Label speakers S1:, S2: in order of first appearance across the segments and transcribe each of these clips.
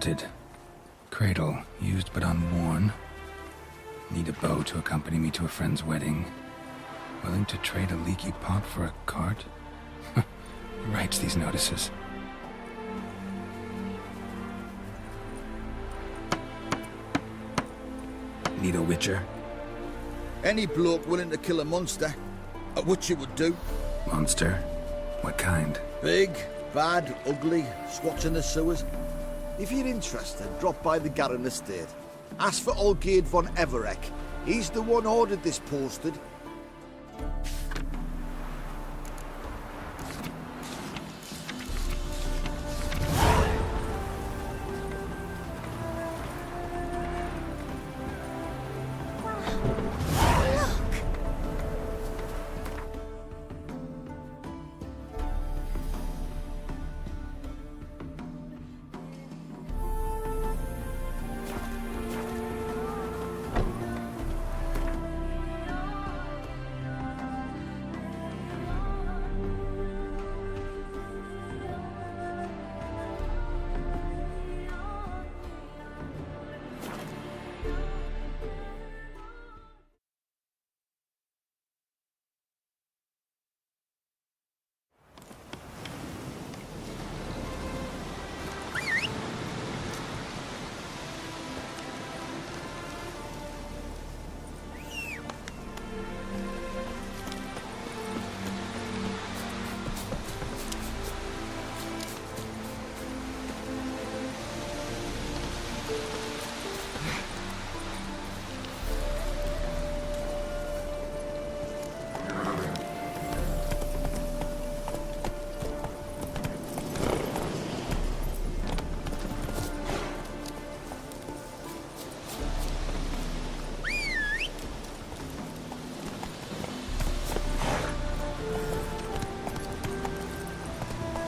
S1: Haunted. Cradle, used but unworn. Need a bow to accompany me to a friend's wedding. Willing to trade a leaky pot for a cart? Who writes these notices? Need a witcher?
S2: Any bloke willing to kill a monster, a witcher would do.
S1: Monster? What kind?
S2: Big, bad, ugly, squats in the sewers. If you're interested, drop by the Garren estate. Ask for Olgierd von Everec. He's the one ordered this posted.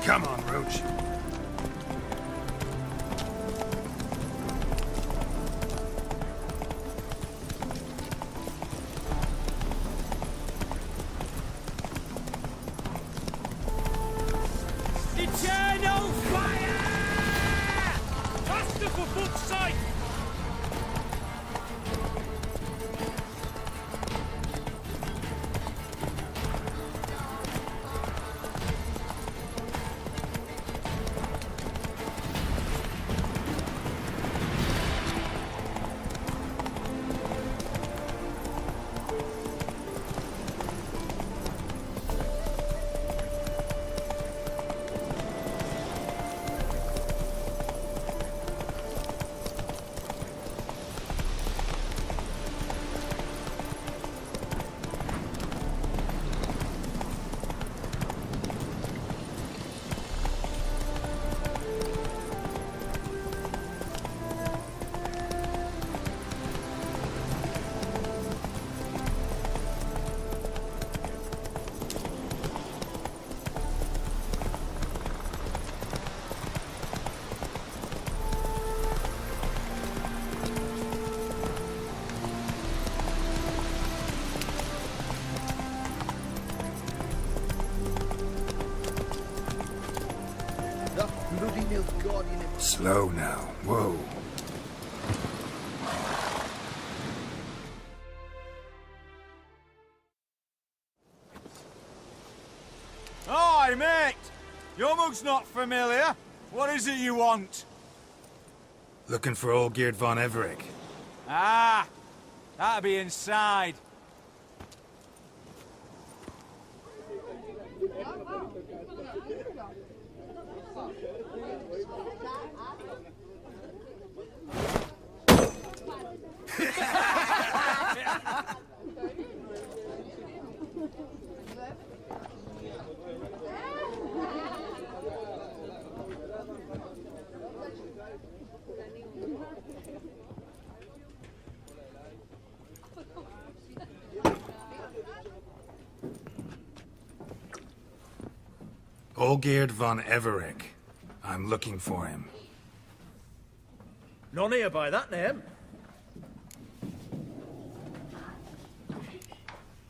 S1: Come on, Roach.
S3: Eternal fire! Faster for fuck's sake!
S1: Slow now. Whoa.
S3: Hi, mate! Your mug's not familiar. What is it you want?
S1: Looking for Olgierd von Everec.
S3: Ah! That'll be inside.
S1: Olgierd von Everec. I'm looking for him.
S4: None here by that name.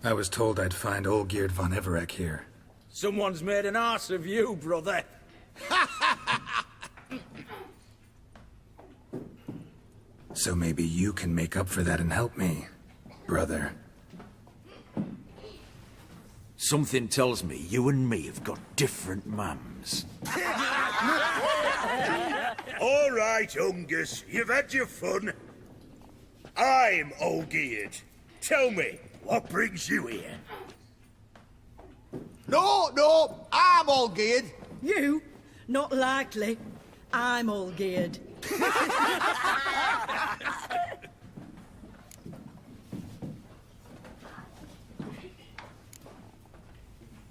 S1: I was told I'd find Olgierd von Everec here.
S4: Someone's made an arse of you, brother.
S1: So maybe you can make up for that and help me, brother.
S4: Something tells me you and me have got different mums.
S5: All right, Ungus, you've had your fun. I'm Olgierd. Tell me, what brings you here?
S2: No, I'm Olgierd.
S6: You? Not likely. I'm Olgierd.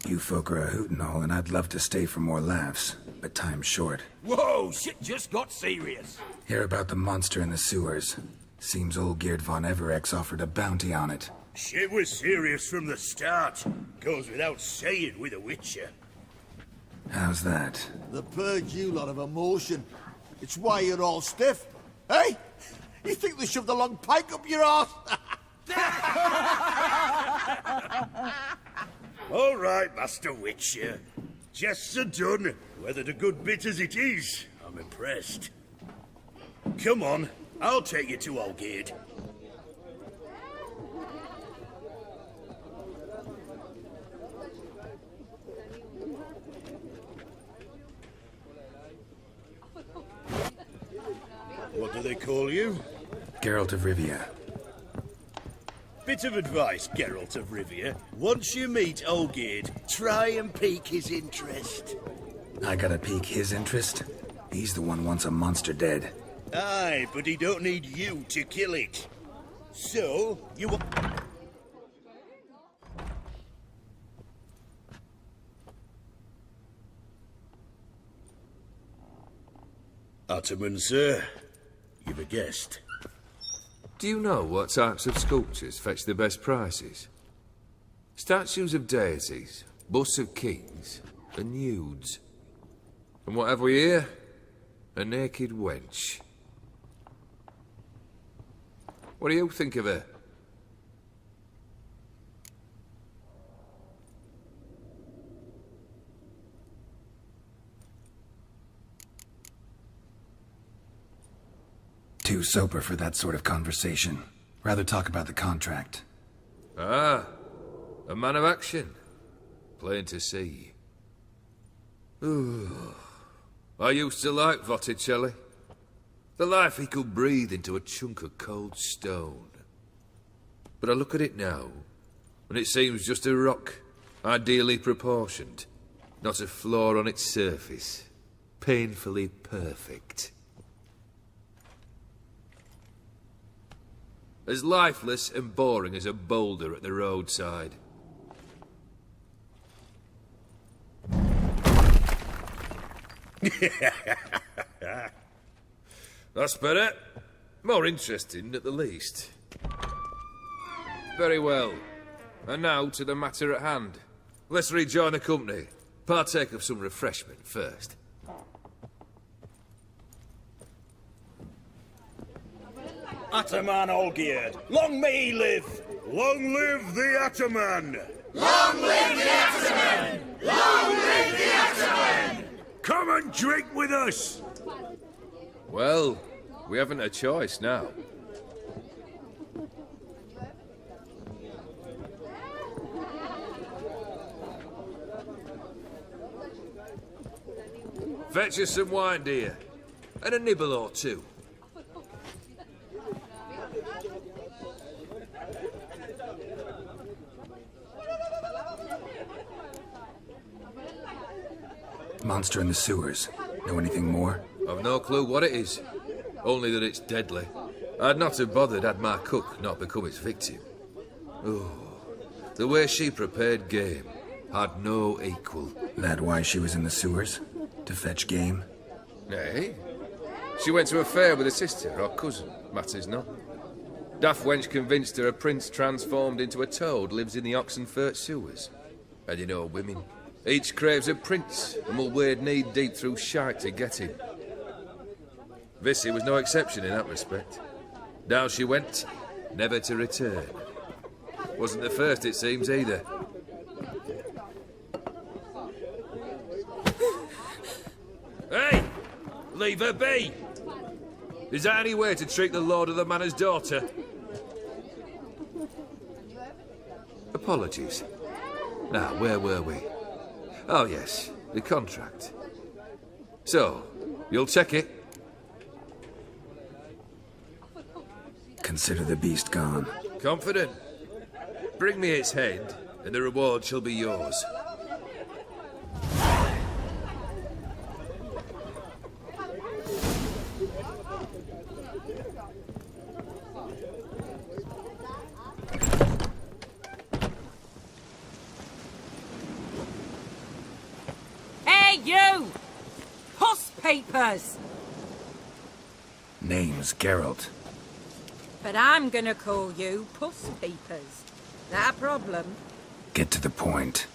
S1: You folk are a hoot and all, and I'd love to stay for more laughs, but time's short.
S4: Whoa, shit just got serious.
S1: Hear about the monster in the sewers. Seems Olgierd von Everec's offered a bounty on it.
S5: Shit was serious from the start. Goes without saying with a Witcher.
S1: How's that?
S2: The purge you lot of emotion. It's why you're all stiff. Hey? You think they shoved a long pike up your arse?
S5: All right, Master Witcher. Jests are done. Whether the good bit as it is, I'm impressed. Come on, I'll take you to Olgierd. What do they call you?
S1: Geralt of Rivia.
S5: Bit of advice, Geralt of Rivia. Once you meet Olgierd, try and pique his interest.
S1: I gotta pique his interest? He's the one wants a monster dead.
S5: Aye, but he don't need you to kill it. So, you... Ataman, sir. You've a guest.
S7: Do you know what types of sculptures fetch the best prices? Statues of deities, busts of kings, and nudes. And what have we here? A naked wench. What do you think of her?
S1: Too sober for that sort of conversation. Rather talk about the contract.
S7: Ah, a man of action. Plain to see. Ooh. I used to like Botticelli. The life he could breathe into a chunk of cold stone. But I look at it now, and it seems just a rock, ideally proportioned. Not a flaw on its surface. Painfully perfect. As lifeless and boring as a boulder at the roadside. That's better. More interesting, at the least. Very well. And now to the matter at hand. Let's rejoin the company. Partake of some refreshment first.
S5: Ataman Olgierd, long may he live! Long live the Ataman!
S8: Long live the Ataman! Long live the Ataman!
S5: Come and drink with us!
S7: Well, we haven't a choice now. Fetch us some wine, dear. And a nibble or two.
S1: Monster in the sewers. Know anything more?
S7: I've no clue what it is. Only that it's deadly. I'd not have bothered had my cook not become its victim. Oh, the way she prepared game had no equal.
S1: That why she was in the sewers? To fetch game?
S7: Nay. She went to a fair with a sister or cousin, matters not. Daft wench convinced her a prince transformed into a toad lives in the Oxenfurt sewers. And you know women. Each craves a prince, and will wade knee-deep through shite to get him. Vissy was no exception in that respect. Down she went, never to return. Wasn't the first, it seems, either. Hey! Leave her be! Is that any way to treat the lord of the manor's daughter? Apologies. Now, where were we? Oh, yes, the contract. So, you'll check it?
S1: Consider the beast gone.
S7: Confident? Bring me its head, and the reward shall be yours.
S9: Hey, you! Puss papers!
S1: Name's Geralt.
S9: But I'm gonna call you Puss Peepers. That a problem?
S1: Get to the point.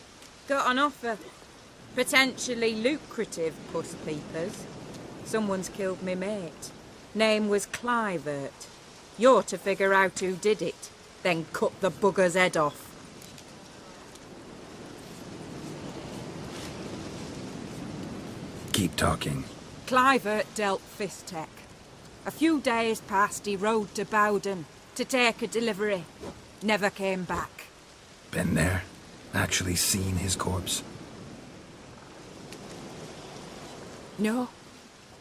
S9: Got an offer. Potentially lucrative Puss Peepers. Someone's killed me mate. Name was Clivert. You're to figure out who did it, then cut the bugger's head off.
S1: Keep talking.
S9: Clivert dealt Fistech. A few days passed, he rode to Bowden to take a delivery. Never came back.
S1: Been there? Actually seen his corpse?
S9: No,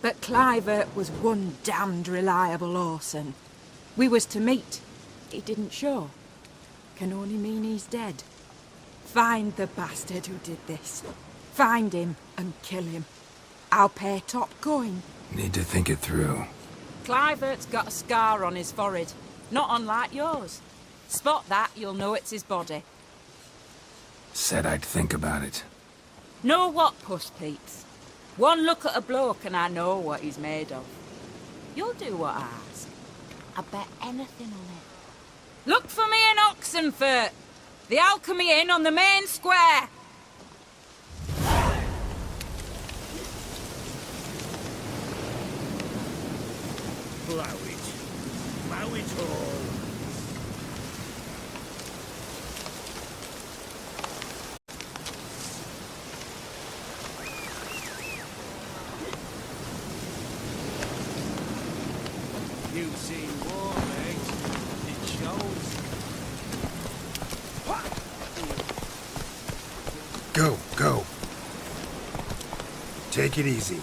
S9: but Clivert was one damned reliable horseman. We was to meet. He didn't show. Can only mean he's dead. Find the bastard who did this. Find him and kill him. I'll pay top coin.
S1: Need to think it through.
S9: Clivert's got a scar on his forehead, not unlike yours. Spot that, you'll know it's his body.
S1: Said I'd think about it.
S9: Know what, Puss Peeps? One look at a bloke and I know what he's made of. You'll do what I ask. I bet anything on it. Look for me in Oxenfurt! The Alchemy Inn on the main square!
S5: Plough it all.
S3: You've seen war, mate. It shows.
S1: Go. Take it easy.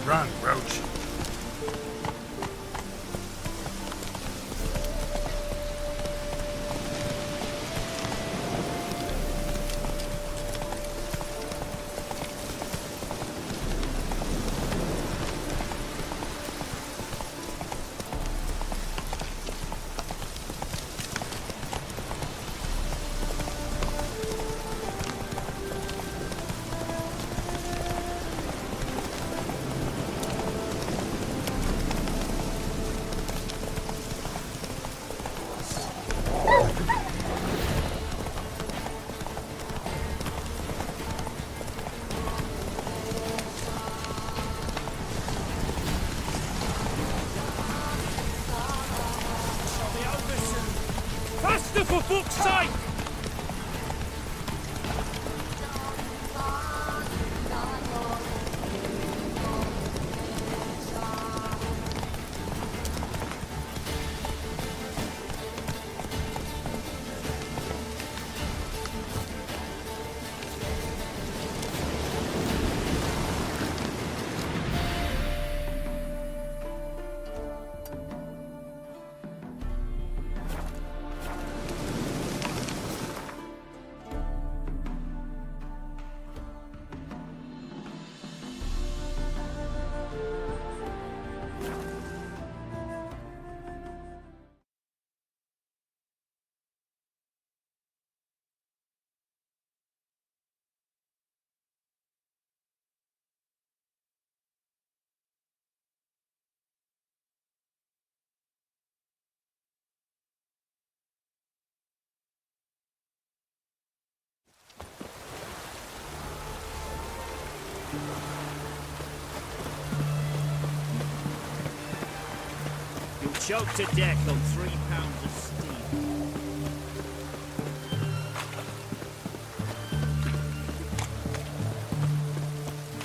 S1: Run, Roach.
S5: Faster, for fuck's sake!
S10: You'll choke to death on 3 pounds of steel.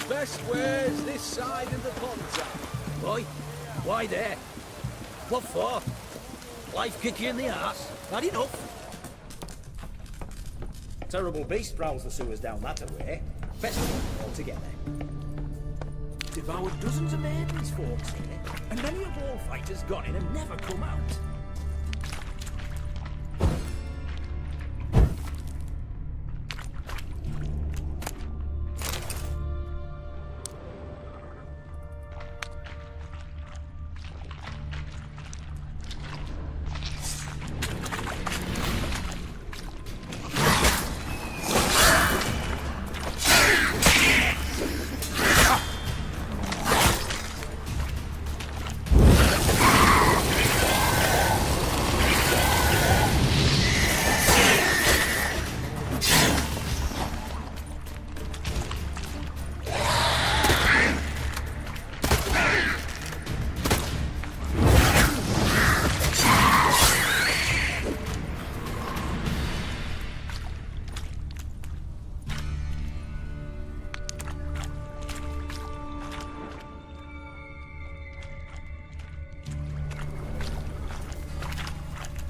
S4: Best ways this side of the pond's up.
S10: Boy, why there? What for? Life kick you in the arse? Had enough?
S11: Terrible beast prowls the sewers down that way. Best of them altogether.
S10: Devoured dozens of maidens, folks here, and many a war fighter's gone in and never come out.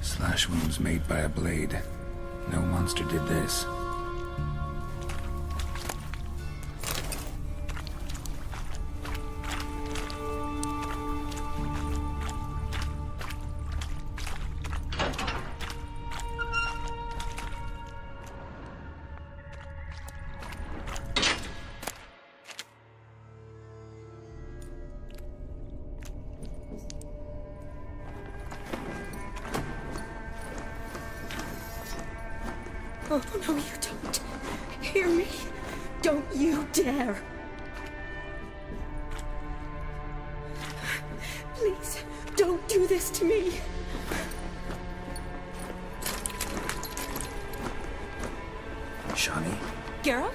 S1: Slash wounds made by a blade. No monster did this.
S6: Oh, no, you don't. Hear me? Don't you dare. Please, don't do this to me.
S1: Shani?
S6: Geralt?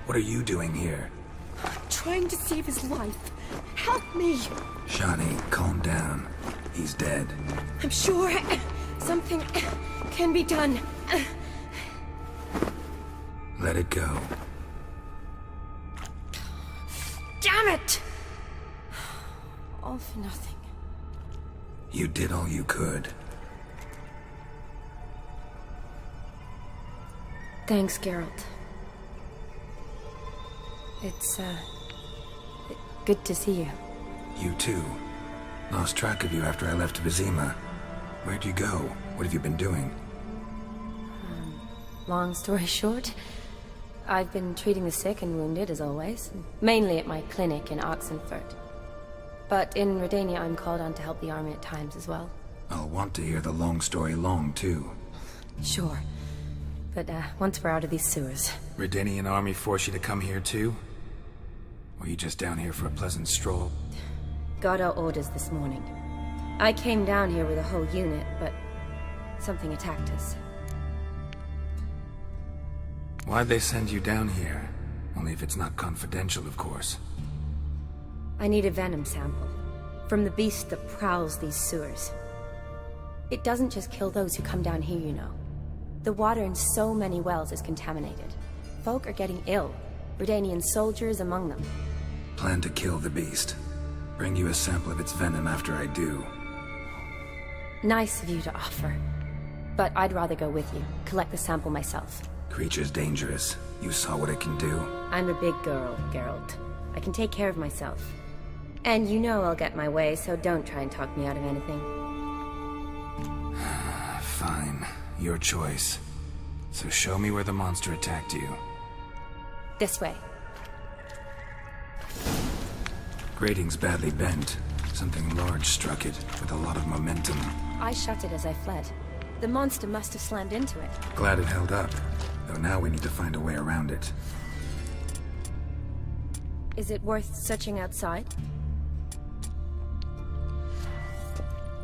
S1: What are you doing here?
S6: Trying to save his life. Help me.
S1: Shani, calm down. He's dead.
S6: I'm sure something can be done.
S1: Let it go.
S6: Damn it! All for nothing.
S1: You did all you could.
S12: Thanks, Geralt. It's, good to see you.
S1: You too. Lost track of you after I left Vizima. Where'd you go? What have you been doing?
S12: Long story short, I've been treating the sick and wounded, as always. Mainly at my clinic in Oxenfurt. But in Redania, I'm called on to help the army at times as well.
S1: I'll want to hear the long story long, too.
S12: Sure. But, once we're out of these sewers...
S1: Redanian army force you to come here, too? Or you just down here for a pleasant stroll?
S12: Got our orders this morning. I came down here with a whole unit, but... something attacked us.
S1: Why'd they send you down here? Only if it's not confidential, of course.
S12: I need a venom sample. From the beast that prowls these sewers. It doesn't just kill those who come down here, you know. The water in so many wells is contaminated. Folk are getting ill. Redanian soldiers among them.
S1: Plan to kill the beast. Bring you a sample of its venom after I do.
S12: Nice of you to offer. But I'd rather go with you. Collect the sample myself.
S1: Creature's dangerous. You saw what it can do.
S12: I'm a big girl, Geralt. I can take care of myself. And you know I'll get my way, so don't try and talk me out of anything.
S1: Fine. Your choice. So show me where the monster attacked you.
S12: This way.
S1: Grating's badly bent. Something large struck it, with a lot of momentum.
S12: I shut it as I fled. The monster must have slammed into it.
S1: Glad it held up. Though now we need to find a way around it.
S12: Is it worth searching outside?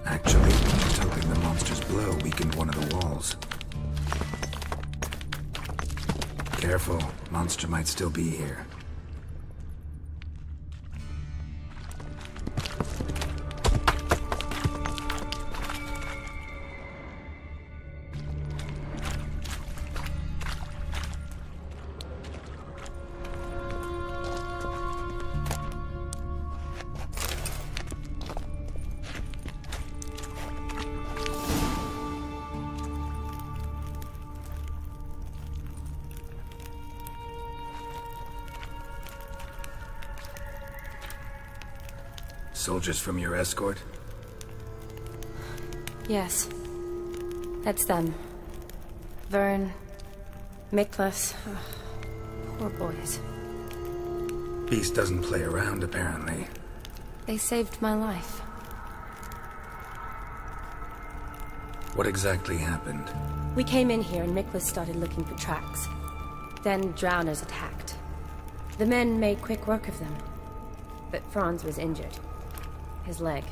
S1: Actually, I was hoping the monster's blow weakened one of the walls. Careful, monster might still be here. Soldiers from your escort?
S12: Yes. That's them. Vern, Miklas. Poor boys.
S1: Beast doesn't play around, apparently.
S12: They saved my life.
S1: What exactly happened?
S12: We came in here and Miklas started looking for tracks. Then drowners attacked. The men made quick work of them. But Franz was injured. His leg.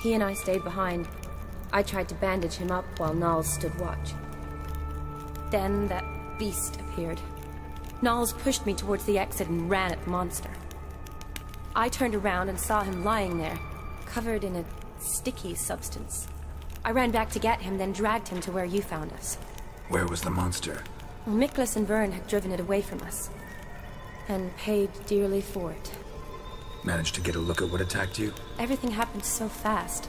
S12: He and I stayed behind. I tried to bandage him up while Nals stood watch. Then that beast appeared. Nals pushed me towards the exit and ran at the monster. I turned around and saw him lying there, covered in a sticky substance. I ran back to get him, then dragged him to where you found us.
S1: Where was the monster?
S12: Well, Miklas and Vern had driven it away from us. And paid dearly for it.
S1: Managed to get a look at what attacked you?
S12: Everything happened so fast.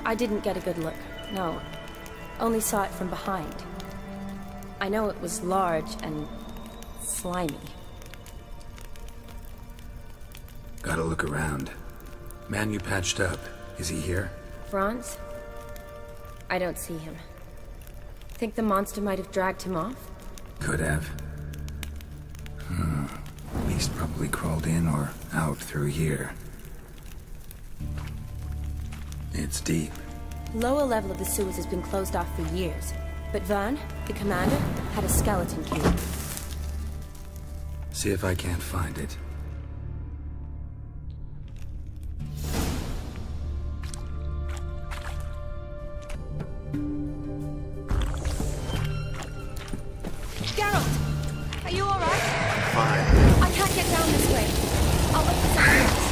S12: I didn't get a good look, no. Only saw it from behind. I know it was large and slimy.
S1: Gotta look around. Man you patched up, is he here?
S12: Franz? I don't see him. Think the monster might have dragged him off?
S1: Could have. Beast probably crawled in or out through here. It's deep.
S12: Lower level of the sewers has been closed off for years. But Vern, the commander, had a skeleton cube.
S1: See if I can't find it.
S12: Geralt! Are you alright?
S2: Fine.
S12: I can't get down this way. I'll look for something else.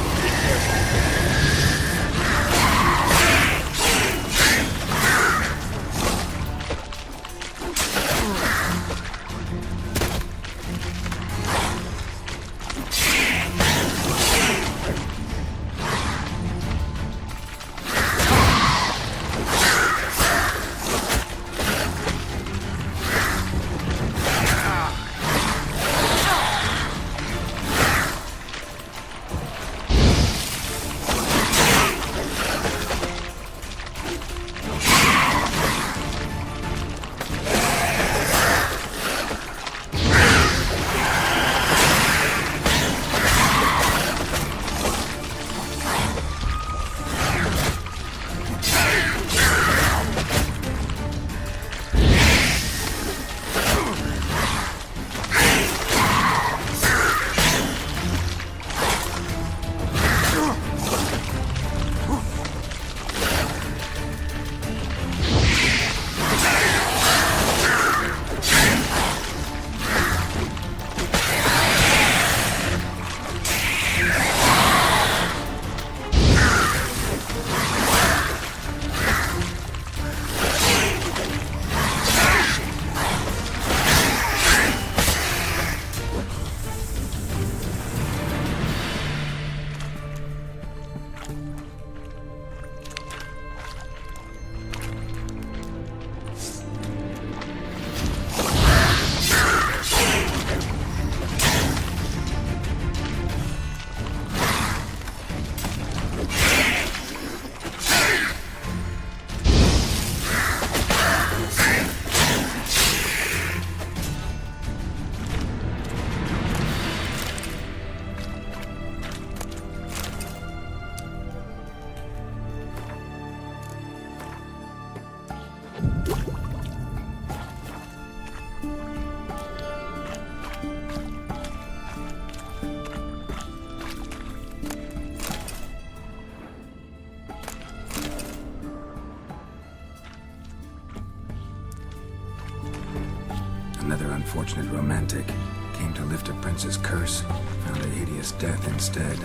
S1: Another unfortunate romantic. Came to lift a prince's curse, found a hideous death instead.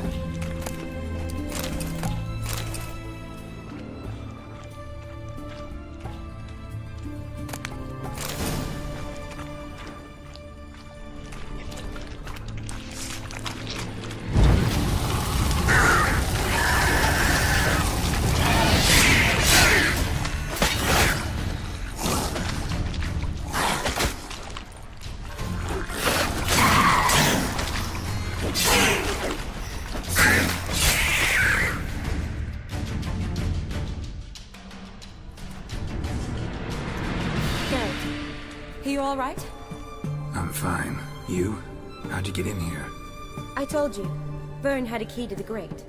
S1: How'd you get in here?
S12: I told you. Vern had a key to the grate.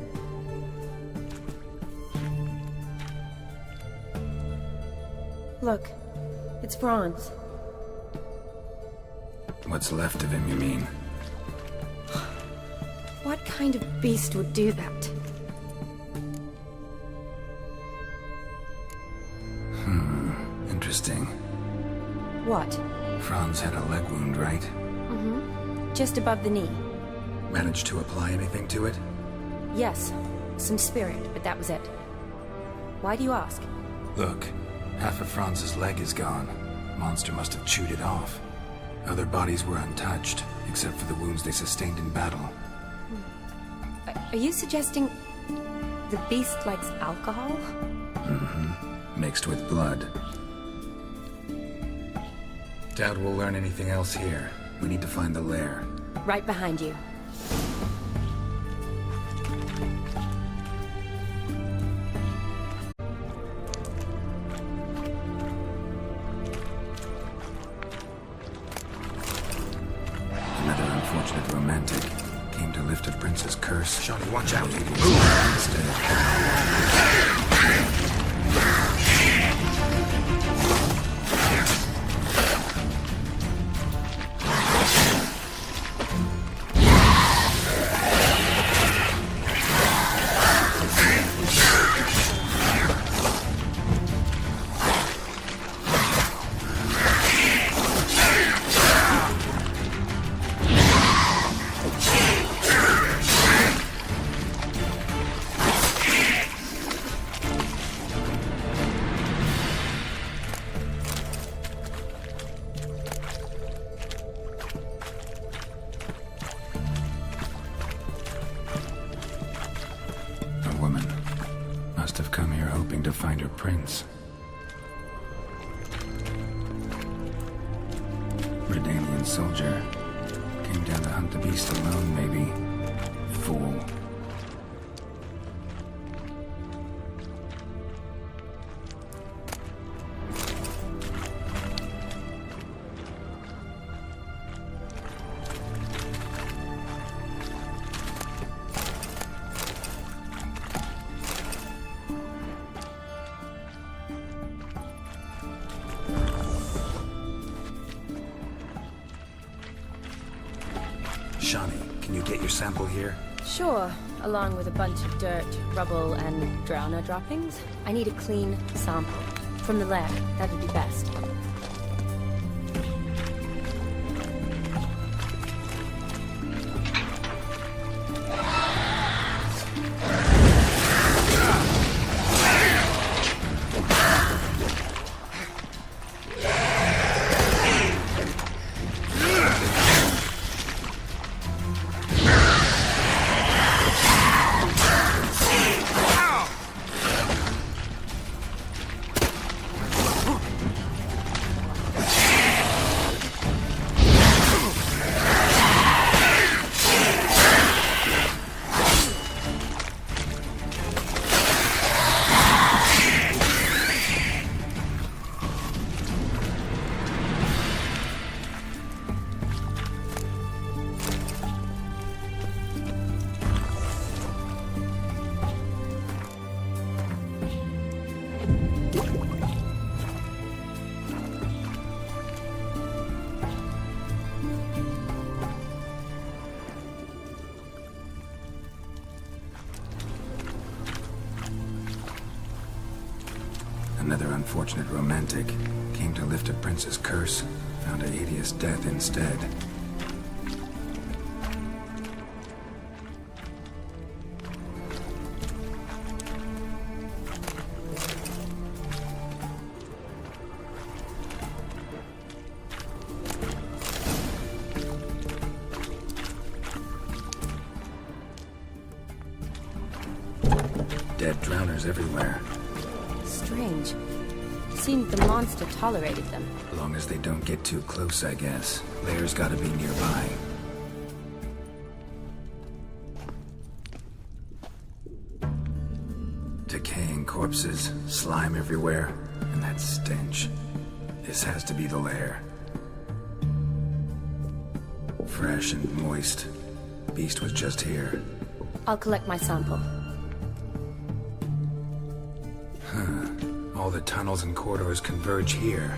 S12: Look, it's Franz.
S1: What's left of him, you mean?
S12: What kind of beast would do that?
S1: Interesting.
S12: What?
S1: Franz had a leg wound, right?
S12: Mm-hmm. Just above the knee.
S1: Managed to apply anything to it?
S12: Yes. Some spirit, but that was it. Why do you ask?
S1: Look, half of Franz's leg is gone. Monster must have chewed it off. Other bodies were untouched, except for the wounds they sustained in battle.
S12: Are you suggesting the beast likes alcohol?
S1: Mm-hmm. Mixed with blood. Doubt we'll learn anything else here. We need to find the lair.
S12: Right behind you.
S1: Another unfortunate romantic came to lift a prince's curse.
S4: Johnny, watch out!
S1: To find her prince. Redanian soldier. Came down to hunt the beast alone, maybe. Fool. Shani, can you get your sample here?
S12: Sure, along with a bunch of dirt, rubble, and drowner droppings. I need a clean sample. From the lab, that would be best.
S1: Another unfortunate romantic came to lift a prince's curse, found a hideous death instead. Dead drowners everywhere.
S12: Strange. Seemed the monster tolerated them.
S1: As long as they don't get too close, I guess. Lair's gotta be nearby. Decaying corpses, slime everywhere, and that stench. This has to be the lair. fresh and moist. Beast was just here.
S12: I'll collect my sample.
S1: All the tunnels and corridors converge here.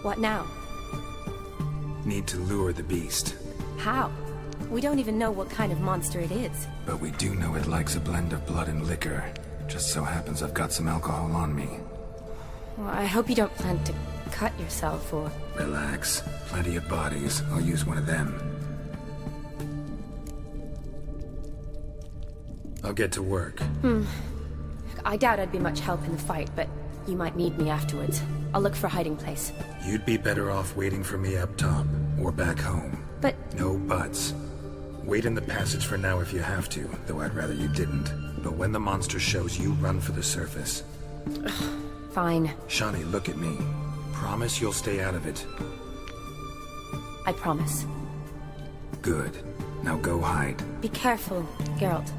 S12: What now?
S1: Need to lure the beast.
S12: How? We don't even know what kind of monster it is.
S1: But we do know it likes a blend of blood and liquor. Just so happens I've got some alcohol on me.
S12: Well, I hope you don't plan to cut yourself or...
S1: Relax. Plenty of bodies. I'll use one of them. I'll get to work.
S12: I doubt I'd be much help in the fight, but you might need me afterwards. I'll look for a hiding place.
S1: You'd be better off waiting for me up top, or back home.
S12: But...
S1: No buts. Wait in the passage for now if you have to, though I'd rather you didn't. But when the monster shows, you run for the surface.
S12: Fine.
S1: Shawnee, look at me. Promise you'll stay out of it.
S12: I promise.
S1: Good. Now go hide.
S12: Be careful, Geralt.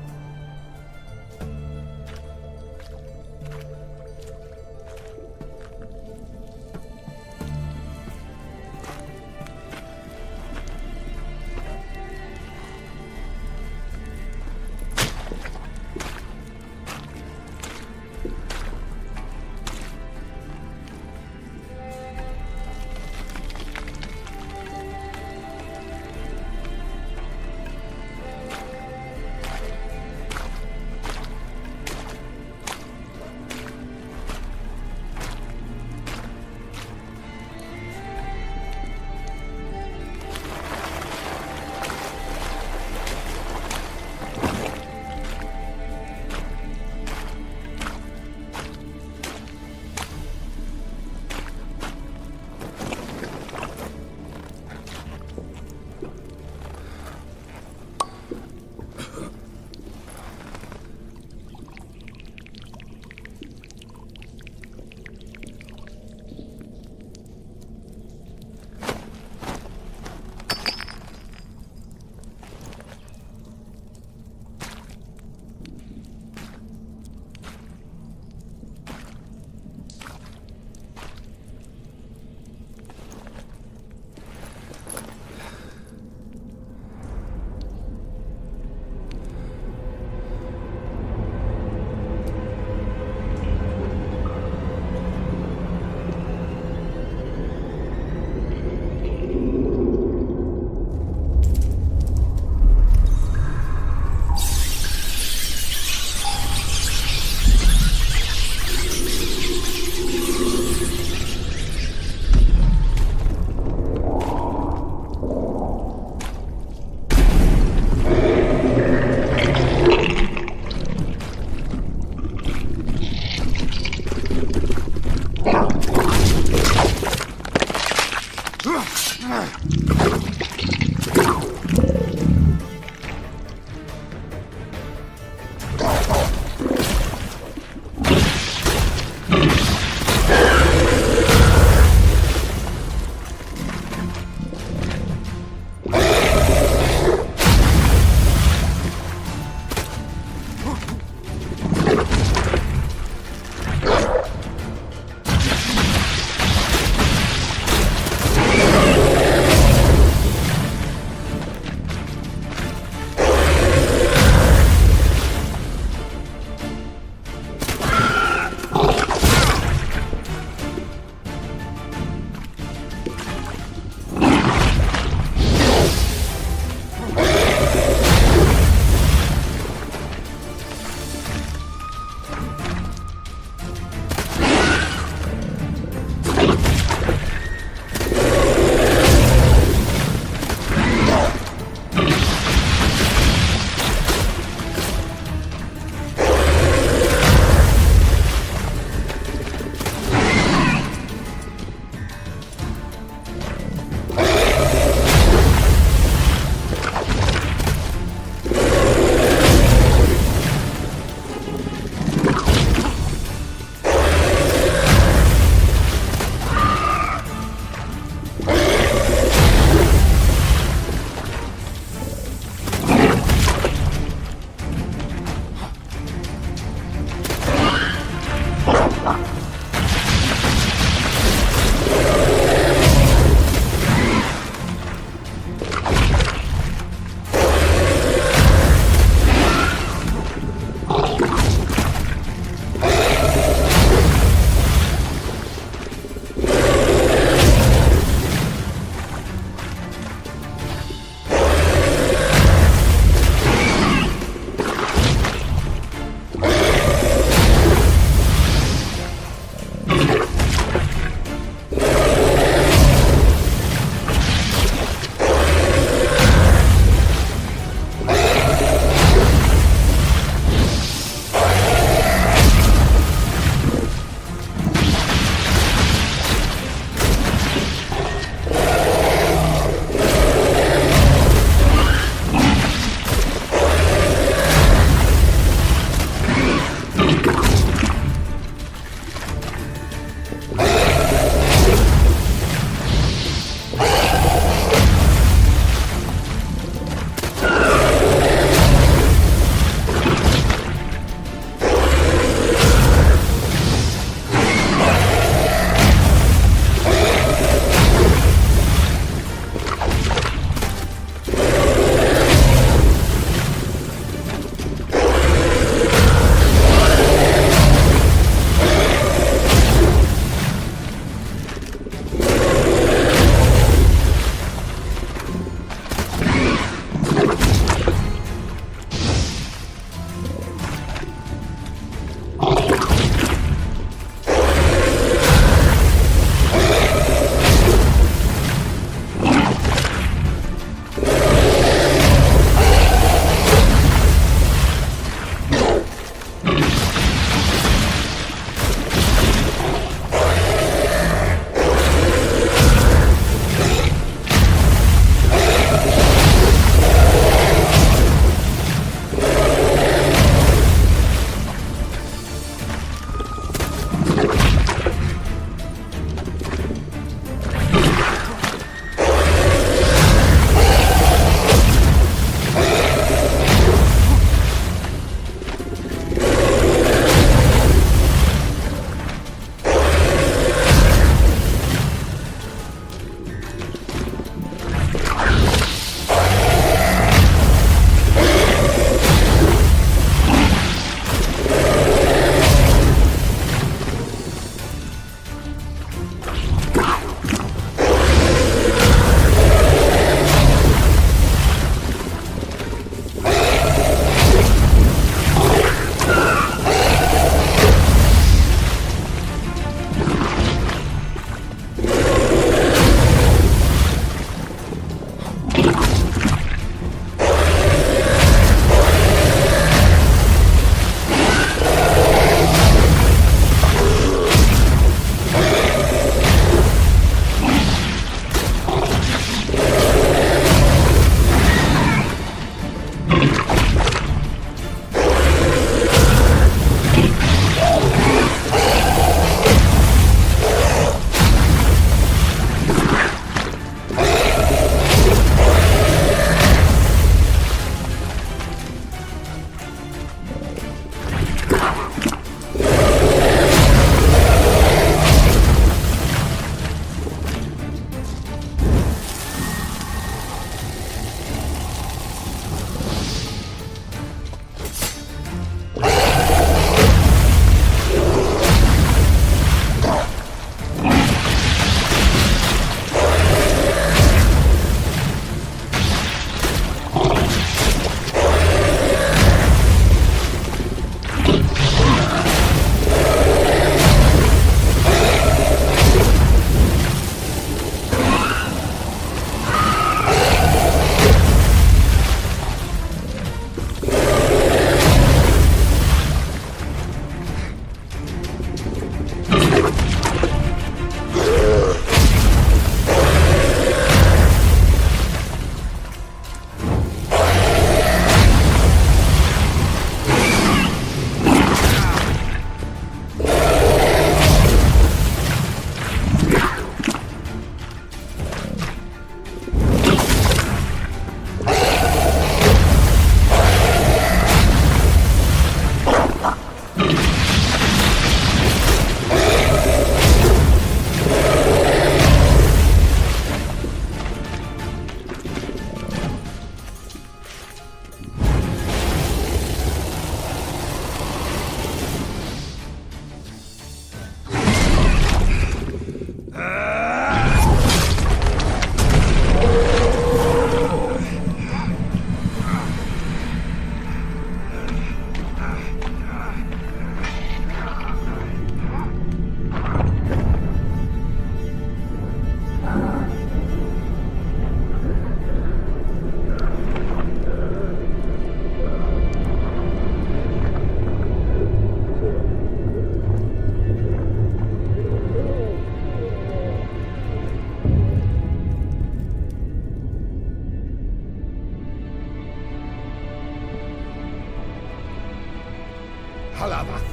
S5: Halavath,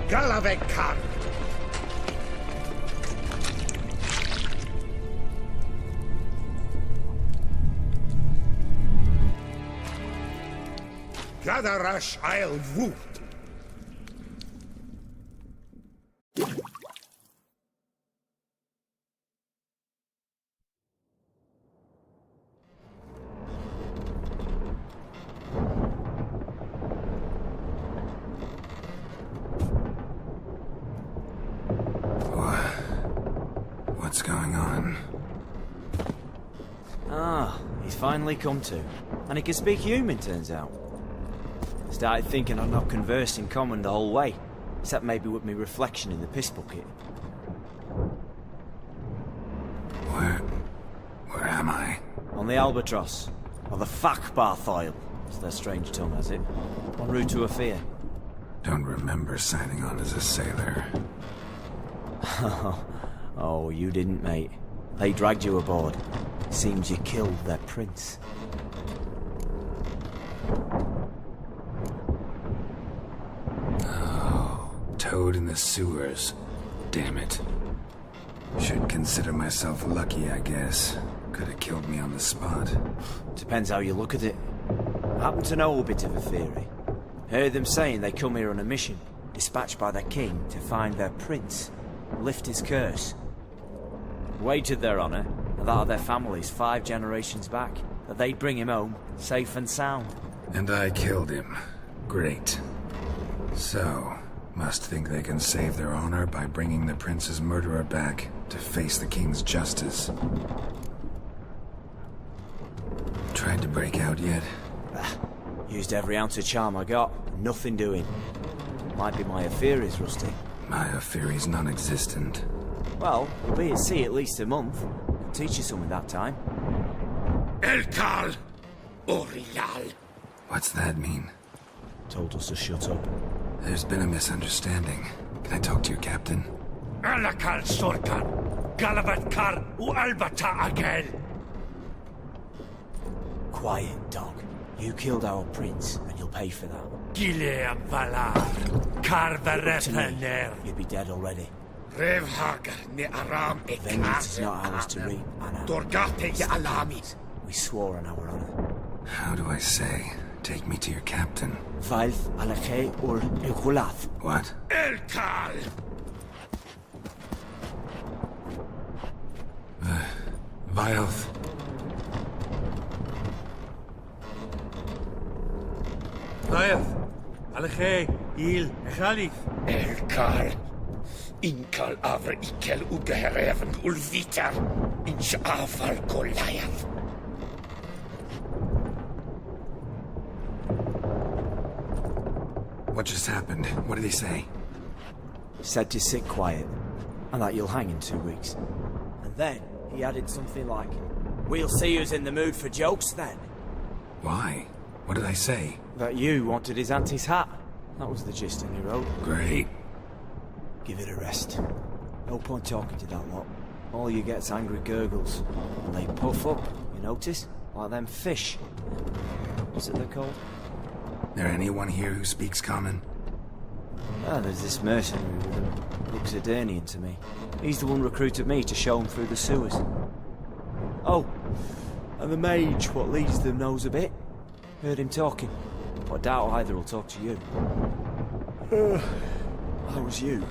S5: Galavekar. Gadarash I'll Woot.
S1: What's going on?
S10: Ah, he's finally come to. And he can speak human, turns out. Started thinking I'd not conversed in common the whole way, except maybe with me reflection in the piss bucket.
S1: Where am I?
S10: On the Albatross, or the Fakbarth Oil, as their strange tongue has it, en route to Afir.
S1: Don't remember signing on as a sailor.
S10: Oh, you didn't, mate. They dragged you aboard. Seems you killed their prince.
S1: Oh, toad in the sewers. Damn it. Should consider myself lucky, I guess. Could have killed me on the spot.
S10: Depends how you look at it. I happen to know a bit of a theory. Heard them saying they come here on a mission, dispatched by their king to find their prince, lift his curse. Wagered their honour, and that of their families 5 generations back, that they'd bring him home, safe and sound.
S1: And I killed him. Great. So, must think they can save their honor by bringing the prince's murderer back to face the king's justice. Tried to break out yet?
S10: Used every ounce of charm I got, nothing doing. Might be my Aphiri's rusty.
S1: My Aphiri's non-existent.
S10: Well, we'll be at sea at least a month. I'll teach you something that time.
S5: Elkal Orial.
S1: What's that mean?
S10: Told us to shut up.
S1: There's been a misunderstanding. Can I talk to your captain?
S5: Alakal Sorkan, Galavatkar u Albata Agel.
S10: Quiet, dog. You killed our prince, and you'll pay for that.
S5: Gileam Valar, Carverepener.
S10: You'd be dead already.
S5: Revhagar ne Aram e
S10: Vengeance is not ours to reap, Anna.
S5: Dorgate ya Alamis.
S10: We swore on our honor.
S1: How do I say? Take me to your captain.
S10: Vailth Alache ur Ilhulath.
S1: What?
S5: Elkal!
S1: Vailth.
S5: Vailth Alache Il Khalif. Elkal. Inkal Avre Ikel Ugehereven Ulvitar. Inch Afal Goliath.
S1: What just happened? What did he say?
S10: Said to sit quiet, and that you'll hang in 2 weeks. And then he added something like, "We'll see who's in the mood for jokes then."
S1: Why? What did I say?
S10: That you wanted his auntie's hat. That was the gist and he wrote.
S1: Great.
S10: Give it a rest. No point talking to that lot. All you get's angry gurgles. And they puff up, you notice? Like them fish. What's it they're called?
S1: There anyone here who speaks common?
S10: Ah, there's this mercenary with him. Looks Edirnian to me. He's the one recruited me to show him through the sewers. Oh, and the mage what leads them knows a bit. Heard him talking. But I doubt either will talk to you. How was you?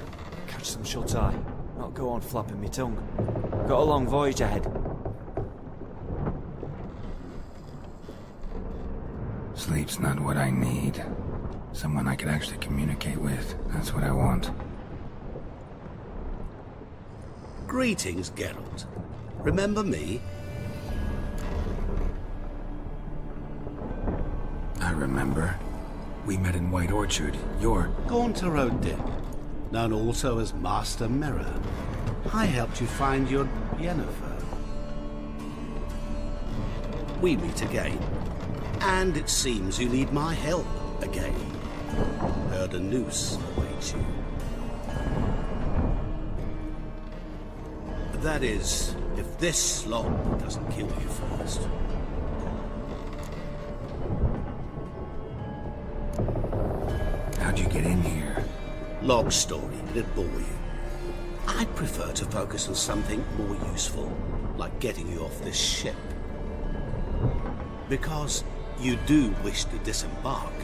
S10: Catch some shut-eye. Not go on flapping me tongue. Got a long voyage ahead.
S1: Sleep's not what I need. Someone I could actually communicate with. That's what I want.
S13: Greetings, Geralt. Remember me?
S1: I remember. We met in White Orchard. You're...
S13: Gaunter Odin, known also as Master Mirror. I helped you find your Yennefer. We meet again. And it seems you need my help again. Heard a noose awaits you. That is, if this slog doesn't kill you first.
S1: How'd you get in here?
S13: Long story, it'd bore you. I'd prefer to focus on something more useful, like getting you off this ship. Because you do wish to disembark,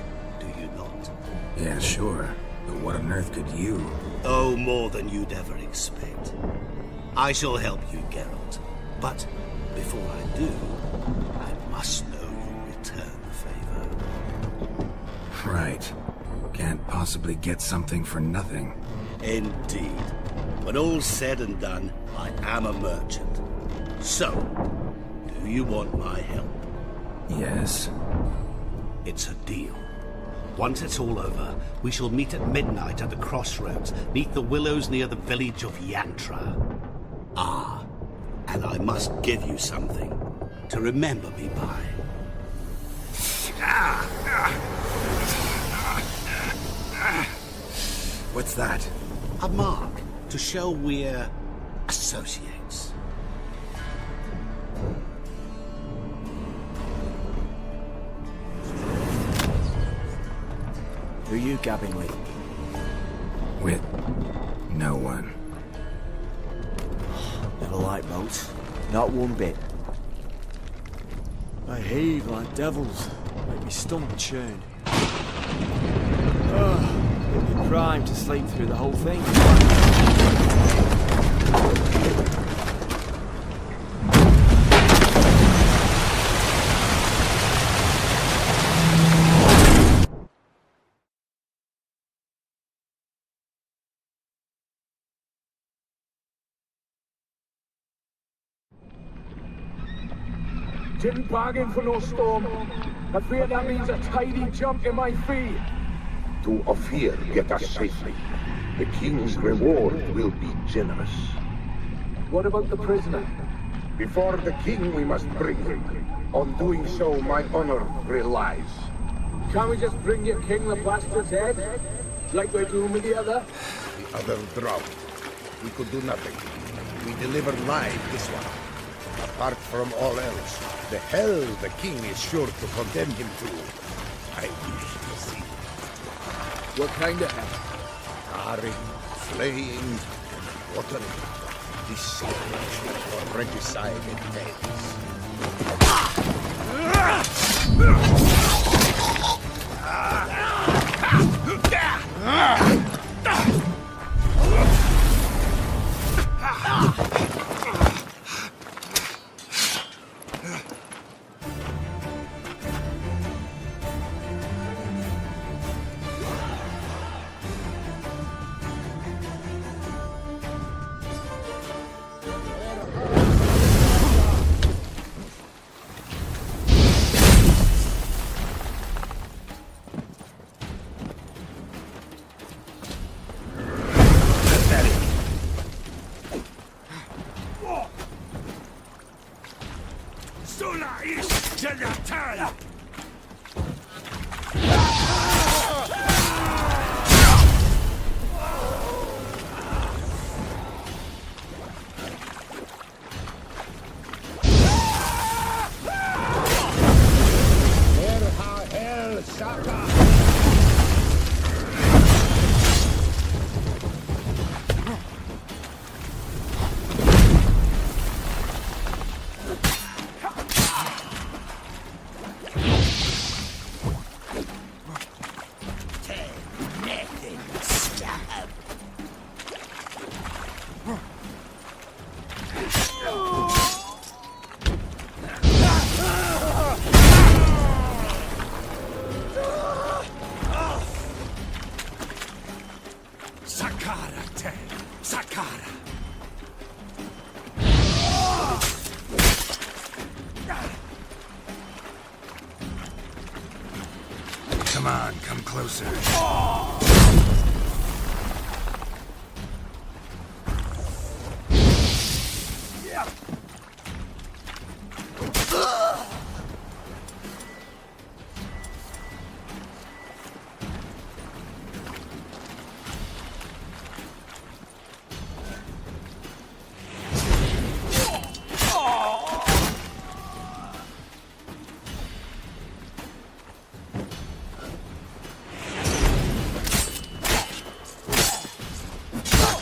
S13: do you not?
S1: Yeah, sure. But what on earth could you?
S13: Oh, more than you'd ever expect. I shall help you, Geralt. But before I do, I must know you'll return the favor.
S1: Right. Can't possibly get something for nothing.
S13: Indeed. When all's said and done, I am a merchant. So, do you want my help?
S1: Yes.
S13: It's a deal. Once it's all over, we shall meet at midnight at the crossroads, neath the willows near the village of Yantra. Ah, and I must give you something to remember me by.
S1: What's that?
S13: A mark to show we're associates.
S10: Who are you gabbing with?
S1: With no one.
S10: Never liked boats. Not one bit. They heave like devils. Make me stomach churn. It'd be prime to sleep through the whole thing.
S14: Didn't bargain for no storm. I fear that means a tidy jump in my fee.
S15: To Ophir, get us safely. The king's reward will be generous.
S14: What about the prisoner?
S15: Before the king, we must bring him. On doing so, my honor relies.
S14: Can't we just bring your king the bastard's head? Like we're doing with the other?
S15: The other drowned. We could do nothing. We delivered live this one. Apart from all else, the hell the king is sure to condemn him to. I wish to see.
S14: What kind of hell?
S15: Carring, flaying, watering. This celebration for regicide
S1: Come on, come closer.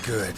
S1: good.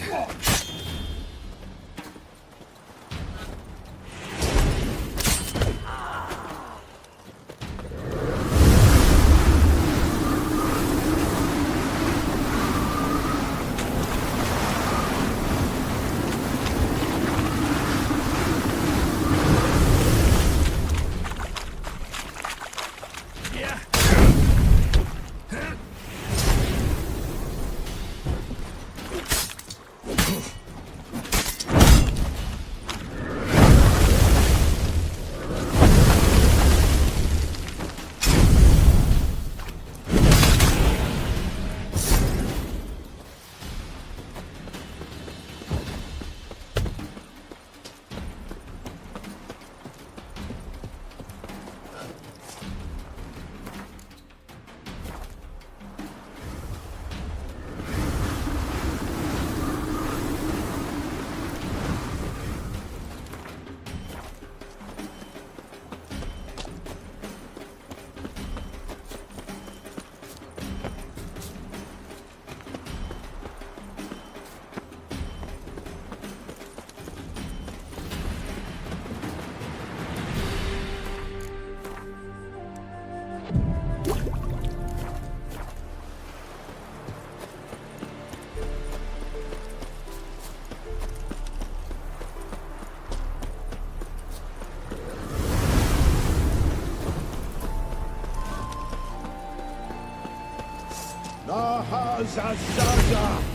S15: Nahazazaza!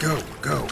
S1: Go, go.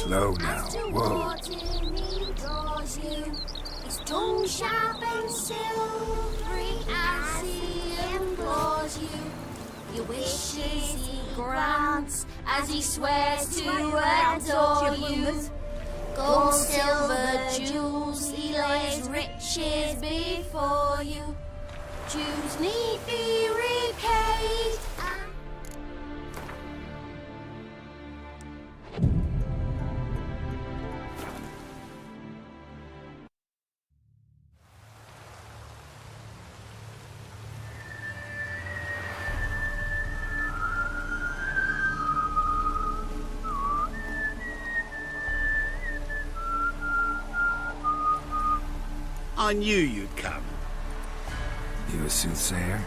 S1: Slow now. Whoa.
S8: His tongue sharp and silvery as he implores you. Your wishes he grants as he swears to adore you. Gold, silver, jewels, he lays riches before you. Jews need be repaid.
S13: I knew you'd come.
S1: You a soothsayer?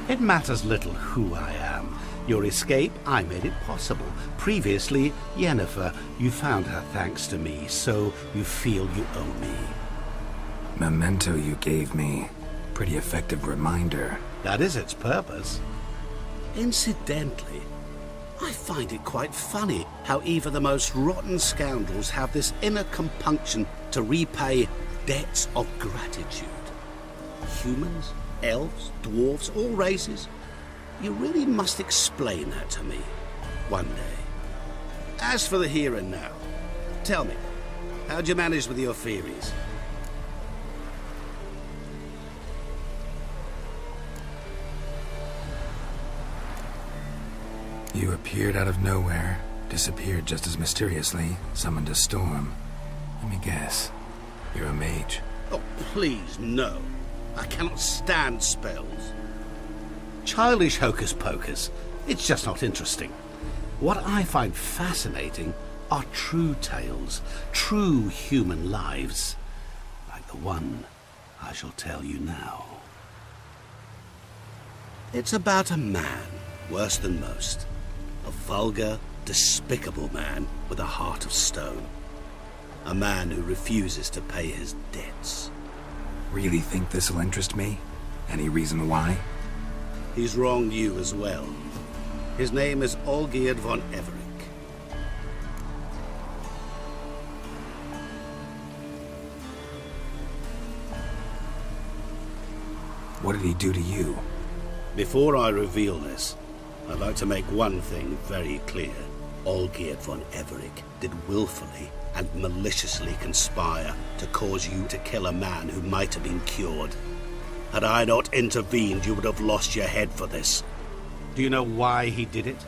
S13: It matters little who I am. Your escape, I made it possible. Previously, Yennefer, you found her thanks to me, so you feel you owe me.
S1: Memento you gave me. Pretty effective reminder.
S13: That is its purpose. Incidentally, I find it quite funny how even the most rotten scoundrels have this inner compunction to repay debts of gratitude. Humans, elves, dwarves, all races. You really must explain that to me one day. As for the here and now, tell me, how'd you manage with your theories?
S1: You appeared out of nowhere, disappeared just as mysteriously, summoned a storm. Let me guess. You're a mage.
S13: Oh, please, no. I cannot stand spells. Childish hocus-pocus. It's just not interesting. What I find fascinating are true tales, true human lives, like the one I shall tell you now. It's about a man, worse than most. A vulgar, despicable man with a heart of stone. A man who refuses to pay his debts.
S1: Really think this'll interest me? Any reason why?
S13: He's wronged you as well. His name is Olgierd von Everec.
S1: What did he do to you?
S13: Before I reveal this, I'd like to make one thing very clear. Olgierd von Everec did willfully and maliciously conspire to cause you to kill a man who might have been cured. Had I not intervened, you would have lost your head for this. Do you know why he did it?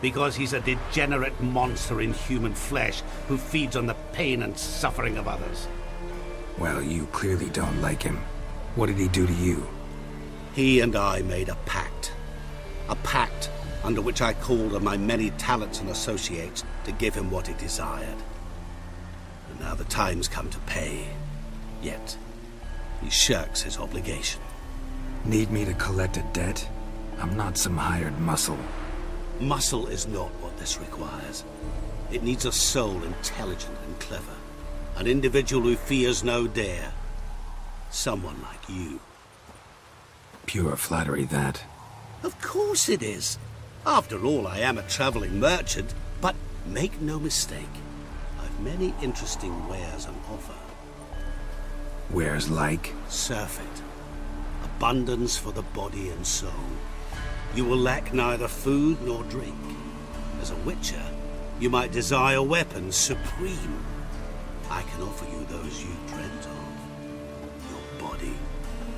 S13: Because he's a degenerate monster in human flesh who feeds on the pain and suffering of others.
S1: Well, you clearly don't like him. What did he do to you?
S13: He and I made a pact. A pact under which I called on my many talents and associates to give him what he desired. And now the time's come to pay. Yet, he shirks his obligation.
S1: Need me to collect a debt? I'm not some hired muscle.
S13: Muscle is not what this requires. It needs a soul intelligent and clever. An individual who fears no dare. Someone like you.
S1: Pure flattery, that.
S13: Of course it is. After all, I am a traveling merchant, but make no mistake, I've many interesting wares on offer.
S1: Wares like?
S13: Surfeit. Abundance for the body and soul. You will lack neither food nor drink. As a witcher, you might desire weapons supreme. I can offer you those you dreamt of. Your body,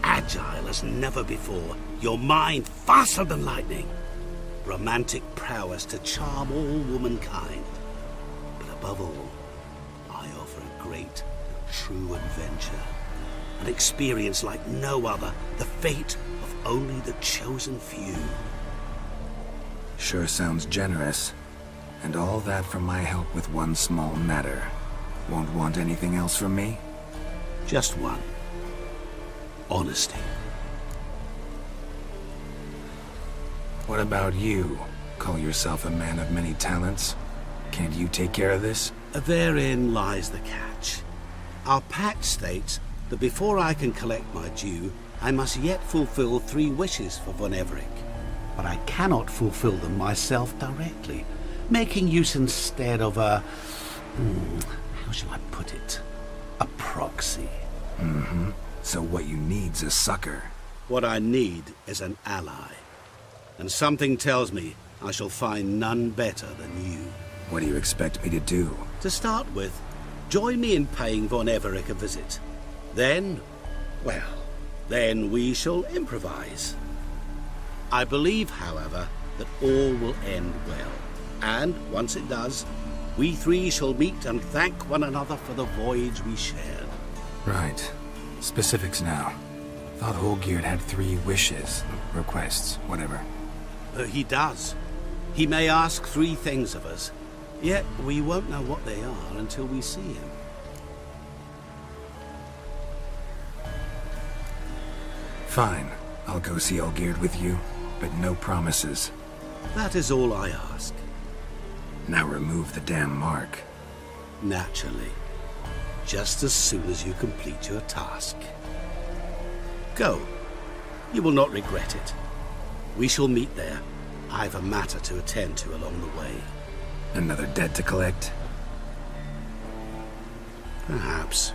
S13: agile as never before. Your mind, faster than lightning. Romantic prowess to charm all womankind. But above all, I offer a great and true adventure. An experience like no other. The fate of only the chosen few.
S1: Sure sounds generous. And all that for my help with one small matter. Won't want anything else from me?
S13: Just one. Honesty.
S1: What about you? Call yourself a man of many talents? Can't you take care of this?
S13: Therein lies the catch. Our pact states that before I can collect my due, I must yet fulfill 3 wishes for von Everec. But I cannot fulfill them myself directly, making use instead of a... how shall I put it? A proxy.
S1: Mm-hmm. So what you need's a sucker.
S13: What I need is an ally. And something tells me I shall find none better than you.
S1: What do you expect me to do?
S13: To start with, join me in paying von Everec a visit. Then, well, then we shall improvise. I believe, however, that all will end well. And, once it does, we 3 shall meet and thank one another for the voyage we shared.
S1: Right. Specifics now. Thought Olgierd had 3 wishes, requests, whatever.
S13: He does. He may ask 3 things of us, yet we won't know what they are until we see him.
S1: Fine. I'll go see Olgierd with you, but no promises.
S13: That is all I ask.
S1: Now remove the damn mark.
S13: Naturally. Just as soon as you complete your task. Go. You will not regret it. We shall meet there. I have a matter to attend to along the way.
S1: Another debt to collect?
S13: Perhaps.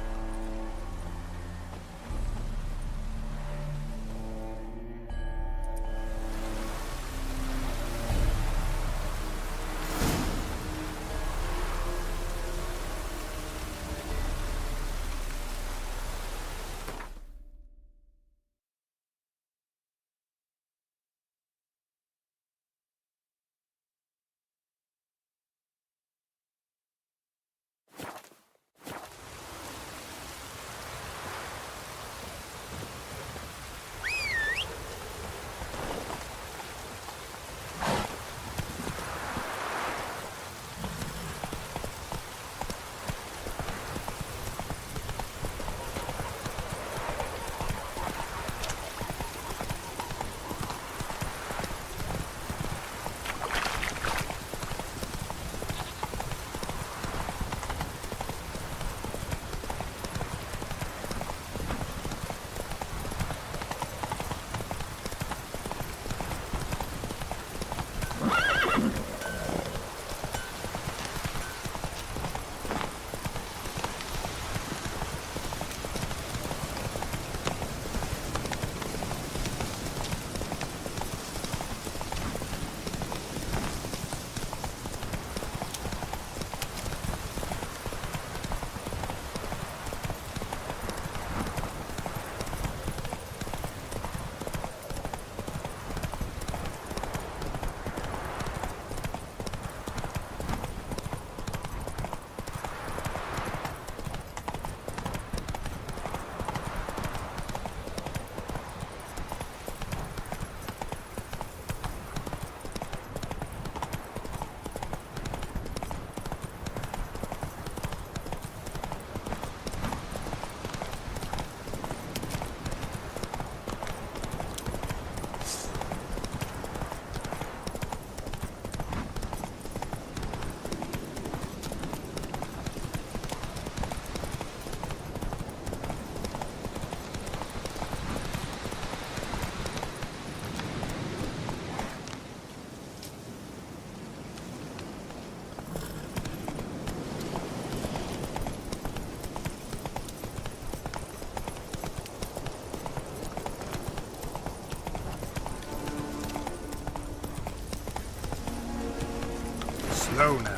S1: Slow now.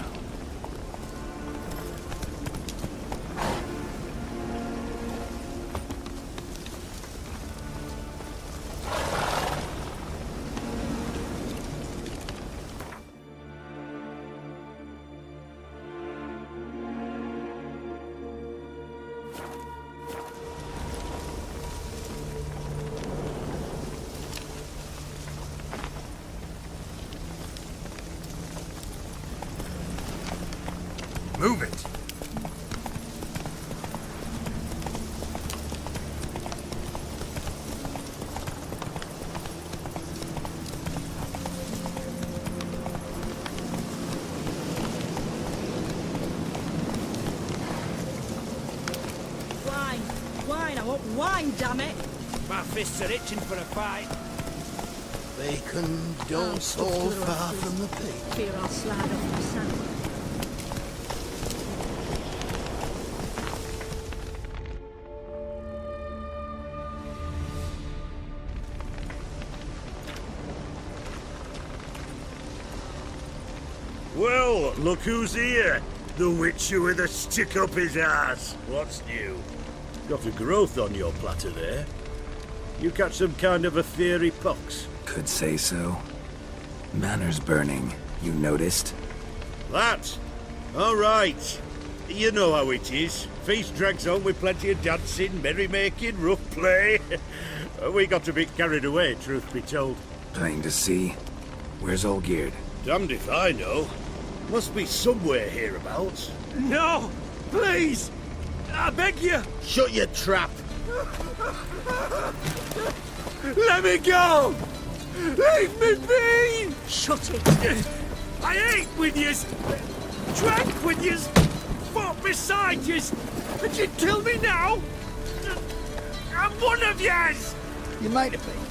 S1: Move it!
S6: Wine! Wine! I want wine, damn it!
S11: My fists are itching for a fight.
S2: Bacon don't fall far from the pig.
S6: Fear I'll slide off my saddle.
S5: Well, look who's here. The witcher with a stick up his ass. What's new? Got a growth on your platter there. You catch some kind of a fiery pox?
S1: Could say so. Manners burning, you noticed?
S5: That? All right. You know how it is. Feast drags on with plenty of dancing, merrymaking, rough play. We got a bit carried away, truth be told.
S1: Plain to see. Where's Olgierd?
S5: Damned if I know. Must be somewhere hereabouts.
S11: No! Please! I beg you!
S2: Shut your trap!
S5: Let me go! Leave me be!
S6: Shut it!
S5: I ate with yous, drank with yous, fought beside yous, and you kill me now? I'm one of yous!
S2: You might have been,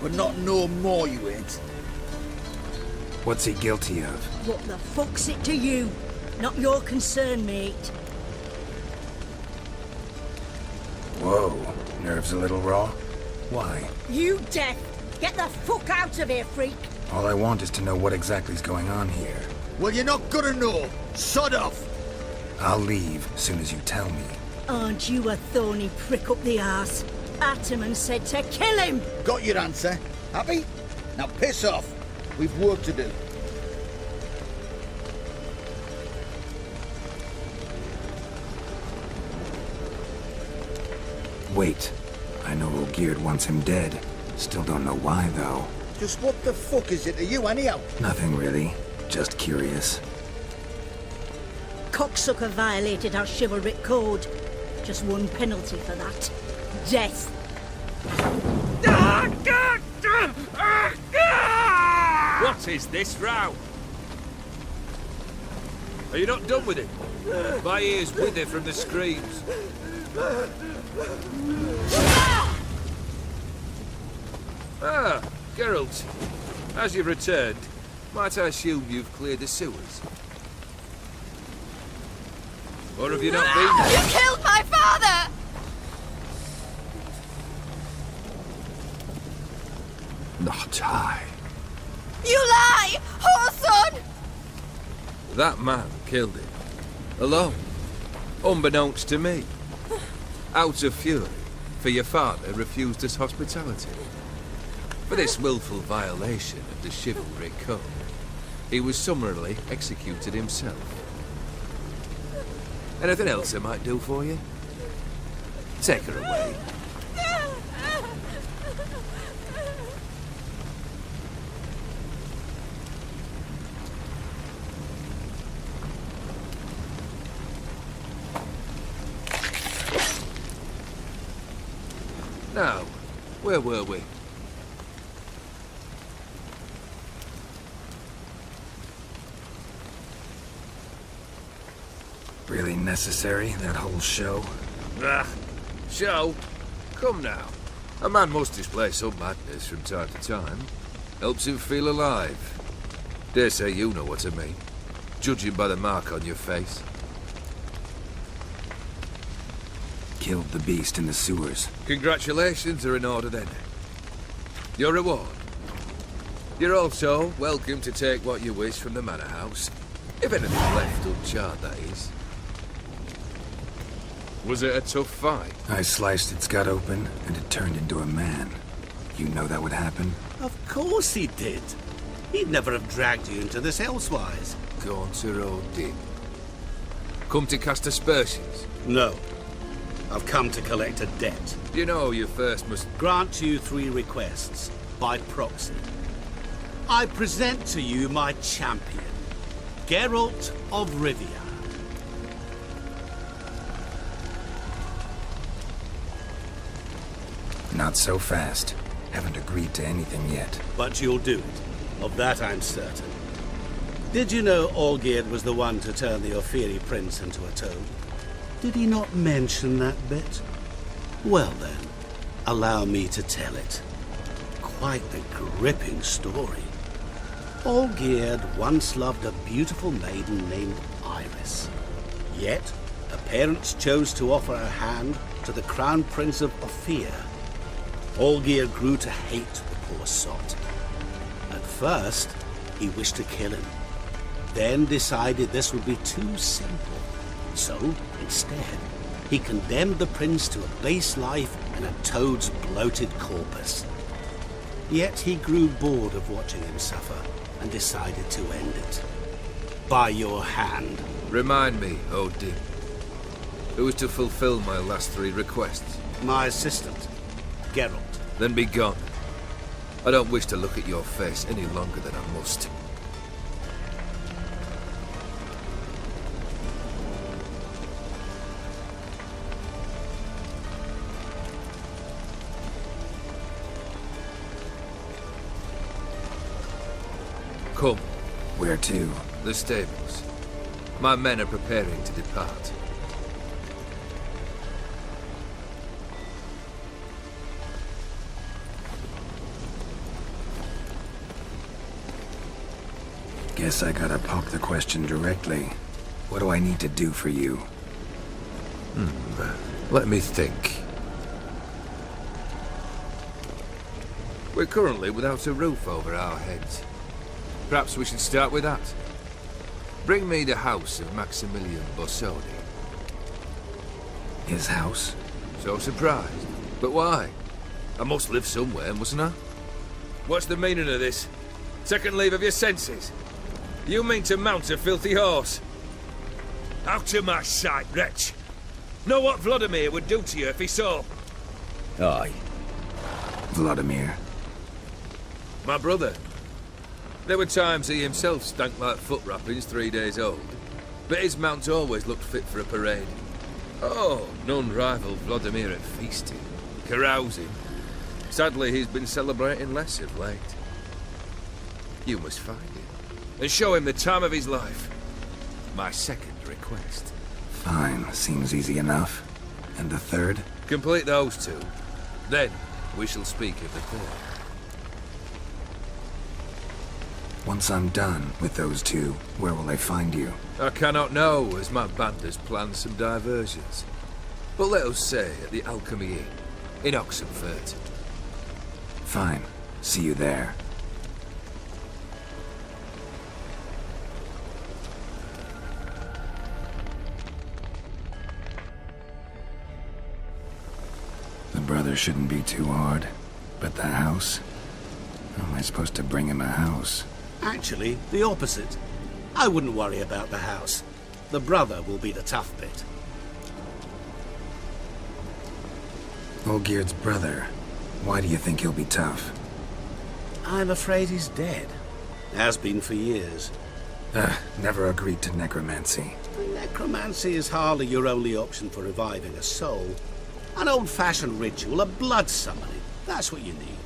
S2: but not no more you ain't.
S1: What's he guilty of?
S6: What the fuck's it to you? Not your concern, mate.
S1: Whoa, nerves a little raw? Why?
S6: You deaf! Get the fuck out of here, freak!
S1: All I want is to know what exactly is going on here.
S2: Well, you're not gonna know. Sod off!
S1: I'll leave as soon as you tell me.
S6: Aren't you a thorny prick up the arse? Ataman said to kill him!
S2: Got your answer. Happy? Now piss off. We've work to do.
S1: Wait. I know Olgierd wants him dead. Still don't know why, though.
S2: Just what the fuck is it to you, anyhow?
S1: Nothing really. Just curious.
S6: Cocksucker violated our chivalric code. Just one penalty for that. Death.
S7: What is this row? Are you not done with it? My ears wither from the screams. Ah, Geralt. As you've returned, might I assume you've cleared the sewers? Or have you not been there?
S8: You killed my father!
S1: Not I.
S8: You lie! Whoreson!
S7: That man killed him. Alone. Unbeknownst to me. Out of fury, for your father refused us hospitality. For this willful violation of the chivalric code, he was summarily executed himself. Anything else I might do for you? Take her away. Now, where were we?
S1: Really necessary, that whole show?
S7: Ah, show? Come now. A man must display some madness from time to time. Helps him feel alive. Dare say you know what I mean. Judging by the mark on your face.
S1: Killed the beast in the sewers.
S7: Congratulations are in order then. Your reward. You're also welcome to take what you wish from the manor house. If anything's left uncharred, that is. Was it a tough fight?
S1: I sliced its gut open, and it turned into a man. You know that would happen?
S13: Of course he did. He'd never have dragged you into this elsewise.
S7: Gaunter O'Dick. Come to cast aspersions?
S13: No. I've come to collect a debt.
S7: You know you first must...
S13: Grant you 3 requests, by proxy. I present to you my champion, Geralt of Rivia.
S1: Not so fast. Haven't agreed to anything yet.
S13: But you'll do it. Of that I'm certain. Did you know Olgierd was the one to turn the Ofiri prince into a toad? Did he not mention that bit? Well then, allow me to tell it. Quite a gripping story. Olgierd once loved a beautiful maiden named Iris. Yet, her parents chose to offer her hand to the Crown Prince of Ophir. Olgierd grew to hate the poor sot. At first, he wished to kill him. Then decided this would be too simple. So, instead, he condemned the prince to a base life in a toad's bloated corpus. Yet he grew bored of watching him suffer and decided to end it. By your hand.
S7: Remind me, O'Dick. Who is to fulfill my last 3 requests?
S13: My assistant, Geralt.
S7: Then be gone. I don't wish to look at your face any longer than I must. Come.
S1: Where to?
S7: The stables. My men are preparing to depart.
S1: Guess I gotta poke the question directly. What do I need to do for you?
S7: Let me think. We're currently without a roof over our heads. Perhaps we should start with that. Bring me the house of Maximilian Borsodi.
S1: His house?
S7: So surprised. But why? I must live somewhere, mustn't I? What's the meaning of this? Second leave of your senses? You mean to mount a filthy horse? Out of my sight, wretch! Know what Vladimir would do to you if he saw?
S1: Aye. Vladimir.
S7: My brother. There were times he himself stank like foot wrappings 3 days old. But his mount always looked fit for a parade. Oh, none rival Vladimir at feasting, carousing. Sadly, he's been celebrating less of late. You must find him, and show him the time of his life. My second request.
S1: Fine, seems easy enough. And the third?
S7: Complete those two. Then, we shall speak of the third.
S1: Once I'm done with those two, where will I find you?
S7: I cannot know, as my band has planned some diversions. But let us say at the Alchemy Inn, in Oxenfurt.
S1: Fine. See you there. The brother shouldn't be too hard. But the house? How am I supposed to bring him a house?
S13: Actually, the opposite. I wouldn't worry about the house. The brother will be the tough bit.
S1: Olgierd's brother. Why do you think he'll be tough?
S13: I'm afraid he's dead. Has been for years.
S1: Never agreed to necromancy.
S13: Necromancy is hardly your only option for reviving a soul. An old-fashioned ritual, a blood summoning. That's what you need.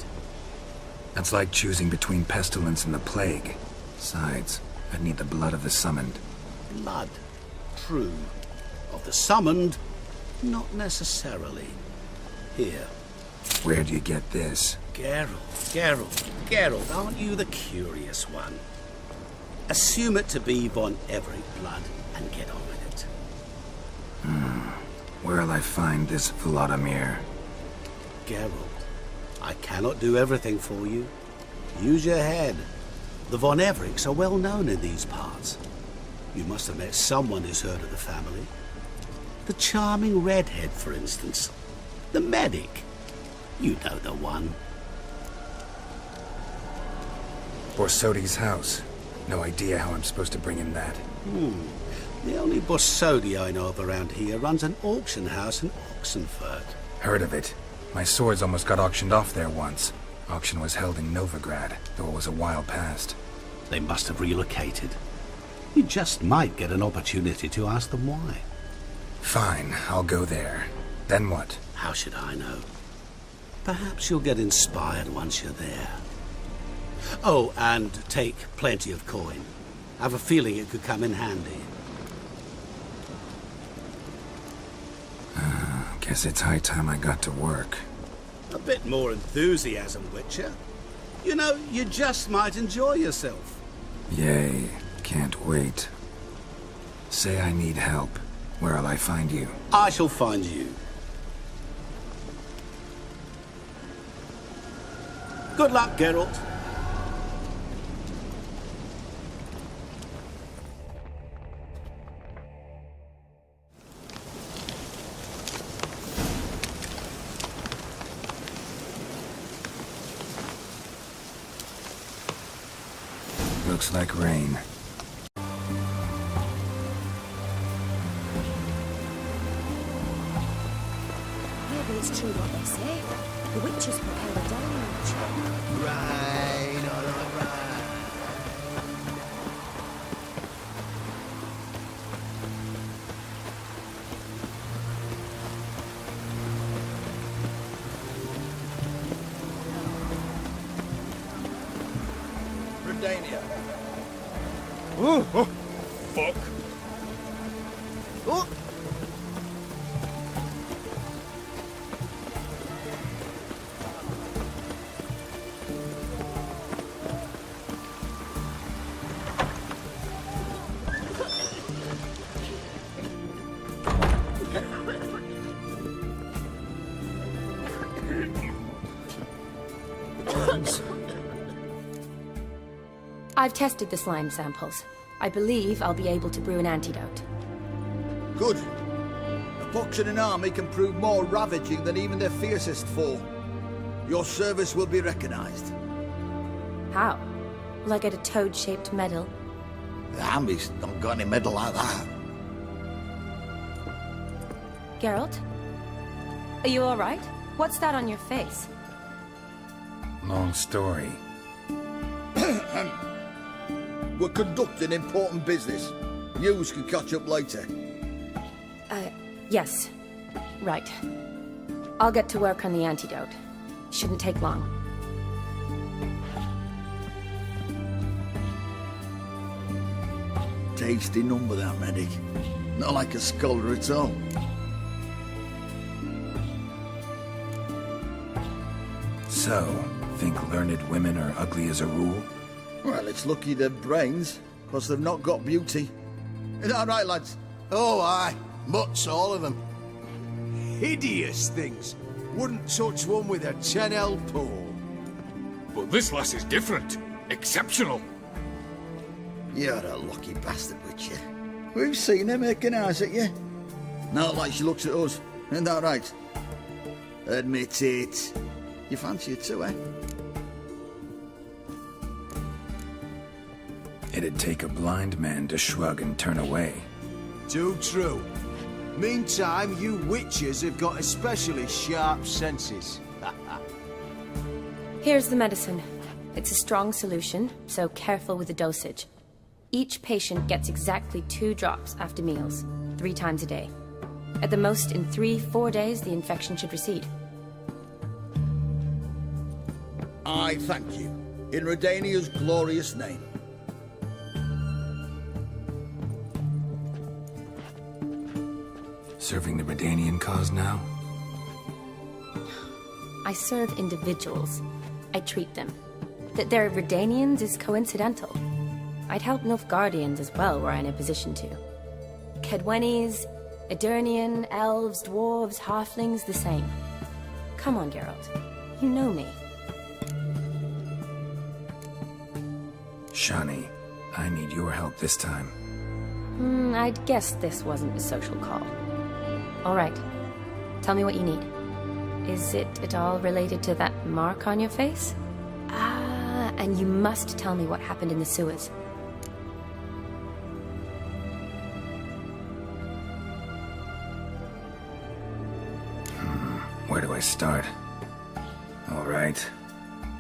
S1: That's like choosing between pestilence and the plague. Besides, I'd need the blood of the summoned.
S13: Blood. True. Of the summoned, not necessarily. Here.
S1: Where do you get this?
S13: Geralt, aren't you the curious one? Assume it to be von Everec blood and get on with it.
S1: Where'll I find this Vladimir?
S13: Geralt, I cannot do everything for you. Use your head. The von Everecs are well known in these parts. You must have met someone who's heard of the family. The charming redhead, for instance. The medic. You know the one.
S1: Borsodi's house. No idea how I'm supposed to bring him that.
S13: The only Borsodi I know of around here runs an auction house in Oxenfurt.
S1: Heard of it. My swords almost got auctioned off there once. Auction was held in Novigrad, though it was a while past.
S13: They must have relocated. You just might get an opportunity to ask them why.
S1: Fine, I'll go there. Then what?
S13: How should I know? Perhaps you'll get inspired once you're there. Oh, and take plenty of coin. I have a feeling it could come in handy.
S1: Guess it's high time I got to work.
S13: A bit more enthusiasm, Witcher. You know, you just might enjoy yourself.
S1: Yay, can't wait. Say I need help. Where'll I find you?
S13: I shall find you. Good luck, Geralt.
S1: Looks like rain.
S16: Maybe it's true what they say. The witches propel a deluge.
S15: Right, all right.
S3: Redania,
S14: Oh, fuck.
S2: Oh!
S12: I've tested the slime samples. I believe I'll be able to brew an antidote.
S2: Good. A pox in an army can prove more ravaging than even their fiercest foe. Your service will be recognized.
S12: How? Will I get a toad-shaped medal?
S2: The army's not got any medal like that.
S12: Geralt? Are you alright? What's that on your face?
S1: Long story.
S2: We're conducting important business. News can catch up later.
S12: Yes. Right. I'll get to work on the antidote. Shouldn't take long.
S2: Tasty number, that medic. Not like a scholar at all.
S1: So, think learned women are ugly as a rule?
S2: Well, it's lucky they've brains, because they've not got beauty. Is that right, lads?
S17: Oh, aye. Mutts, all of them. Hideous things. Wouldn't touch one with a 10L pole.
S14: But this lass is different. Exceptional.
S2: You're a lucky bastard, Witcher. We've seen her making eyes at you. Not like she looks at us. Isn't that right? Admit it. You fancy it too, eh?
S1: It'd take a blind man to shrug and turn away.
S17: Too true. Meantime, you witches have got especially sharp senses.
S12: Here's the medicine. It's a strong solution, so careful with the dosage. Each patient gets exactly 2 drops after meals, 3 times a day. At the most, in 3-4 days, the infection should recede.
S2: I thank you. In Redania's glorious name.
S1: Serving the Redanian cause now?
S12: I serve individuals. I treat them. That they're Redanians is coincidental. I'd help Nilfgaardians as well were I in a position to. Kedwenis, Edirnian, elves, dwarves, halflings, the same. Come on, Geralt. You know me.
S1: Shani, I need your help this time.
S12: I'd guessed this wasn't a social call. All right. Tell me what you need. Is it at all related to that mark on your face? Ah, and you must tell me what happened in the sewers.
S1: Where do I start? All right.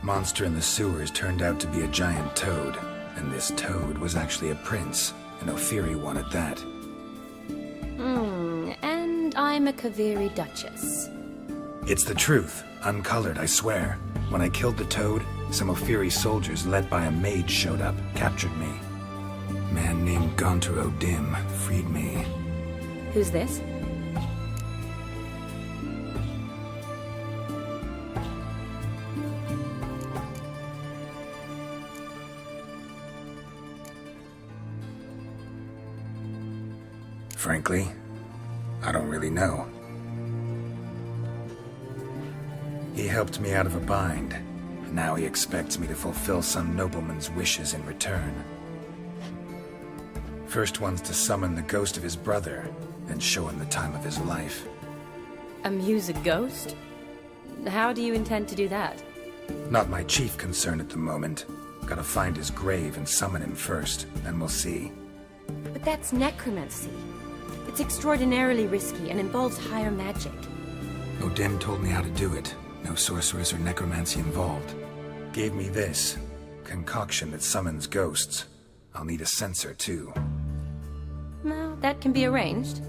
S1: Monster in the sewers turned out to be a giant toad, and this toad was actually a prince, and Ophiri wanted that.
S12: And I'm a Kaviri Duchess.
S1: It's the truth, uncolored, I swear. When I killed the toad, some Ophiri soldiers led by a mage showed up, captured me. Man named Gaunter O'Dim freed me.
S12: Who's this?
S1: Frankly, I don't really know. He helped me out of a bind, and now he expects me to fulfill some nobleman's wishes in return. First one's to summon the ghost of his brother, and show him the time of his life.
S12: Amuse a ghost? How do you intend to do that?
S1: Not my chief concern at the moment. Gotta find his grave and summon him first, then we'll see.
S12: But that's necromancy. It's extraordinarily risky and involves higher magic.
S1: O'Dim told me how to do it. No sorceress or necromancy involved. Gave me this concoction that summons ghosts. I'll need a censer, too.
S12: Well, that can be arranged.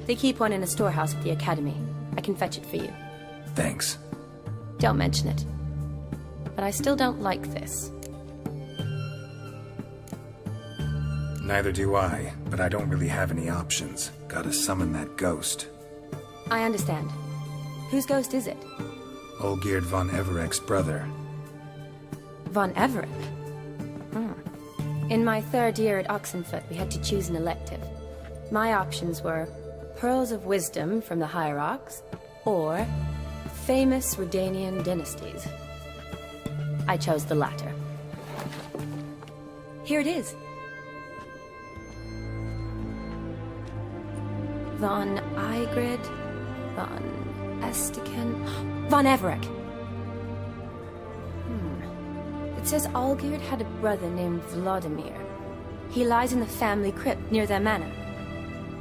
S12: They keep one in a storehouse at the academy. I can fetch it for you.
S1: Thanks.
S12: Don't mention it. But I still don't like this.
S1: Neither do I, but I don't really have any options. Gotta summon that ghost.
S12: I understand. Whose ghost is it?
S1: Olgierd von Everec's brother.
S12: Von Everec? In my 3rd year at Oxenfoot, we had to choose an elective. My options were Pearls of Wisdom from the Hierarchs, or famous Redanian dynasties. I chose the latter. Here it is. Von Igrid, von Estiken, von Everec. It says Olgierd had a brother named Vladimir. He lies in the family crypt near their manor.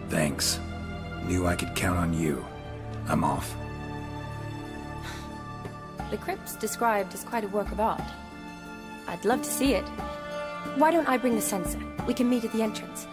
S1: Thanks. Knew I could count on you. I'm off.
S12: The crypt's described as quite a work of art. I'd love to see it. Why don't I bring the censer? We can meet at the entrance.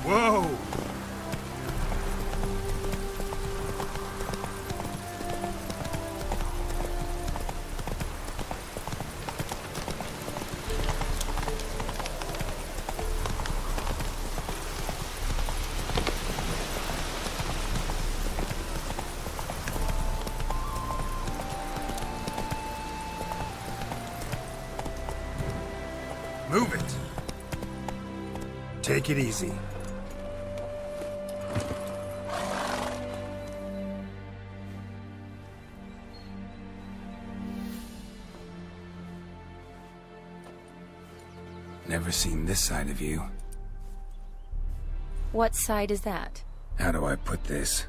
S3: Whoa!
S1: Move it. Take it easy. Never seen this side of you.
S12: What side is that?
S1: How do I put this?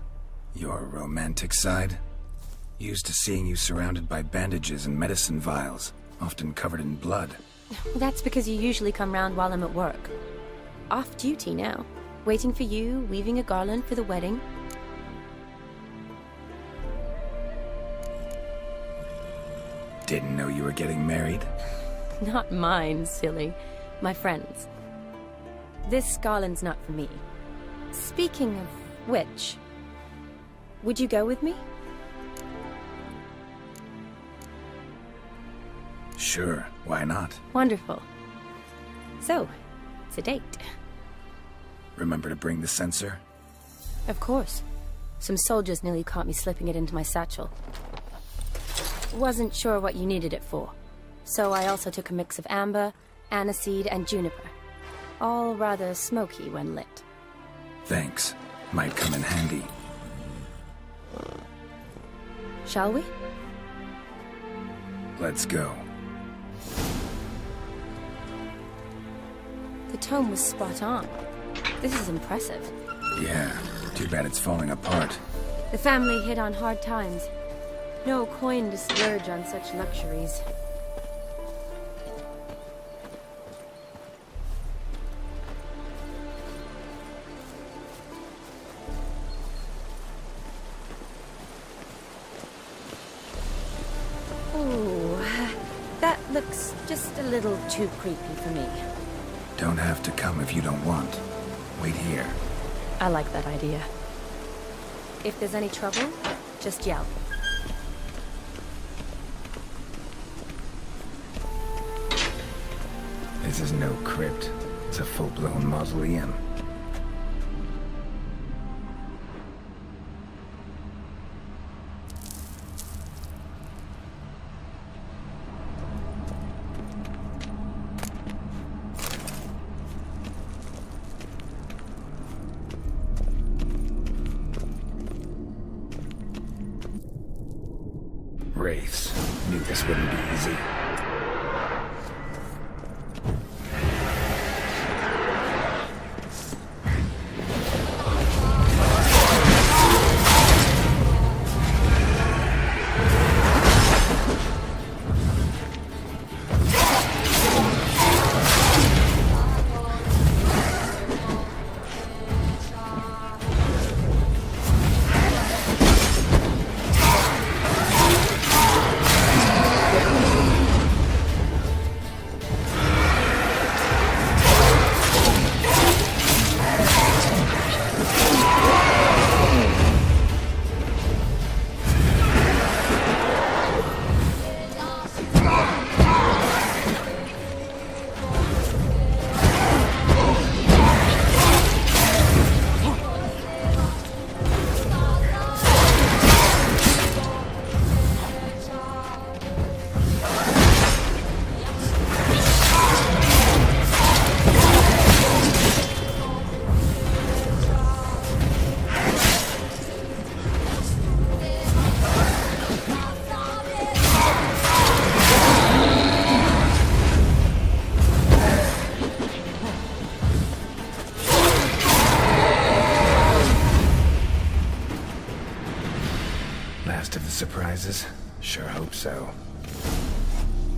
S1: Your romantic side? Used to seeing you surrounded by bandages and medicine vials, often covered in blood.
S12: That's because you usually come round while I'm at work. Off duty now. Waiting for you, weaving a garland for the wedding.
S1: Didn't know you were getting married?
S12: Not mine, silly. My friends. This garland's not for me. Speaking of which, would you go with me?
S1: Sure, why not?
S12: Wonderful. So, it's a date.
S1: Remember to bring the sensor?
S12: Of course. Some soldiers nearly caught me slipping it into my satchel. Wasn't sure what you needed it for, so I also took a mix of amber, aniseed, and juniper. All rather smoky when lit.
S1: Thanks. Might come in handy.
S12: Shall we?
S1: Let's go.
S12: The tome was spot on. This is impressive.
S1: Yeah, too bad it's falling apart.
S12: The family hit on hard times. No coin to splurge on such luxuries. Oh, that looks just a little too creepy for me.
S1: Don't have to come if you don't want. Wait here.
S12: I like that idea. If there's any trouble, just yell.
S1: This is no crypt. It's a full-blown mausoleum. Wraiths. Knew this wouldn't be easy. Last of the surprises? Sure hope so.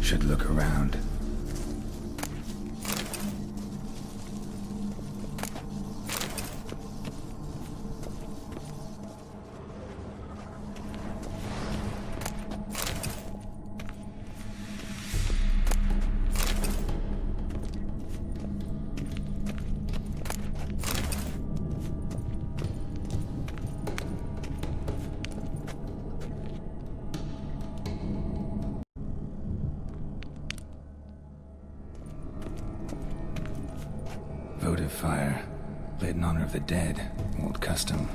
S1: Should look around. Votive fire, lit in honor of the dead. Old custom.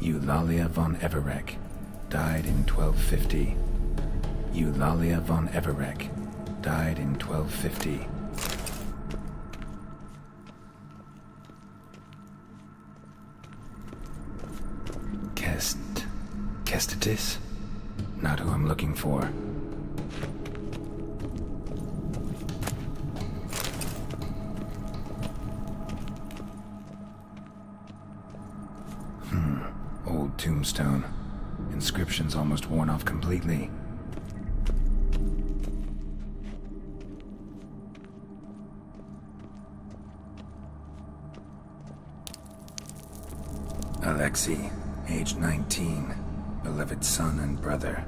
S1: Eulalia von Everec, died in 1250. Eulalia von Everec, died in 1250. Kestitis? Not who I'm looking for. Old tombstone. Inscription's almost worn off completely. Alexei, age 19. Beloved son and brother.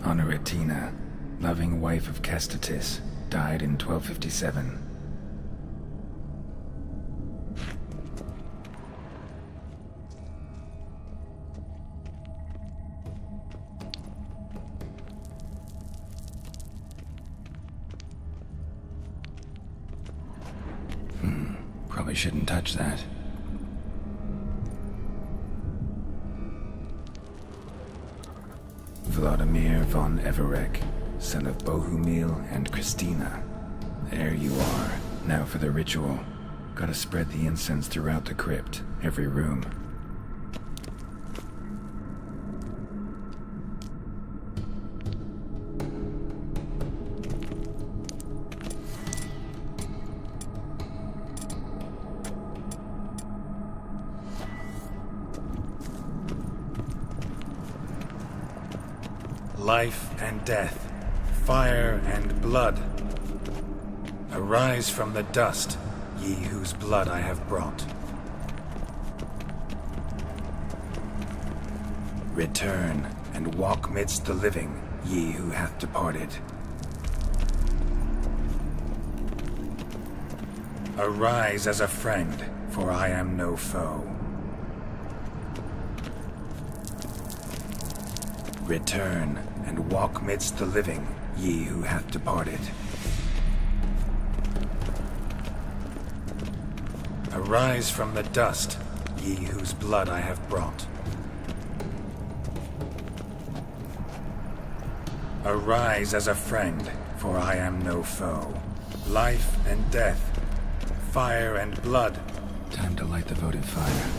S1: Honoratina, loving wife of Kestatis, died in 1257. Probably shouldn't touch that. Vladimir von Everec, son of Bohumil and Christina. There you are. Now for the ritual. Gotta spread the incense throughout the crypt, every room.
S18: Life and death, fire and blood. Arise from the dust, ye whose blood I have brought. Return and walk midst the living, ye who hath departed. Arise as a friend, for I am no foe. Return and walk midst the living, ye who hath departed. Arise from the dust, ye whose blood I have brought. Arise as a friend, for I am no foe. Life and death, fire and blood.
S1: Time to light the votive fire.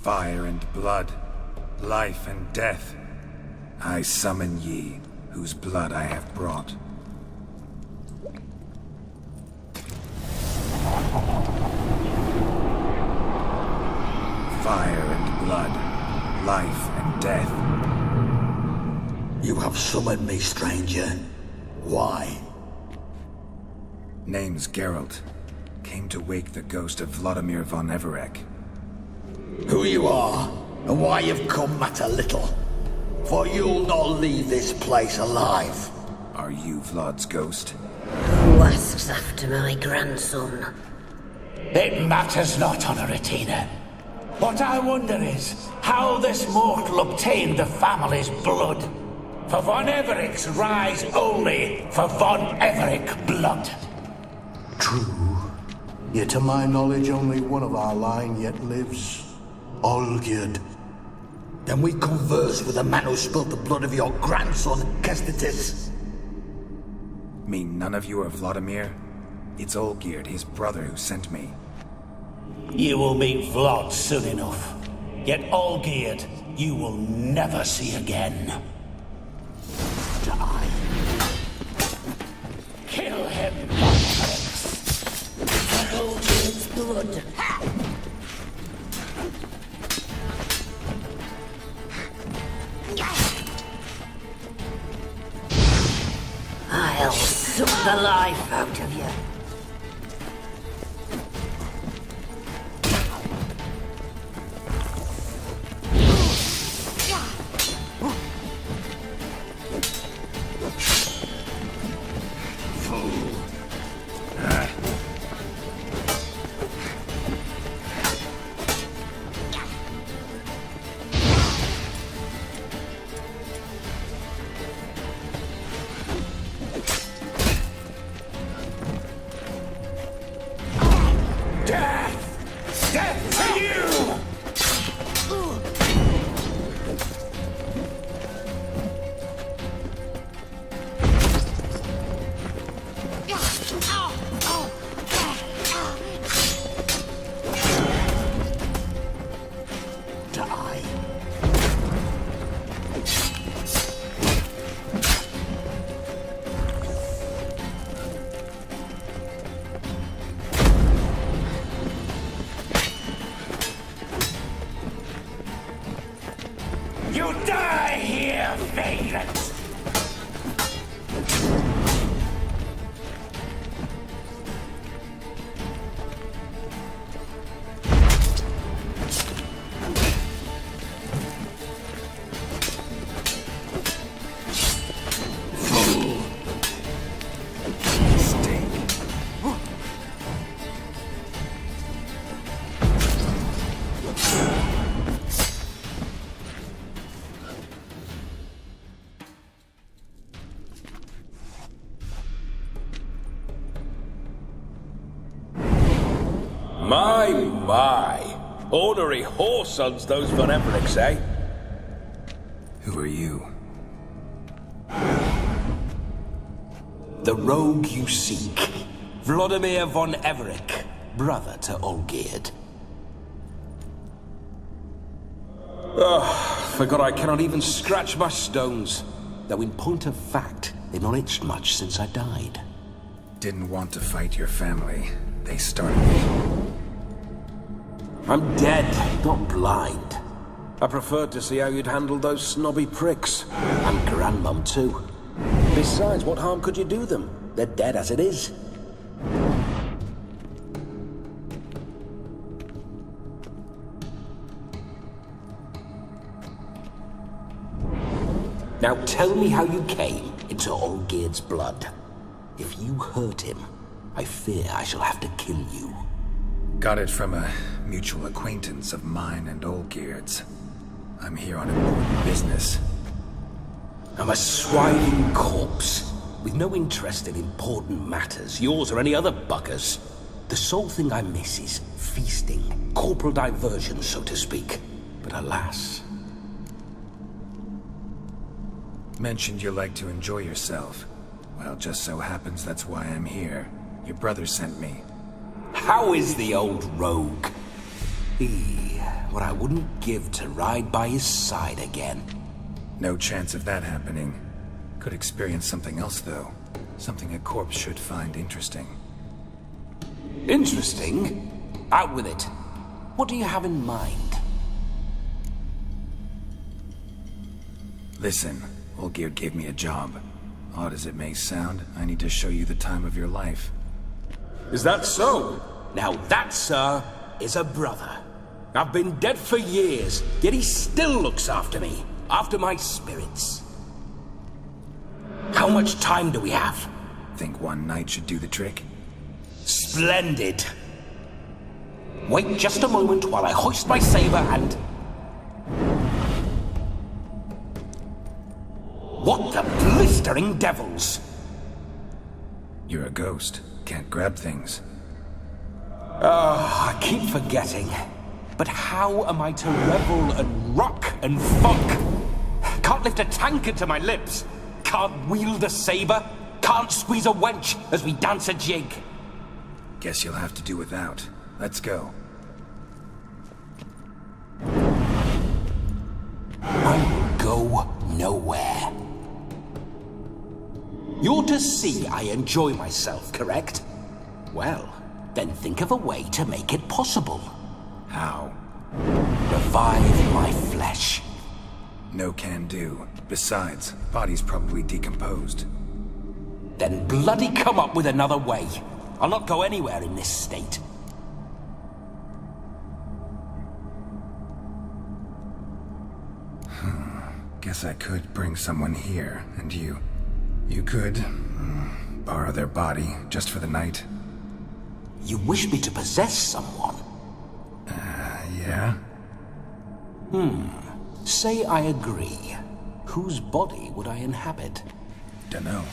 S18: Fire and blood, life and death, I summon ye, whose blood I have brought. Fire and blood, life and death.
S2: You have summoned me, stranger. Why?
S18: Name's Geralt. Came to wake the ghost of Vladimir von Everec.
S2: Who you are, and why you've come matter little. For you'll not leave this place alive.
S18: Are you Vlad's ghost?
S19: Who asks after my grandson?
S13: It matters not, Honoratina. What I wonder is how this mortal obtained the family's blood. For von Everec's rise only for von Everec blood.
S17: True. Yet to my knowledge, only one of our line yet lives. Olgierd.
S2: Then we converse with the man who spilled the blood of your grandson, Kestatis.
S18: Mean none of you are Vladimir? It's Olgierd, his brother, who sent me.
S13: You will meet Vlad soon enough. Yet Olgierd, you will never see again. Die. Kill him,
S19: For Olgierd's blood. I'll suck the life out of you.
S13: My. Ornery whoresons, those von Everecs, eh?
S18: Who are you?
S13: The rogue you seek. Vladimir von Everec, brother to Olgierd. Forgot I cannot even scratch my stones. Though in point of fact, they've not itched much since I died.
S18: Didn't want to fight your family. They started it.
S13: I'm dead, not blind. I preferred to see how you'd handle those snobby pricks. And Grandmum, too. Besides, what harm could you do them? They're dead as it is. Now tell me how you came into Olgierd's blood. If you hurt him, I fear I shall have to kill you.
S18: Got it from a mutual acquaintance of mine and Olgierd's. I'm here on important business.
S13: I'm a swiving corpse, with no interest in important matters, yours or any other buggers. The sole thing I miss is feasting, corporal diversion, so to speak. But alas...
S18: Mentioned you like to enjoy yourself. Well, just so happens that's why I'm here. Your brother sent me.
S13: How is the old rogue? What I wouldn't give to ride by his side again.
S18: No chance of that happening. Could experience something else, though. Something a corpse should find interesting.
S13: Interesting? Out with it. What do you have in mind?
S18: Listen, Olgierd gave me a job. Odd as it may sound, I need to show you the time of your life.
S13: Is that so? Now that, sir, is a brother. I've been dead for years, yet he still looks after me, after my spirits. How much time do we have?
S18: Think one night should do the trick?
S13: Splendid. Wait just a moment while I hoist my saber and... What the blistering devils?
S18: You're a ghost. Can't grab things.
S13: I keep forgetting. But how am I to revel and rock and fuck? Can't lift a tankard to my lips. Can't wield a saber. Can't squeeze a wench as we dance a jig.
S18: Guess you'll have to do without. Let's go.
S13: I will go nowhere. You're to see I enjoy myself, correct? Well, then think of a way to make it possible.
S18: How?
S13: Revive my flesh.
S18: No can do. Besides, body's probably decomposed.
S13: Then bloody come up with another way. I'll not go anywhere in this state.
S18: Guess I could bring someone here, and you could borrow their body just for the night.
S13: You wish me to possess someone?
S18: Yeah?
S13: Say I agree. Whose body would I inhabit?
S18: Dunno.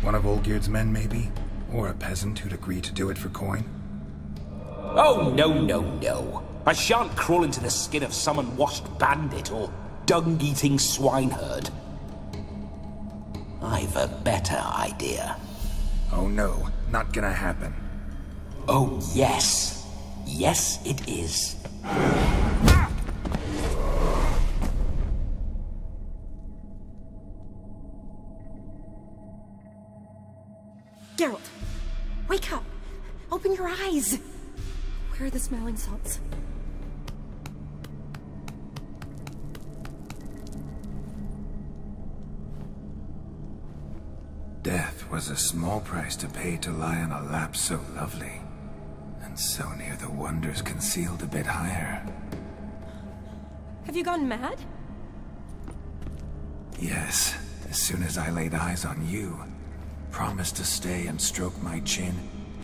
S18: One of Olgierd's men, maybe? Or a peasant who'd agree to do it for coin?
S13: Oh, no. I shan't crawl into the skin of some unwashed bandit or dung-eating swineherd. I've a better idea.
S18: Oh no, not gonna happen.
S13: Oh yes. Yes, it is.
S6: Geralt, wake up! Open your eyes! Where are the smelling salts?
S18: Death was a small price to pay to lie on a lap so lovely, and so near the wonders concealed a bit higher.
S6: Have you gone mad?
S18: Yes, as soon as I laid eyes on you, promised to stay and stroke my chin,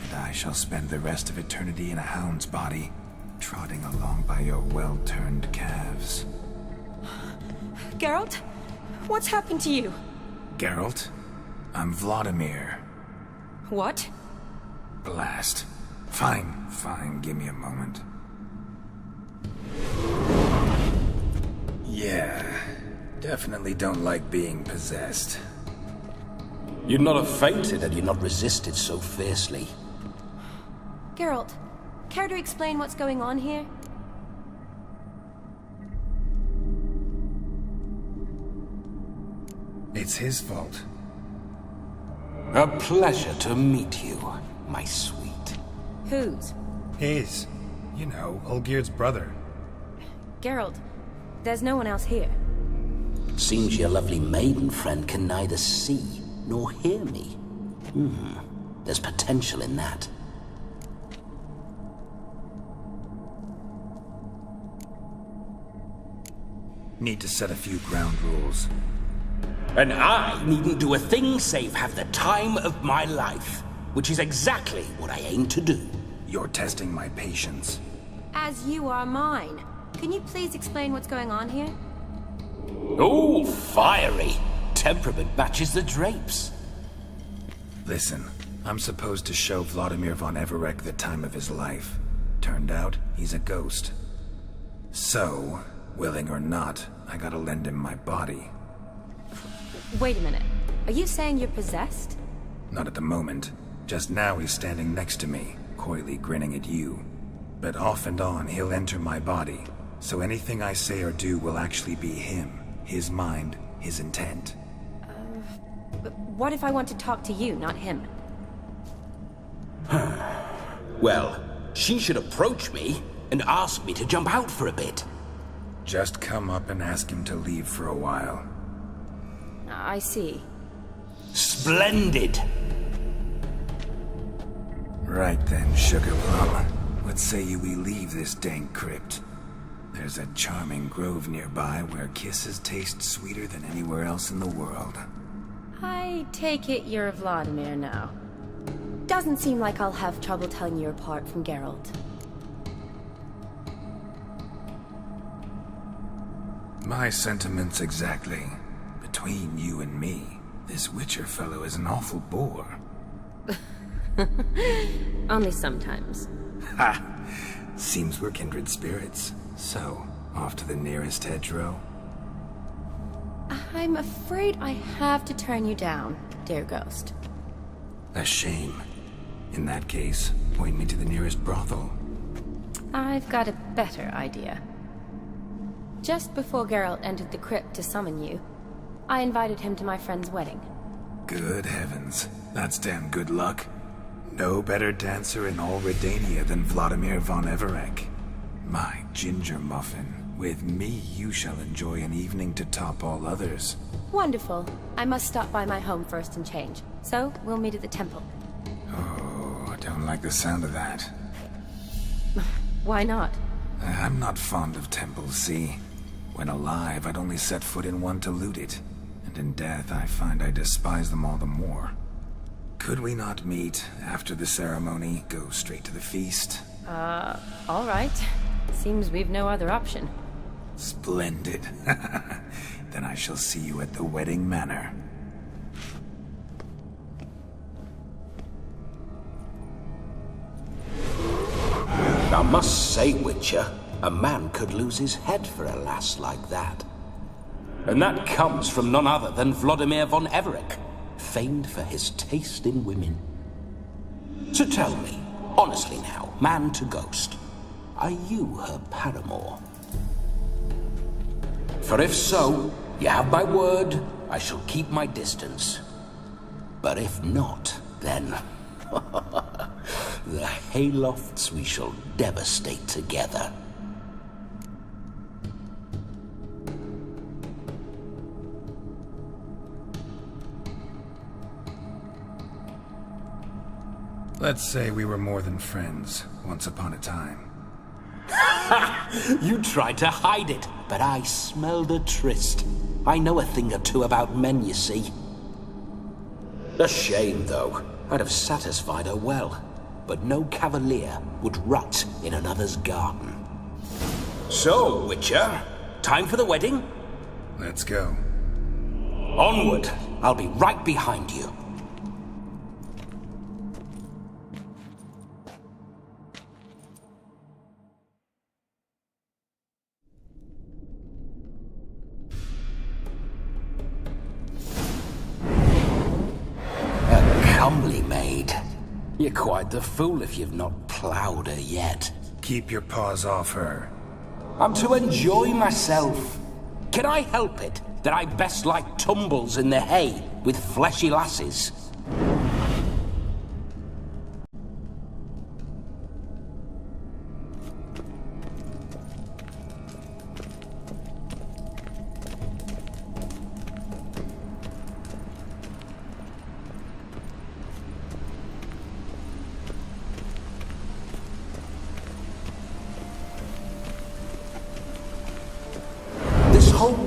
S18: and I shall spend the rest of eternity in a hound's body, trotting along by your well-turned calves.
S6: Geralt, what's happened to you?
S18: Geralt? I'm Vladimir.
S6: What?
S18: Blast. Fine, give me a moment. Yeah, definitely don't like being possessed.
S13: You'd not have fainted had you not resisted so fiercely.
S12: Geralt, care to explain what's going on here?
S18: It's his fault.
S13: A pleasure to meet you, my sweet.
S12: Whose?
S18: His. You know, Olgierd's brother.
S12: Geralt, there's no one else here.
S13: Seems your lovely maiden friend can neither see nor hear me. There's potential in that.
S18: Need to set a few ground rules.
S13: And I needn't do a thing save have the time of my life, which is exactly what I aim to do.
S18: You're testing my patience.
S12: As you are mine. Can you please explain what's going on here?
S13: Oh, fiery. Temperament matches the drapes.
S18: Listen, I'm supposed to show Vladimir von Everec the time of his life. Turned out, he's a ghost. So, willing or not, I gotta lend him my body.
S12: Wait a minute. Are you saying you're possessed?
S18: Not at the moment. Just now he's standing next to me, coyly grinning at you. But off and on, he'll enter my body. So anything I say or do will actually be him. His mind, his intent.
S12: But what if I want to talk to you, not him?
S13: Well, she should approach me and ask me to jump out for a bit.
S18: Just come up and ask him to leave for a while.
S12: I see.
S13: Splendid!
S18: Right then, Sugar Plum. What say you we leave this dank crypt? There's a charming grove nearby where kisses taste sweeter than anywhere else in the world.
S12: I take it you're Vladimir now. Doesn't seem like I'll have trouble telling you apart from Geralt.
S18: My sentiments exactly. Between you and me, this Witcher fellow is an awful bore.
S12: Only sometimes.
S18: Ha! Seems we're kindred spirits. So, off to the nearest hedgerow?
S12: I'm afraid I have to turn you down, dear ghost.
S18: A shame. In that case, point me to the nearest brothel.
S12: I've got a better idea. Just before Geralt entered the crypt to summon you, I invited him to my friend's wedding.
S18: Good heavens. That's damn good luck. No better dancer in all Redania than Vladimir von Everec. My ginger muffin. With me, you shall enjoy an evening to top all others.
S12: Wonderful. I must stop by my home first and change. So, we'll meet at the temple.
S18: Oh, I don't like the sound of that.
S12: Why not?
S18: I'm not fond of temples, see? When alive, I'd only set foot in one to loot it. And in death, I find I despise them all the more. Could we not meet after the ceremony, go straight to the feast?
S12: All right. Seems we've no other option.
S18: Splendid. Then I shall see you at the wedding manor.
S13: I must say, Witcher, a man could lose his head for a lass like that. And that comes from none other than Vladimir von Everec, famed for his taste in women. So tell me, honestly now, man to ghost, are you her paramour? For if so, you have my word, I shall keep my distance. But if not, then... the haylofts we shall devastate together.
S18: Let's say we were more than friends, once upon a time.
S13: You tried to hide it, but I smelled a tryst. I know a thing or two about men, you see. A shame, though. I'd have satisfied her well. But no cavalier would rut in another's garden. So, Witcher, time for the wedding?
S18: Let's go.
S13: Onward! I'll be right behind you. You're quite the fool if you've not ploughed her yet.
S18: Keep your paws off her.
S13: I'm to enjoy myself. Can I help it that I best like tumbles in the hay with fleshy lasses?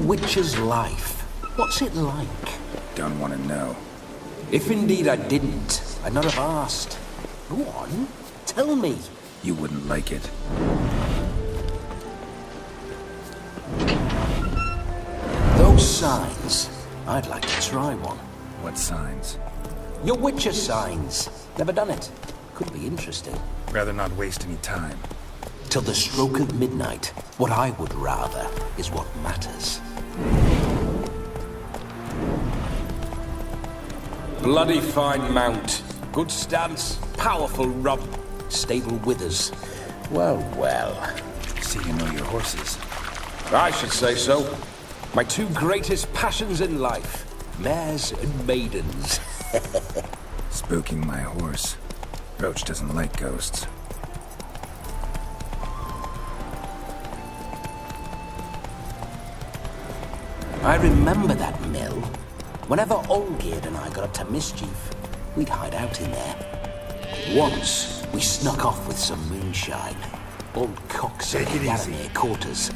S13: Witcher's life. What's it like?
S18: Don't want to know.
S13: If indeed I didn't, I'd not have asked. Go on, tell me.
S18: You wouldn't like it.
S13: Those signs. I'd like to try one.
S18: What signs?
S13: Your Witcher signs. Never done it. Could be interesting.
S18: Rather not waste any time.
S13: Till the stroke of midnight. What I would rather is what matters. Bloody fine mount. Good stance, powerful rub, stable withers. Well, well.
S18: See you know your horses.
S13: I should say so. My two greatest passions in life. Mares and maidens.
S18: Spooking my horse. Roach doesn't like ghosts.
S13: I remember that mill. Whenever Olgierd and I got up to mischief, we'd hide out in there. Once, we snuck off with some moonshine. Old cocks at the Yaramir quarters.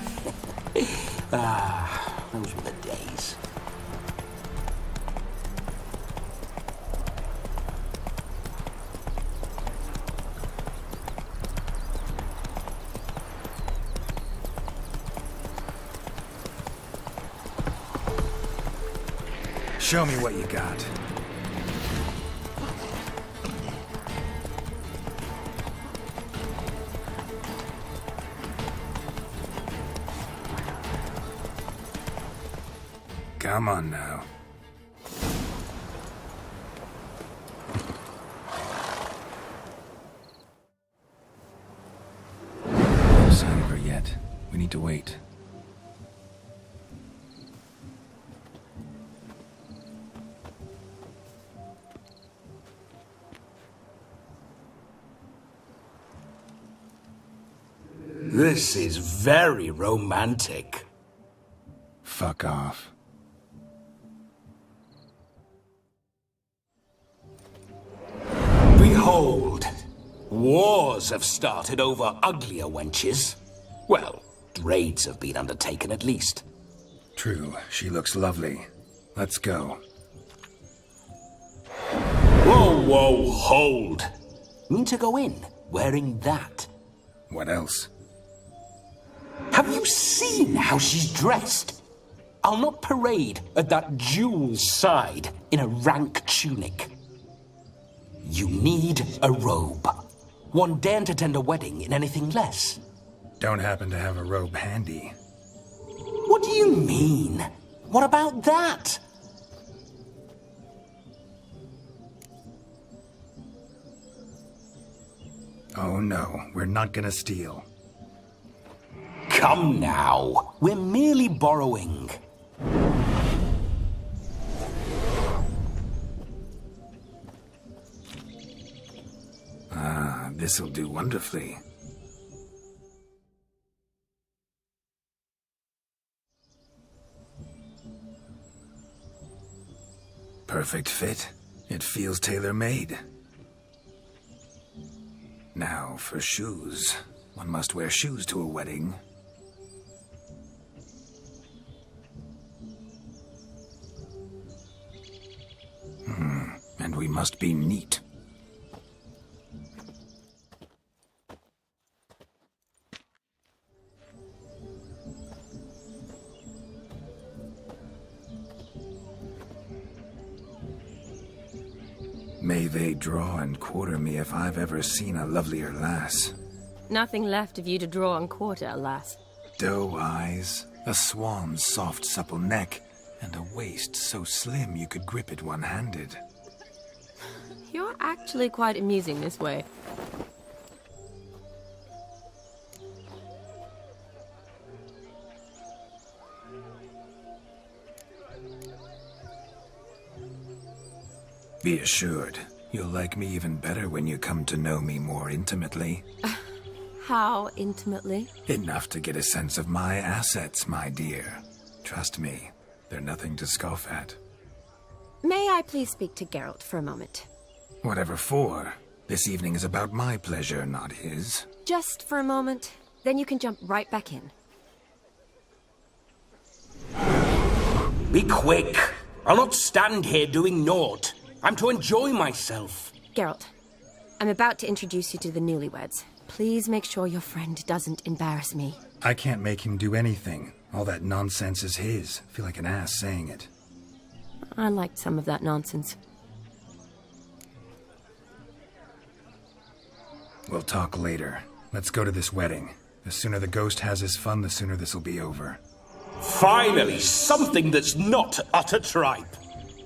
S13: Those were the days.
S18: Show me what you got. Come on now. No sign of her yet. We need to wait.
S13: This is very romantic.
S18: Fuck off.
S13: Behold, wars have started over uglier wenches. Well, raids have been undertaken at least.
S18: True, she looks lovely. Let's go.
S13: Whoa, whoa, hold. Mean to go in, wearing that?
S18: What else?
S13: Have you seen how she's dressed? I'll not parade at that jewel's side in a rank tunic. You need a robe. One daren't attend a wedding in anything less.
S18: Don't happen to have a robe handy.
S13: What do you mean? What about that?
S18: Oh no, we're not gonna steal.
S13: Come now, we're merely borrowing.
S18: Ah, this'll do wonderfully. Perfect fit. It feels tailor-made. Now for shoes. One must wear shoes to a wedding. And we must be neat. May they draw and quarter me if I've ever seen a lovelier lass.
S12: Nothing left of you to draw and quarter, alas.
S18: Doe eyes, a swan's soft supple neck, and a waist so slim you could grip it one-handed.
S12: You're actually quite amusing this way.
S18: Be assured, you'll like me even better when you come to know me more intimately.
S12: How intimately?
S18: Enough to get a sense of my assets, my dear. Trust me, they're nothing to scoff at.
S12: May I please speak to Geralt for a moment?
S18: Whatever for. This evening is about my pleasure, not his.
S12: Just for a moment, then you can jump right back in.
S20: Be quick. I'll not stand here doing naught. I'm to enjoy myself.
S12: Geralt, I'm about to introduce you to the newlyweds. Please make sure your friend doesn't embarrass me.
S1: I can't make him do anything. All that nonsense is his. I feel like an ass saying it.
S12: I liked some of that nonsense.
S1: We'll talk later. Let's go to this wedding. The sooner the ghost has his fun, the sooner this'll be over.
S20: Finally, something that's not utter tripe.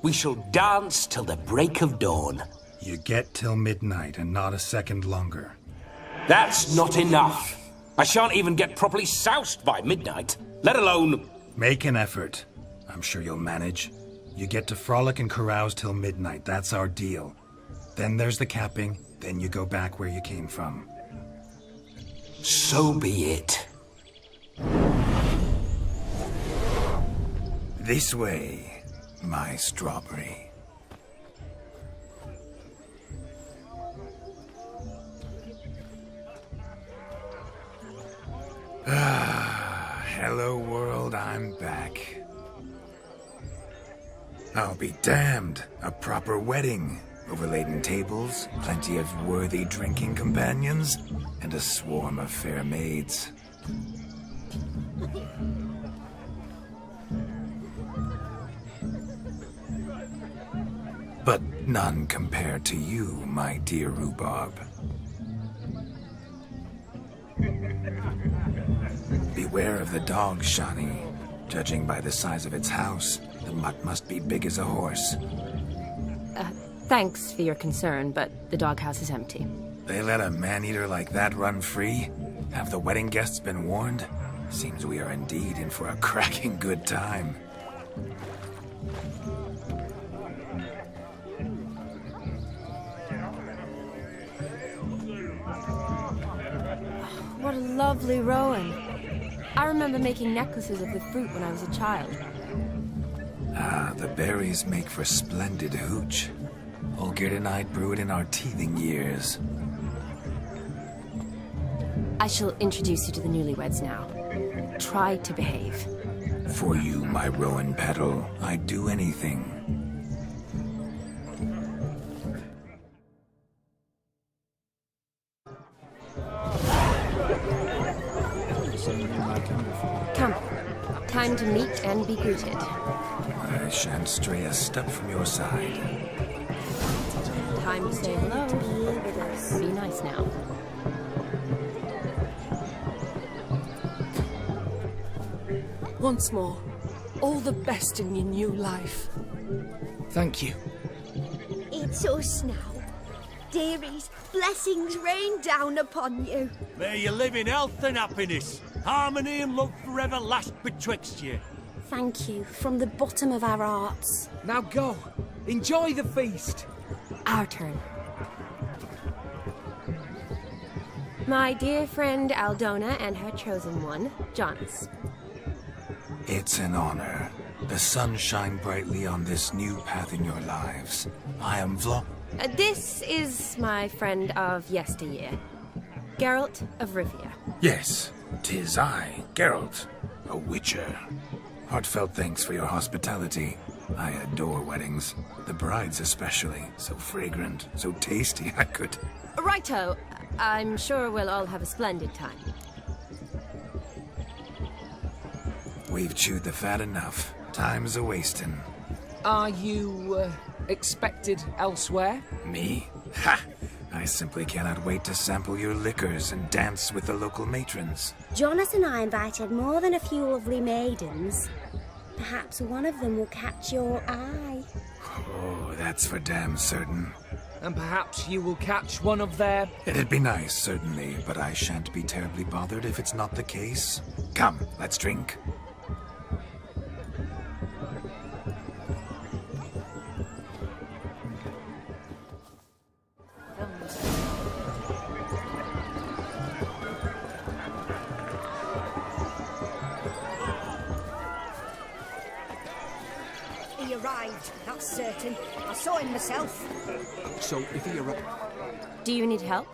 S20: We shall dance till the break of dawn.
S1: You get till midnight and not a second longer.
S20: That's not enough. I shan't even get properly soused by midnight, let alone...
S1: Make an effort. I'm sure you'll manage. You get to frolic and carouse till midnight. That's our deal. Then there's the capping. Then you go back where you came from.
S20: So be it.
S18: This way, my strawberry. Hello world, I'm back. I'll be damned. A proper wedding. Overladen tables, plenty of worthy drinking companions, and a swarm of fair maids. But none compared to you, my dear rhubarb. Beware of the dog, Shani. Judging by the size of its house, the mutt must be big as a horse.
S12: Thanks for your concern, but the doghouse is empty.
S18: They let a man-eater like that run free? Have the wedding guests been warned? Seems we are indeed in for a cracking good time.
S12: What a lovely rowan. I remember making necklaces of the fruit when I was a child.
S18: Ah, the berries make for splendid hooch. Olgierd and I brewed in our teething years.
S12: I shall introduce you to the newlyweds now. Try to behave.
S18: For you, my rowan petal, I'd do anything.
S12: Come. Time to meet and be greeted.
S18: I shan't stray a step from your side.
S12: Time to say hello. Be nice now.
S21: Once more, all the best in your new life.
S22: Thank you.
S16: It's us now. Dearies, blessings rain down upon you.
S5: May you live in health and happiness. Harmony and love forever last betwixt you.
S16: Thank you from the bottom of our hearts.
S22: Now go. Enjoy the feast.
S12: Our turn. My dear friend Aldona and her chosen one, Jonas.
S18: It's an honor. The sun shine brightly on this new path in your lives. I am
S12: This is my friend of yesteryear, Geralt of Rivia.
S18: Yes, 'tis I, Geralt, a witcher. Heartfelt thanks for your hospitality. I adore weddings. The brides especially. So fragrant, so tasty, I could...
S12: Righto. I'm sure we'll all have a splendid time.
S18: We've chewed the fat enough. Time's a-wasting.
S22: Are you, expected elsewhere?
S18: Me? Ha! I simply cannot wait to sample your liquors and dance with the local matrons.
S16: Jonas and I invited more than a few lovely maidens. Perhaps one of them will catch your eye.
S18: Oh, that's for damn certain.
S22: and perhaps you will catch one of their...
S18: It'd be nice, certainly, but I shan't be terribly bothered if it's not the case. Come, let's drink.
S16: He arrived, that's certain. I saw him myself.
S22: So if he arrives...
S12: Do you need help?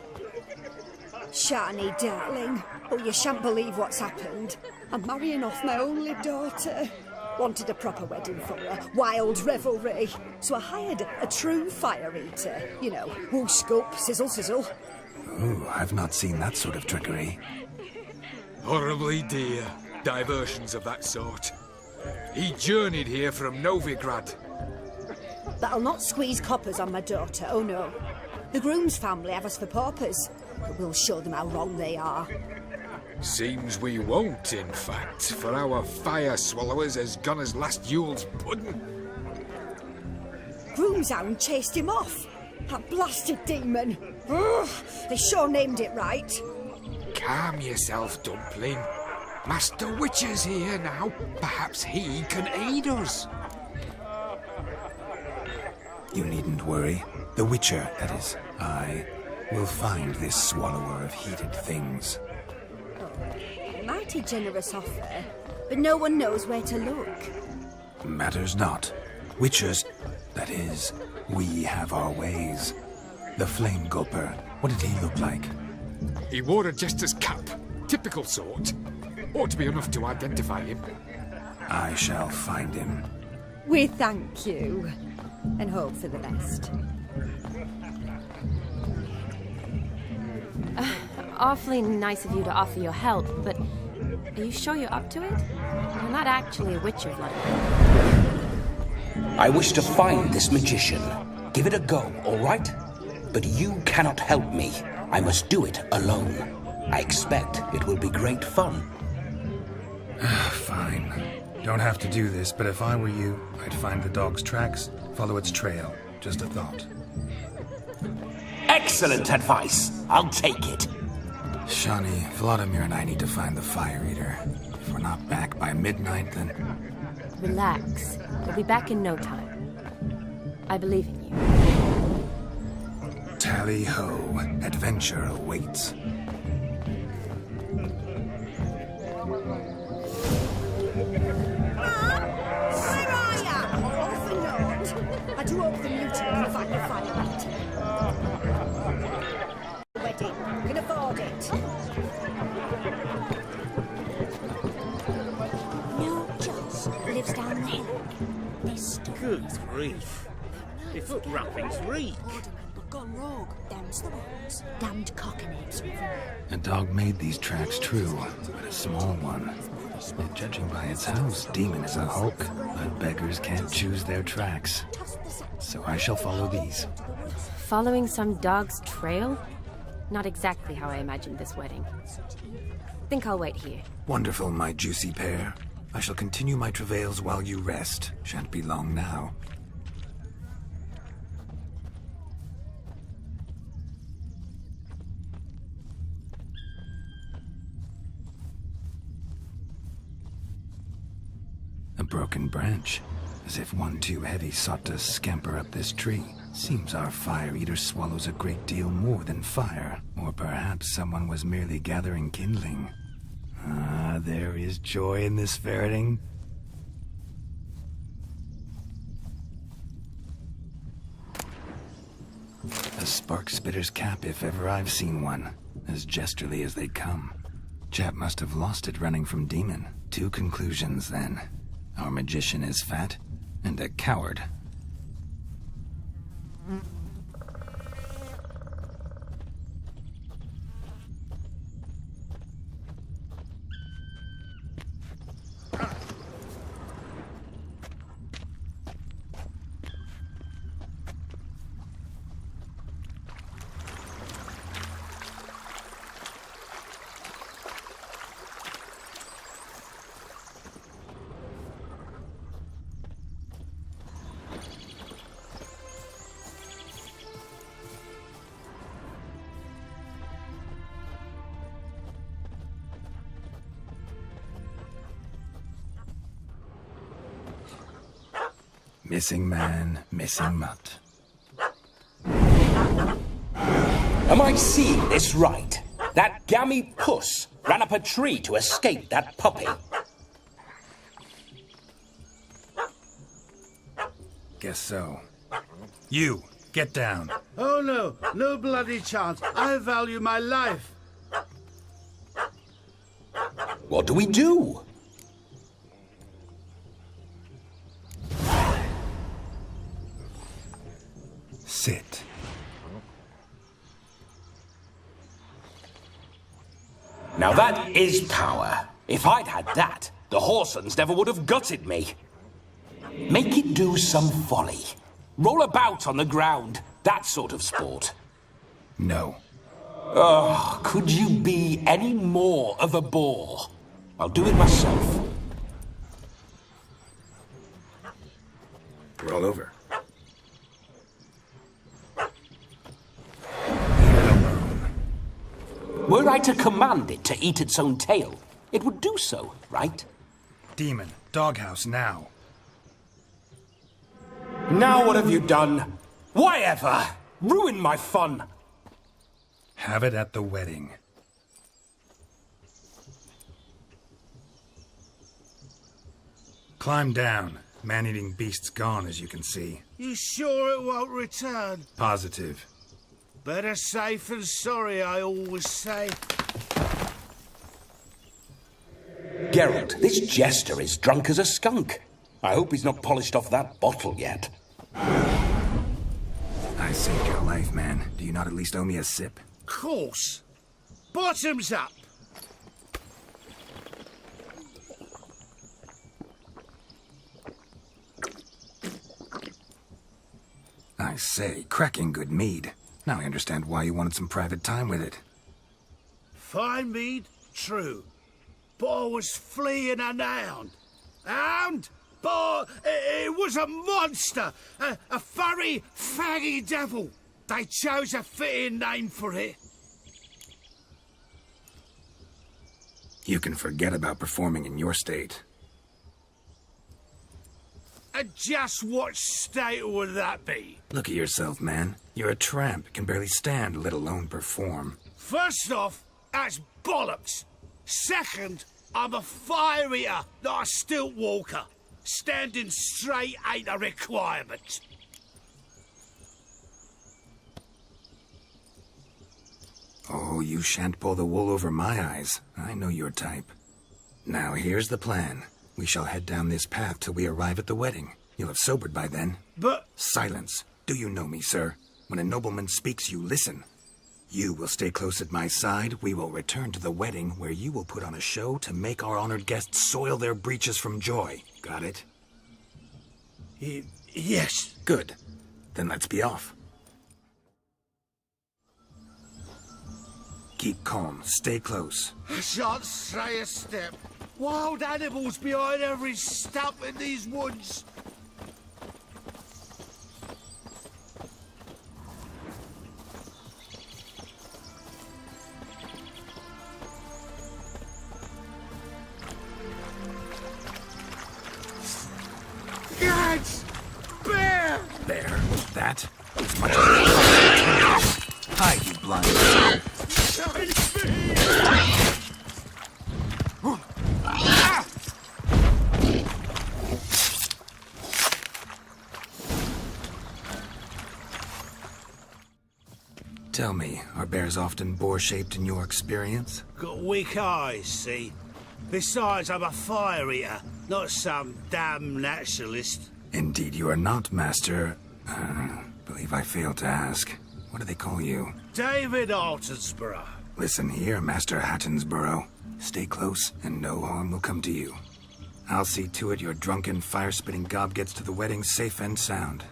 S16: Shani, darling. Oh, you shan't believe what's happened. I'm marrying off my only daughter. Wanted a proper wedding for her. Wild revelry. So I hired a true fire eater. You know, whoosh scoop, sizzle sizzle.
S18: Ooh, I've not seen that sort of trickery.
S14: Horribly dear diversions of that sort. He journeyed here from Novigrad.
S16: But I'll not squeeze coppers on my daughter, oh no. The groom's family have us for paupers, but we'll show them how wrong they are.
S14: Seems we won't, in fact, for our fire swallowers has gone as last Yule's pudding.
S16: Groom's hound chased him off. That blasted demon. Ugh, they sure named it right.
S14: Calm yourself, Dumpling. Master Witcher's here now. Perhaps he can aid us.
S18: You needn't worry. The Witcher, that is, I will find this swallower of heated things.
S16: Mighty generous offer, but no one knows where to look.
S18: Matters not. Witchers, that is, we have our ways. The Flame Gulper, what did he look like?
S14: He wore a jester's cap. Typical sort. Ought to be enough to identify him.
S18: I shall find him.
S16: We thank you, and hope for the best.
S12: Awfully nice of you to offer your help, but are you sure you're up to it? You're not actually a witcher, like.
S20: I wish to find this magician. Give it a go, all right? But you cannot help me. I must do it alone. I expect it will be great fun.
S18: Fine. Don't have to do this, but if I were you, I'd find the dog's tracks, follow its trail. Just a thought.
S20: Excellent advice. I'll take it.
S18: Shani, Vladimir and I need to find the fire eater. If we're not back by midnight, then...
S12: Relax. We'll be back in no time. I believe in you.
S18: Tally-ho. Adventure awaits.
S16: I do hope the mutant can find the fire eater. Wedding, can afford it.
S4: No, Joss lives down the hill.
S5: Good grief. The foot wrappings reek.
S4: Gone rogue. Them's the ones. Damned cockanaps.
S18: A dog made these tracks true, but a small one. Yet judging by its house, Demon is a hulk, but beggars can't choose their tracks. So I shall follow these.
S12: Following some dog's trail? Not exactly how I imagined this wedding. Think I'll wait here.
S18: Wonderful, my juicy pair. I shall continue my travails while you rest. Shan't be long now. A broken branch, as if one too heavy sought to scamper up this tree. Seems our fire eater swallows a great deal more than fire, or perhaps someone was merely gathering kindling. Ah, there is joy in this ferreting. A spark spitter's cap if ever I've seen one, as jesterly as they come. Chap must have lost it running from Demon. Two conclusions, then. Our magician is fat, and a coward.
S1: Missing man, missing mutt.
S20: Am I seeing this right? That gammy puss ran up a tree to escape that puppy.
S1: Guess so. You, get down.
S5: Oh no, no bloody chance. I value my life.
S20: What do we do?
S1: Sit.
S20: Now that is power. If I'd had that, the Horsons never would have gutted me. Make it do some folly. Roll about on the ground. That sort of sport.
S1: No.
S20: Oh, could you be any more of a bore? I'll do it myself.
S1: Roll over.
S20: Were I to command it to eat its own tail, it would do so, right?
S1: Demon, doghouse now.
S20: Now what have you done? Why ever? Ruined my fun.
S1: Have it at the wedding. Climb down. Man-eating beast's gone, as you can see.
S5: You sure it won't return?
S1: Positive.
S5: Better safe than sorry, I always say.
S20: Geralt, this jester is drunk as a skunk. I hope he's not polished off that bottle yet.
S1: I saved your life, man. Do you not at least owe me a sip?
S5: Course. Bottoms up.
S1: I say, cracking good mead. Now I understand why you wanted some private time with it.
S5: Fine mead, true. But I was fleeing a hound. Hound? But it was a monster. A furry, faggy devil. They chose a fitting name for it.
S1: You can forget about performing in your state.
S5: And just what state would that be?
S1: Look at yourself, man. You're a tramp, can barely stand, let alone perform.
S5: First off, that's bollocks. Second, I'm a fire eater, not a stilt walker. Standing straight ain't a requirement.
S1: Oh, you shan't pull the wool over my eyes. I know your type. Now, here's the plan. We shall head down this path till we arrive at the wedding. You'll have sobered by then.
S5: But...
S1: Silence. Do you know me, sir? When a nobleman speaks, you listen. You will stay close at my side. We will return to the wedding, where you will put on a show to make our honored guests soil their breeches from joy. Got it?
S5: Yes.
S1: Good. Then let's be off. Keep calm. Stay close.
S5: I shan't stray a step. Wild animals behind every stump in these woods. Gads! Bear!
S1: Bear? That? As much as hide, you blind soul. Tell me, are bears often boar-shaped in your experience?
S5: Got weak eyes, see? Besides, I'm a fire eater, not some damn naturalist.
S1: Indeed you are not, Master. Believe I failed to ask. What do they call you?
S5: David Altonsborough.
S1: Listen here, Master Hattonsborough. Stay close, and no harm will come to you. I'll see to it your drunken, fire-spitting gob gets to the wedding safe and sound.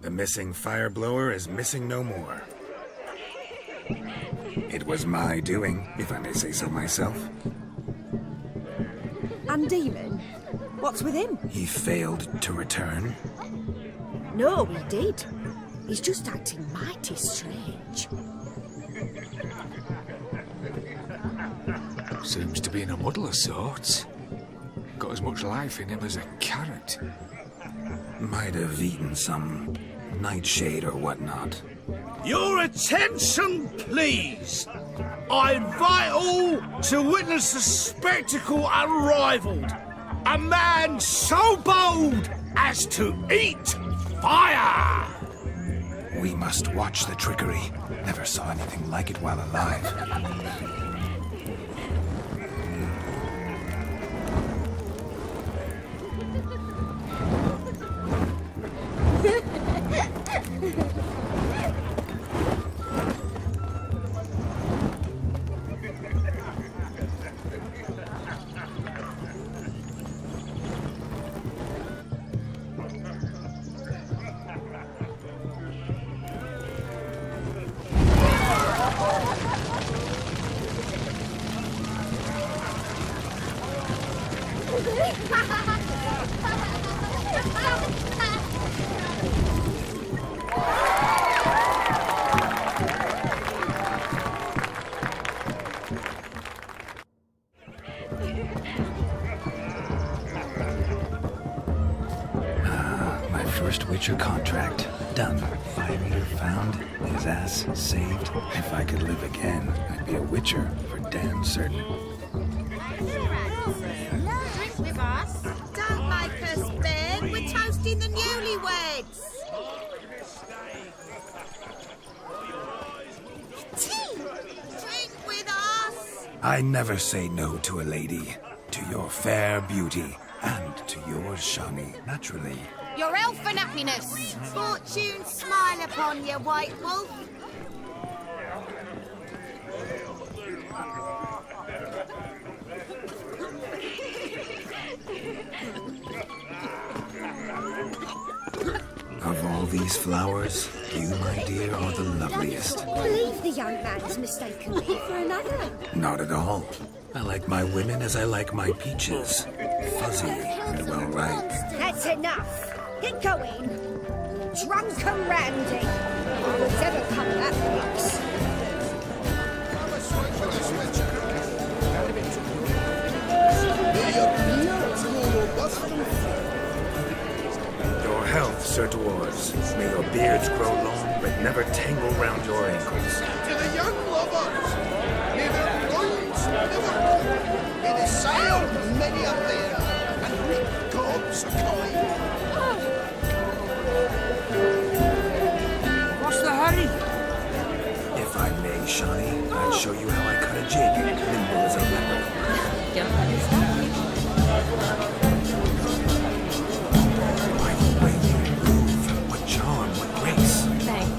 S1: The missing fire blower is missing no more. It was my doing, if I may say so myself.
S16: And Demon? What's with him?
S1: He failed to return.
S16: No, he did. He's just acting mighty strange.
S14: Seems to be in a muddle of sorts. Got as much life in him as a carrot.
S18: Might have eaten some nightshade or whatnot.
S5: Your attention, please! I invite all to witness a spectacle unrivaled. A man so bold as to eat fire!
S18: We must watch the trickery. Never saw anything like it while alive. First Witcher contract. Done. 5 meter found. His ass saved. If I could live again, I'd be a Witcher for damn certain.
S8: Drink with us. Don't make us beg. We're toasting the newlyweds. Tea. Drink with us.
S18: I never say no to a lady. To your fair beauty. And to yours, Shani, naturally.
S8: Your elfin happiness. Fortune smile upon you, White Wolf.
S18: Of all these flowers, you, my dear, are the loveliest.
S16: Believe the young man's mistaken me for another.
S18: Not at all. I like my women as I like my peaches. Fuzzy and well ripe.
S16: That's enough. Get going. Drunken Randy. Who's ever come that close?
S18: Your health, Sir Dwarves. May your beards grow long, but never tangle round your ankles.
S17: To the young lovers, may their loins never run. May they sail many a bear and reap God's kind.
S14: What's the hurry?
S18: If I may, Shani, I'd show you how I cut a jig, nimble as a leopard.
S12: Don't let me stop you.
S18: By the way you move, what charm, what grace.
S12: Thanks.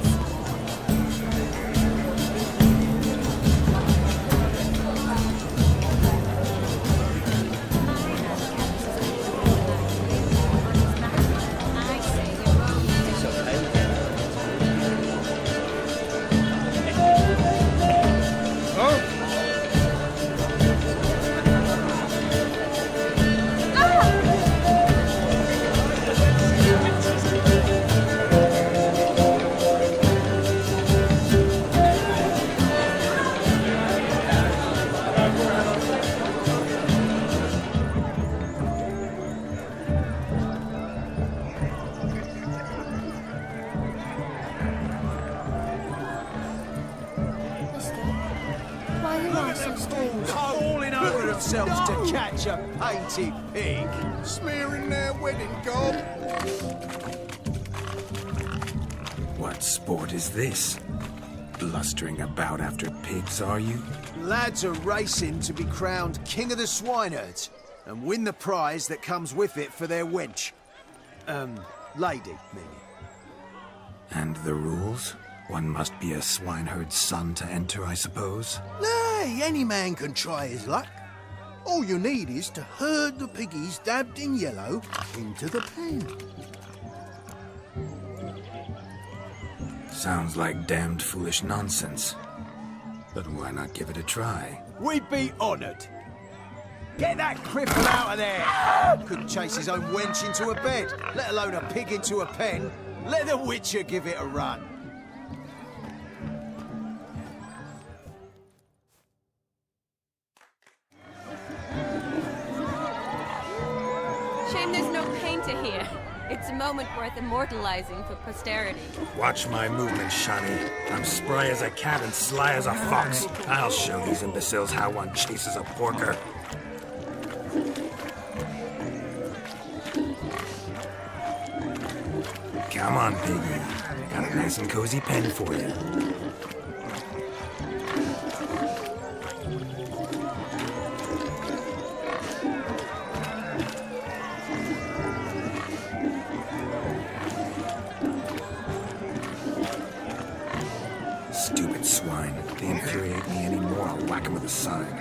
S17: Falling over themselves to catch a painted pig. Smearing their wedding gob.
S18: What sport is this? Blustering about after pigs, are you?
S17: Lads are racing to be crowned King of the Swineherds and win the prize that comes with it for their wench. Lady, meaning.
S18: And the rules? One must be a swineherd's son to enter, I suppose?
S17: Nay, any man can try his luck. All you need is to herd the piggies dabbed in yellow into the pen.
S18: Sounds like damned foolish nonsense. But why not give it a try?
S17: We'd be honoured. Get that cripple out of there! Couldn't chase his own wench into a bed, let alone a pig into a pen. Let the Witcher give it a run.
S12: here. It's a moment worth immortalizing for posterity.
S18: Watch my movements, Shani. I'm spry as a cat and sly as a fox. I'll show these imbeciles how one chases a porker. Come on, piggy. Got a nice and cozy pen for you. Stupid swine. They infuriate me anymore. I'll whack 'em with a sign.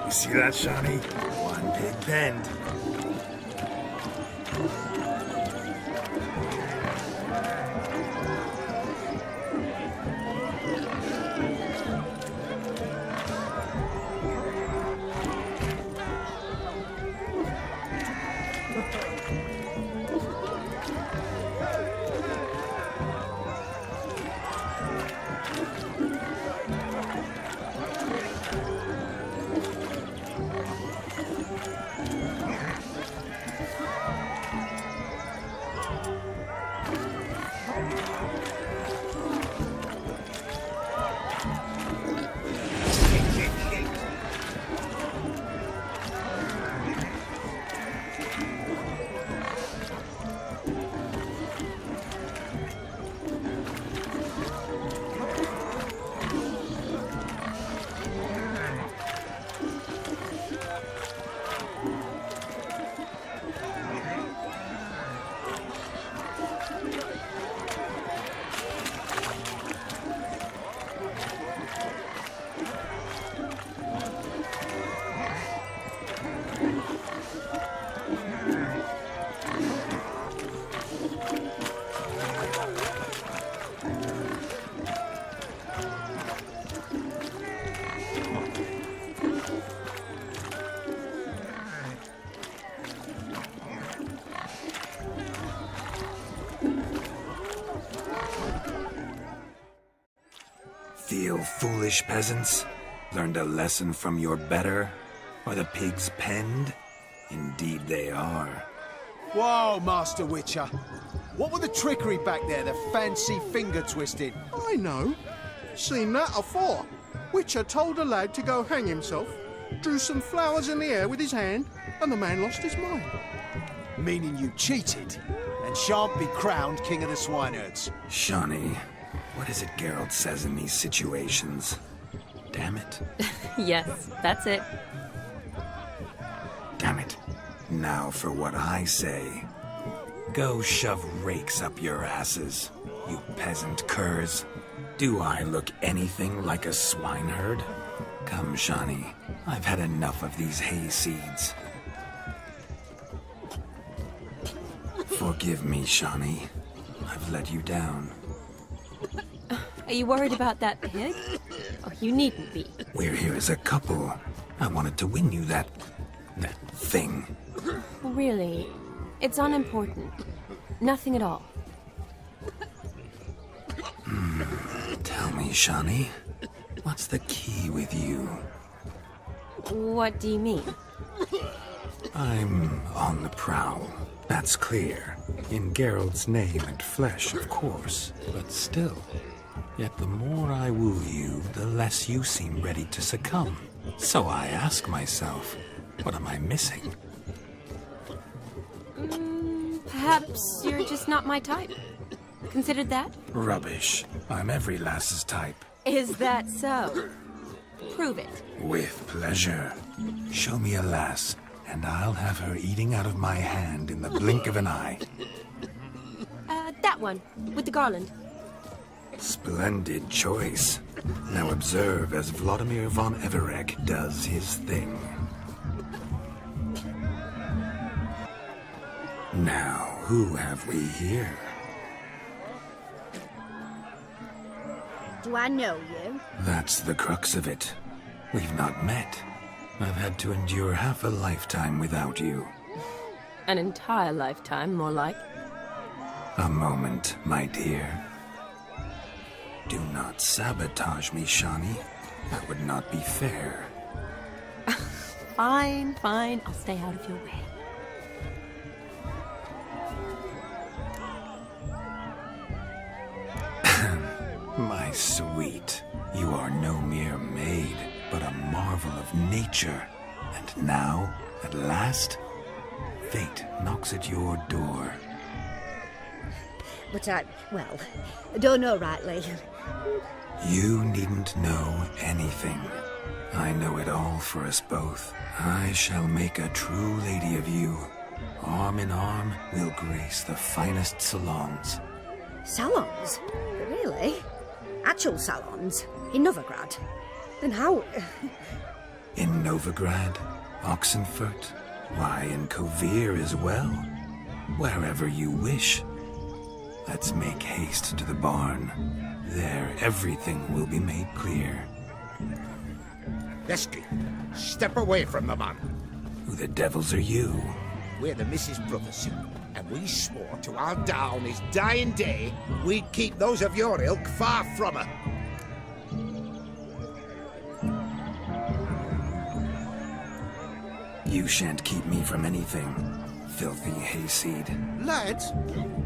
S18: You see that, Shani? One big bend. Feel foolish, peasants? Learned a lesson from your better? Are the pigs penned? Indeed they are.
S17: Whoa, Master Witcher. What were the trickery back there, the fancy finger twisting?
S9: I know. Seen that afore. Witcher told a lad to go hang himself, drew some flowers in the air with his hand, and the man lost his mind.
S17: Meaning you cheated, and shan't be crowned King of the Swineherds.
S18: Shani, what is it Geralt says in these situations? Damn it.
S12: Yes, that's it.
S18: Damn it. Now for what I say. Go shove rakes up your asses, you peasant curs. Do I look anything like a swineherd? Come, Shani. I've had enough of these hay seeds. Forgive me, Shani. I've let you down.
S12: Are you worried about that pig? Oh, you needn't be.
S18: We're here as a couple. I wanted to win you that thing.
S12: Really, it's unimportant. Nothing at all.
S18: Tell me, Shani, what's the key with you?
S12: What do you mean?
S18: I'm on the prowl. That's clear. In Geralt's name and flesh, of course. But still. Yet the more I woo you, the less you seem ready to succumb. So I ask myself, what am I missing?
S12: Perhaps you're just not my type. Considered that?
S18: Rubbish. I'm every lass's type.
S12: Is that so? Prove it.
S18: With pleasure. Show me a lass, and I'll have her eating out of my hand in the blink of an eye.
S12: That one, with the garland.
S18: Splendid choice. Now observe as Vladimir von Everec does his thing. Now, who have we here?
S4: Do I know you?
S18: That's the crux of it. We've not met. I've had to endure half a lifetime without you.
S12: An entire lifetime, more like.
S18: A moment, my dear. Do not sabotage me, Shani. That would not be fair.
S21: Fine, fine. I'll stay out of your way.
S18: My sweet, you are no mere maid, but a marvel of nature. And now, at last, fate knocks at your door.
S16: But I don't know rightly.
S18: You needn't know anything. I know it all for us both. I shall make a true lady of you. Arm in arm, we'll grace the finest salons.
S16: Salons? Really? Actual salons? In Novigrad? Then how...
S18: In Novigrad, Oxenfurt, why, in Kovir as well. Wherever you wish. Let's make haste to the barn. There, everything will be made clear.
S15: Lesky, step away from the man.
S18: Who the devils are you?
S15: We're the Mrs. Brothers, and we swore to our Dad on his dying day we'd keep those of your ilk far from her.
S18: You shan't keep me from anything, filthy hayseed.
S9: Lads,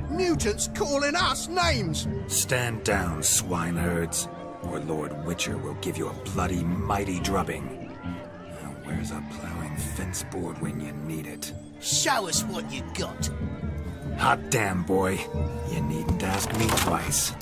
S9: mutants calling us names!
S18: Stand down, swineherds, or Lord Witcher will give you a bloody mighty drubbing. Now, where's a plowing fence board when you need it?
S17: Show us what you got.
S18: Hot damn, boy. You needn't ask me twice.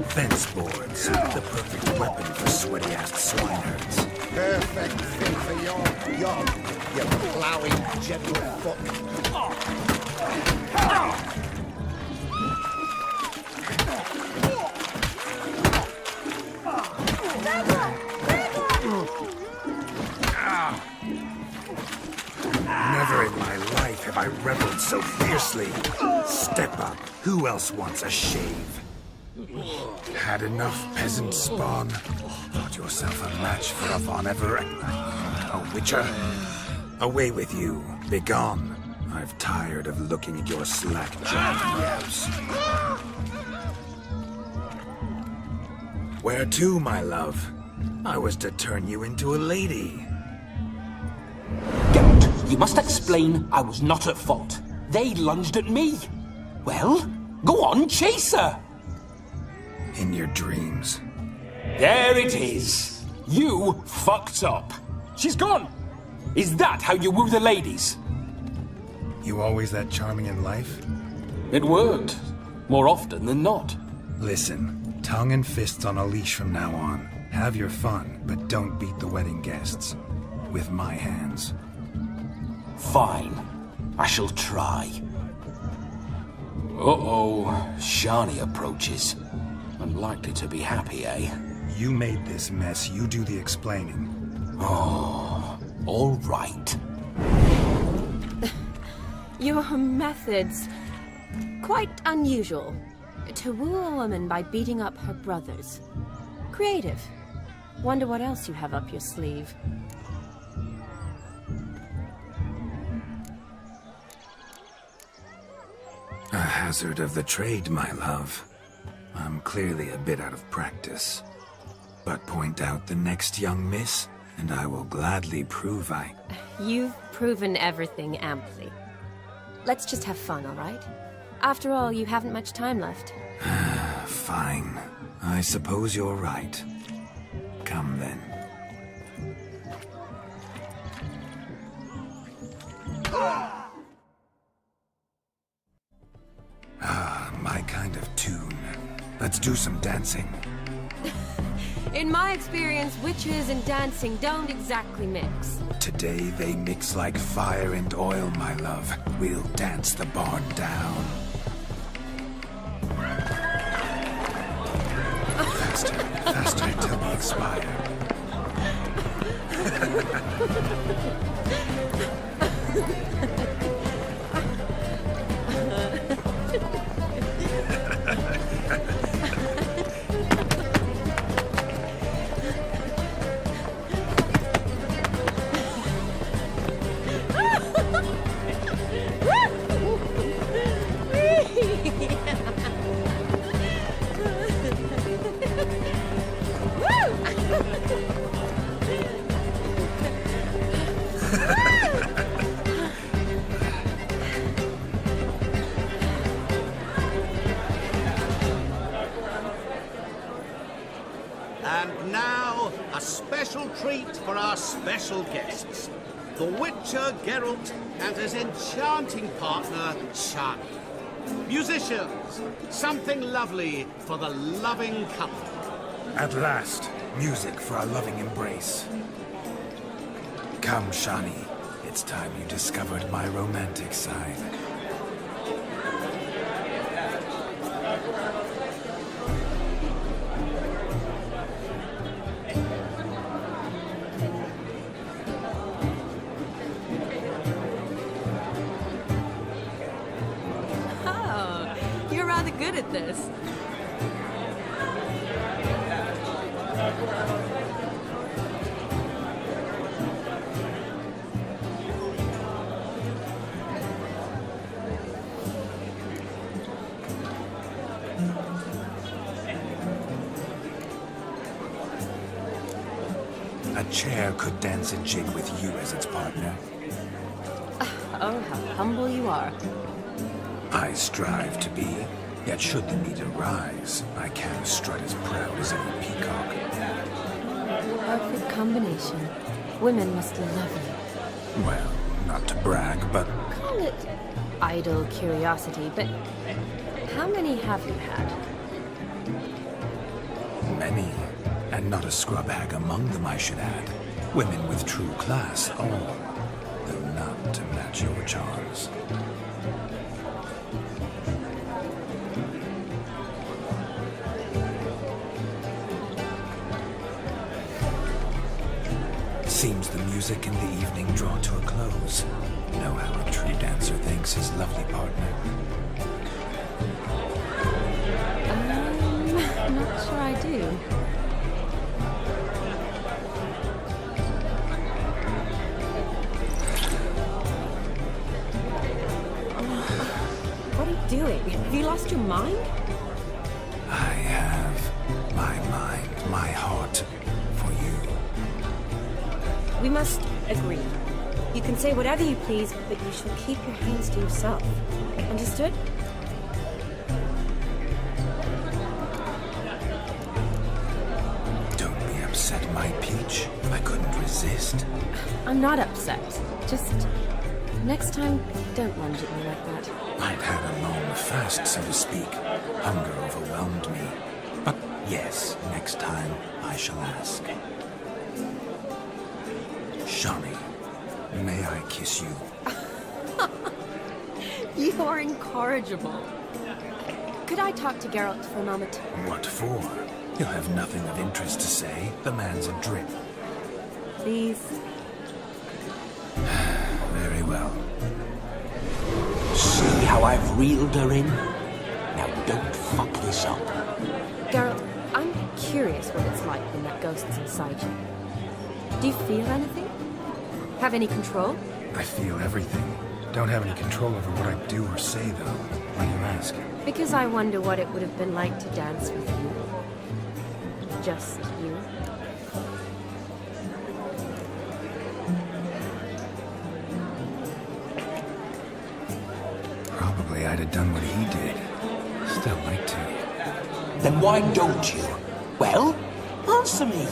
S18: Fence boards, the perfect weapon for sweaty-ass swineherds.
S15: Perfect thing for your yob, you ploughing gentle foot.
S18: Never in my life have I reveled so fiercely. Step up. Who else wants a shave? Had enough, peasant spawn? Thought yourself a match for a von Everec? A witcher? Away with you. Begone. I've tired of looking at your slack-jawed yaps. Where to, my love? I was to turn you into a lady.
S20: Geralt, you must explain I was not at fault. They lunged at me. Well, go on, chase her.
S18: In your dreams.
S20: There it is. You fucked up. She's gone. Is that how you woo the ladies?
S1: You always that charming in life?
S20: It worked. More often than not.
S1: Listen, tongue and fists on a leash from now on. Have your fun, but don't beat the wedding guests. With my hands.
S20: Fine. I shall try. Uh-oh. Shani approaches. Unlikely to be happy, eh?
S1: You made this mess. You do the explaining.
S20: Oh, all right.
S12: Your methods... quite unusual. To woo a woman by beating up her brothers. Creative. Wonder what else you have up your sleeve.
S18: A hazard of the trade, my love. I'm clearly a bit out of practice. But point out the next young miss, and I will gladly prove I...
S12: You've proven everything amply. Let's just have fun, all right? After all, you haven't much time left.
S18: Fine. I suppose you're right. Come then. Ah, my kind of tune. Let's do some dancing.
S12: In my experience, witches and dancing don't exactly mix.
S18: Today they mix like fire and oil, my love. We'll dance the barn down. Faster, faster till we expire.
S13: And now, a special treat for our special guests. The Witcher Geralt and his enchanting partner, Shani. Musicians, something lovely for the loving couple.
S18: At last, music for our loving embrace. Come, Shani. It's time you discovered my romantic side.
S12: Oh, you're rather good at this.
S18: A chair could dance a jig with you as its partner.
S12: Oh, how humble you are.
S18: I strive to be, yet should the need arise, I can strut as proud as any peacock.
S12: Perfect combination. Women must love you.
S18: Well, not to brag, but
S12: Call it idle curiosity, but how many have you had?
S18: many. And not a scrub hag among them, I should add. Women with true class, all, though not to match your charms. Seems the music in the evening draw to a close. Know how a true dancer thanks his lovely partner.
S12: I'm not sure I do. What are you doing? Have you lost your mind?
S18: I have my mind, my heart for you.
S12: We must agree. You can say whatever you please, but you shall keep your hands to yourself. Understood?
S18: Don't be upset, my peach. I couldn't resist.
S12: I'm not upset. Just next time, don't lunge at me like that.
S18: I'd had a long fast, so to speak. Hunger overwhelmed me. But yes, next time I shall ask. Shani, may I kiss you?
S12: You are incorrigible. Could I talk to Geralt for a moment?
S18: What for? You'll have nothing of interest to say. The man's adrip.
S12: Please.
S18: Very well.
S20: See how I've reeled her in? Now don't fuck this up.
S12: Geralt, I'm curious what it's like when that ghost's inside you. Do you feel anything? Have any control?
S1: I feel everything. Don't have any control over what I do or say, though. Why do you ask?
S12: Because I wonder what it would have been like to dance with you. Just you.
S1: Probably I'd have done what he did. Still like to.
S20: Then why don't you? Well, answer me.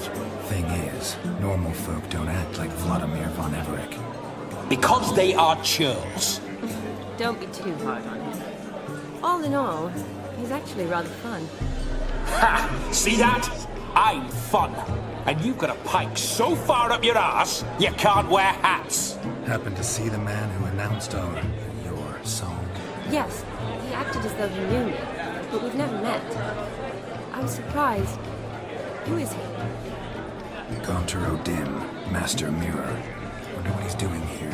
S1: Thing is, normal folk don't act like Vladimir von Everec.
S20: Because they are churls.
S12: Don't be too hard on him. All in all, he's actually rather fun.
S20: Ha! See that? I'm fun. And you've got a pike so far up your ass, you can't wear hats.
S1: Happened to see the man who announced your song?
S12: Yes, he acted as though he knew me, but we've never met. I was surprised. Who is he?
S1: Gaunter Dim, Master Mirror. Wonder what he's doing here.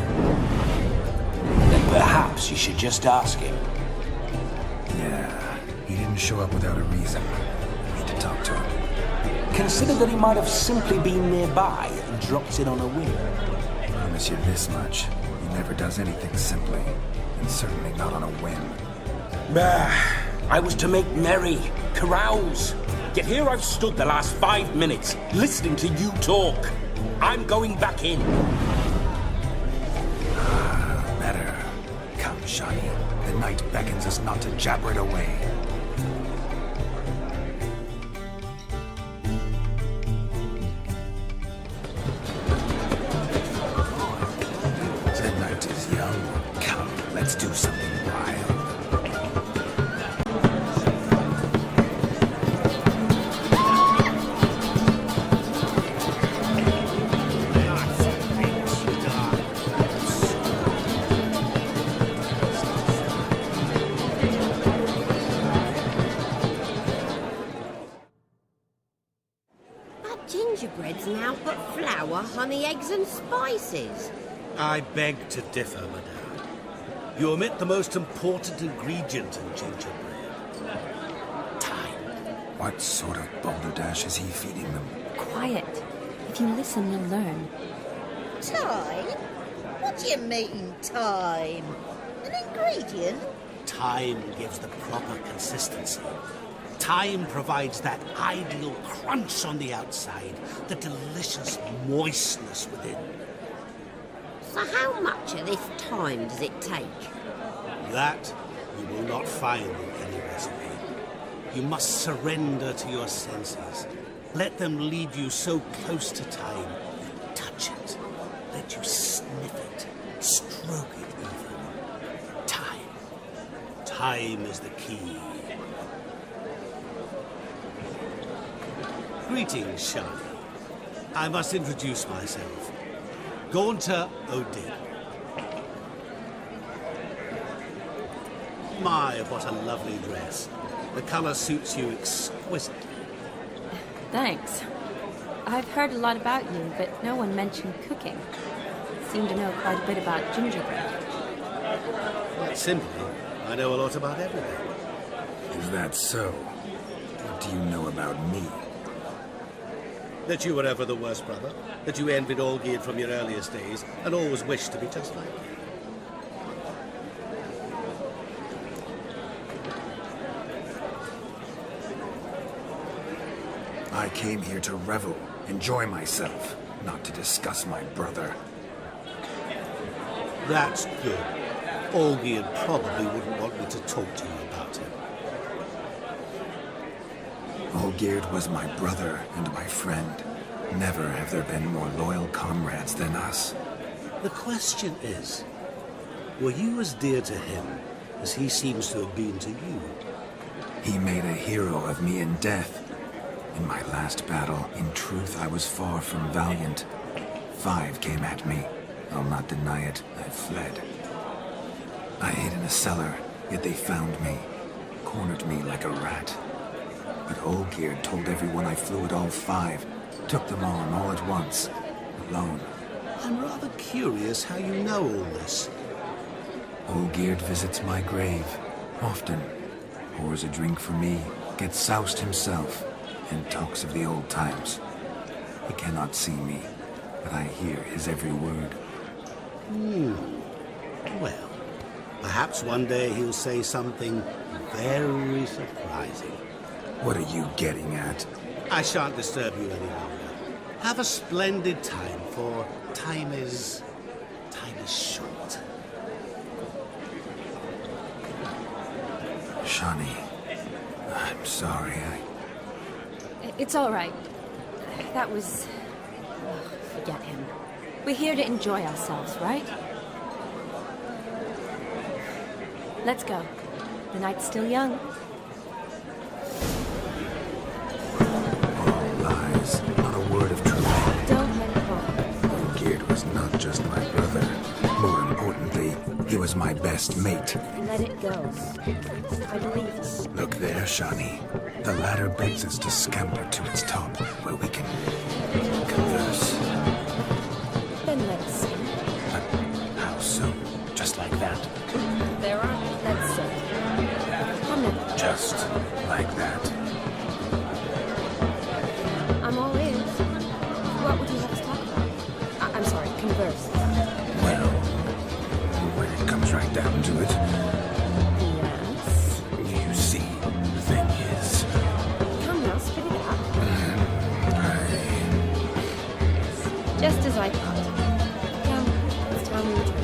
S20: Then perhaps you should just ask him.
S1: Yeah, he didn't show up without a reason. Need to talk to him.
S20: Consider that he might have simply been nearby and dropped in on a whim.
S1: I promise you this much. He never does anything simply, and certainly not on a whim.
S20: Bah! I was to make merry, carouse. Yet here I've stood the last 5 minutes, listening to you talk. I'm going back in.
S18: Better. Come, Shani. The night beckons us not to jabber it away. The night is young. Come, let's do something wild.
S10: Gingerbreads now put flour, honey, eggs and spices.
S13: I beg to differ, madame. You omit the most important ingredient in gingerbread. Time.
S18: What sort of balderdash is he feeding them?
S12: Quiet. If you listen, you'll learn.
S8: Time? What do you mean, time? An ingredient?
S13: Time gives the proper consistency. Time provides that ideal crunch on the outside, the delicious moistness within.
S10: So how much of this time does it take?
S13: That you will not find in any recipe. You must surrender to your senses. Let them lead you so close to time. Touch it. Let you sniff it. Stroke it even. Time. Time is the key. Greetings, Shani. I must introduce myself. Gaunter O'Dill. My, what a lovely dress. The colour suits you exquisitely.
S12: Thanks. I've heard a lot about you, but no one mentioned cooking. Seem to know quite a bit about gingerbread.
S13: Quite simply, I know a lot about everything.
S18: Is that so? What do you know about me?
S13: That you were ever the worst brother, that you envied Olgierd from your earliest days, and always wished to be just like him.
S18: I came here to revel, enjoy myself, not to discuss my brother.
S13: That's good. Olgierd probably wouldn't want me to talk to you about him.
S18: Olgierd was my brother and my friend. Never have there been more loyal comrades than us.
S13: The question is, were you as dear to him as he seems to have been to you?
S18: He made a hero of me in death. In my last battle, in truth, I was far from valiant. 5 came at me. I'll not deny it, I fled. I hid in a cellar, yet they found me, cornered me like a rat. But Olgierd told everyone I flew at all 5, took them on all at once, alone.
S13: I'm rather curious how you know all this.
S18: Olgierd visits my grave, often. Pours a drink for me, gets soused himself, and talks of the old times. He cannot see me, but I hear his every word.
S13: Well, perhaps one day he'll say something very surprising.
S18: What are you getting at?
S13: I shan't disturb you any longer. Have a splendid time, for time is short.
S18: Shani, I'm sorry,
S12: It's all right. That was... forget him. We're here to enjoy ourselves, right? Let's go. The night's still young.
S18: All lies, not a word of truth.
S12: Don't let it go.
S18: Olgierd was not just my brother. More importantly, he was my best mate.
S12: Let it go. I believe you.
S18: Look there, Shani. The ladder begs us to scamper to its top, where we can converse.
S12: Then let's see.
S18: But how so? Just like that?
S12: There are... Let's see. Come now.
S18: Just like that?
S12: I'm all ears. What would you have to talk about? I'm sorry, converse.
S18: Well, when it comes right down to it...
S12: Yes?
S18: You see, the thing is...
S12: Come now, spit it Just as I thought. Come, it's time we return.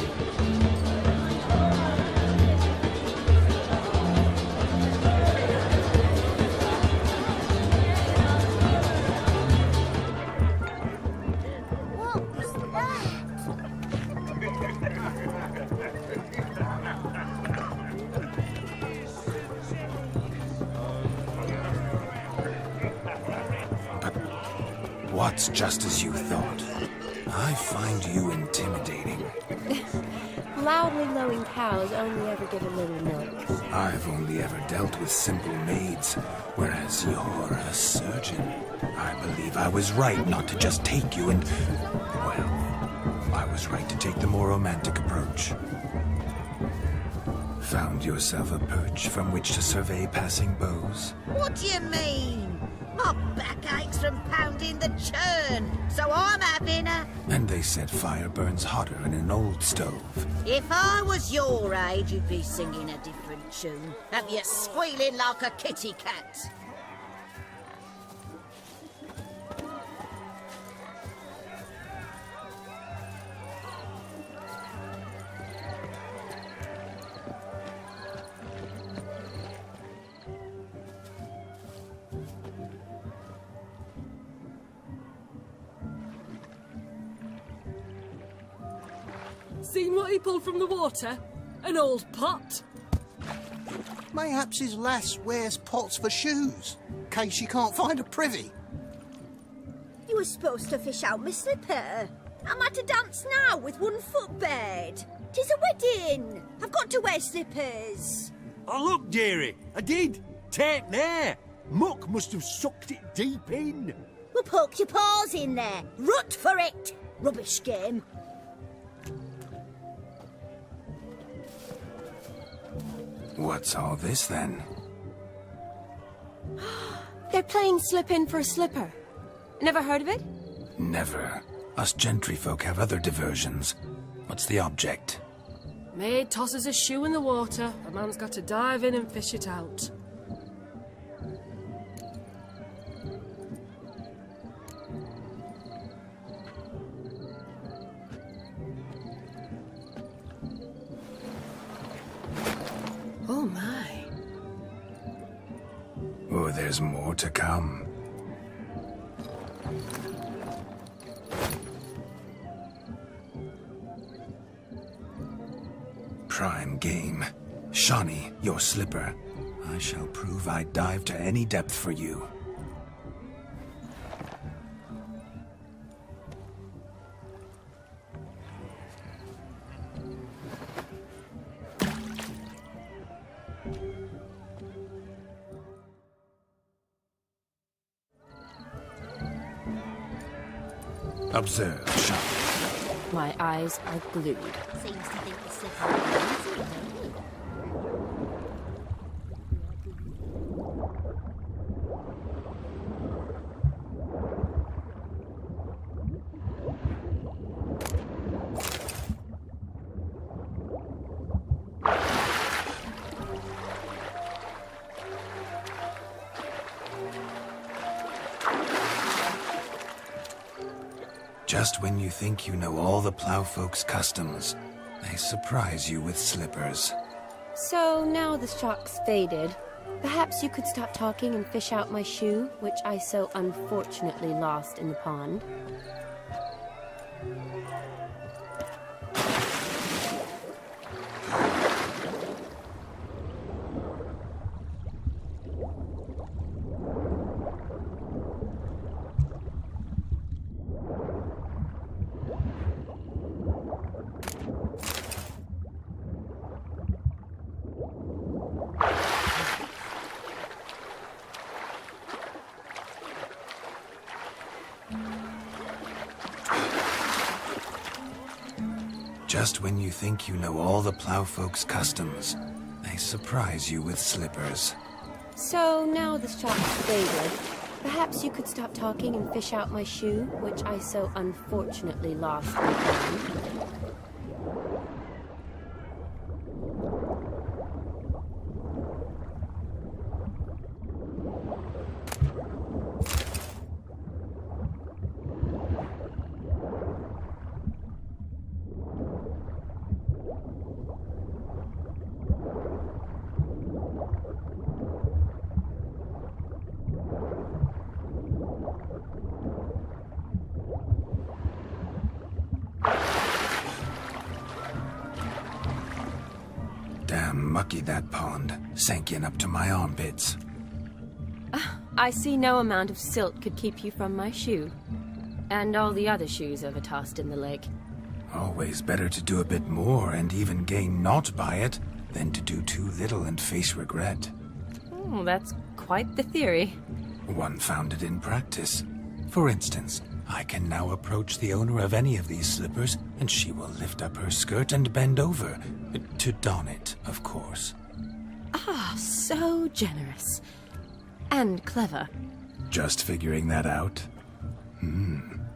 S18: What's just as you thought? I find you intimidating.
S12: Loudly lowing cows only ever give a little milk.
S18: I've only ever dealt with simple maids, whereas you're a surgeon. I believe I was right not to just take you and... well, I was right to take the more romantic approach. Found yourself a perch from which to survey passing beaux?
S8: What do you mean? My back aches from pounding the churn, so I'm having a...
S18: And they said fire burns hotter in an old stove.
S8: If I was your age, you'd be singing a different tune. Have you squealing like a kitty cat?
S21: Seen what he pulled from the water? An old pot.
S9: Mayhaps his lass wears pots for shoes, in case she can't find a privy.
S16: You were supposed to fish out my slipper. I'm at a dance now with one foot bared. 'Tis a wedding. I've got to wear slippers.
S5: Oh, look, dearie, I did. Take there. Muck must have sucked it deep in.
S16: Well, poke your paws in there. Rut for it. Rubbish game.
S18: What's all this, then?
S12: They're playing slip in for a slipper. Never heard of it?
S18: Never. Us gentry folk have other diversions. What's the object?
S21: Maid tosses a shoe in the water. A man's got to dive in and fish it out. Oh my.
S18: Oh, there's more to come. Prime game. Shawnee, your slipper. I shall prove I'd dive to any depth for you. Observe, Shawnee.
S12: My eyes are glued.
S8: Seems to think the slipper is easy, don't he?
S18: Just when you think you know all the plowfolk's customs, they surprise you with slippers.
S12: So now the shock's faded. Perhaps you could stop talking and fish out my shoe, which I so unfortunately lost in the pond.
S18: Just when you think you know all the plowfolk's customs, they surprise you with slippers.
S12: So now the shock's faded. Perhaps you could stop talking and fish out my shoe, which I so unfortunately lost in the pond.
S18: Mucky that pond, sank in up to my armpits.
S12: I see no amount of silt could keep you from my shoe. And all the other shoes ever tossed in the lake.
S18: Always better to do a bit more and even gain naught by it than to do too little and face regret.
S12: Oh, that's quite the theory.
S18: One founded in practice. For instance, I can now approach the owner of any of these slippers, and she will lift up her skirt and bend over. To don it, of course.
S12: Ah, so generous. And clever.
S18: Just figuring that out?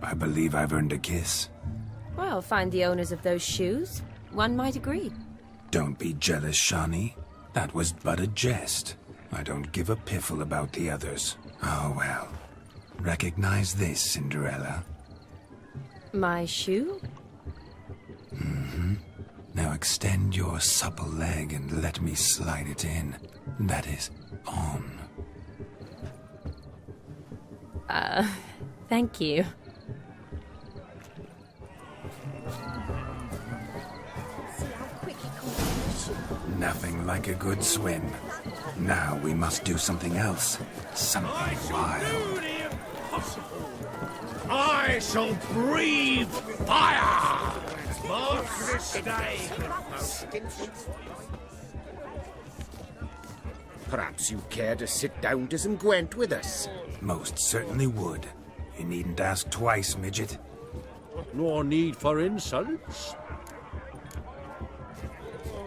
S18: I believe I've earned a kiss.
S12: Well, find the owners of those shoes. One might agree.
S18: Don't be jealous, Shani. That was but a jest. I don't give a piffle about the others. Oh, well. Recognize this, Cinderella.
S12: My shoe?
S18: Now extend your supple leg and let me slide it in. That is, on.
S12: Thank you.
S18: Nothing like a good swim. Now we must do something else. Something wild.
S5: I shall breathe fire! Mark this day!
S15: Perhaps you care to sit down to some Gwent with us?
S18: Most certainly would. You needn't ask twice, midget.
S5: No need for insults.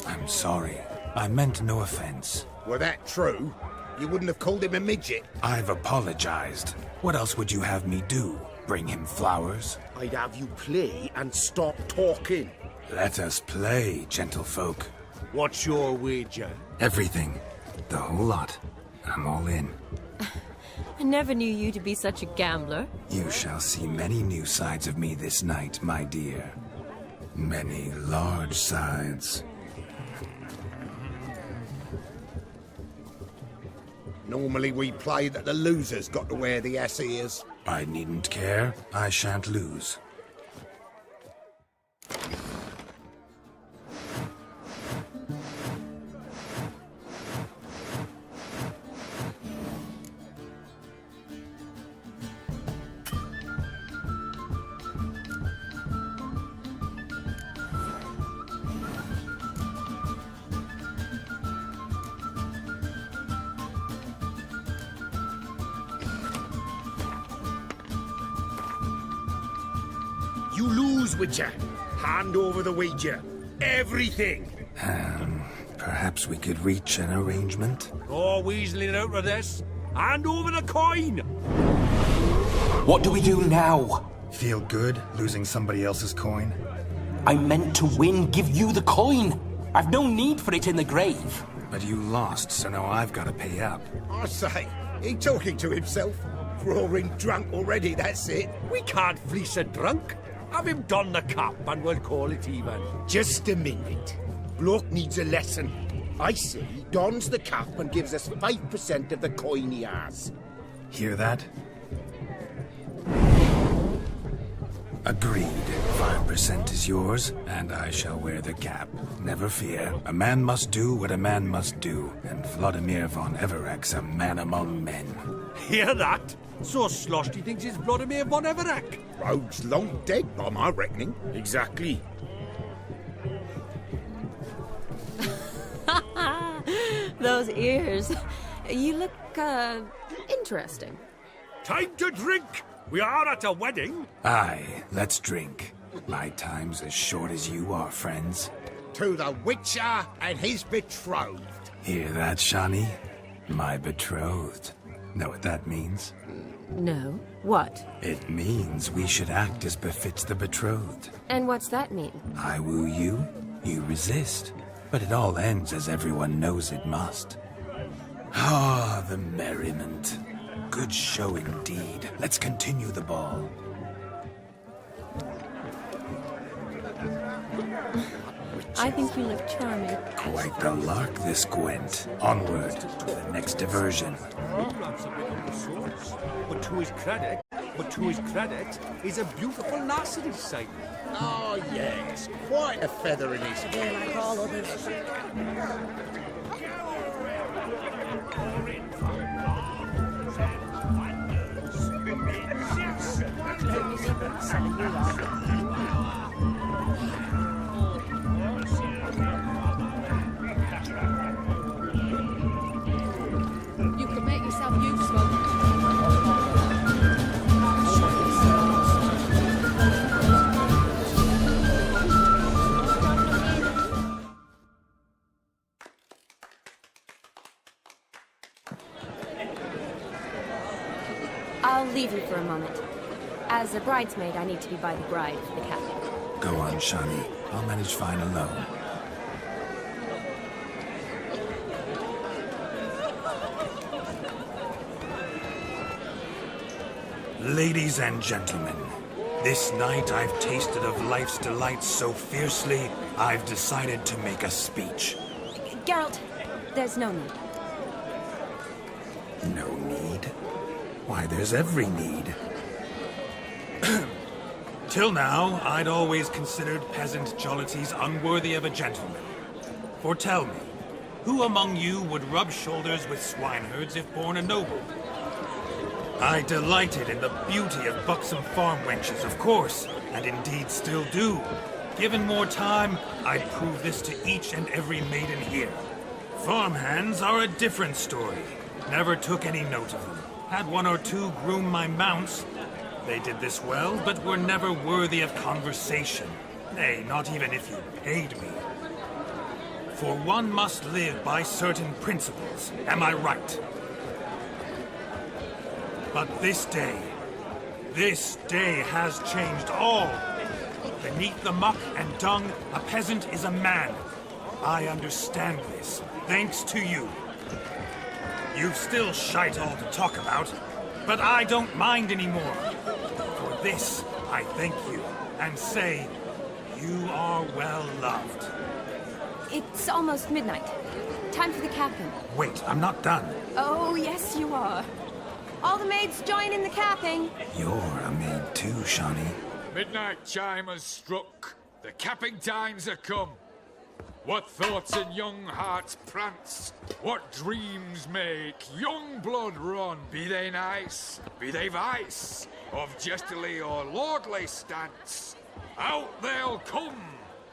S18: I'm sorry. I meant no offense.
S15: Were that true, you wouldn't have called him a midget.
S18: I've apologized. What else would you have me do? Bring him flowers?
S15: I'd have you play and stop talking.
S18: Let us play, gentlefolk.
S5: What's your wager?
S18: Everything. The whole lot. I'm all in.
S12: I never knew you to be such a gambler.
S18: You shall see many new sides of me this night, my dear. Many large sides.
S15: Normally we play that the loser's got to wear the ass ears.
S18: I needn't care. I shan't lose.
S15: You lose, Witcher. Hand over the wager. Everything.
S18: Perhaps we could reach an arrangement?
S5: Oh, weaseling out of this. Hand over the coin!
S20: What do we do now?
S18: Feel good losing somebody else's coin?
S20: I meant to win, give you the coin. I've no need for it in the grave.
S18: But you lost, so now I've got to pay up.
S15: I say, he talking to himself. Roaring drunk already, that's it.
S5: We can't fleece a drunk. Have him don the cap and we'll call it even.
S15: Just a minute. Bloke needs a lesson. I say he dons the cap and gives us 5% of the coin he has.
S18: Hear that? Agreed. 5% is yours, and I shall wear the cap. Never fear. A man must do what a man must do, and Vladimir von Everec's a man among men.
S5: Hear that? So sloshed he thinks he's Vladimir von Everec.
S15: Rogue's long dead, by my reckoning. Exactly.
S12: Those ears. You look, interesting.
S5: Time to drink! We are at a wedding.
S18: Aye, let's drink. My time's as short as you are, friends.
S15: To the Witcher and his betrothed.
S18: Hear that, Shani? My betrothed. Know what that means?
S12: No. What?
S18: It means we should act as befits the betrothed.
S12: And what's that mean?
S18: I woo you, you resist. But it all ends as everyone knows it must. Ah, the merriment. Good show indeed. Let's continue the ball.
S12: I think you look charming.
S18: Quite the lark, this Gwent. Onward to the next diversion.
S5: But to his credit,
S7: but to his credit, he's a beautiful lass at his side.
S15: Oh, yes, quite a feather in his cap.
S8: Yeah, like all others.
S21: You could make yourself useful.
S12: I'll leave you for a moment. As a bridesmaid, I need to be by the bride for the captain.
S18: Go on, Shani. I'll manage fine alone.
S1: Ladies and gentlemen, this night I've tasted of life's delights so fiercely, I've decided to make a speech.
S12: Geralt, there's no need.
S1: No need? Why, there's every need. Till now, I'd always considered peasant jollities unworthy of a gentleman. For tell me, who among you would rub shoulders with swineherds if born a noble? I delighted in the beauty of buxom farm wenches, of course, and indeed still do. Given more time, I'd prove this to each and every maiden here. Farmhands are a different story. Never took any note of them. Had one or two groom my mounts. They did this well, but were never worthy of conversation. Nay, not even if you paid me. For one must live by certain principles, am I right? But this day has changed all. Beneath the muck and dung, a peasant is a man. I understand this, thanks to you. You've still shite all to talk about, but I don't mind anymore. For this, I thank you, and say, you are well loved.
S12: It's almost midnight. Time for the capping.
S1: Wait, I'm not done.
S12: Oh, yes, you are. All the maids join in the capping.
S18: You're a maid too, Shani.
S14: Midnight chime has struck. The capping times are come. What thoughts in young hearts prance? What dreams make young blood run? Be they nice, be they vice, of jestily or lordly stance, out they'll come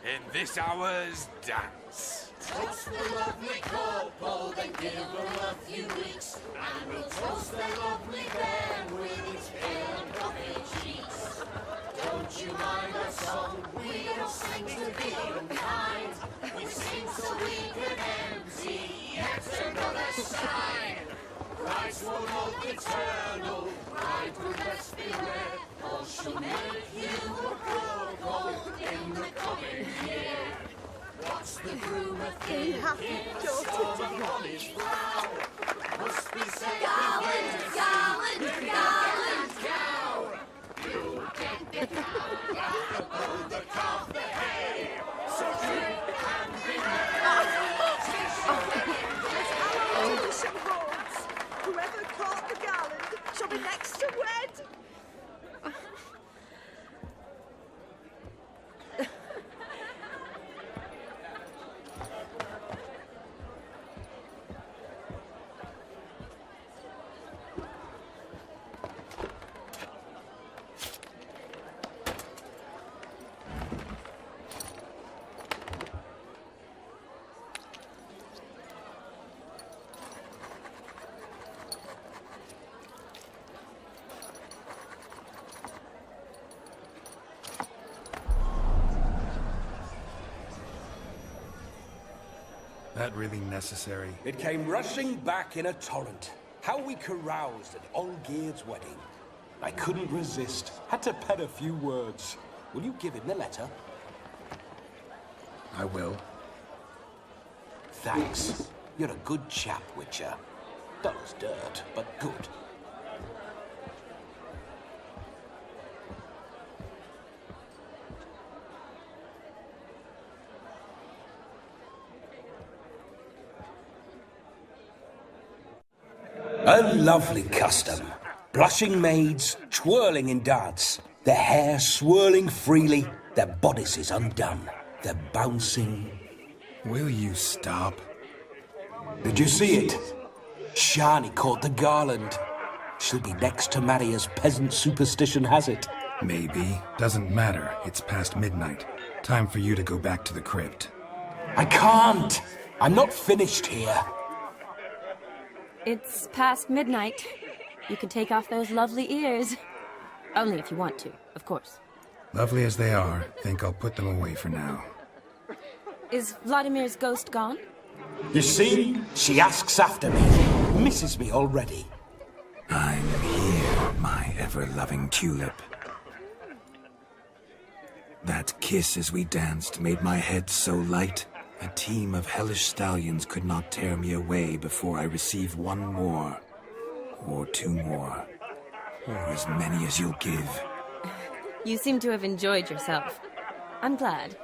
S14: in this hour's dance.
S11: Toast the lovely corporal, then give her a few weeks, and we'll toast the lovely bairn with its pale and puffy cheeks. Don't you mind our song? We don't sing to be unkind. We sing so we can empty yet another sign. Christ will hold eternal, bridegroom let's beware, or she'll make you a corporal in the coming year. What's the groom a thinking? Storm on his brow. Must be said gallant, gallant, gallant cow. You get the cow, the calf, the hay. So drink and be merry.
S16: Bishop holds. Whoever caught the gallant shall be next to wed.
S1: That really necessary?
S20: It came rushing back in a torrent. How we caroused at Olgierd's wedding. I couldn't resist. Had to pen a few words. Will you give him the letter?
S1: I will.
S20: Thanks. You're a good chap, Witcher. Dull as dirt, but good. A lovely custom. Blushing maids, twirling in dance, their hair swirling freely, their bodices undone, their bouncing...
S18: Will you stop?
S20: Did you see it? Shani caught the garland. She'll be next to marry as peasant superstition has it.
S18: Maybe. Doesn't matter. It's past midnight. Time for you to go back to the crypt.
S20: I can't! I'm not finished here.
S12: It's past midnight. You can take off those lovely ears. Only if you want to, of course.
S18: Lovely as they are, think I'll put them away for now.
S12: Is Vladimir's ghost gone?
S20: You see? She asks after me. Misses me already.
S18: I'm here, my ever-loving tulip. That kiss as we danced made my head so light, a team of hellish stallions could not tear me away before I receive one more, or two more, or as many as you'll give.
S12: You seem to have enjoyed yourself. I'm glad.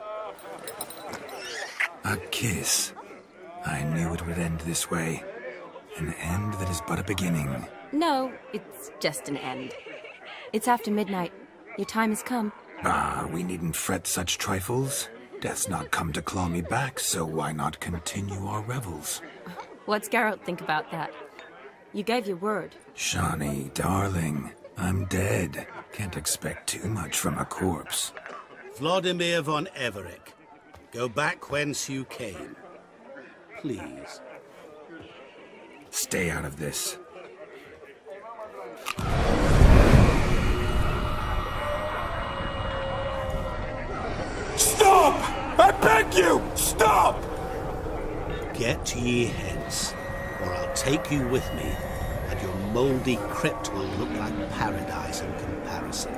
S18: A kiss. I knew it would end this way. An end that is but a beginning.
S12: No, it's just an end. It's after midnight. Your time has come.
S18: Ah, we needn't fret such trifles. Death's not come to claw me back, so why not continue our revels?
S12: What's Geralt think about that? You gave your word.
S18: Shani, darling, I'm dead. Can't expect too much from a corpse.
S13: Vladimir von Everec, go back whence you came. Please.
S18: Stay out of this.
S20: Stop! I beg you! Stop!
S13: Get ye hence, or I'll take you with me, and your mouldy crypt will look like paradise in comparison.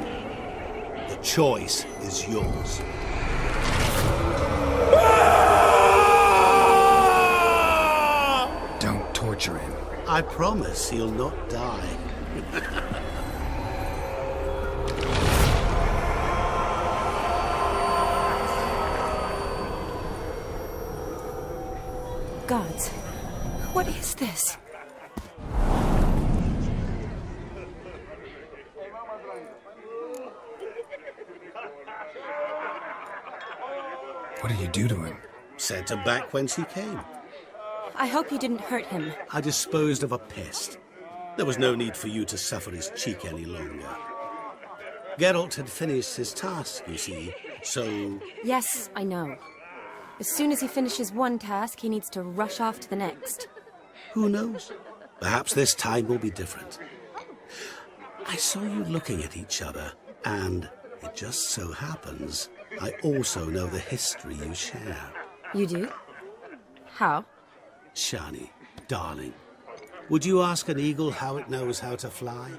S13: The choice is yours.
S18: Don't torture him.
S13: I promise he'll not die.
S12: Gods, what is this?
S18: What did you do to him?
S13: Sent him back whence he came.
S12: I hope you didn't hurt him.
S13: I disposed of a pest. There was no need for you to suffer his cheek any longer. Geralt had finished his task, you see, so...
S12: Yes, I know. As soon as he finishes one task, he needs to rush off to the next.
S13: Who knows? Perhaps this time will be different. I saw you looking at each other, and it just so happens I also know the history you share.
S12: You do? How?
S13: Shani, darling, would you ask an eagle how it knows how to fly?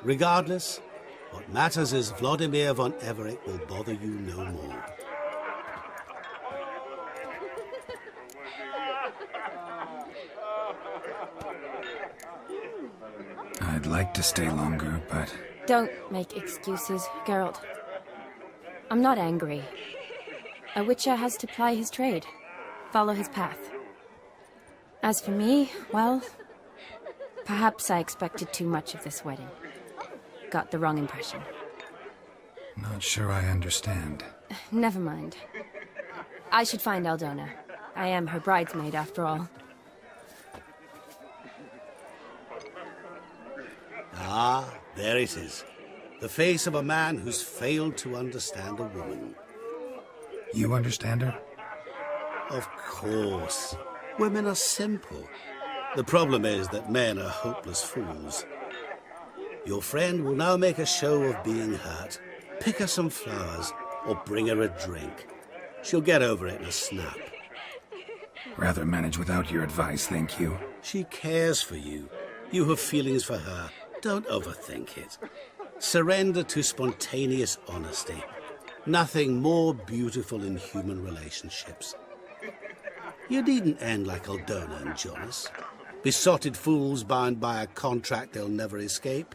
S13: Regardless, what matters is Vladimir von Everec will bother you no more.
S18: I'd like to stay longer, but...
S12: Don't make excuses, Geralt. I'm not angry. A witcher has to ply his trade, follow his path. As for me, well, perhaps I expected too much of this wedding. Got the wrong impression.
S18: Not sure I understand.
S12: Never mind. I should find Aldona. I am her bridesmaid, after all.
S13: Ah, there it is. The face of a man who's failed to understand a woman.
S18: You understand her?
S13: Of course. Women are simple. The problem is that men are hopeless fools. Your friend will now make a show of being hurt, pick her some flowers, or bring her a drink. She'll get over it in a snap.
S18: Rather manage without your advice, thank you.
S13: She cares for you. You have feelings for her. Don't overthink it. Surrender to spontaneous honesty. Nothing more beautiful in human relationships. You needn't end like Aldona and Jonas. Besotted fools bound by a contract they'll never escape.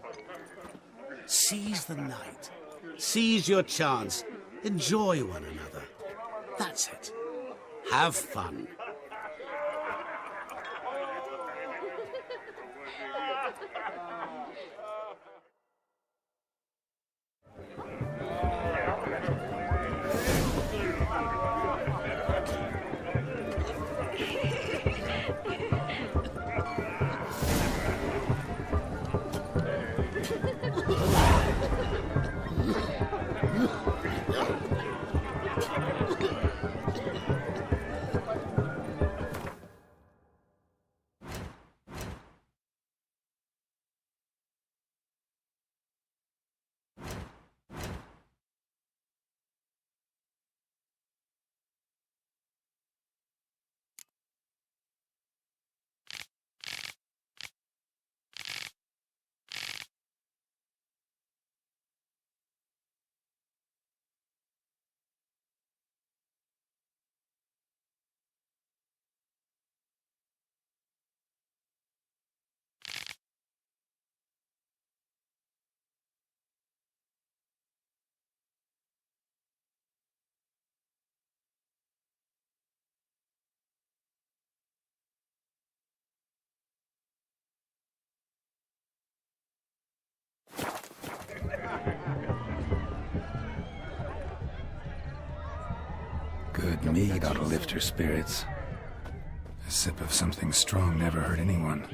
S13: Seize the night. Seize your chance. Enjoy one another. That's it. Have fun.
S1: good mead ought to lift her spirits. A sip of something strong never hurt anyone.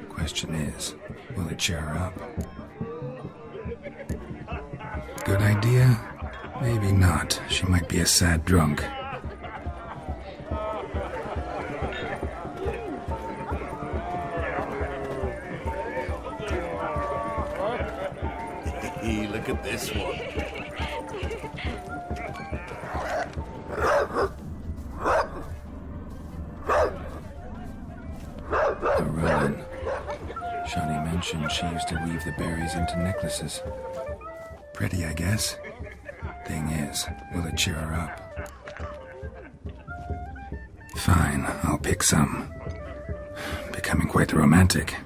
S1: Question is, will it cheer her up? Good idea? Maybe not. She might be a sad drunk.
S15: Look at this one.
S1: A Rowan. Shani mentioned she used to weave the berries into necklaces. Pretty, I guess. Thing is, will it cheer her up? Fine, I'll pick some. Becoming quite the romantic.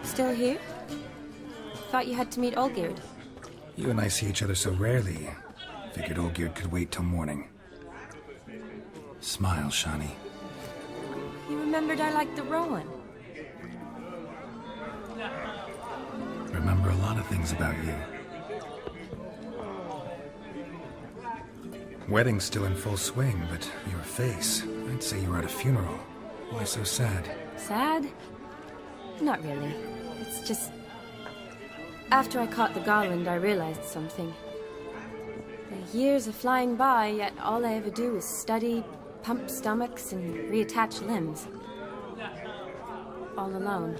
S12: Still here? Thought you had to meet Olgierd.
S1: You and I see each other so rarely. Figured Olgierd could wait till morning. Smile, Shani.
S12: You remembered I liked the Rowan.
S1: Remember a lot of things about you. Wedding's still in full swing, but your face, I'd say you were at a funeral. Why so sad?
S12: Sad? Not really. It's just... After I caught the garland, I realized something. The years are flying by, yet all I ever do is study, pump stomachs, and reattach limbs. All alone.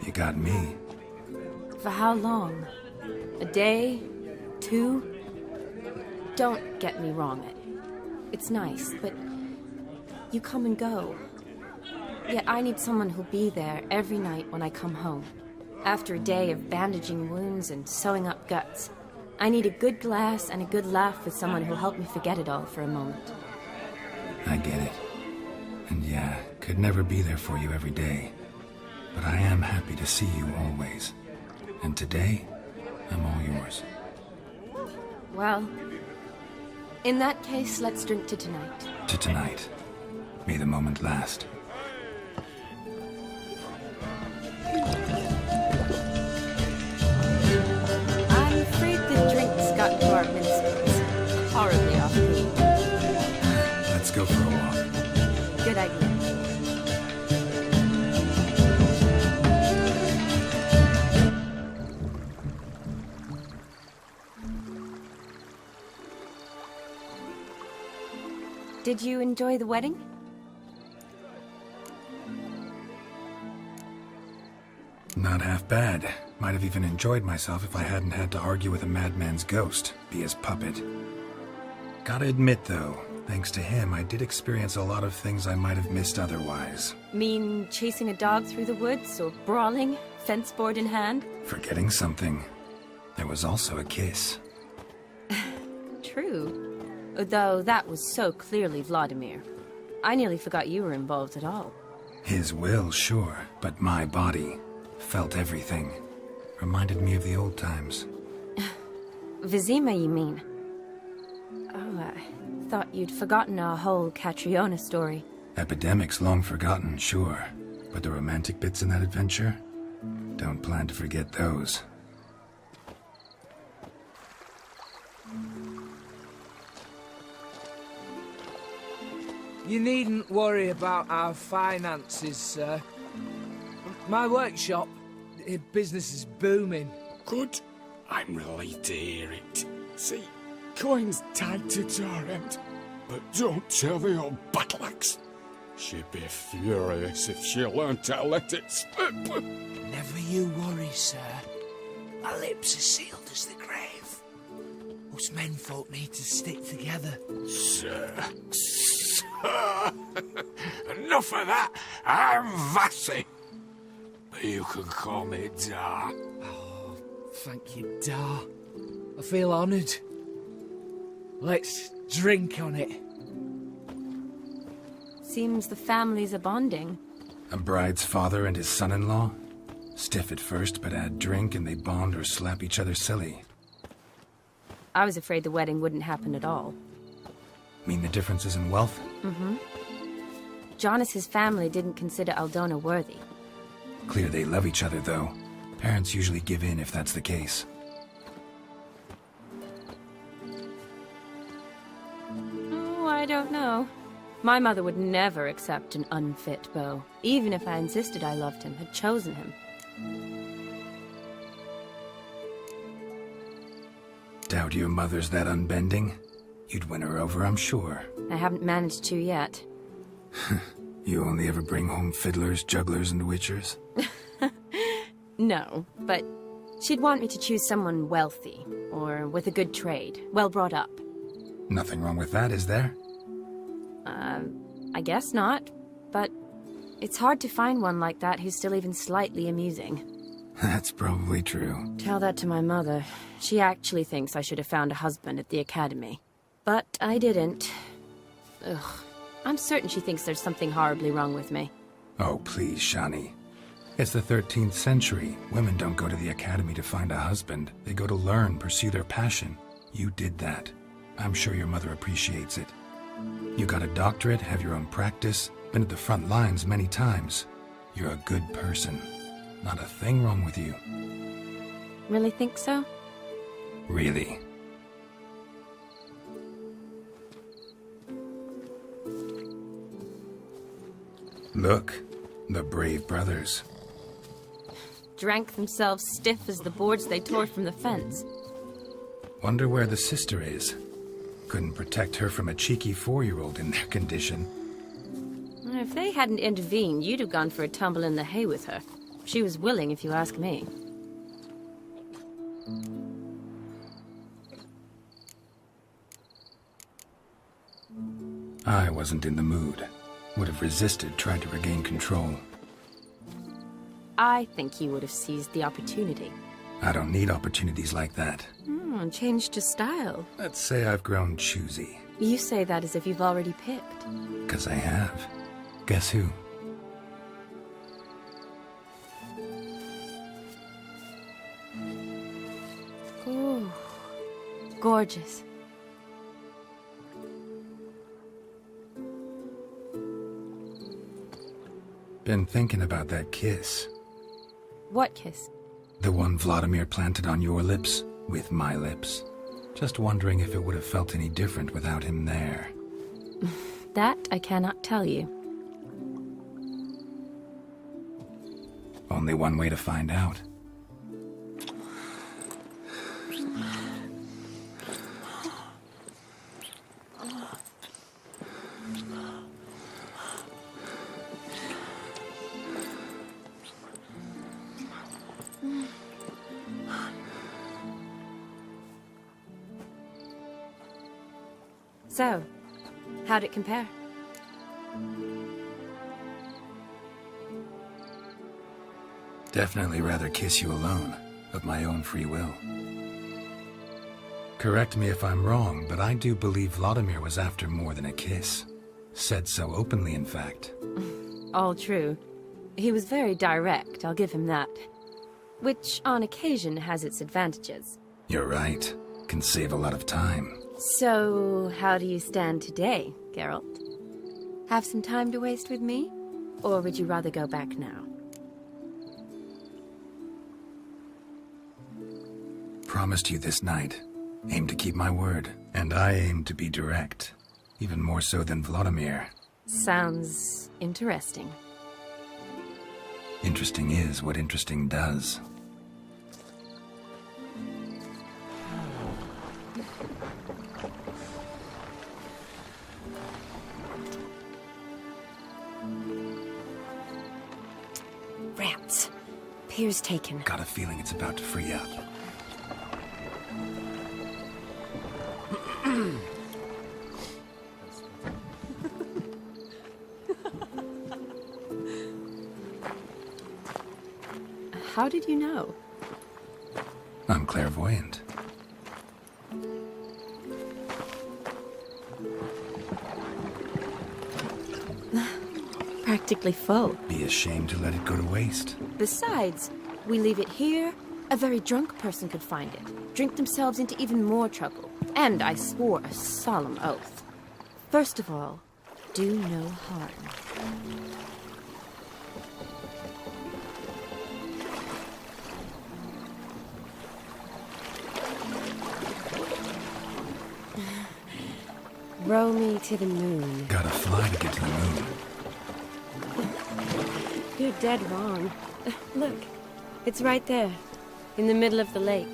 S1: You got me.
S12: For how long? A day? 2? Don't get me wrong. It's nice, but you come and go. Yet I need someone who'll be there every night when I come home. After a day of bandaging wounds and sewing up guts, I need a good glass and a good laugh with someone who'll help me forget it all for a moment.
S1: I get it. And yeah, could never be there for you every day. But I am happy to see you always. And today, I'm all yours.
S12: Well, in that case, let's drink to tonight.
S1: To tonight. May the moment last.
S12: I'm afraid the drinks got into our minstrels. Horribly off-key.
S1: Let's go for a walk.
S12: Good idea. Did you enjoy the wedding?
S1: Not half bad. Might have even enjoyed myself if I hadn't had to argue with a madman's ghost, be his puppet. Gotta admit, though, thanks to him, I did experience a lot of things I might have missed otherwise.
S12: Mean chasing a dog through the woods, or brawling, fence board in hand?
S1: Forgetting something. There was also a kiss.
S12: True. Though that was so clearly Vladimir. I nearly forgot you were involved at all.
S1: His will, sure, but my body felt everything. Reminded me of the old times.
S12: Vizima, you mean? Oh, I thought you'd forgotten our whole Catriona story.
S1: Epidemics long forgotten, sure. But the romantic bits in that adventure? Don't plan to forget those.
S22: You needn't worry about our finances, sir. My workshop, business is booming.
S14: Good. I'm relieved to hear it. See, coin's tied to Torrent, but don't tell the old battle-axe. She'd be furious if she learned to let it slip.
S17: Never you worry, sir. My lips are sealed as the grave.
S22: Us menfolk need to stick together.
S14: Sir. Enough of that. I'm Vassy. But you can call me Dar.
S22: Oh, thank you, Dar. I feel honoured. Let's drink on it.
S12: Seems the families are bonding.
S1: A bride's father and his son-in-law? Stiff at first, but add drink and they bond or slap each other silly.
S12: I was afraid the wedding wouldn't happen at all.
S1: Mean the differences in wealth?
S12: Mm-hmm. Jonas's family didn't consider Aldona worthy.
S1: Clear they love each other, though. Parents usually give in if that's the case.
S12: Oh, I don't know. My mother would never accept an unfit beau, even if I insisted I loved him, had chosen him.
S1: Doubt your mother's that unbending? You'd win her over, I'm sure.
S12: I haven't managed to yet.
S1: You only ever bring home fiddlers, jugglers, and witchers?
S12: No, but she'd want me to choose someone wealthy, or with a good trade, well brought up.
S1: Nothing wrong with that, is there?
S12: I guess not, but it's hard to find one like that who's still even slightly amusing.
S1: That's probably true.
S12: Tell that to my mother. She actually thinks I should have found a husband at the academy. But I didn't. Ugh. I'm certain she thinks there's something horribly wrong with me.
S1: Oh, please, Shani. It's the 13th century. Women don't go to the academy to find a husband. They go to learn, pursue their passion. You did that. I'm sure your mother appreciates it. You got a doctorate, have your own practice, been at the front lines many times. You're a good person. Not a thing wrong with you.
S12: Really think so?
S1: Really. Look, the brave brothers.
S12: Drank themselves stiff as the boards they tore from the fence.
S1: Wonder where the sister is. Couldn't protect her from a cheeky 4-year-old in their condition.
S12: If they hadn't intervened, you'd have gone for a tumble in the hay with her. She was willing, if you ask me.
S1: I wasn't in the mood. Would have resisted, tried to regain control.
S12: I think you would have seized the opportunity.
S1: I don't need opportunities like that.
S12: Changed your style.
S1: Let's say I've grown choosy.
S12: You say that as if you've already picked.
S1: 'Cause I have. Guess who?
S12: Ooh, gorgeous.
S1: Been thinking about that kiss.
S12: What kiss?
S1: The one Vladimir planted on your lips, with my lips. Just wondering if it would have felt any different without him there.
S12: That I cannot tell you.
S1: Only one way to find out.
S12: So, how'd it compare?
S1: Definitely rather kiss you alone, of my own free will. Correct me if I'm wrong, but I do believe Vladimir was after more than a kiss. Said so openly, in fact.
S12: All true. He was very direct, I'll give him that. Which, on occasion, has its advantages.
S1: You're right. Can save a lot of time.
S12: So, how do you stand today, Geralt? Have some time to waste with me? Or would you rather go back now?
S1: Promised you this night. Aim to keep my word. And I aim to be direct. Even more so than Vladimir.
S12: Sounds interesting.
S1: Interesting is what interesting does.
S12: Rats. Pier's taken.
S1: Got a feeling it's about to free up.
S12: How did you know?
S1: I'm clairvoyant.
S12: Practically full.
S1: Be ashamed to let it go to waste.
S12: Besides, we leave it here, a very drunk person could find it, drink themselves into even more trouble. And I swore a solemn oath. First of all, do no harm. Row me to the moon.
S1: Gotta fly to get to the moon.
S12: You're dead wrong. Look, it's right there, in the middle of the lake.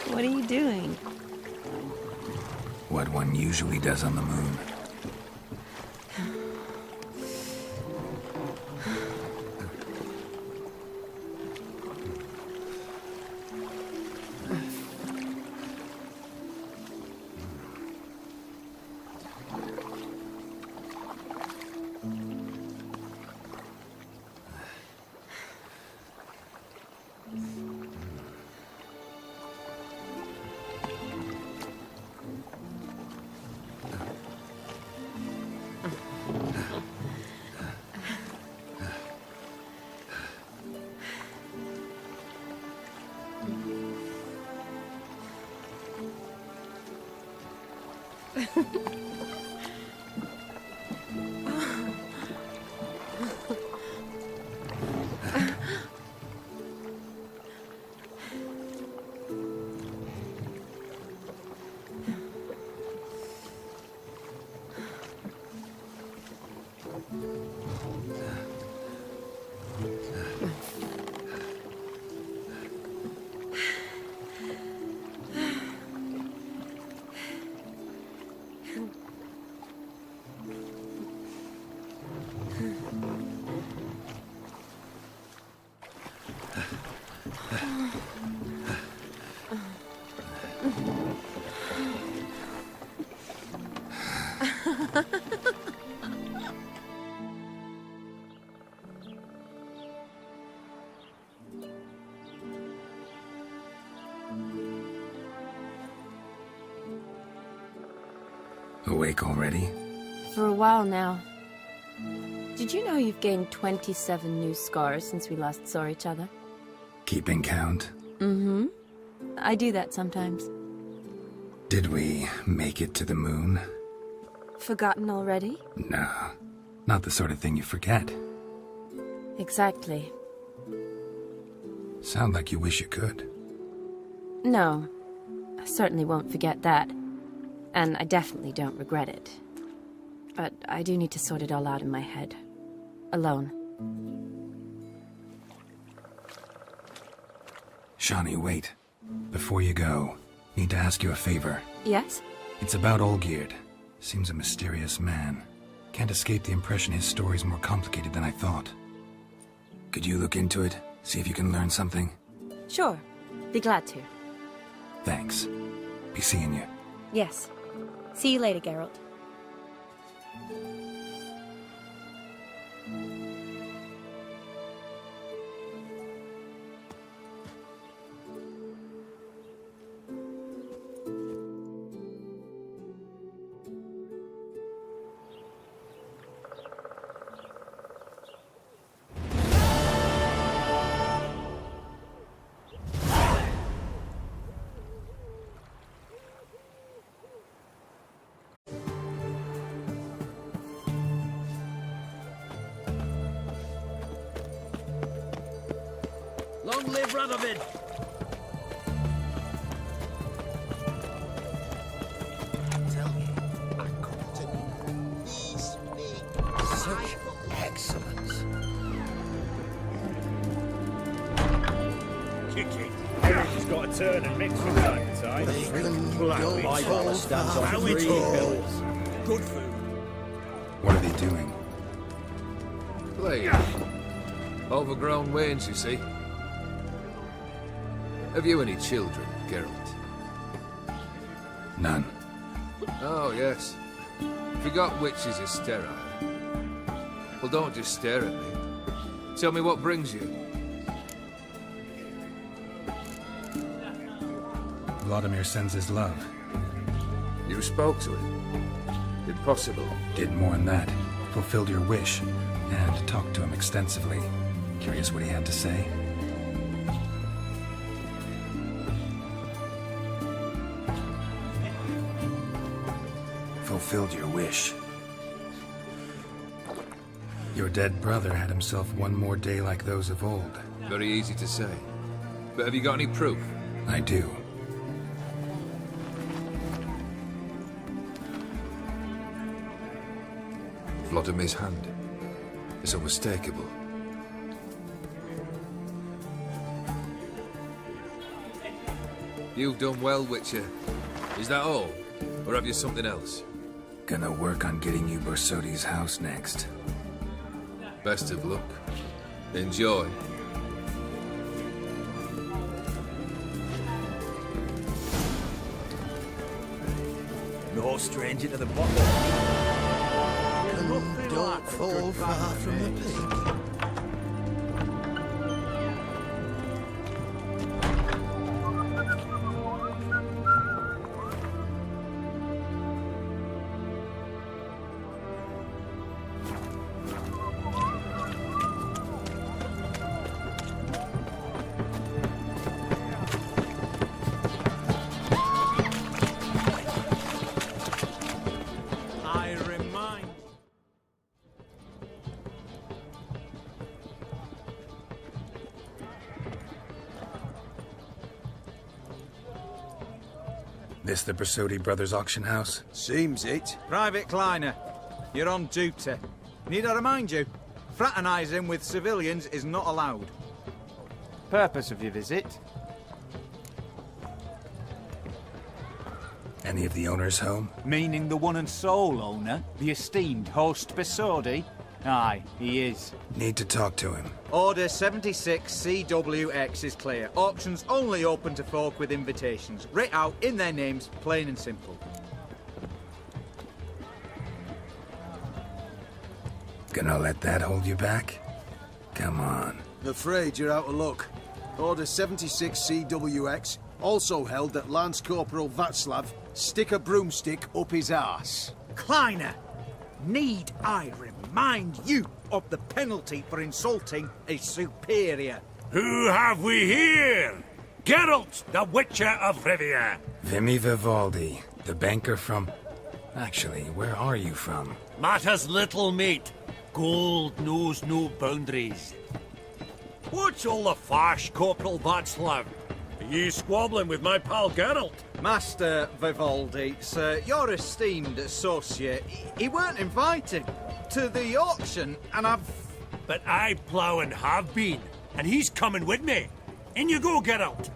S12: What are you doing?
S1: What one usually does on the moon. Awake already?
S12: For a while now. Did you know you've gained 27 new scars since we last saw each other?
S1: Keeping count?
S12: Mm-hmm. I do that sometimes.
S1: Did we make it to the moon?
S12: Forgotten already?
S1: No, not the sort of thing you forget.
S12: Exactly.
S1: Sound like you wish you could.
S12: No, I certainly won't forget that. And I definitely don't regret it. But I do need to sort it all out in my head. Alone.
S1: Shani, wait. Before you go, need to ask you a favor.
S12: Yes?
S1: It's about Olgierd. Seems a mysterious man. Can't escape the impression his story's more complicated than I thought. Could you look into it? See if you can learn something?
S12: Sure. Be glad to.
S1: Thanks. Be seeing you.
S12: Yes. See you later, Geralt.
S5: Long live Radovid!
S15: Such excellence.
S5: Kicking. Everything's got to turn and mix from time to time.
S15: My dollar stands on 3 hills.
S5: Good food.
S1: What are they doing?
S2: Playing. Overgrown wains, you see. Have you any children, Geralt?
S1: None.
S2: Oh, yes. Forgot witches are sterile. Well, don't just stare at me. Tell me what brings you.
S1: Vladimir sends his love.
S2: You spoke to him? Impossible.
S1: Did more than that. Fulfilled your wish. And talked to him extensively. Curious what he had to say? Fulfilled your wish. Your dead brother had himself one more day like those of old.
S2: Very easy to say. But have you got any proof?
S1: I do.
S2: Vladimir's hand is unmistakable. You've done well, Witcher. Is that all? Or have you something else?
S1: Gonna work on getting you Borsodi's house next.
S2: Best of luck. Enjoy.
S3: No stranger to the bottle.
S15: Don't fall far from the pig.
S1: This the Borsodi Brothers auction house?
S17: Seems it. Private Kleiner, you're on duty. Need I remind you, fraternising with civilians is not allowed.
S19: Purpose of your visit?
S1: Any of the owners home?
S19: Meaning the one and sole owner, the esteemed host Borsodi? Aye, he is.
S1: Need to talk to him.
S17: Order 76 CWX is clear. Auctions only open to folk with invitations. Writ out in their names, plain and simple.
S1: Gonna let that hold you back? Come on.
S17: Afraid you're out of luck. Order 76 CWX, also held that Lance Corporal Václav stick a broomstick up his arse.
S3: Kleiner, need I remind you of the penalty for insulting a superior?
S5: Who have we here? Geralt, the Witcher of Rivia.
S1: Vimy Vivaldi, the banker from... Actually, where are you from?
S5: Matters little, mate. Gold knows no boundaries. What's all the fash, Corporal Václav? Are you squabbling with my pal Geralt?
S17: Master Vivaldi, sir, your esteemed associate, he weren't invited to the auction, and I've...
S5: But I plough and have been, and he's coming with me. In you go, Geralt.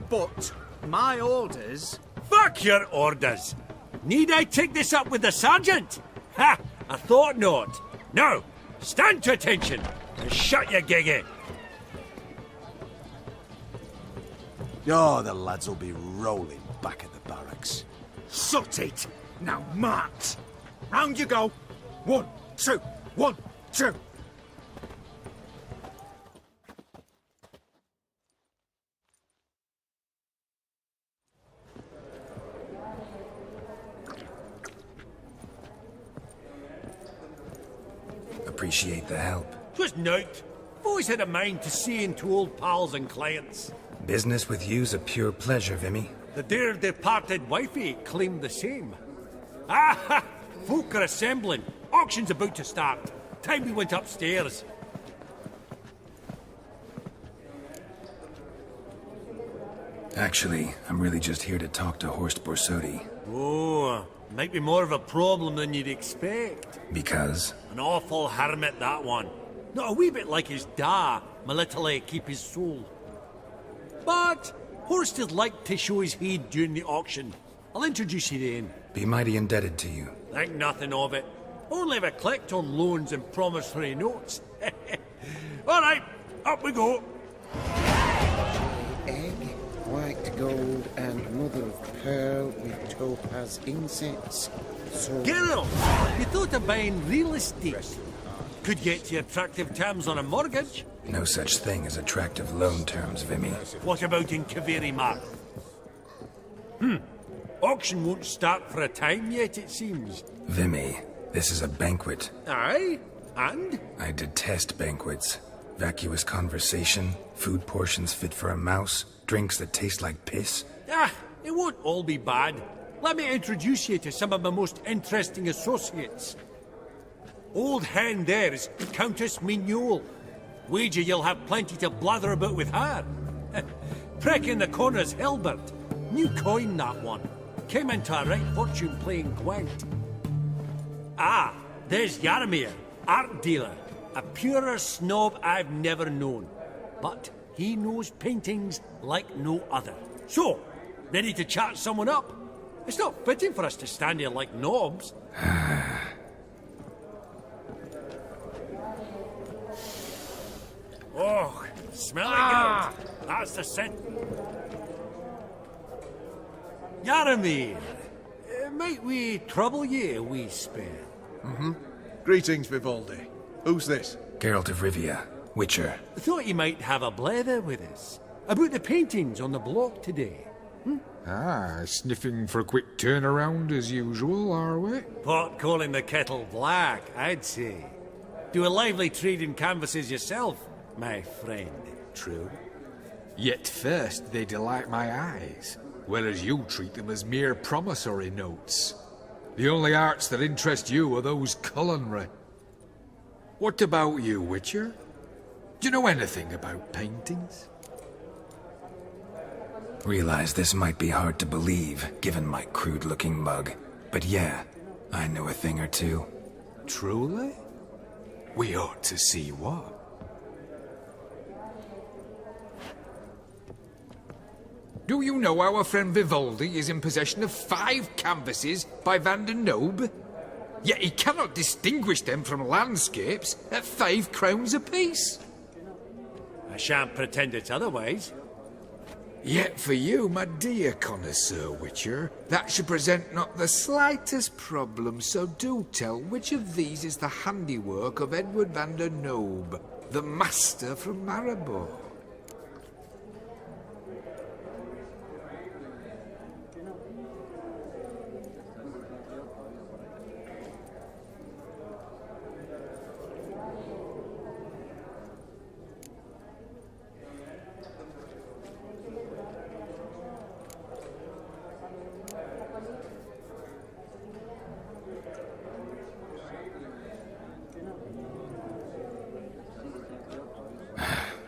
S17: But my orders...
S5: Fuck your orders! Need I take this up with the sergeant? Ha! I thought not. Now, stand to attention and shut your giggy.
S17: Oh, the lads will be rolling back at the barracks.
S3: Sot it! Now march! Round you go! 1, 2, 1, 2!
S1: Appreciate the help.
S5: 'Twas nowt. Always had a mind to see into old pals and clients.
S1: Business with you's a pure pleasure, Vimy.
S5: The dear departed wifey claimed the same. Ah! Folk are assembling. Auction's about to start. Time we went upstairs.
S1: Actually, I'm really just here to talk to Horst Borsodi.
S5: Oh, might be more of a problem than you'd expect.
S1: Because?
S5: An awful hermit, that one. Not a wee bit like his da, my little keep his soul. But Horst would like to show his heed during the auction. I'll introduce you then.
S1: Be mighty indebted to you.
S5: Think nothing of it. Only ever collect on loans and promissory notes. All right, up we go.
S15: Egg, white
S4: white gold and mother of pearl with topaz insets. So...
S7: Geralt! You thought of buying real estate? Could get you attractive terms on a mortgage.
S1: No such thing as attractive loan terms, Vimy.
S7: What about in Kaveri Mark? Auction won't start for a time yet, it seems.
S1: Vimy, this is a banquet.
S7: Aye? And?
S1: I detest banquets. Vacuous conversation, food portions fit for a mouse, drinks that taste like piss.
S7: Ah, it won't all be bad. Let me introduce you to some of my most interesting associates. Old hen there is Countess Mignole. Wager you'll have plenty to blather about with her. Prick in the corner's Hilbert. New coin, that one. Came into a right fortune playing Gwent. Ah, there's Yarmir, art dealer. A purer snob I've never known. But he knows paintings like no other. So, ready to chat someone up? It's not fitting for us to stand here like knobs. Oh, smell it good. That's the scent. Yarmir, might we trouble ye a wee spell?
S6: Greetings, Vivaldi. Who's this?
S1: Geralt of Rivia, Witcher.
S7: Thought you might have a blather with us. About the paintings on the block today.
S14: Ah, sniffing for a quick turnaround as usual, are we?
S7: Pot calling the kettle black, I'd say. Do a lively trade in canvases yourself, my friend. True.
S14: Yet first they delight my eyes, whereas you treat them as mere promissory notes. The only arts that interest you are those culinary. What about you, Witcher? Do you know anything about paintings?
S1: Realize this might be hard to believe, given my crude-looking mug. But yeah, I know a thing or two.
S14: Truly? We ought to see what. Do you know our friend Vivaldi is in possession of 5 canvases by Van der Nobe? Yet he cannot distinguish them from landscapes at 5 crowns apiece.
S7: I shan't pretend it's otherwise.
S14: Yet for you, my dear connoisseur Witcher, that should present not the slightest problem, so do tell which of these is the handiwork of Edward van der Nobe, the master from Maribor.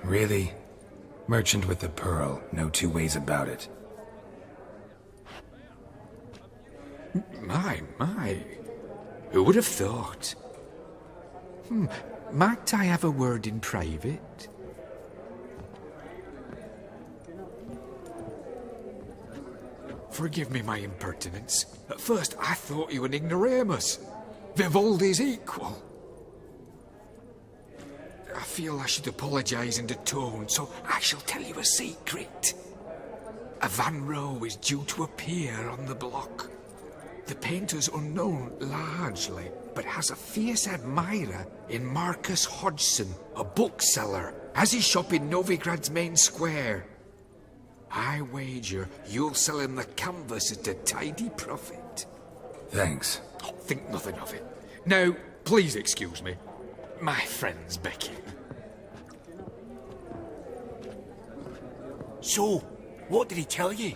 S1: Really? Merchant with the pearl, no two ways about it.
S14: My. Who would have thought? Might I have a word in private? Forgive me my impertinence. At first I thought you an ignoramus. Vivaldi's equal. I feel I should apologise and atone, so I shall tell you a secret. A Van Rowe is due to appear on the block. The painter's unknown largely, but has a fierce admirer in Marcus Hodgson, a bookseller, has his shop in Novigrad's main square. I wager you'll sell him the canvas at a tidy profit.
S1: Thanks.
S14: Oh, think nothing of it. Now, please excuse me. My friend's becking.
S7: So, what did he tell you?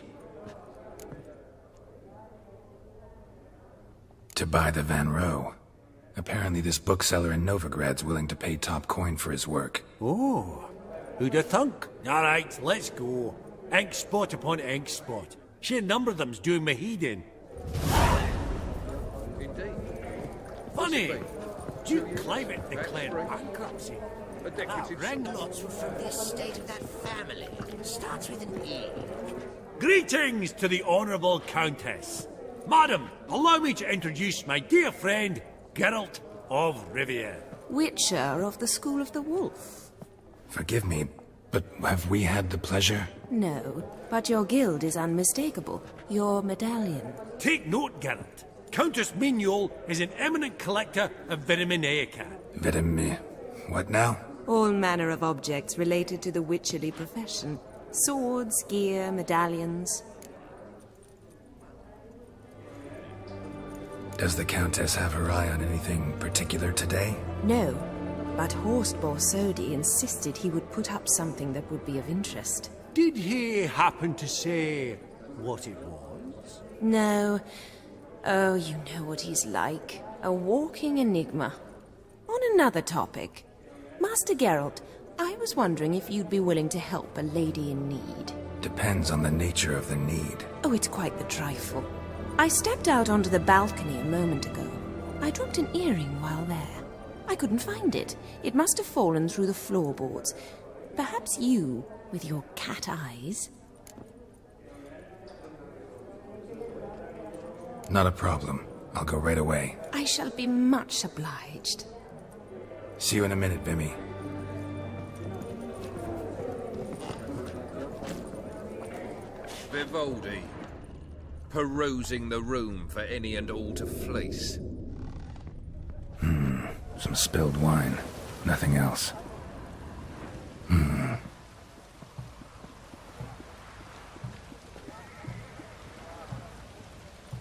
S1: To buy the Van Rowe. Apparently this bookseller in Novigrad's willing to pay top coin for his work.
S7: Oh, who'd have thunk? All right, let's go. Ink spot upon ink spot. Sheer number of them's doing me heed in.
S2: Indeed.
S7: Funny! Duke Climate declared bankruptcy.
S8: Lots from the estate of that family. Starts with an E.
S7: Greetings to the Honourable Countess. Madam, allow me to introduce my dear friend, Geralt of Rivia.
S23: Witcher of the School of the Wolf.
S1: Forgive me, But have we had the pleasure?
S9: No, but your guild is unmistakable. Your medallion.
S7: Take note, Geralt. Countess Mignol is an eminent collector of vitaminaica.
S1: What now?
S9: All manner of objects related to the witcherly profession. Swords, gear, medallions.
S1: Does the Countess have her eye on anything particular today?
S9: No, but Horst Borsodi insisted he would put up something that would be of interest.
S7: Did he happen to say what it was?
S9: No. Oh, you know what he's like. A walking enigma. On another topic. Master Geralt, I was wondering if you'd be willing to help a lady in need.
S1: Depends on the nature of the need.
S9: Oh, it's quite the trifle. I stepped out onto the balcony a moment ago. I dropped an earring while there. I couldn't find it. It must have fallen through the floorboards. Perhaps you, with your cat eyes...
S1: Not a problem. I'll go right away.
S9: I shall be much obliged.
S1: See you in a minute, Vimy.
S2: Vivaldi. Perusing the room for any and all to fleece.
S1: Some spilled wine. Nothing else.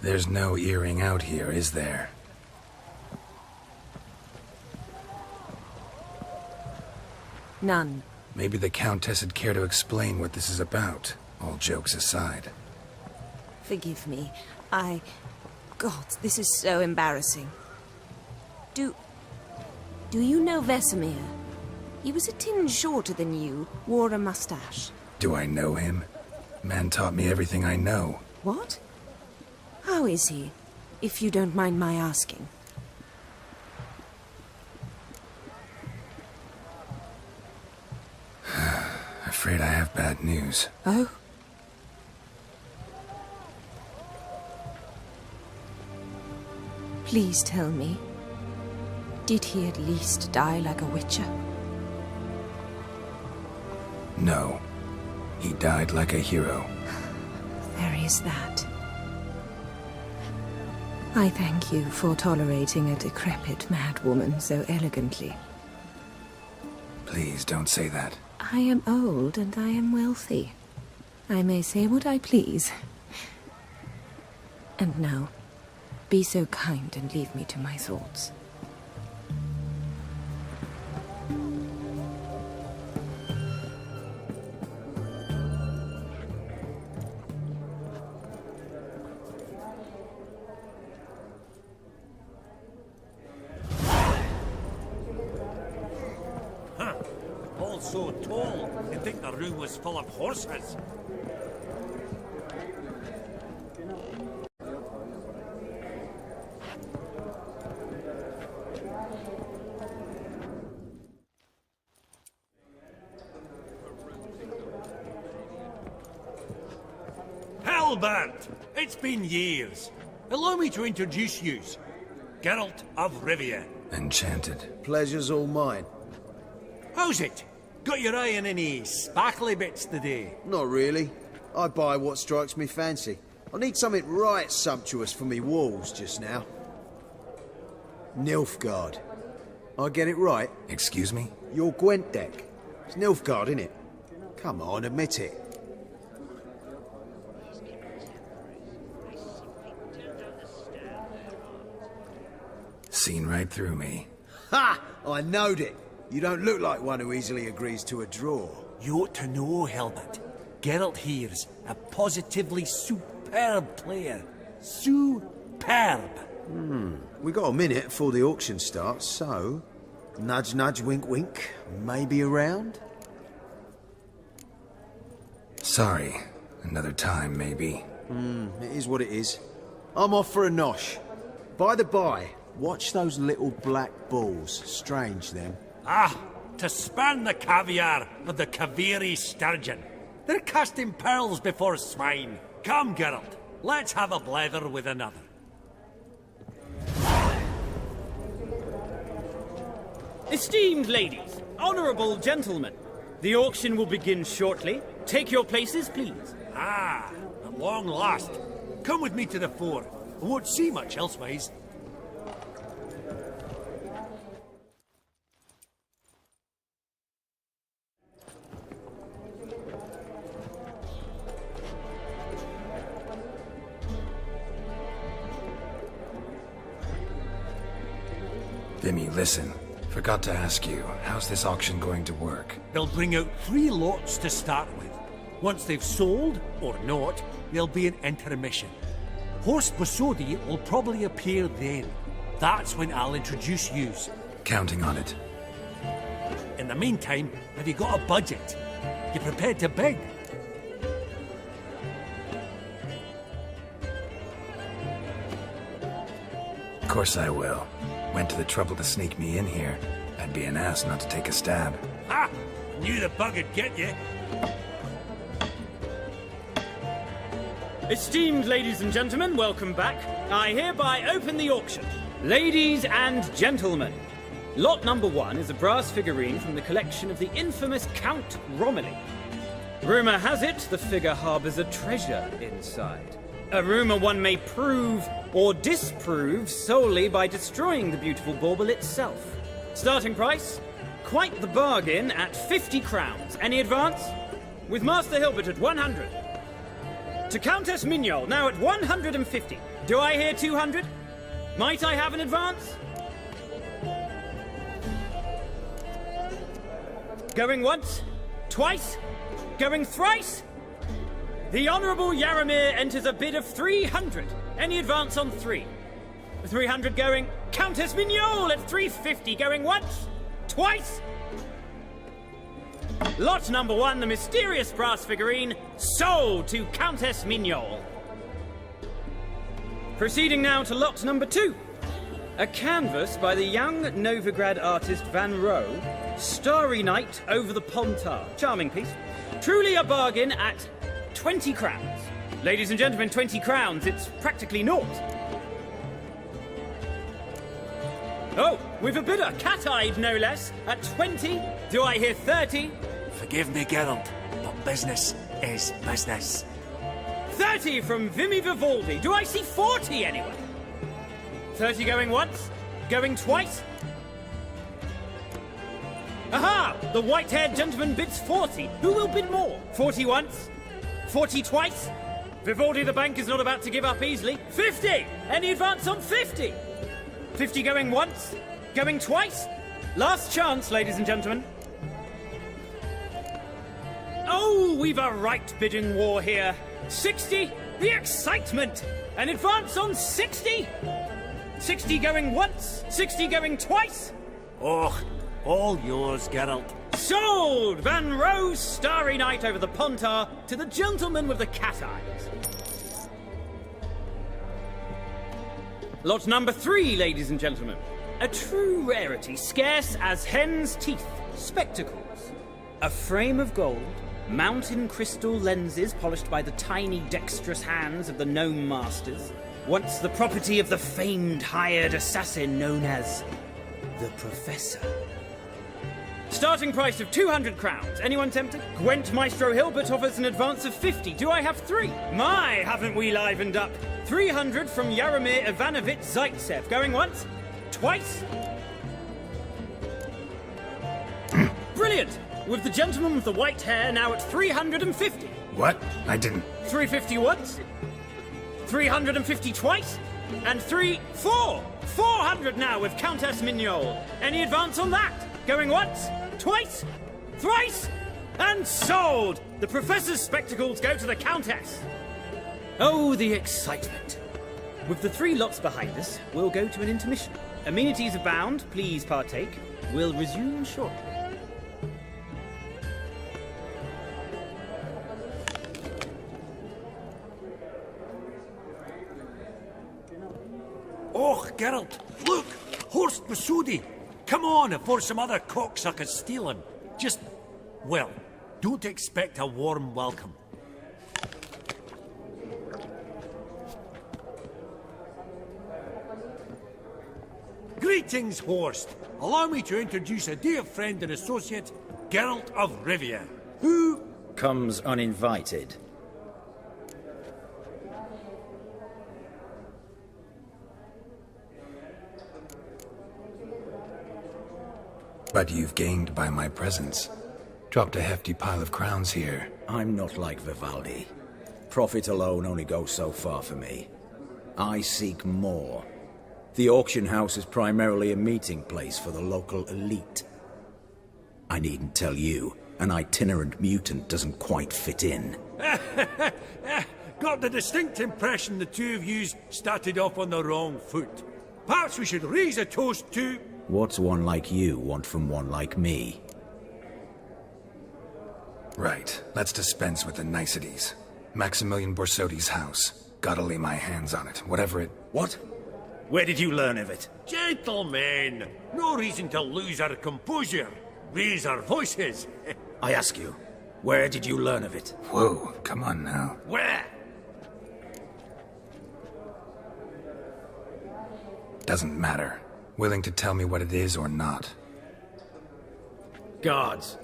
S1: There's no earring out here, is there?
S9: None.
S1: Maybe the Countess would care to explain what this is about, all jokes aside.
S9: Forgive me. God, this is so embarrassing. Do you know Vesemir? He was a tinge shorter than you, wore a mustache.
S1: Do I know him? Man taught me everything I know.
S9: What? How is he, if you don't mind my asking?
S1: Afraid I have bad news.
S9: Oh? Please tell me, did he at least die like a witcher?
S1: No. He died like a hero.
S9: There is that. I thank you for tolerating a decrepit madwoman so elegantly.
S1: Please don't say that.
S9: I am old and I am wealthy. I may say what I please. And now, be so kind and leave me to my thoughts.
S7: All so tall, you'd think the room was full of horses. Hellbent! It's been years. Allow me to introduce yous. Geralt of Rivia.
S1: Enchanted.
S17: Pleasure's all mine.
S7: How's it? Got your eye on any sparkly bits today?
S17: Not really. I buy what strikes me fancy. I need something right sumptuous for me walls just now. Nilfgaard. I get it right?
S1: Excuse me?
S17: Your Gwent deck. It's Nilfgaard, innit? Come on, admit it.
S1: Seen right through me.
S17: Ha! I knowed it. You don't look like one who easily agrees to a draw.
S7: You ought to know, Helmut. Geralt here's a positively superb player. Superb.
S17: We got a minute before the auction starts, so... Nudge, nudge, wink, wink. Maybe around?
S1: Sorry. Another time, maybe.
S17: It is what it is. I'm off for a nosh. By the by, watch those little black balls. Strange, them.
S7: Ah, to span the caviar of the Kaviri sturgeon. They're casting pearls before swine. Come, Geralt, let's have a blether with another.
S10: Esteemed ladies, honourable gentlemen, The auction will begin shortly. Take your places, please.
S7: Ah, at long last. Come with me to the fore. I won't see much elsewise.
S18: Vimy, listen. Forgot to ask you, how's this auction going to work?
S7: They'll bring out 3 lots to start with. Once they've sold, or not, there'll be an intermission. Horse Basodi will probably appear then. That's when I'll introduce yous.
S18: Counting on it.
S7: In the meantime, have you got a budget? You prepared to beg?
S18: Of course I will. Went to the trouble to sneak me in here. I'd be an ass not to take a stab.
S7: Ha! Knew the bug'd get you.
S10: Esteemed ladies and gentlemen, welcome back. I hereby open the auction. Ladies and gentlemen, lot number 1 is a brass figurine from the collection of the infamous Count Romilly. Rumour has it the figure harbours a treasure inside. A rumour one may prove or disprove solely by destroying the beautiful bauble itself. Starting price? Quite the bargain at 50 crowns. Any advance? With Master Hilbert at 100. To Countess Mignol, now at 150. Do I hear 200? Might I have an advance? Going once? Twice? Going thrice? The Honourable Yaramir enters a bid of 300. Any advance on 3? 300 going. Countess Mignol at 350 going once? Twice? Lot number 1, the mysterious brass figurine, sold to Countess Mignol. Proceeding now to lot number 2. A canvas by the young Novigrad artist Van Rohe, Starry Night over the Pontar. Charming piece. Truly a bargain at 20 crowns. Ladies and gentlemen, 20 crowns, it's practically naught. Oh, we've a bidder, cat-eyed no less, at 20. Do I hear 30?
S7: Forgive me, Geralt, but business is business.
S10: 30 from Vimy Vivaldi. Do I see 40 anyway? 30 going once? Going twice? Aha! The white-haired gentleman bids 40. Who will bid more? 40 once? 40 twice? Vivaldi the bank is not about to give up easily. 50! Any advance on 50? 50 going once? Going twice? Last chance, ladies and gentlemen. Oh, we've a right bidding war here. 60? The excitement! An advance on 60? 60 going once? 60 going twice?
S7: Oh, all yours, Geralt.
S10: Sold! Van Rohe's Starry Night over the Pontar to the gentleman with the cat eyes. Lot number 3, ladies and gentlemen. A true rarity, scarce as hen's teeth. Spectacles. A frame of gold, mountain crystal lenses polished by the tiny dexterous hands of the gnome masters. Once the property of the famed hired assassin known as the Professor. Starting price of 200 crowns. Anyone tempted? Gwent Maestro Hilbert offers an advance of 50. Do I have 3? My, haven't we livened up? 300 from Yaramir Ivanovich Zaitsev. Going once? Twice? Brilliant! With the gentleman with the white hair now at 350.
S18: What? I didn't...
S10: 350 once? 350 twice? And 400 now with Countess Mignol. Any advance on that? Going once? Twice? Thrice? And sold! The Professor's spectacles go to the Countess. Oh, the excitement. With the 3 lots behind us, we'll go to an intermission. Amenities abound, please partake. We'll resume shortly.
S7: Oh, Geralt, look! Horst Basudi! Come on before some other cocksuckers steal him. Just, well, don't expect a warm welcome. Greetings, Horst. Allow me to introduce a dear friend and associate, Geralt of Rivia.
S11: Who comes uninvited?
S18: But you've gained by my presence. Dropped a hefty pile of crowns here.
S11: I'm not like Vivaldi. Profit alone only goes so far for me. I seek more. The auction house is primarily a meeting place for the local elite. I needn't tell you, an itinerant mutant doesn't quite fit in.
S7: Got the distinct impression the two of you started off on the wrong foot. Perhaps we should raise a toast to...
S11: What's one like you want from one like me?
S18: Right. Let's dispense with the niceties. Maximilian Borsodi's house. Gotta lay my hands on it, whatever it...
S11: What? Where did you learn of it?
S7: Gentlemen, no reason to lose our composure. Raise our voices.
S11: I ask you, where did you learn of it?
S18: Whoa, come on now.
S7: Where?
S18: Doesn't matter. Willing to tell me what it is or not.
S11: Guards,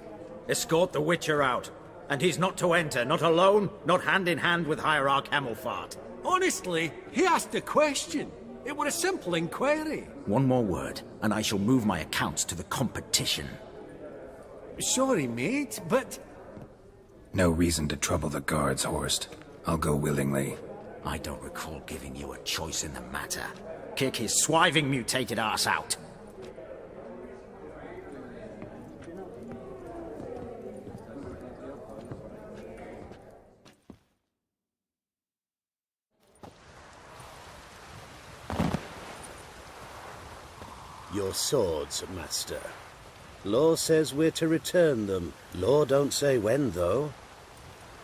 S11: escort the Witcher out. And he's not to enter, not alone, not hand in hand with Hierarch Hamilfart.
S7: Honestly, he asked a question. It was a simple inquiry.
S11: One more word, and I shall move my accounts to the competition.
S7: Sorry, mate, but...
S18: No reason to trouble the guards, Horst. I'll go willingly.
S11: I don't recall giving you a choice in the matter. Kick his swiving mutated ass out.
S13: Your swords, Master. Law says we're to return them. Law don't say when, though.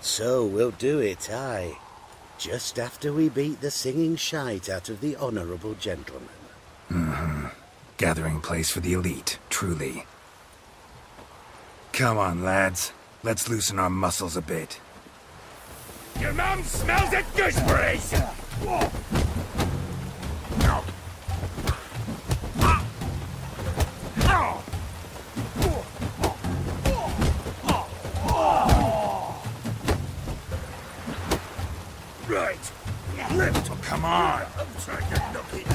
S13: So we'll do it, aye. Just after we beat the singing shite out of the honourable gentleman.
S18: Mm-hmm. Gathering place for the elite, truly. Come on, lads. Let's loosen our muscles a bit.
S14: Your mum smells of gooseberries!
S5: Right. Lift.
S14: Oh, come on.
S5: I'm trying to knock it.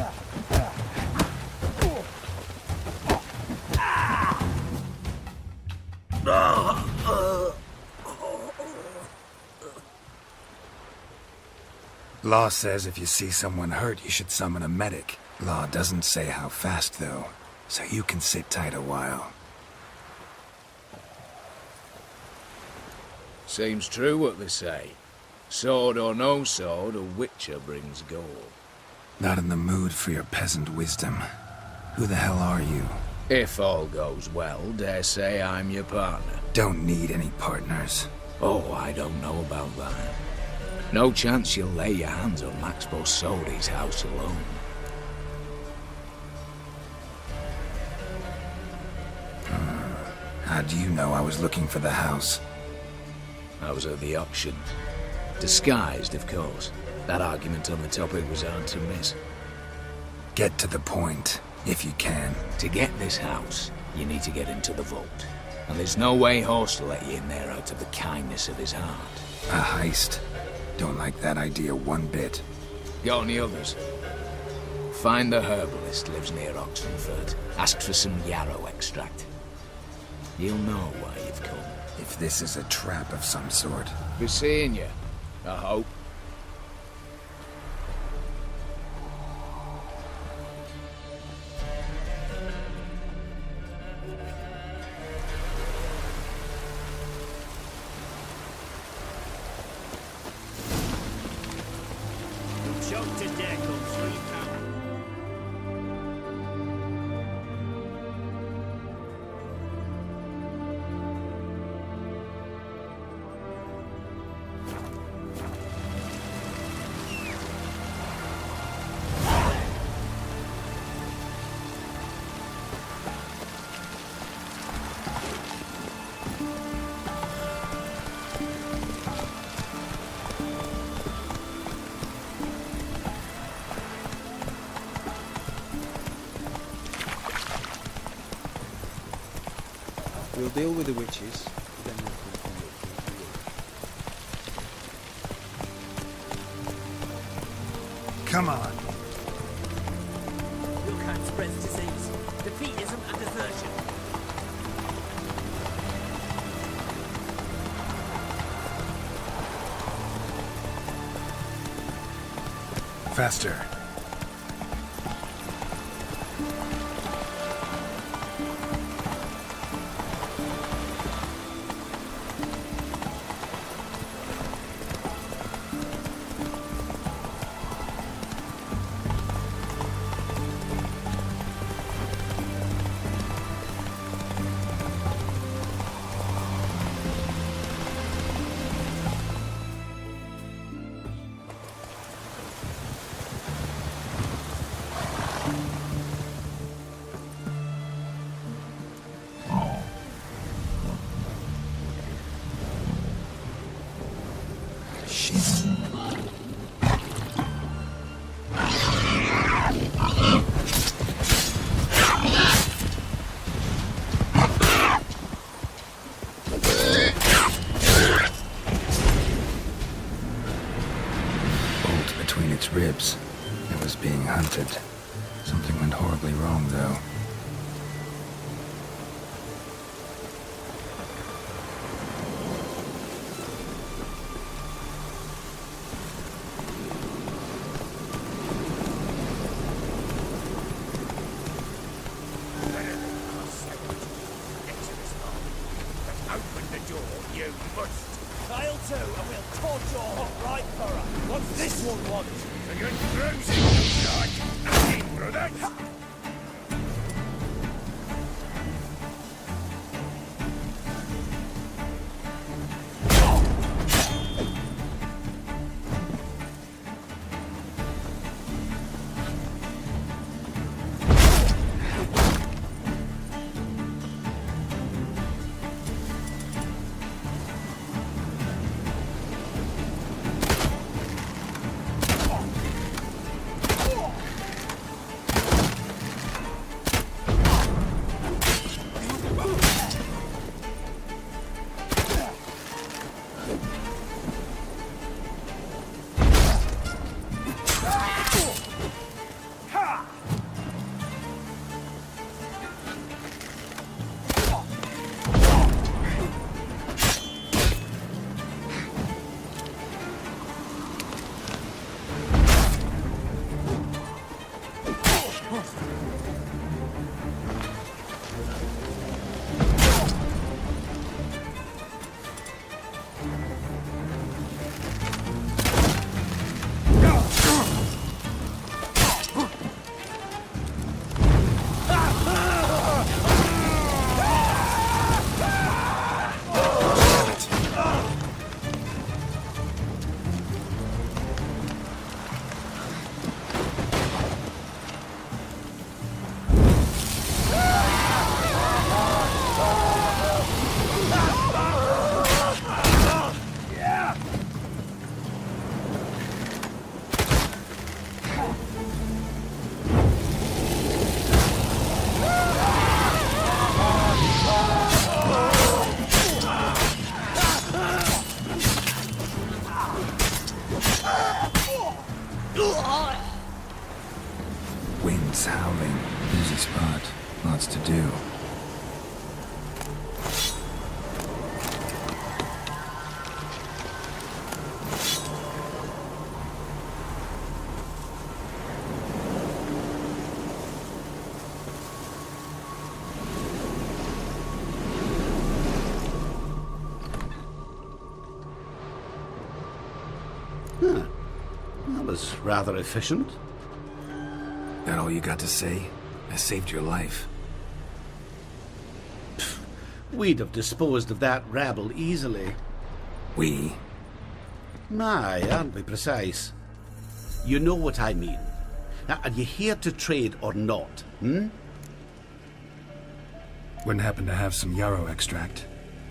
S18: Law says if you see someone hurt, you should summon a medic. Law doesn't say how fast, though, so you can sit tight a while.
S2: Seems true what they say. Sword or no sword, a witcher brings gold.
S18: Not in the mood for your peasant wisdom. Who the hell are you?
S2: If all goes well, dare say I'm your partner.
S18: Don't need any partners.
S2: Oh, I don't know about that. No chance you'll lay your hands on Max Borsodi's house alone.
S18: How do you know I was looking for the house?
S2: I was at the auction. Disguised, of course. That argument on the topic was hard to miss.
S18: Get to the point, if you can.
S2: To get this house, you need to get into the vault. And there's no way Horst will let you in there out of the kindness of his heart.
S18: A heist? Don't like that idea one bit.
S2: Got any others? Find the herbalist, lives near Oxenford. Ask for some yarrow extract. You'll know why you've come.
S18: If this is a trap of some sort.
S2: Be seeing you, I hope.
S22: Choke to death on 3 power.
S17: We'll deal with the witches, then we'll continue.
S18: Come on.
S16: Your kind spreads disease, defeatism and desertion.
S18: Faster.
S1: Ribs. It was being hunted. Something went horribly wrong, though.
S16: Open the door, you must. I'll too, and we'll torch your hot right thorough. What's this one want? So you're cruising, like, nothing, brothers.
S1: Wind's howling. Busy spot. Lots to do.
S13: Huh. That was rather efficient.
S18: That all you got to say? I saved your life.
S13: We'd have disposed of that rabble easily.
S18: We?
S13: Aye, aren't we precise? You know what I mean. Now, are you here to trade or not,
S18: Wouldn't happen to have some yarrow extract.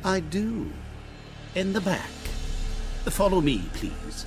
S13: I do. In the back. Follow me, please.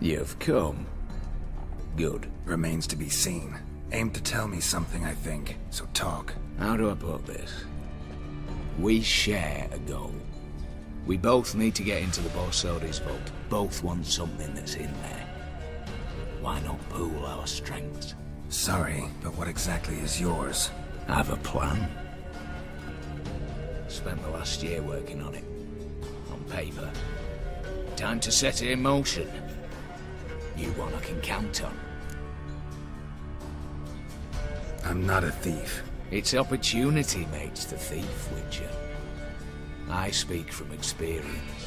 S2: You've come. Good.
S18: Remains to be seen. Aim to tell me something, I think, so talk.
S2: How do I put this? We share a goal. We both need to get into the Borsodi's vault. Both want something that's in there. Why not pool our strengths?
S18: Sorry, but what exactly is yours?
S2: I have a plan. Spent the last year working on it. On paper. Time to set it in motion. You one I can count on.
S18: I'm not a thief.
S2: It's opportunity makes the thief, Witcher. I speak from experience.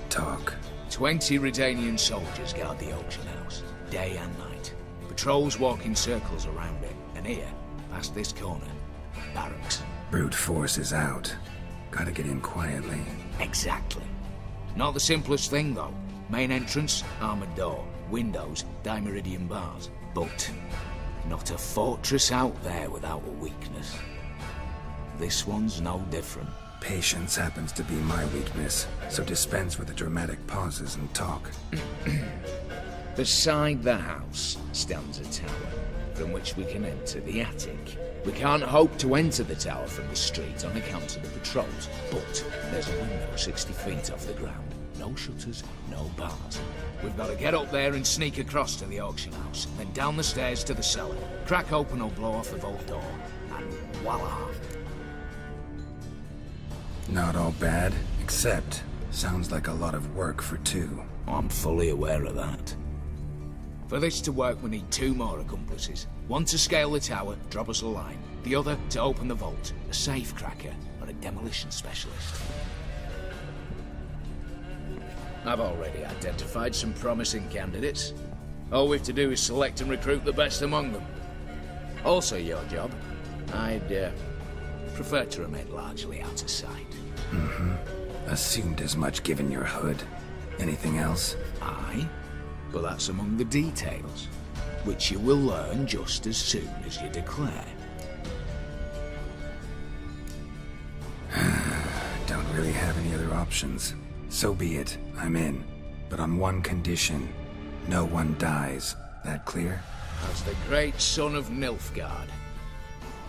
S18: Talk.
S2: 20 Redanian soldiers guard the auction house, day and night. Patrols walk in circles around it, and here, past this corner, barracks.
S18: Brute force is out. Gotta get in quietly.
S2: Exactly. Not the simplest thing, though. Main entrance, armored door. Windows, dimeridian bars. But not a fortress out there without a weakness. This one's no different.
S18: Patience happens to be my weakness, so dispense with the dramatic pauses and talk.
S2: Beside the house stands a tower, from which we can enter the attic. We can't hope to enter the tower from the street on account of the patrols, but there's a window 60 feet off the ground. No shutters, no bars. We've got to get up there and sneak across to the auction house, then down the stairs to the cellar, crack open or blow off the vault door, and voila!
S18: Not all bad, except sounds like a lot of work for two.
S2: I'm fully aware of that. For this to work, we need 2 more accomplices. One to scale the tower, drop us a line. The other to open the vault, a safe cracker or a demolition specialist. I've already identified some promising candidates. All we've to do is select and recruit the best among them. Also your job. I'd prefer to remain largely out of sight.
S18: Assumed as much given your hood. Anything else?
S2: Aye, but that's among the details, which you will learn just as soon as you declare.
S18: Don't really have any other options. So be it, I'm in. But on one condition. No one dies. That clear?
S2: As the great son of Nilfgaard.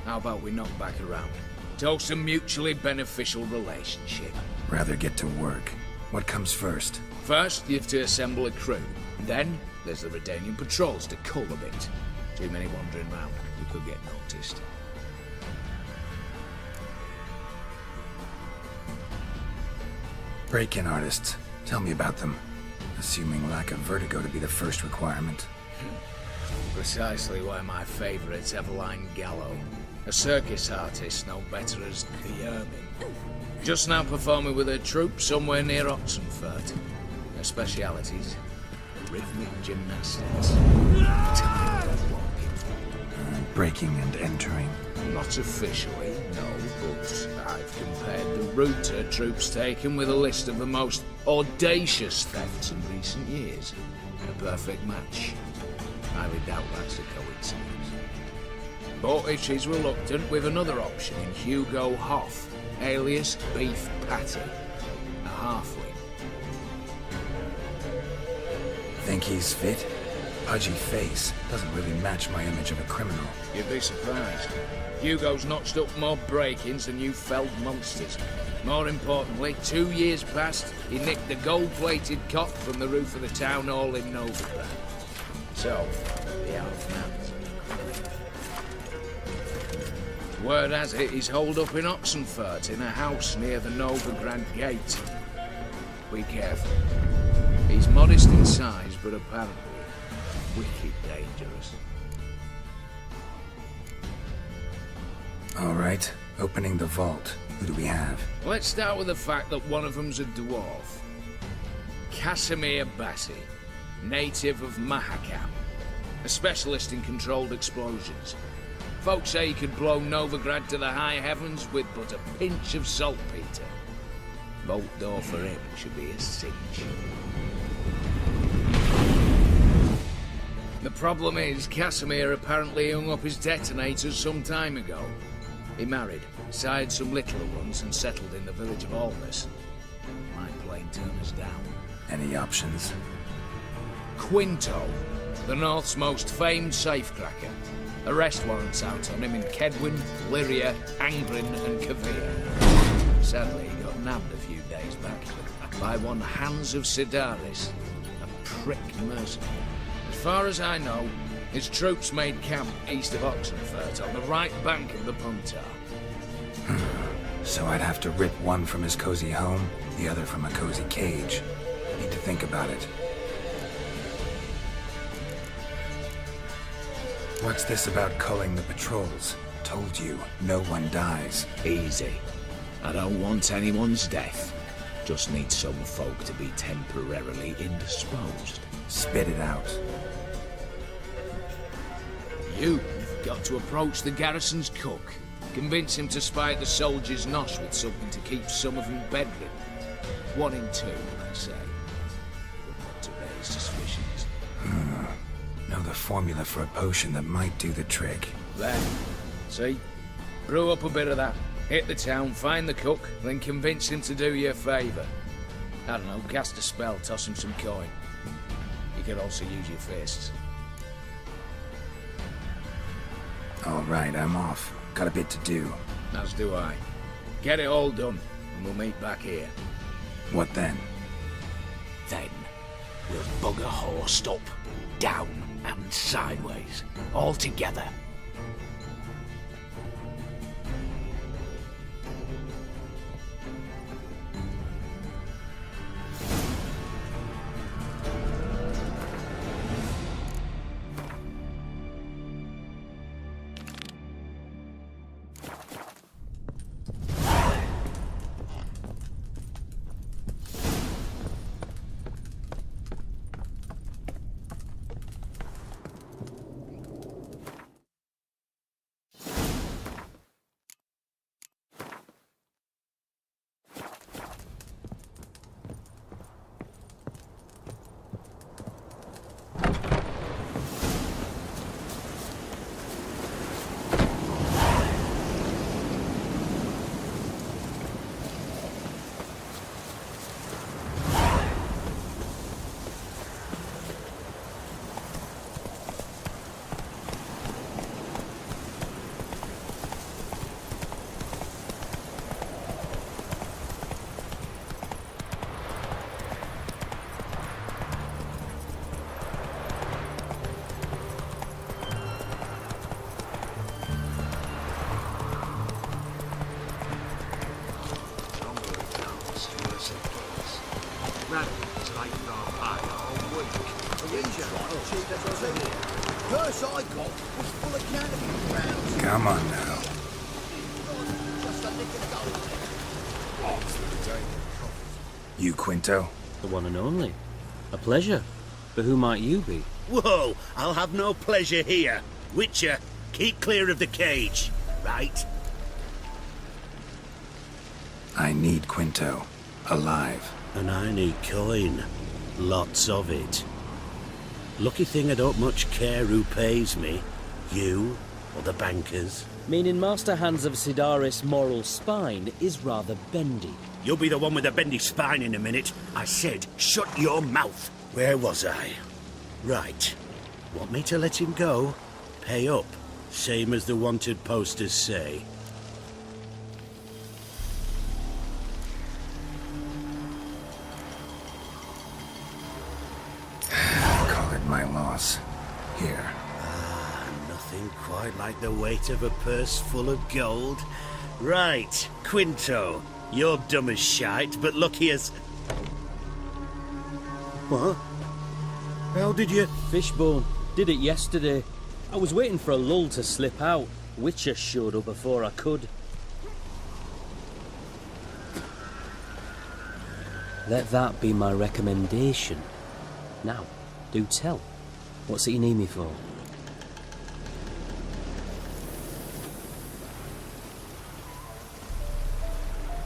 S2: How about we knock back around? Toast a mutually beneficial relationship.
S18: Rather get to work. What comes first?
S2: First, you have to assemble a crew. Then, there's the Redanian patrols to cull a bit. Too many wandering round. We could get noticed.
S18: Break-in artists. Tell me about them. Assuming lack of vertigo to be the first requirement.
S2: Precisely why my favourite's Eveline Gallo. A circus artist no better as the Ermine. Just now performing with her troupe somewhere near Oxenfurt. Her specialities, rhythmic gymnastics.
S18: Breaking and entering.
S2: Not officially, no, but I've compared the route her troop's taken with a list of the most audacious thefts in recent years. A perfect match. I would doubt that's a coincidence. But if she's reluctant, with another option in Hugo Hoff, alias Beef Patty, a halfling.
S18: Think he's fit? Pudgy face doesn't really match my image of a criminal.
S2: You'd be surprised. Hugo's notched up more break-ins than you felled monsters. More importantly, 2 years past, he nicked the gold-plated cot from the roof of the town hall in Novigrad. So, the half-man. Word has it he's holed up in Oxenfurt in a house near the Novigrad gate. Be careful. He's modest in size, but apparently wicked dangerous.
S18: All right, opening the vault. Who do we have?
S2: Let's start with the fact that one of them's a dwarf. Casimir Bassi, native of Mahakam. A specialist in controlled explosions. Folks say he could blow Novigrad to the high heavens with but a pinch of saltpeter. Vault door for him should be a cinch. The problem is, Casimir apparently hung up his detonators some time ago. He married, sired some littler ones, and settled in the village of Alness. My plane turned us down.
S18: Any options?
S2: Quinto, the North's most famed safecracker. Arrest warrants out on him in Kedwin, Lyria, Anglin, and Kavir. Sadly, he got nabbed a few days back by one Hans of Sidaris, a prick mercenary. As far as I know, his troops made camp east of Oxenfurt on the right bank of the Puntar.
S1: So I'd have to rip one from his cozy home, the other from a cozy cage. Need to think about it. What's this about culling the patrols? Told you, no one dies.
S2: Easy. I don't want anyone's death. Just need some folk to be temporarily indisposed.
S1: Spit it out.
S2: You've got to approach the garrison's cook. Convince him to spy at the soldiers' nosh with something to keep some of them bedridden. 1 in 2, I say. Not to raise suspicions.
S1: Know the formula for a potion that might do the trick.
S2: There. See? Brew up a bit of that. Hit the town, find the cook, then convince him to do you a favour. I don't know, cast a spell, toss him some coin. You could also use your fists.
S1: All right, I'm off. Got a bit to do.
S2: As do I. Get it all done, and we'll meet back here.
S1: What then?
S2: Then, we'll bugger horsed up, down, and sideways. All together.
S1: Come on now. You Quinto?
S20: The one and only. A pleasure. But who might you be?
S5: Whoa! I'll have no pleasure here. Witcher, keep clear of the cage, right?
S1: I need Quinto. Alive.
S5: And I need coin. Lots of it. Lucky thing I don't much care who pays me. You or the bankers.
S20: Meaning Master Hans of Sidaris' moral spine is rather bendy.
S5: You'll be the one with the bendy spine in a minute. I said, shut your mouth. Where was I? Right. Want me to let him go? Pay up. Same as the wanted posters say.
S1: Call it my loss. Here.
S5: Nothing quite like the weight of a purse full of gold. Right, Quinto. You're dumb as shite, but lucky as... What? How did you...
S20: Fishbone. Did it yesterday. I was waiting for a lull to slip out. Witcher showed up before I could. Let that be my recommendation. Now, do tell. What's it you need me for?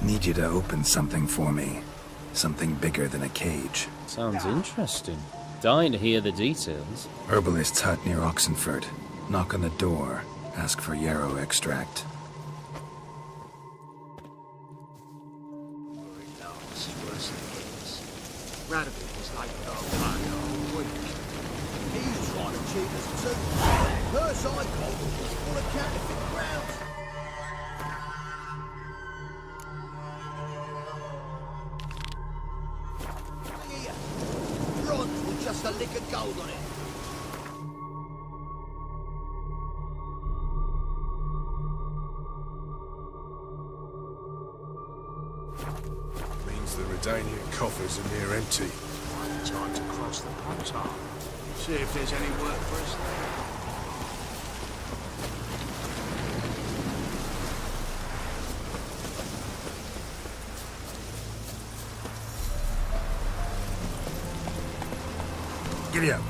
S1: Need you to open something for me. Something bigger than a cage.
S20: Sounds interesting. Dying to hear the details.
S1: Herbalist's hut near Oxenfurt. Knock on the door. Ask for yarrow extract.
S3: Radovid was like the man all week.
S17: He's trying to cheat us too. First I called was full of counterfeit grounds. Look here. Bronze with just a lick of gold on it.
S6: Means the Redanian coffers are near empty.
S2: Time to cross the Pontar. See if there's any work for us there.
S6: Giddy up.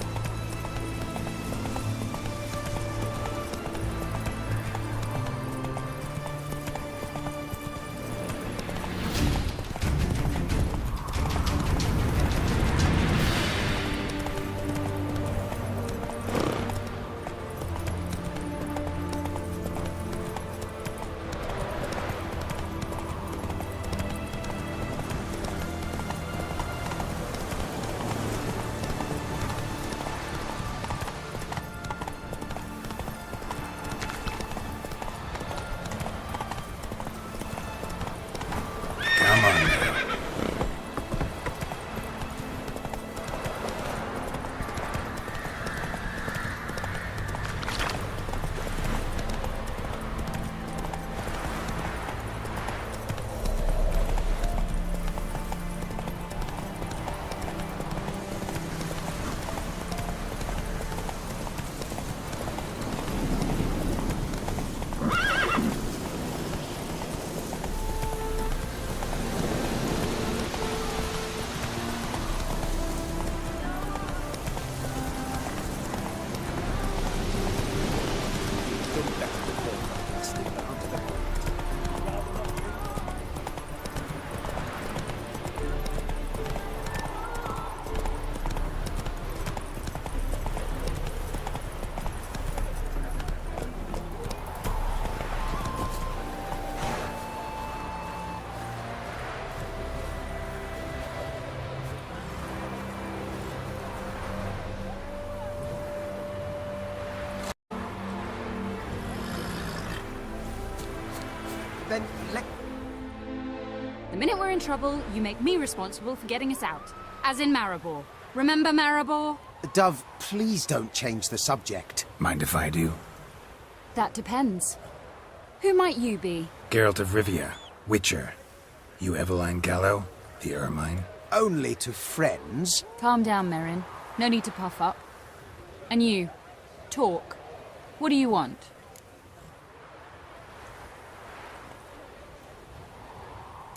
S17: Then let...
S12: The minute we're in trouble, you make me responsible for getting us out. As in Maribor. Remember Maribor?
S17: Dove, please don't change the subject.
S1: Mind if I do?
S12: That depends. Who might you be?
S1: Geralt of Rivia, Witcher. You Eveline Gallo, the Ermine?
S17: Only to friends.
S12: Calm down, Merrin. No need to puff up. And you, talk. What do you want?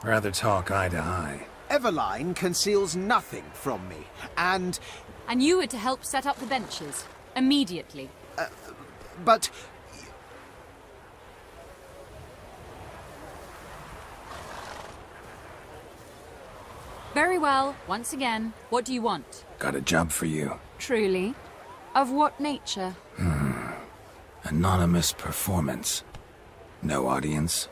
S1: Rather talk eye to eye.
S17: Eveline conceals nothing from me, and...
S12: And you were to help set up the benches. Immediately.
S17: But...
S12: Very well. Once again, what do you want?
S1: Got a job for you.
S12: Truly? Of what nature?
S1: Anonymous performance. No audience.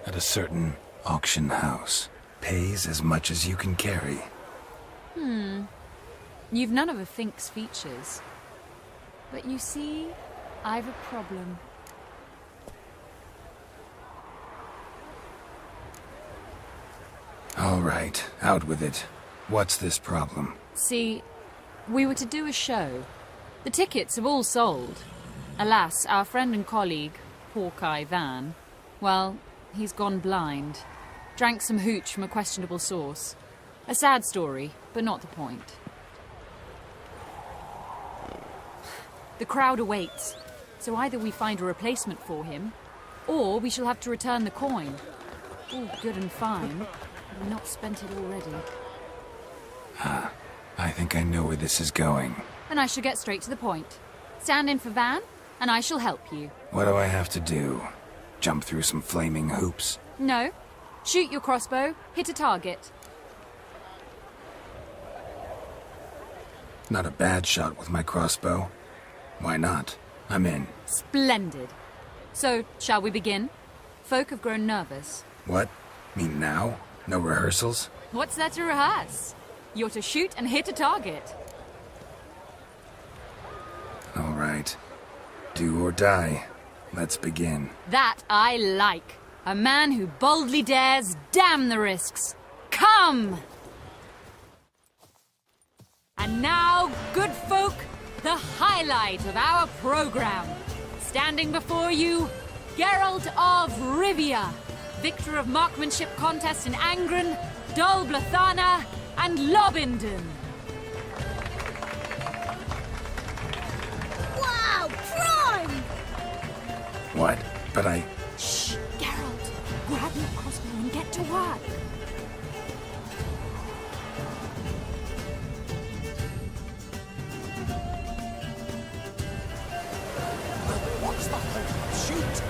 S1: At a certain auction house. Pays as much as you can carry.
S12: You've none of a Fink's features. But you see, I've a problem.
S1: All right, out with it. What's this problem?
S12: See, we were to do a show. The tickets have all sold. Alas, our friend and colleague, Hawkeye Van, well, he's gone blind. Drank some hooch from a questionable source. A sad story, but not the point. The crowd awaits, so either we find a replacement for him, or we shall have to return the coin. All good and fine, but we've not spent it already.
S1: I think I know where this is going.
S12: And I shall get straight to the point. Stand in for Van, and I shall help you.
S1: What do I have to do? Jump through some flaming hoops?
S12: No. Shoot your crossbow, hit a target.
S1: Not a bad shot with my crossbow. Why not? I'm in.
S12: Splendid. So, shall we begin? Folk have grown nervous.
S1: What? Mean now? No rehearsals?
S12: What's there to rehearse? You're to shoot and hit a target.
S1: All right. Do or die. Let's begin.
S12: That I like. A man who boldly dares, damn the risks. Come! And now, good folk, the highlight of our program. Standing before you, Geralt of Rivia, victor of marksmanship contests in Angren, Dol Blathana, and Lobindon.
S8: Wow, prime!
S1: What? But I...
S12: Shh, Geralt. Grab your crossbow and get to work.
S17: What's the whole shoot?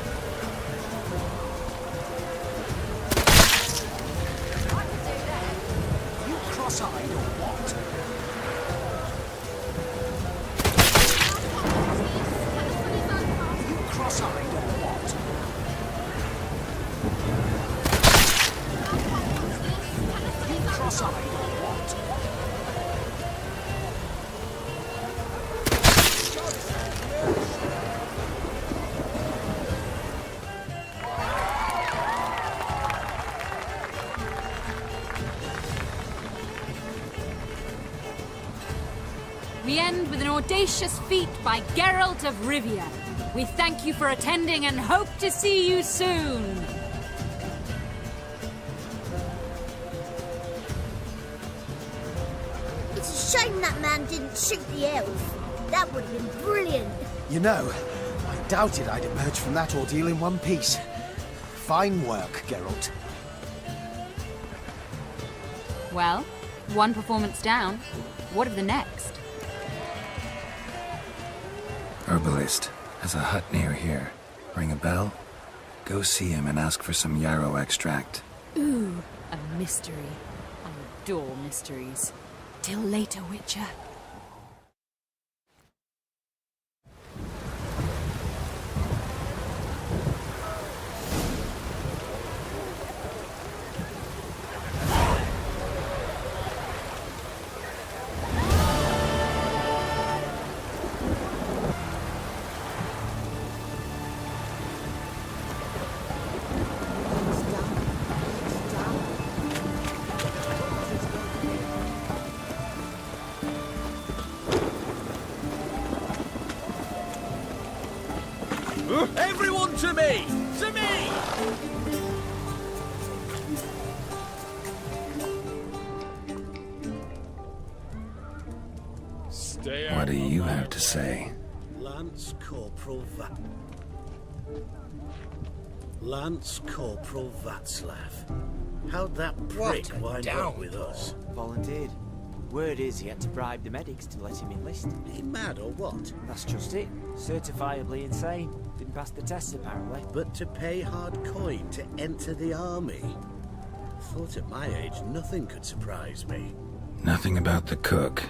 S17: You cross-eyed or what? You cross-eyed or what? You cross-eyed or what?
S12: We end with an audacious feat by Geralt of Rivia. We thank you for attending and hope to see you soon.
S8: It's a shame that man didn't shoot the elf. That would have been brilliant.
S17: You know, I doubted I'd emerge from that ordeal in one piece. Fine work, Geralt.
S12: Well, one performance down. What of the next?
S1: Herbalist has a hut near here. Ring a bell? Go see him and ask for some yarrow extract.
S12: Ooh, a mystery. I adore mysteries. Till later, Witcher.
S16: Everyone to me! To me!
S1: What do you have to say?
S13: Lance Corporal Václav. How'd that prick wind up with us?
S19: Volunteered. Word is he had to bribe the medics to let him enlist.
S13: He mad or what?
S19: That's just it. Certifiably insane. Didn't pass the tests apparently.
S13: But to pay hard coin to enter the army? Thought at my age nothing could surprise me.
S1: Nothing about the cook.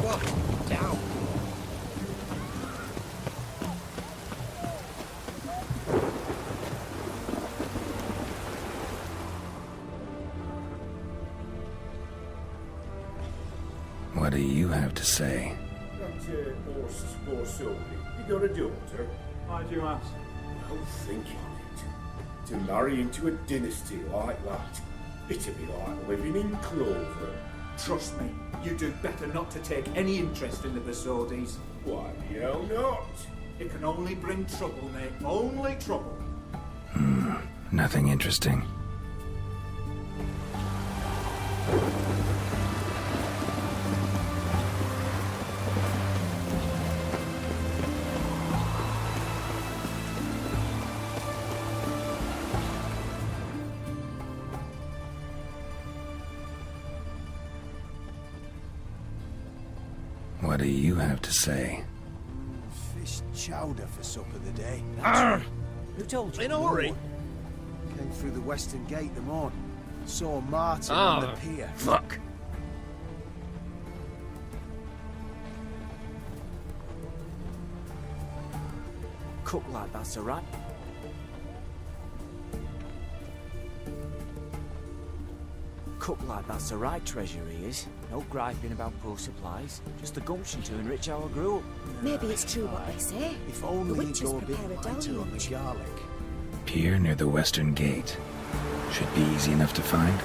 S15: What? Down.
S1: What do you have to say?
S6: You got a daughter?
S21: Why do you ask?
S6: Well, think on it. To marry into a dynasty like that, it'd be like living in clover.
S21: Trust me, you do better not to take any interest in the Basodis.
S6: Why the hell not?
S21: It can only bring trouble, mate. Only trouble.
S1: Nothing interesting. What do you have to say?
S17: Fish chowder for supper the day.
S19: Who told you?
S17: In a hurry. Came through the western gate the morning. Saw Martin on the pier.
S19: Fuck. Cook like that's alright. cook like that's the right treasure he is. No griping about poor supplies. Just the gumption to enrich our gruel.
S8: Maybe it's true what they say.
S17: If
S8: The
S17: only
S8: witches
S17: you'd go a bit
S8: prepare a
S17: lighter on the
S8: deluge.
S17: garlic.
S1: Pier near the western gate. Should be easy enough to find.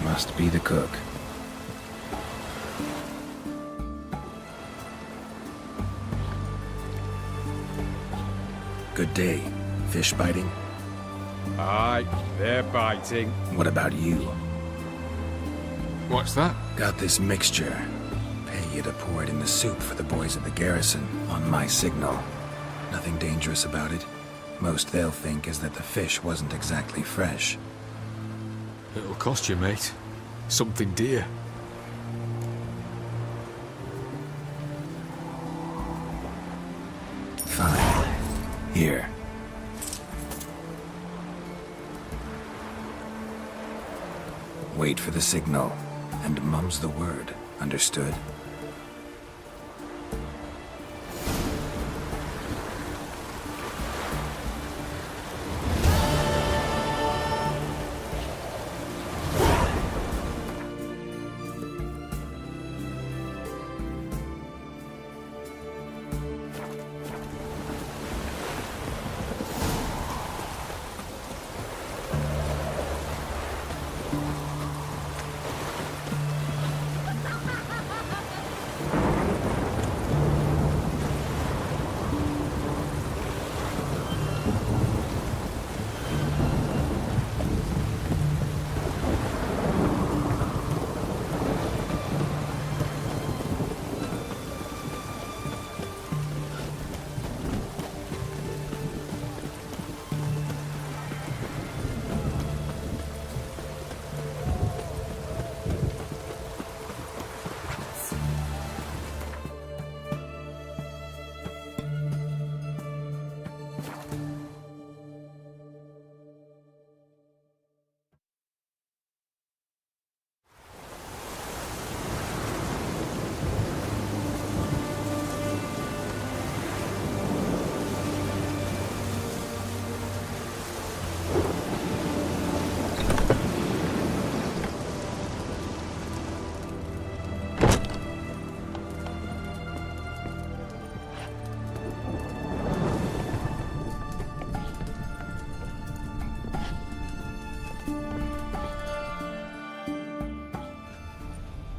S1: Must be the cook. Good day. Fish biting?
S14: Aye, they're biting.
S1: What about you?
S14: What's that?
S1: Got this mixture. Pay you to pour it in the soup for the boys at the garrison, on my signal. Nothing dangerous about it. Most they'll think is that the fish wasn't exactly fresh.
S14: It'll cost you, mate. Something dear.
S1: Fine. Here. Wait for the signal, and mum's the word. Understood?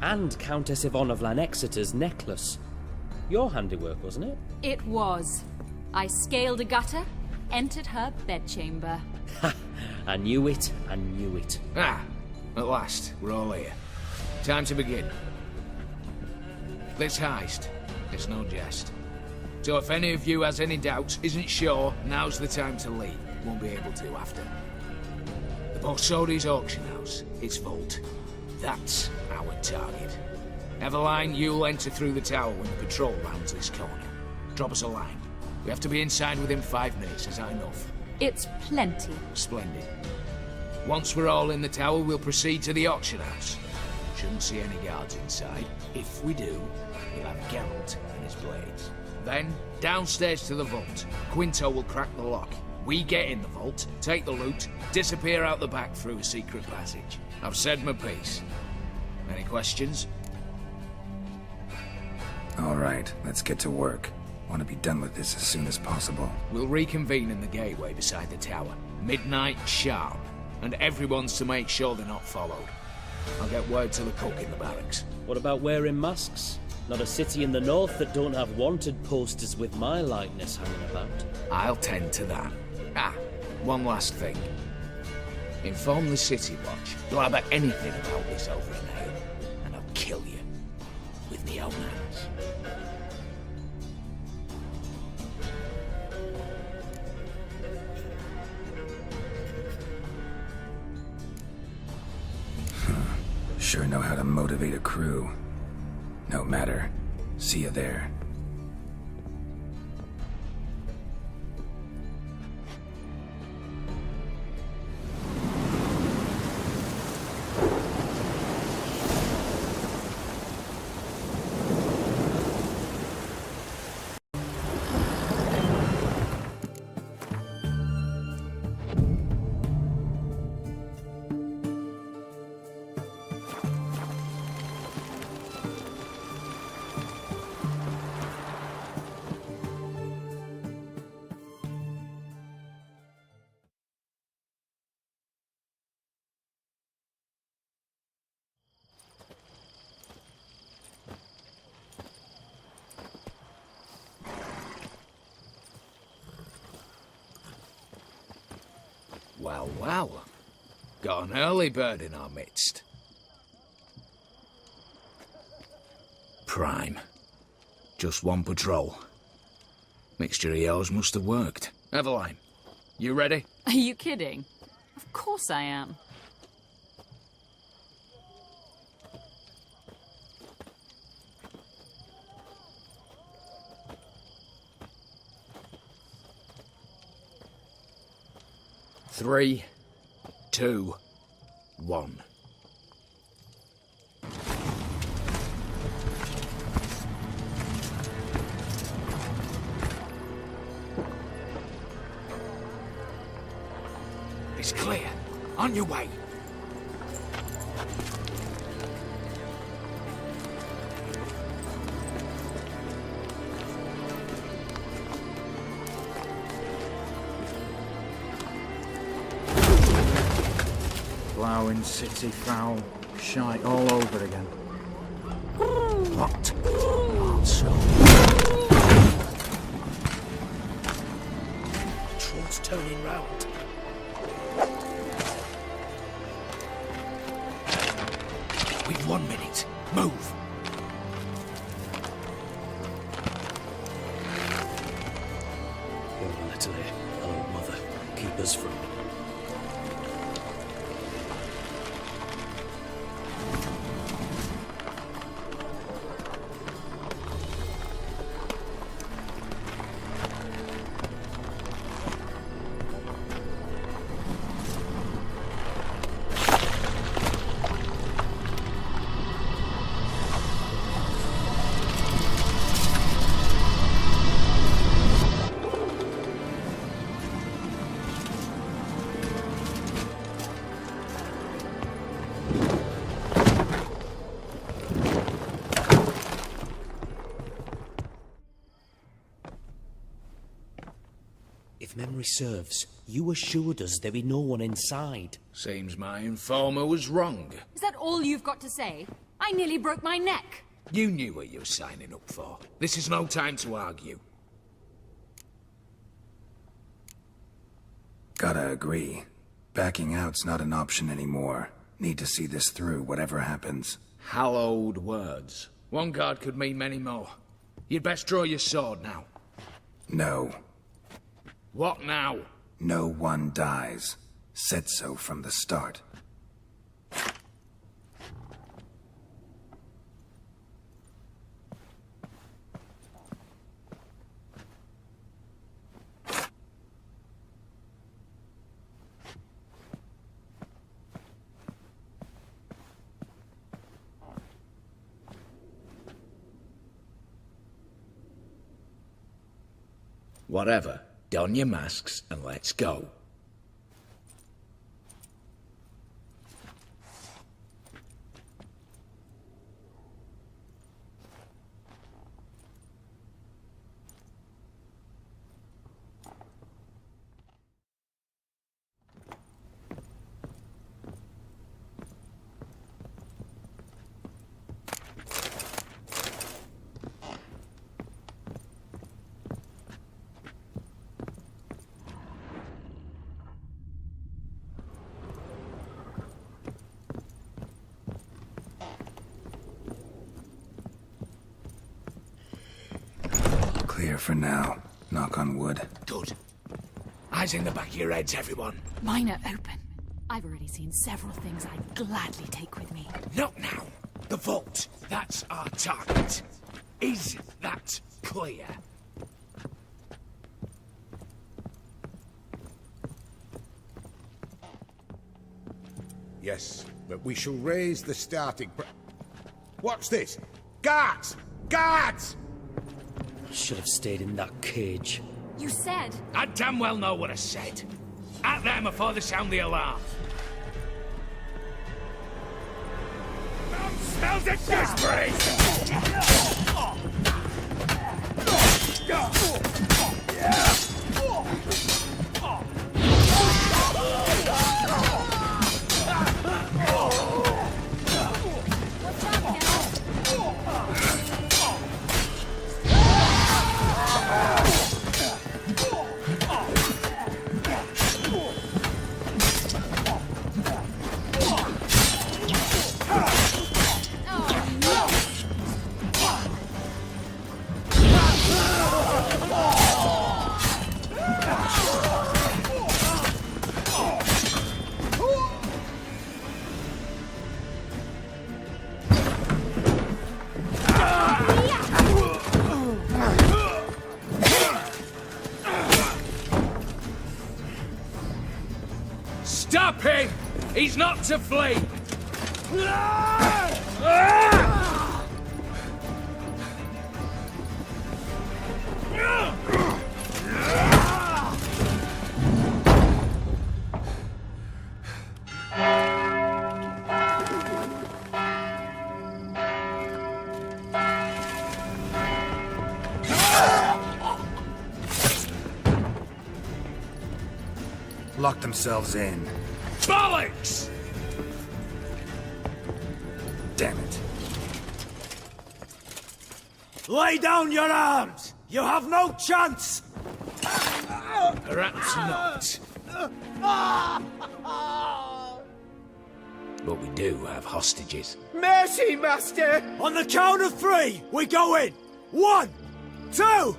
S20: And Countess Yvonne of Lanexeter's necklace. Your handiwork, wasn't it?
S12: It was. I scaled a gutter, entered her bedchamber.
S20: Ha! I knew it, I knew it.
S2: Ah, at last, we're all here. Time to begin. This heist, it's no jest. So if any of you has any doubts, isn't sure, now's the time to leave. Won't be able to after. The Borsodi's auction house, its vault. That's our target. Eveline, you'll enter through the tower when the patrol rounds this corner. Drop us a line. We have to be inside within 5 minutes, is that enough?
S12: It's plenty.
S2: Splendid. Once we're all in the tower, we'll proceed to the auction house. Shouldn't see any guards inside. If we do, we'll have Geralt and his blades. Then, downstairs to the vault. Quinto will crack the lock. We get in the vault, take the loot, disappear out the back through a secret passage. I've said my piece. Any questions?
S1: All right, let's get to work. Want to be done with this as soon as possible.
S2: We'll reconvene in the gateway beside the tower. Midnight sharp. And everyone's to make sure they're not followed. I'll get word to the cook in the barracks.
S20: What about wearing masks? Not a city in the north that don't have wanted posters with my likeness hanging about.
S2: I'll tend to that. Ah, one last thing. Inform the City Watch. Blabber anything about this over an ale, and I'll kill you with my own hands.
S1: Sure know how to motivate a crew. No matter. See you there.
S2: Well, well. Got an early bird in our midst. Prime. Just one patrol. Mixture of yours must have worked. Eveline, you ready?
S12: Are you kidding? Of course I am.
S2: Three, 2, 1. It's clear. On your way.
S3: Ploughing city foul. Shite all over again.
S2: What? Also.
S13: Troll's turning round.
S2: We've 1 minute. Move.
S20: Your little old mother, keep us from. If memory serves, you assured us there be no one inside.
S2: Seems my informer was wrong.
S12: Is that all you've got to say? I nearly broke my neck.
S2: You knew what you were signing up for. This is no time to argue.
S1: Gotta agree. Backing out's not an option anymore. Need to see this through, whatever happens.
S2: Hallowed words. One guard could mean many more. You'd best draw your sword now.
S1: No.
S2: What now?
S1: No one dies. Said so from the start.
S2: Whatever. Don your masks and let's go.
S1: Clear for now. Knock on wood.
S2: Good. Eyes in the back of your heads, everyone.
S12: Mine are open. I've already seen several things I'd gladly take with me.
S2: Not now. The vault. That's our target. Is that clear?
S15: Yes, but we shall raise the starting What's this? Guards! Guards!
S20: Should have stayed in that cage.
S12: You said...
S2: I damn well know what I said. At them before they sound the alarm. Smells of disgrace! Stop him! He's not to flee!
S1: Lock themselves in.
S2: Bollocks!
S1: Damn it.
S17: Lay down your arms! You have no chance!
S2: Perhaps not. But we do have hostages.
S17: Mercy, master! On the count of 3, we go in! 1, 2...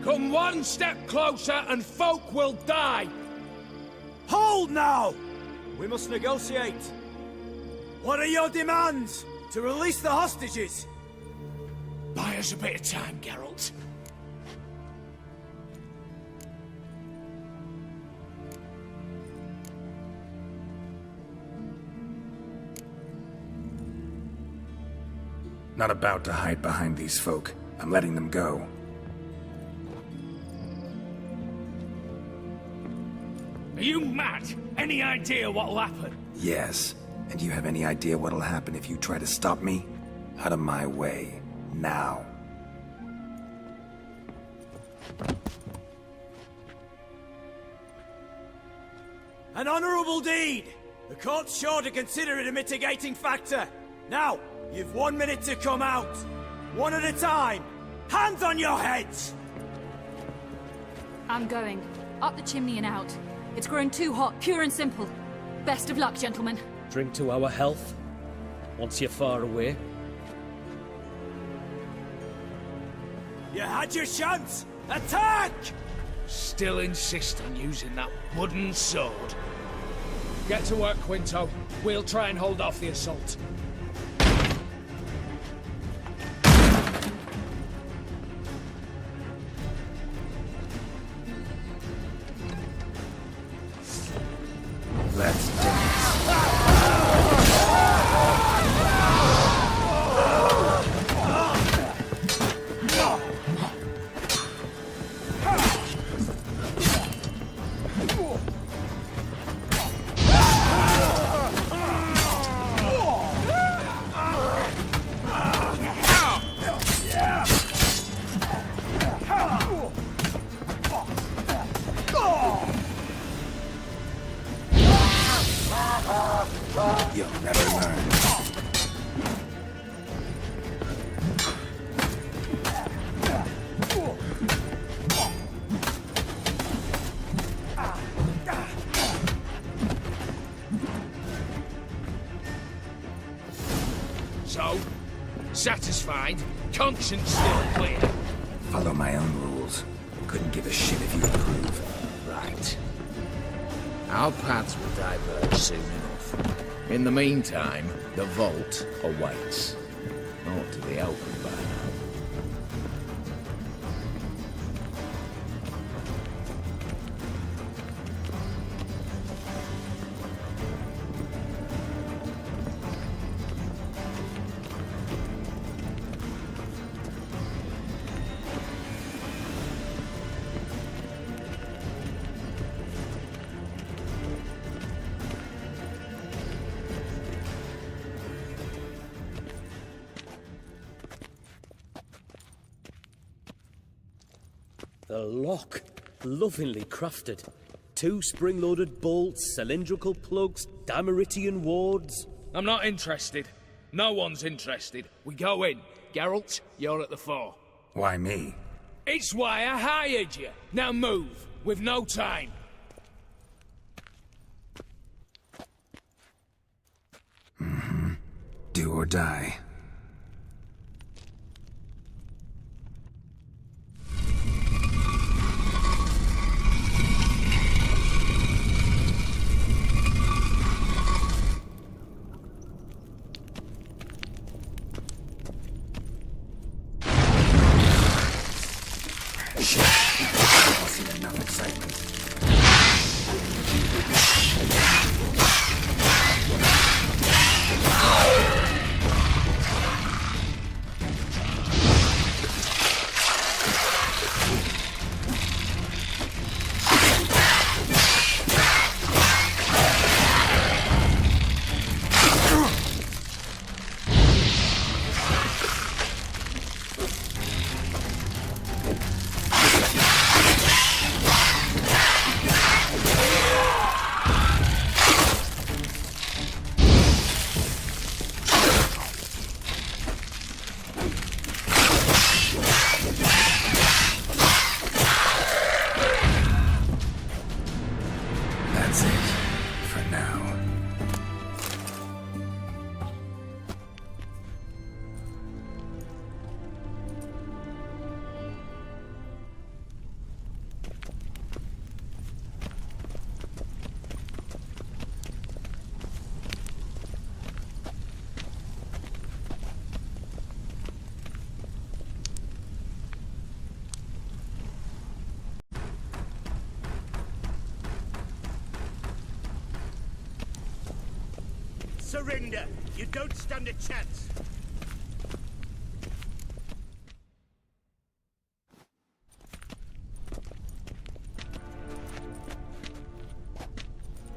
S2: Come one step closer and folk will die!
S17: Hold now! We must negotiate. What are your demands? To release the hostages?
S2: Buy us a bit of time, Geralt.
S1: Not about to hide behind these folk. I'm letting them go.
S2: Are you mad? Any idea what'll happen?
S1: Yes. And do you have any idea what'll happen if you try to stop me? Out of my way. Now.
S17: An honourable deed! The court's sure to consider it a mitigating factor. Now, you've 1 minute to come out. One at a time. Hands on your heads!
S12: I'm going. Up the chimney and out. It's grown too hot, pure and simple. Best of luck, gentlemen.
S20: Drink to our health. Once you're far away.
S17: You had your chance! Attack!
S2: Still insist on using that wooden sword. Get to work, Quinto. We'll try and hold off the assault.
S1: Let's dance. You'll never learn.
S2: So, Satisfied? Conscience still clear?
S18: Follow my own rules. Couldn't give a shit if you approve.
S2: Right. Our paths will diverge soon enough. In the meantime, the vault awaits. Ought to be open by now.
S20: The lock. Lovingly crafted. 2 spring-loaded bolts, cylindrical plugs, Dameritian wards.
S2: I'm not interested. No one's interested. We go in. Geralt, you're at the fore.
S18: Why me?
S2: It's why I hired you. Now move. We've no time.
S18: Mm-hmm. Do or die.
S5: Surrender! You don't stand a chance!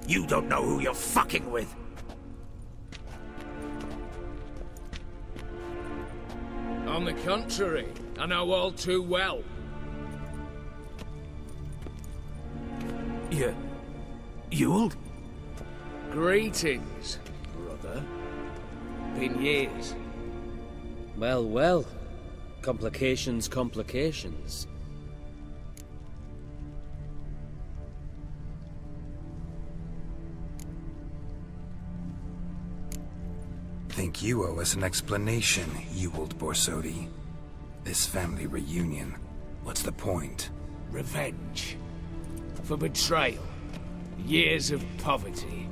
S3: You don't know who you're fucking with.
S2: On the contrary, I know all too well.
S3: Ewald?
S2: Greetings, brother. Been years.
S20: Well, well. Complications, complications.
S18: Think you owe us an explanation, Ewald Borsodi. This family reunion. What's the point?
S2: Revenge. For betrayal. Years of poverty.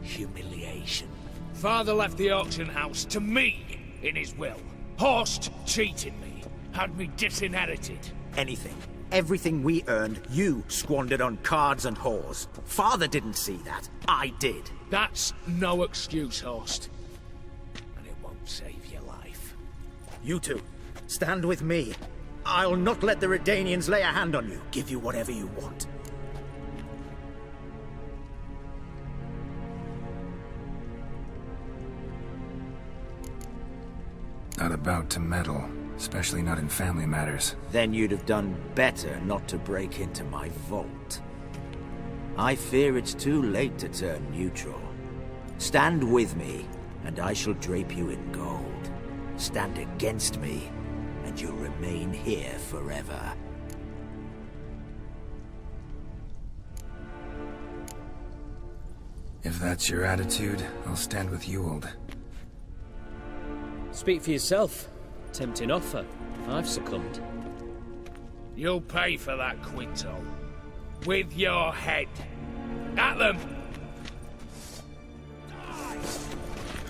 S2: Humiliation. Father left the auction house to me in his will. Horst cheated me. Had me disinherited.
S3: Anything. Everything we earned, you squandered on cards and whores. Father didn't see that. I did.
S2: That's no excuse, Horst. And it won't save your life.
S3: You two, stand with me. I'll not let the Redanians lay a hand on you. Give you whatever you want.
S18: Not about to meddle, especially not in family matters.
S11: Then you'd have done better not to break into my vault. I fear it's too late to turn neutral. Stand with me, and I shall drape you in gold. Stand against me, and you'll remain here forever.
S18: If that's your attitude, I'll stand with Ewald.
S20: Speak for yourself. Tempting offer. I've succumbed.
S2: You'll pay for that, Quinto. With your head. At them!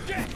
S2: Get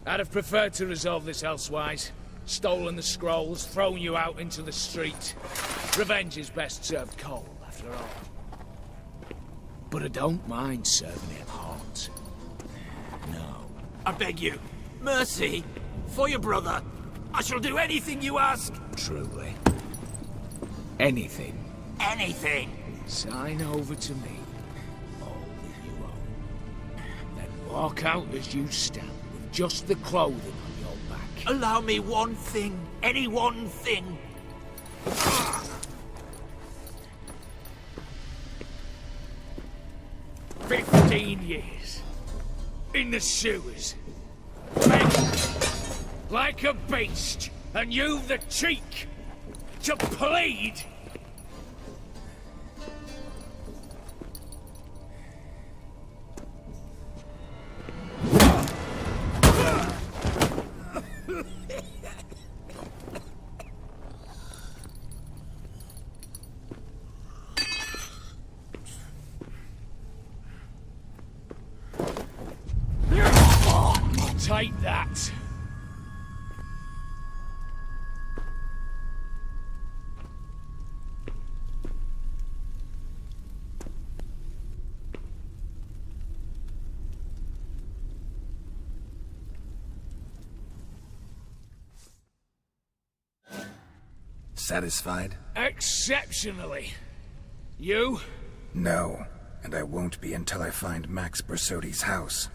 S2: I'd have preferred to resolve this elsewise. Stolen the scrolls, thrown you out into the street. Revenge is best served cold, after all. But I don't mind serving it hot. No.
S17: I beg you, mercy, for your brother. I shall do anything you ask.
S2: Truly. Anything.
S17: Anything.
S2: Sign over to me. All that you own. Then walk out as you stand, with just the clothing on your back.
S17: Allow me one thing. Any one thing.
S2: 15 years. In the sewers. Begging. Like a beast. And you've the cheek to plead. Take that.
S18: Satisfied?
S2: Exceptionally. You?
S18: No, and I won't be until I find Max Bersodi's house.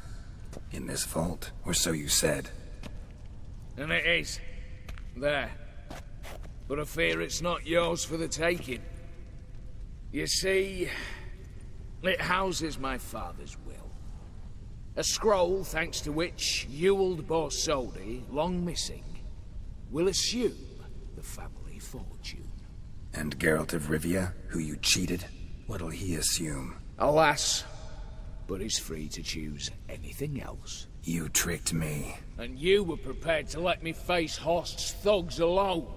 S18: In this vault, or so you said.
S2: And it is. There. But I fear it's not yours for the taking. You see, it houses my father's will. A scroll thanks to which Ewald Borsodi, long missing, will assume the family fortune.
S18: And Geralt of Rivia, who you cheated, what'll he assume?
S2: Alas, but he's free to choose anything else.
S18: You tricked me.
S2: And you were prepared to let me face Horst's thugs alone.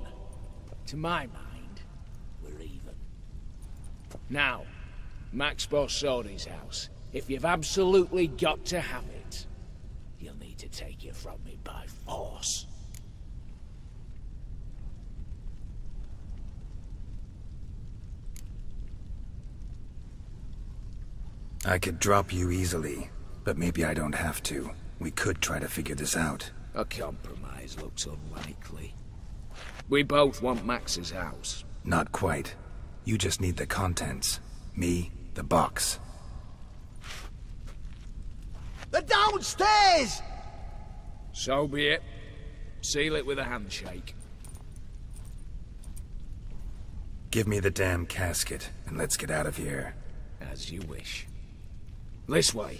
S2: To my mind, we're even. Now, Max Borsodi's house. If you've absolutely got to have it, you'll need to take it from me by force.
S18: I could drop you easily, but maybe I don't have to. We could try to figure this out.
S2: A compromise looks unlikely. We both want Max's house.
S18: Not quite. You just need the contents. Me, the box.
S3: They're downstairs!
S2: So be it. Seal it with a handshake.
S1: Give me the damn casket, and let's get out of here.
S2: As you wish. This way.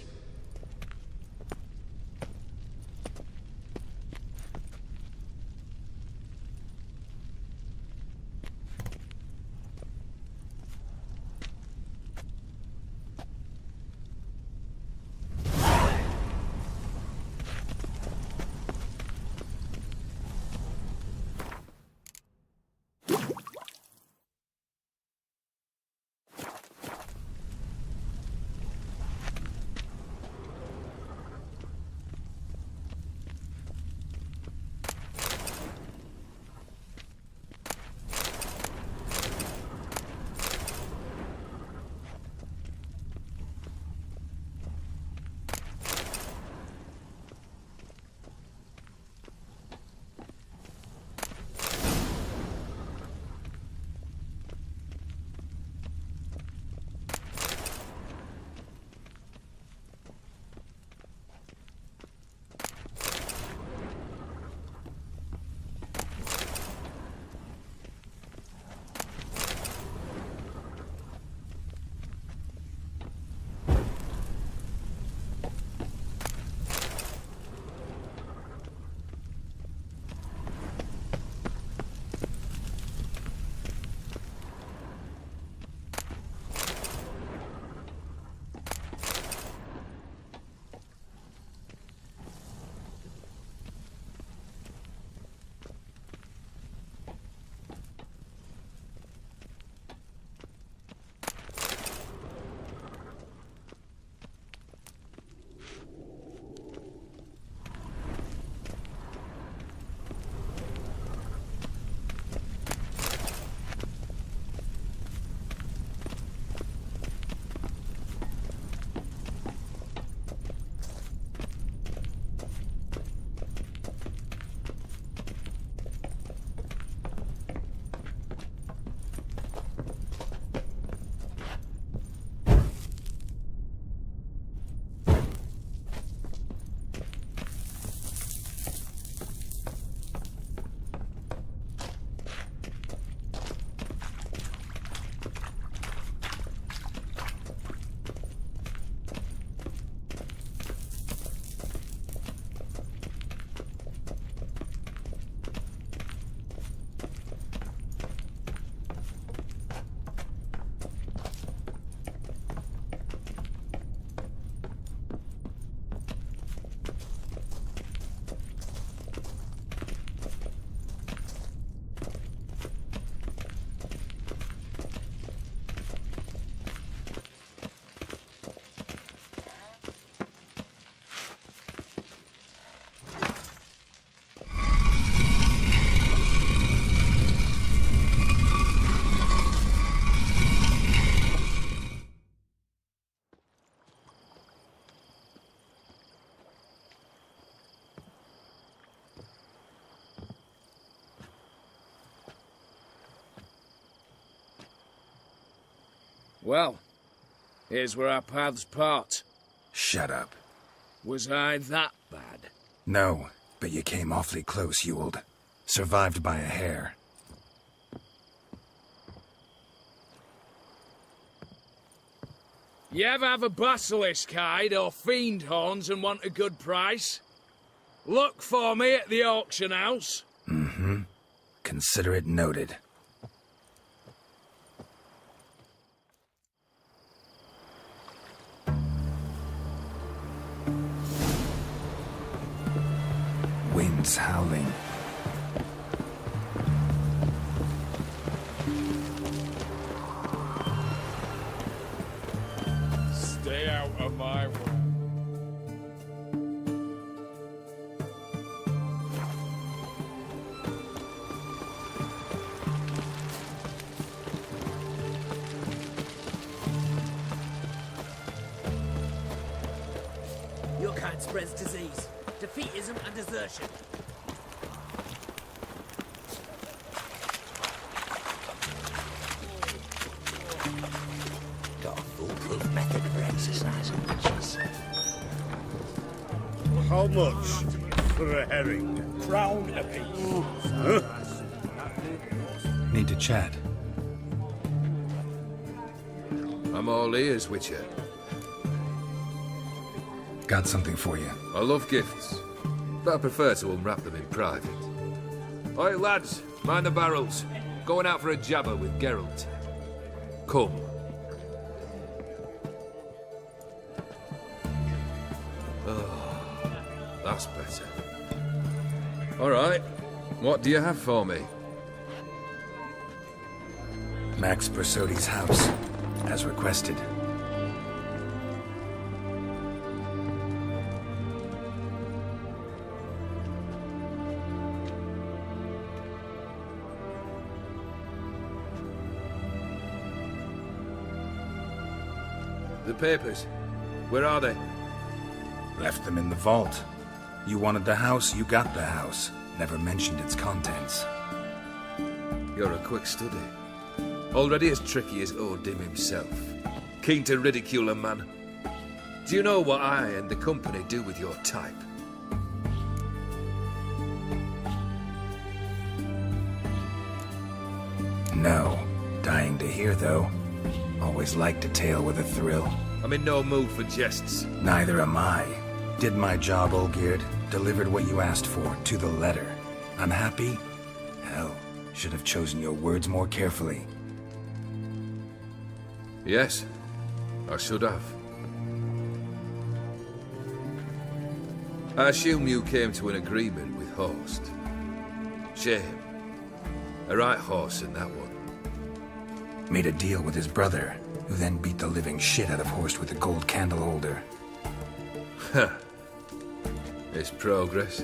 S2: Well, here's where our paths part.
S1: Shut up.
S2: Was I that bad?
S1: No, but you came awfully close, Ewald. Survived by a hair.
S2: You ever have a basilisk hide or fiend horns and want a good price? Look for me at the auction house.
S1: Mm-hmm. Consider it noted. Winds howling.
S14: Stay out of my way.
S19: Your kind spreads disease, defeatism and desertion.
S15: Got a foolproof method for exercising witches.
S5: How much? for a herring.
S16: Crown apiece.
S5: Huh?
S1: Need to chat.
S4: I'm all ears, Witcher.
S1: Got something for you.
S4: I love gifts, but I prefer to unwrap them in private. Oi, lads, mind the barrels. Going out for a jabber with Geralt. Come. Oh, that's better. All right, what do you have for me?
S1: Max Bersodi's house, as requested.
S4: The papers, where are they?
S1: Left them in the vault. You wanted the house, you got the house. Never mentioned its contents.
S4: You're a quick study. Already as tricky as Odin himself. Keen to ridicule a man. Do you know what I and the company do with your type?
S1: No. Dying to hear, though. Always liked a tale with a thrill.
S4: I'm in no mood for jests.
S1: Neither am I. Did my job, Olgierd. Delivered what you asked for, to the letter. Unhappy? Hell, should have chosen your words more carefully.
S4: Yes, I should have. I assume you came to an agreement with Horst. Shame. A right horse in that one.
S1: Made a deal with his brother, who then beat the living shit out of Horst with a gold candle holder.
S4: Huh. It's progress.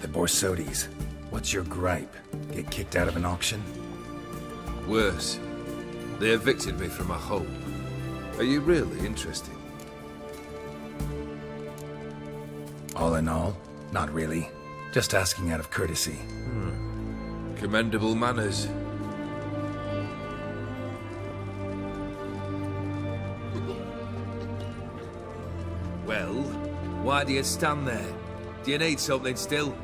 S1: The Borsodis. What's your gripe? Get kicked out of an auction?
S4: Worse. They evicted me from my home. Are you really interested?
S1: All in all, not really. Just asking out of courtesy.
S4: Commendable manners. Well, why do you stand there? Do you need something still?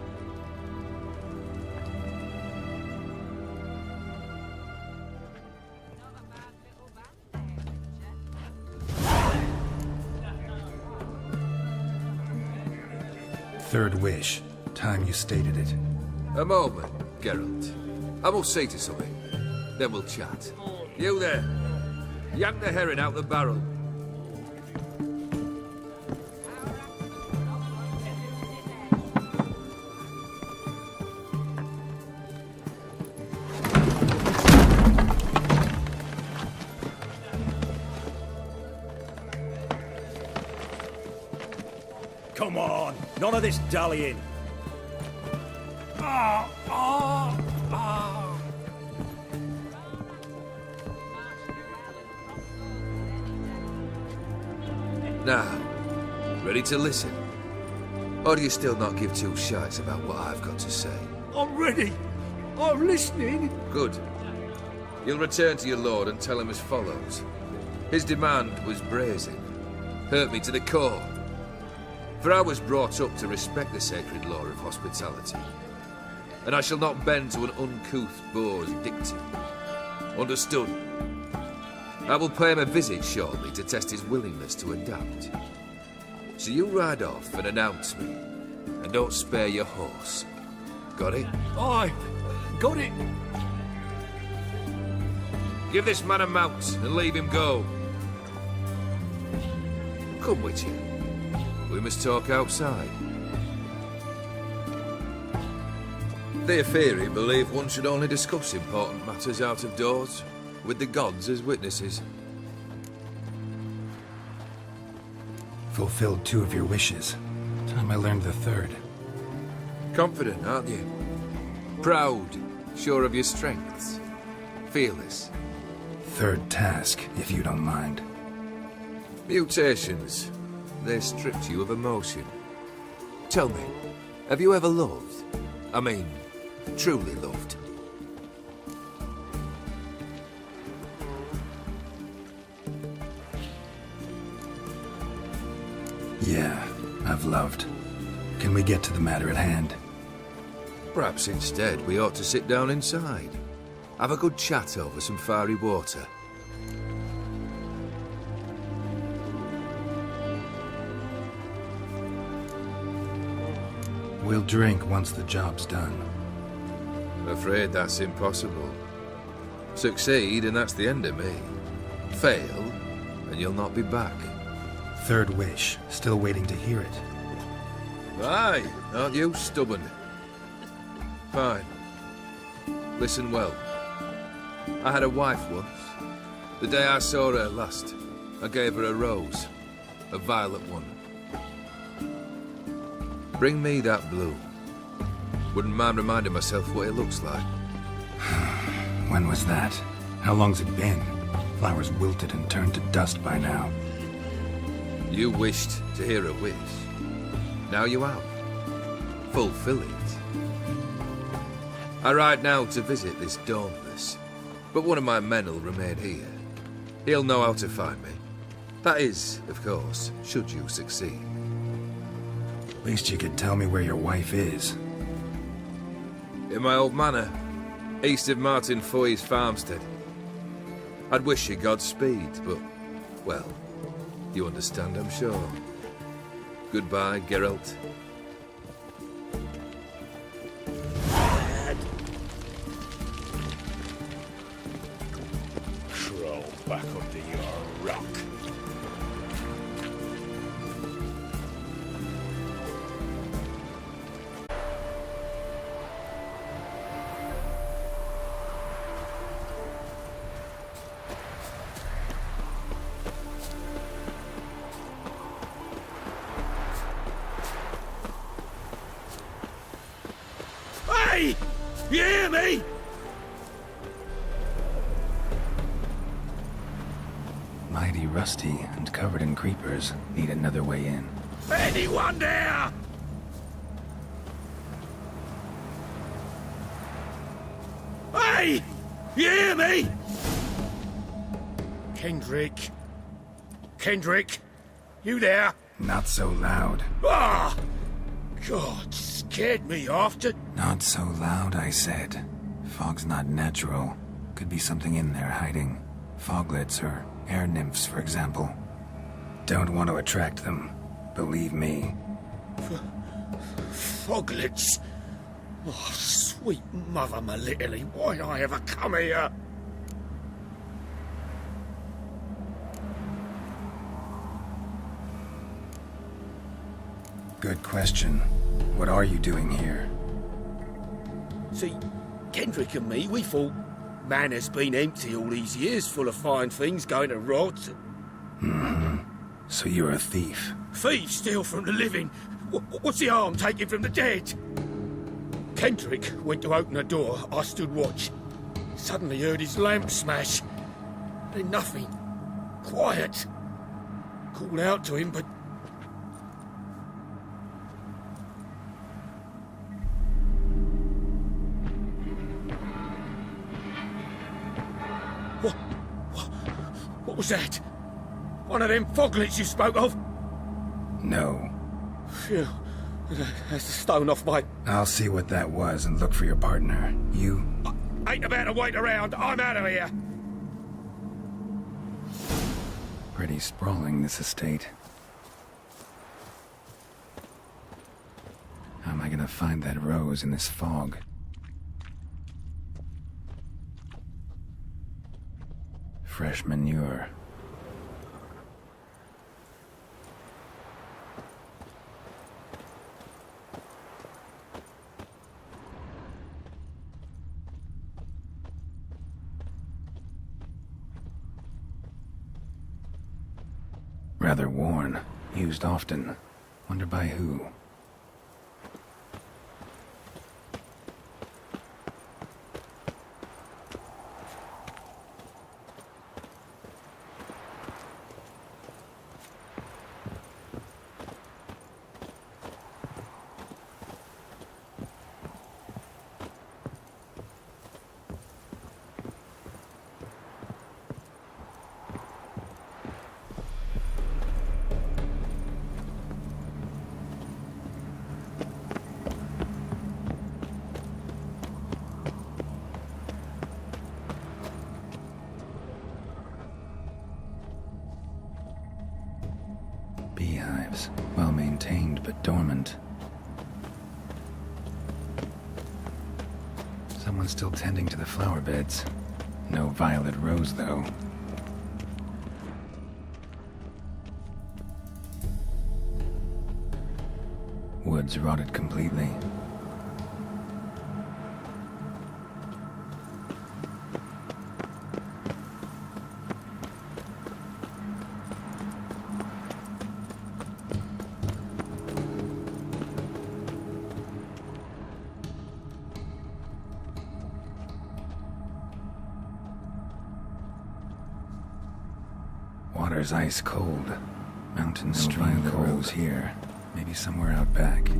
S1: Third wish. Time you stated it.
S4: A moment, Geralt. I must see to something. Then we'll chat. You there. Yank the herring out the barrel.
S17: Come on, none of this dallying.
S4: Now, ready to listen? Or do you still not give two shites about what I've got to say?
S7: I'm ready. I'm listening.
S4: Good. You'll return to your lord and tell him as follows. His demand was brazen. Hurt me to the core. For I was brought up to respect the sacred law of hospitality. And I shall not bend to an uncouth boor's dictum. Understood? I will pay him a visit shortly to test his willingness to adapt. So you ride off and announce me. And don't spare your horse. Got it?
S7: Aye, got it.
S4: Give this man a mount and leave him go. Come, Witcher. We must talk outside. The Aetheri believe one should only discuss important matters out of doors, with the gods as witnesses.
S1: Fulfilled 2 of your wishes. Time I learned the 3rd.
S4: Confident, aren't you? Proud, sure of your strengths. Fearless.
S1: 3rd task, if you don't mind.
S4: Mutations. They stripped you of emotion. Tell me, have you ever loved? I mean, truly loved?
S1: Yeah. have loved. Can we get to the matter at hand?
S4: Perhaps instead we ought to sit down inside. Have a good chat over some fiery water.
S1: We'll drink once the job's done.
S4: Afraid that's impossible. Succeed and that's the end of me. Fail and you'll not be back.
S1: Third wish. Still waiting to hear it.
S4: Aye, aren't you stubborn? Fine. Listen well. I had a wife once. The day I saw her last, I gave her a rose. A violet one. Bring me that bloom. Wouldn't mind reminding myself what it looks like.
S1: When was that? How long's it been? Flowers wilted and turned to dust by now.
S4: You wished to hear a wish. Now you have. Fulfill it. I ride now to visit this Dauntless, but one of my men will remain here. He'll know how to find me. That is, of course, should you succeed.
S1: At least you could tell me where your wife is.
S4: In my old manor, east of Martin Foy's farmstead. I'd wish you Godspeed, but, well, you understand, I'm sure. Goodbye, Geralt.
S6: Crawl back under your rock.
S17: Hey! You hear me?
S1: Mighty rusty and covered in creepers. Need another way in.
S17: Anyone there? Hey! You hear me?
S6: Kendrick. Kendrick, you there?
S1: Not so loud.
S6: Ah! God, scared me off to...
S1: Not so loud, I said. Fog's not natural. Could be something in there hiding. Foglets or air nymphs, for example. Don't want to attract them. Believe me.
S6: Foglets? Oh, sweet mother, my little, why'd I ever come here?
S1: Good question. What are you doing here?
S6: See, Kendrick and me, we thought Manor's been empty all these years, full of fine things going to rot.
S1: Mm-hmm. So you're a thief.
S6: Thieves steal from the living. What's the harm taking from the dead? Kendrick went to open the door. I stood watch. Suddenly heard his lamp smash. Then nothing. Quiet. Called out to him, but... What was that? One of them foglets you spoke of?
S1: No.
S6: Phew. That's the stone off my...
S1: I'll see what that was and look for your partner. You...
S6: I ain't about to wait around. I'm out of here.
S1: Pretty sprawling, this estate. How am I gonna find that rose in this fog? Fresh manure. Rather worn. Used often. Wonder by who. dormant. Someone's still tending to the flower beds. No violet rose, though. Woods rotted completely. Water's ice cold. Mountain stream that rose here. Maybe somewhere out back.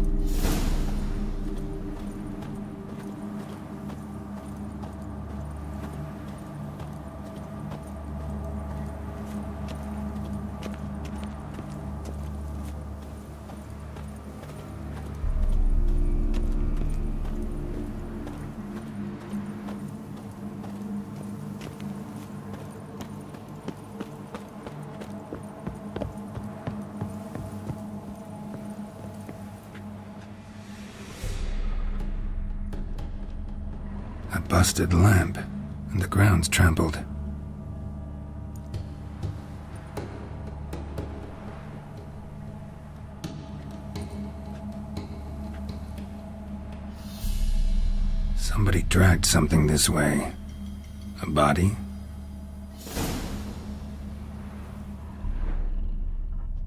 S1: A busted lamp, and the ground's trampled. Somebody dragged something this way. A body?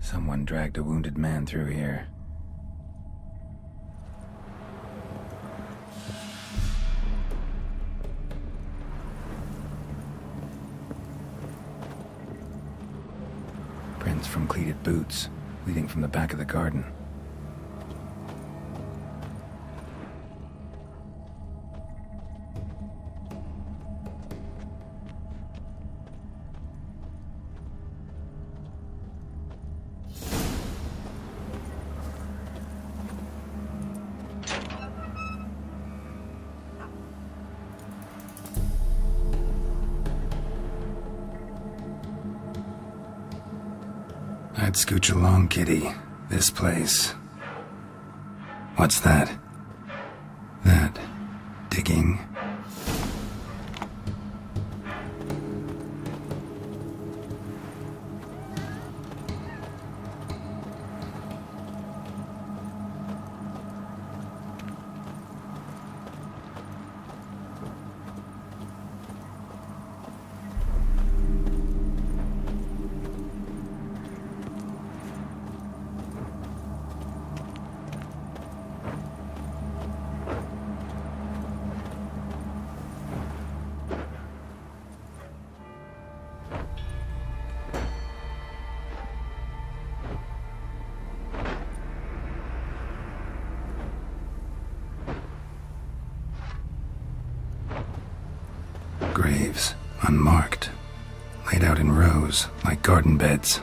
S1: Someone dragged a wounded man through here. Prints from cleated boots, leading from the back of the garden. I'd scooch along, kitty. This place. What's that? That. Digging. Graves, unmarked, laid out in rows like garden beds.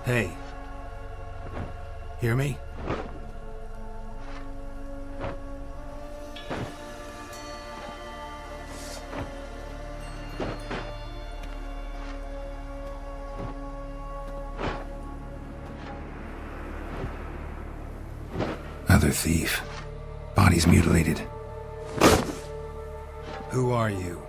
S1: Hey. Hear me? Another thief. Bodies mutilated. Who are you?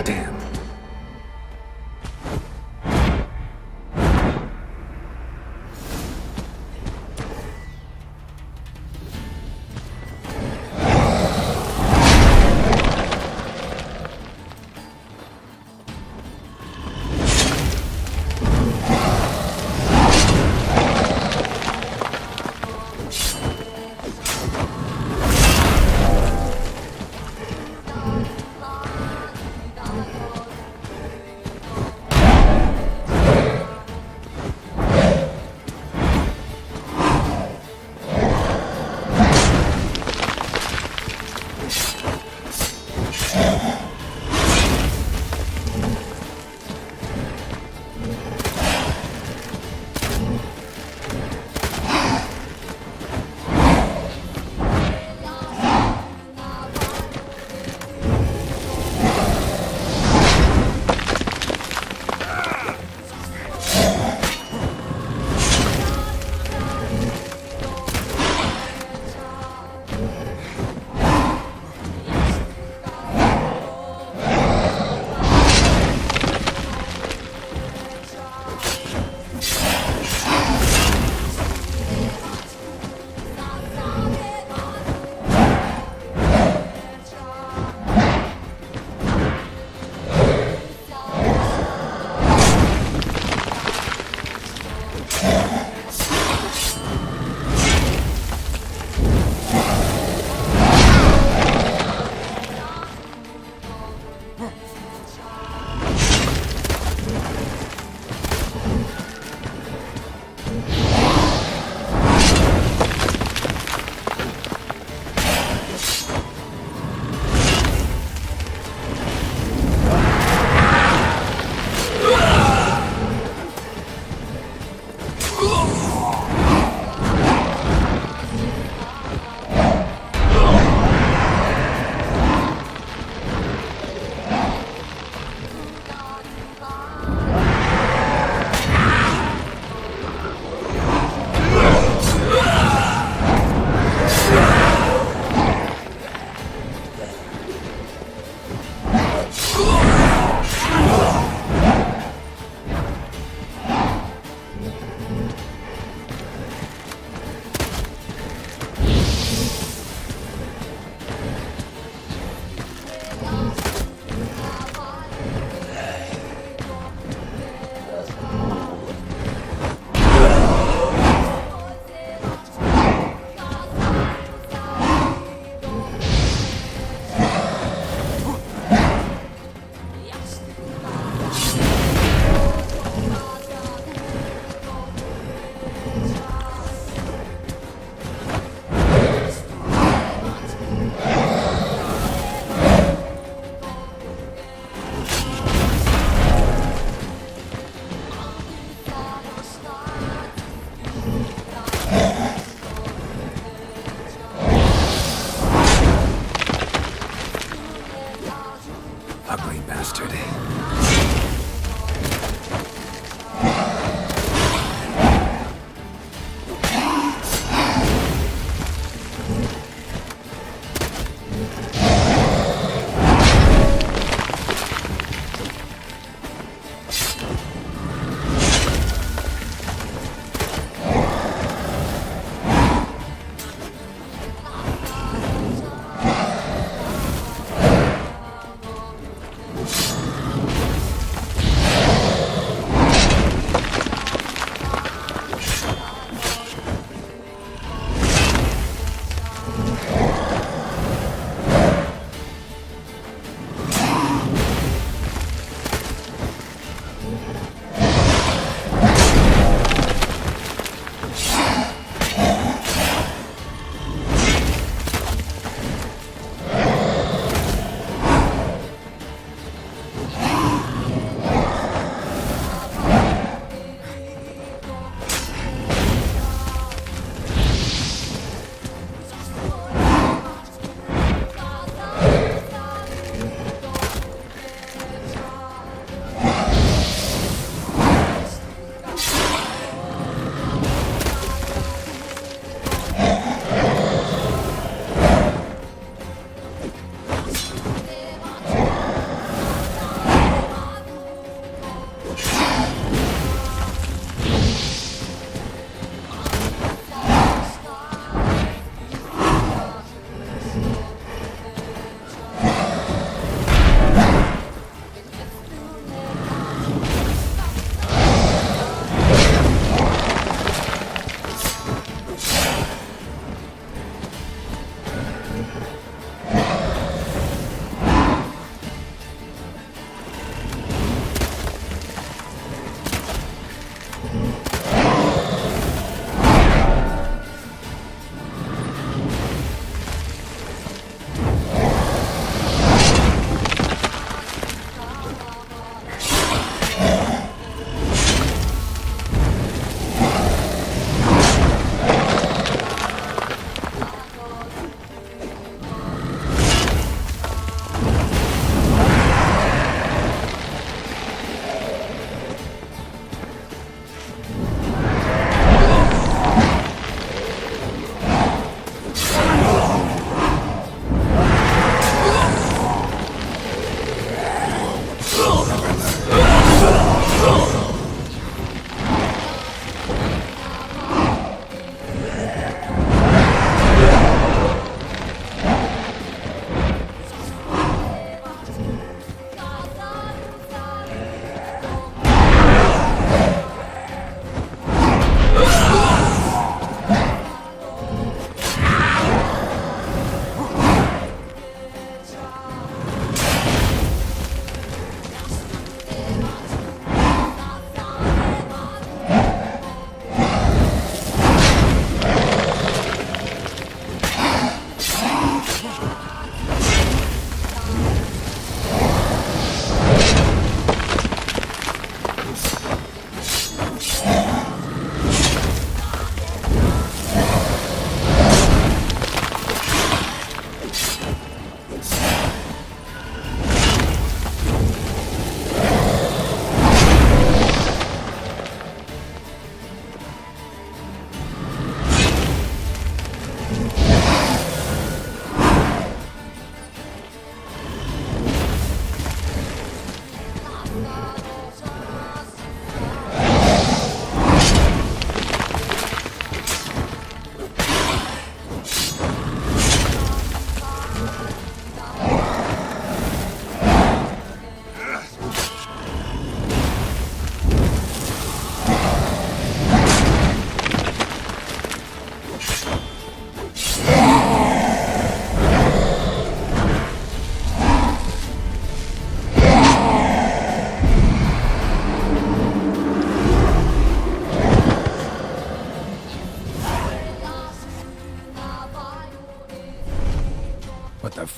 S1: Damn.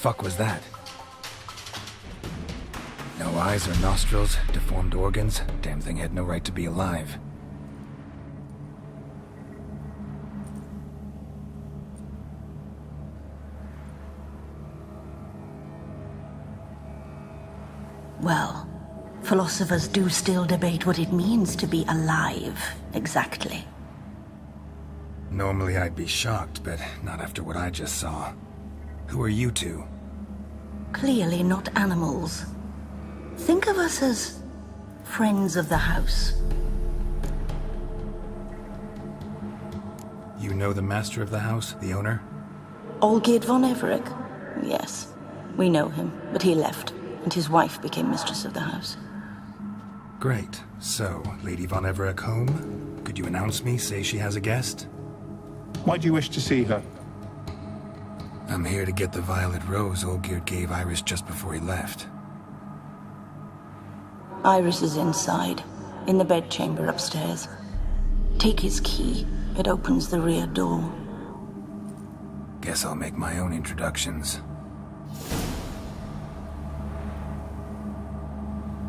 S1: fuck was that? No eyes or nostrils, deformed organs. Damn thing had no right to be alive.
S9: Well, philosophers do still debate what it means to be alive, exactly.
S1: Normally I'd be shocked, but not after what I just saw. Who are you two?
S9: Clearly not animals. Think of us as friends of the house.
S1: You know the master of the house, the owner?
S9: Olgierd von Everec? Yes, we know him, but he left, and his wife became mistress of the house.
S1: Great. So, Lady von Everec home? Could you announce me, say she has a guest?
S10: Why do you wish to see her?
S1: I'm here to get the violet rose Olgierd gave Iris just before he left.
S9: Iris is inside, in the bedchamber upstairs. Take his key. It opens the rear door.
S1: Guess I'll make my own introductions.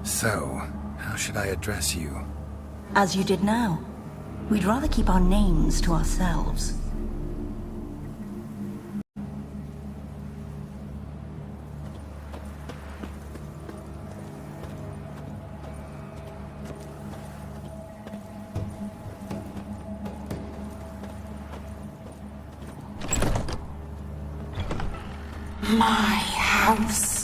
S1: So, how should I address you?
S9: As you did now. We'd rather keep our names to ourselves.
S23: My house.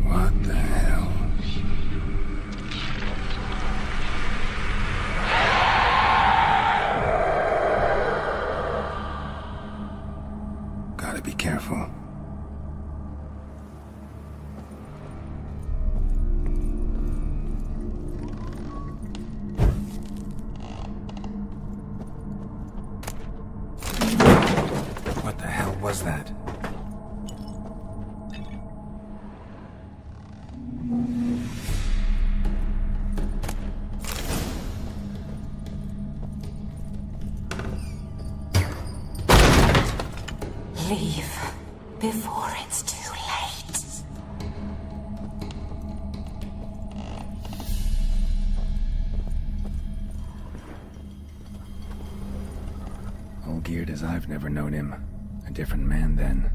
S1: What the hell? Gotta be careful. What the hell was that?
S23: Leave before it's too late.
S1: Olgierd as I've never known him. A different man then.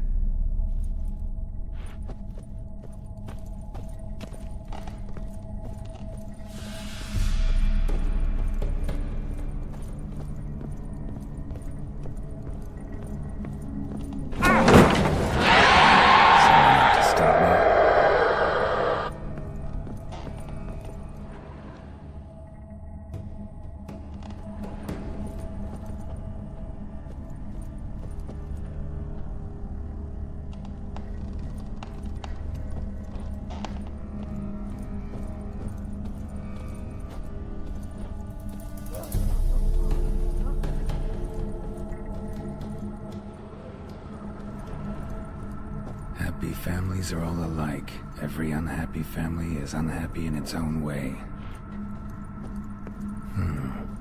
S1: Happy families are all alike. Every unhappy family is unhappy in its own way.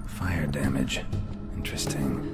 S1: Fire damage. Interesting.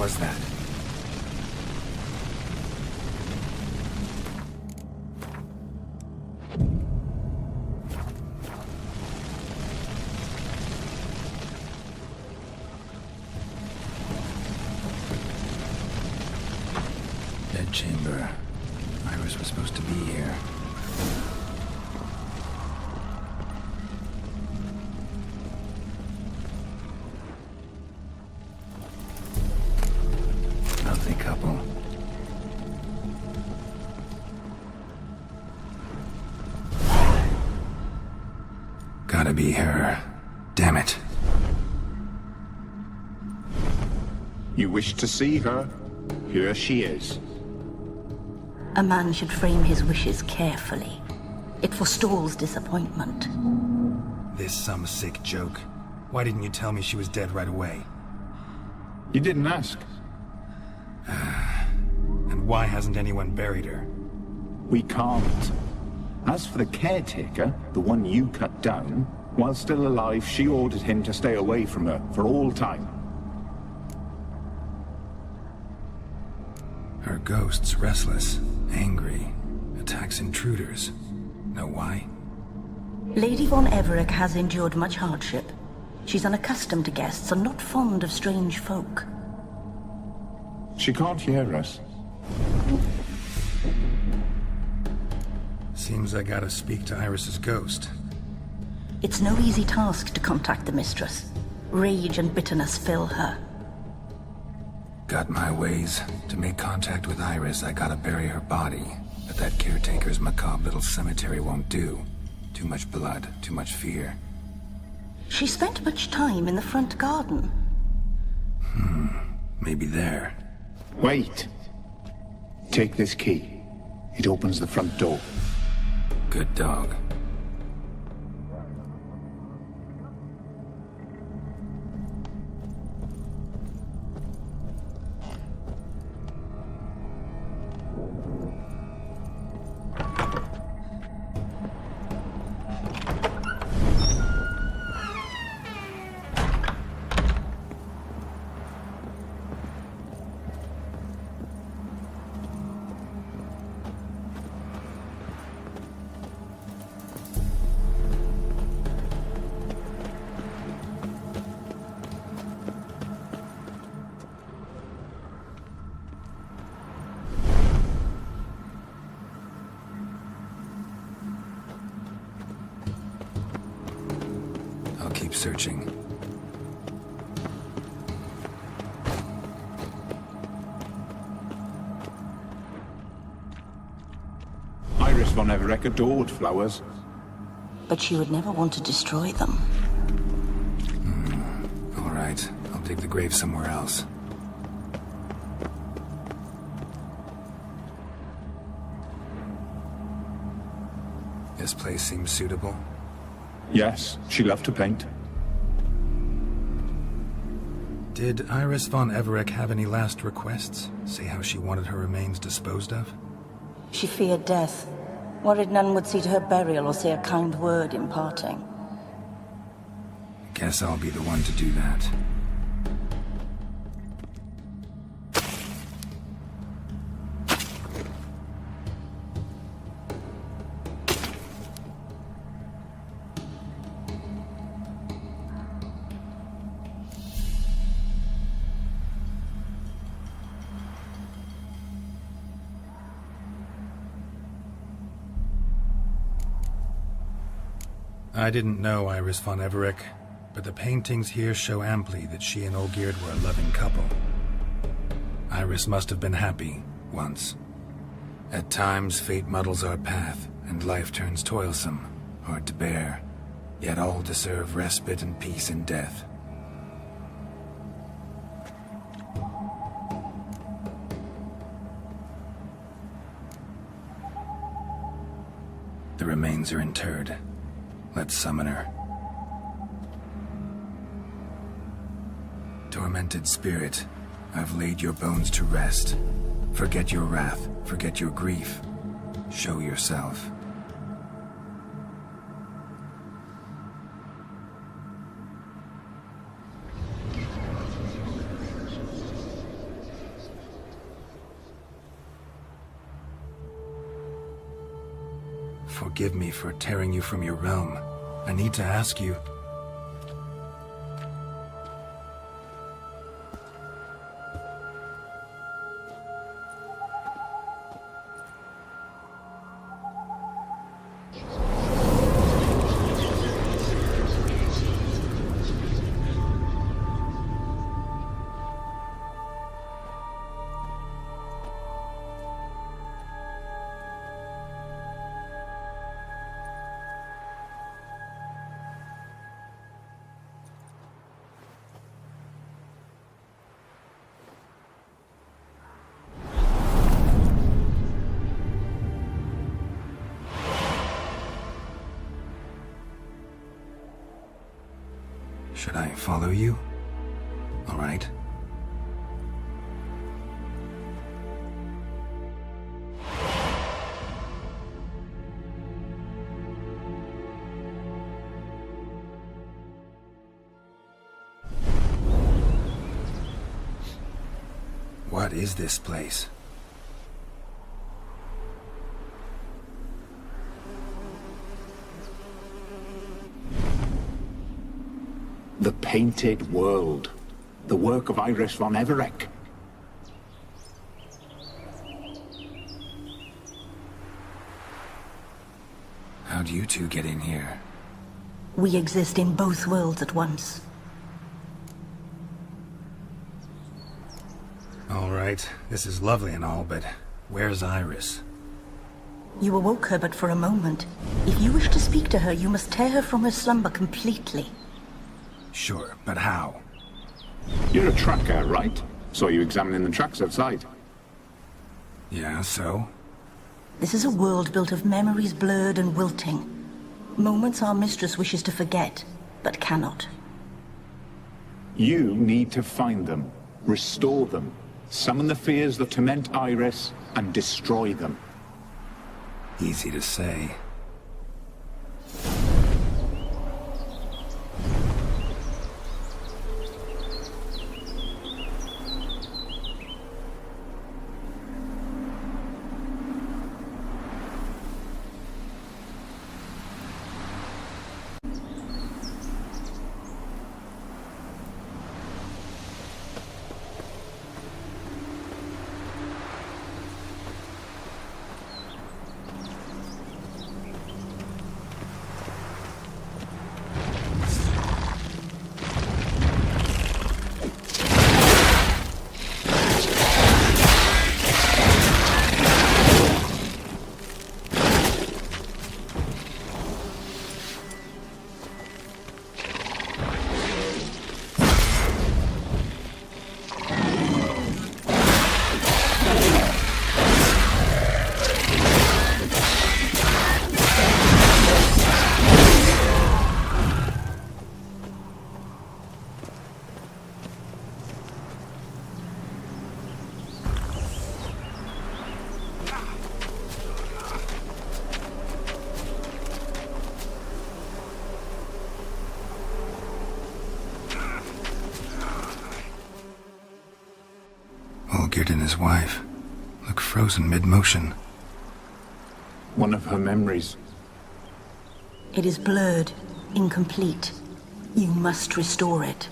S18: was that? Bedchamber. Iris was supposed to be here. Healthy couple. Gotta be her. Damn it.
S10: You wish to see her? Here she is.
S9: A man should frame his wishes carefully. It forestalls disappointment.
S1: This some sick joke. Why didn't you tell me she was dead right away?
S10: You didn't ask.
S1: And why hasn't anyone buried her?
S10: We can't. As for the caretaker, the one you cut down, while still alive, she ordered him to stay away from her for all time.
S1: Her ghost's restless, angry, attacks intruders. Know why?
S9: Lady von Everec has endured much hardship. She's unaccustomed to guests and not fond of strange folk.
S10: She can't hear us.
S1: Seems I gotta speak to Iris's ghost.
S9: It's no easy task to contact the mistress. Rage and bitterness fill her.
S1: Got my ways. To make contact with Iris, I gotta bury her body. But that caretaker's macabre little cemetery won't do. Too much blood, too much fear.
S9: She spent much time in the front garden.
S1: Maybe there.
S10: Wait. Take this key. It opens the front door.
S1: Good dog. Keep searching.
S10: Iris von Everec adored flowers.
S9: But she would never want to destroy them.
S1: All right, I'll dig the grave somewhere else. This place seems suitable.
S10: Yes, she loved to paint.
S1: Did Iris von Everec have any last requests? Say how she wanted her remains disposed of?
S9: She feared death, worried none would see to her burial or say a kind word in parting.
S1: Guess I'll be the one to do that. I didn't know Iris von Everec, but the paintings here show amply that she and Olgierd were a loving couple. Iris must have been happy, once. At times, fate muddles our path, and life turns toilsome, hard to bear, yet all deserve respite and peace in death. The remains are interred. Let's summon her. Tormented spirit, I've laid your bones to rest. Forget your wrath, forget your grief. Show yourself. Forgive me for tearing you from your realm. I need to ask you... Should I follow you? All right. What is this place?
S10: The Painted World. The work of Geralt von Everec.
S1: How'd you two get in here?
S9: We exist in both worlds at once.
S1: All right, this is lovely and all, but where's Iris?
S9: You awoke her but for a moment. If you wish to speak to her, you must tear her from her slumber completely.
S1: Sure, but how?
S10: You're a tracker, right? Saw you examining the tracks outside.
S1: Yeah, so?
S9: This is a world built of memories blurred and wilting. Moments our mistress wishes to forget, but cannot.
S10: You need to find them, restore them, summon the fears that torment Iris, and destroy them.
S1: Easy to say. Olgierd and his wife look frozen mid-motion.
S10: One of her memories.
S9: It is blurred, incomplete. You must restore it.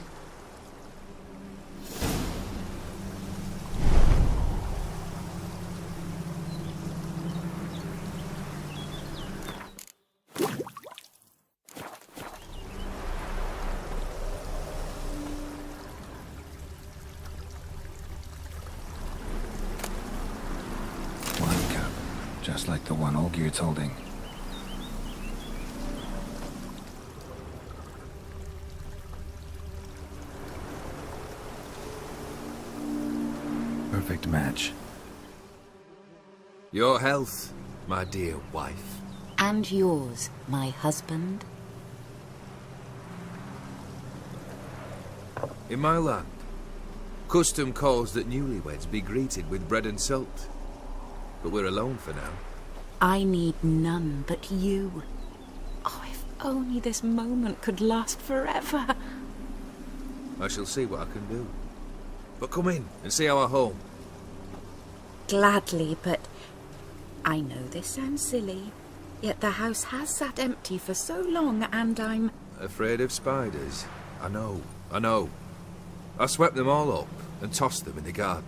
S1: Just like the one Olgierd's holding. Perfect match.
S4: Your health, my dear wife.
S23: And yours, my husband.
S4: In my land, custom calls that newlyweds be greeted with bread and salt. But we're alone for now.
S23: I need none but you. Oh, if only this moment could last forever.
S4: I shall see what I can do. But come in and see our home.
S23: Gladly, but I know this sounds silly. Yet the house has sat empty for so long, and I'm...
S4: Afraid of spiders? I know. I swept them all up and tossed them in the garden.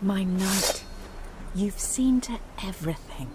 S23: My knight, you've seen to everything.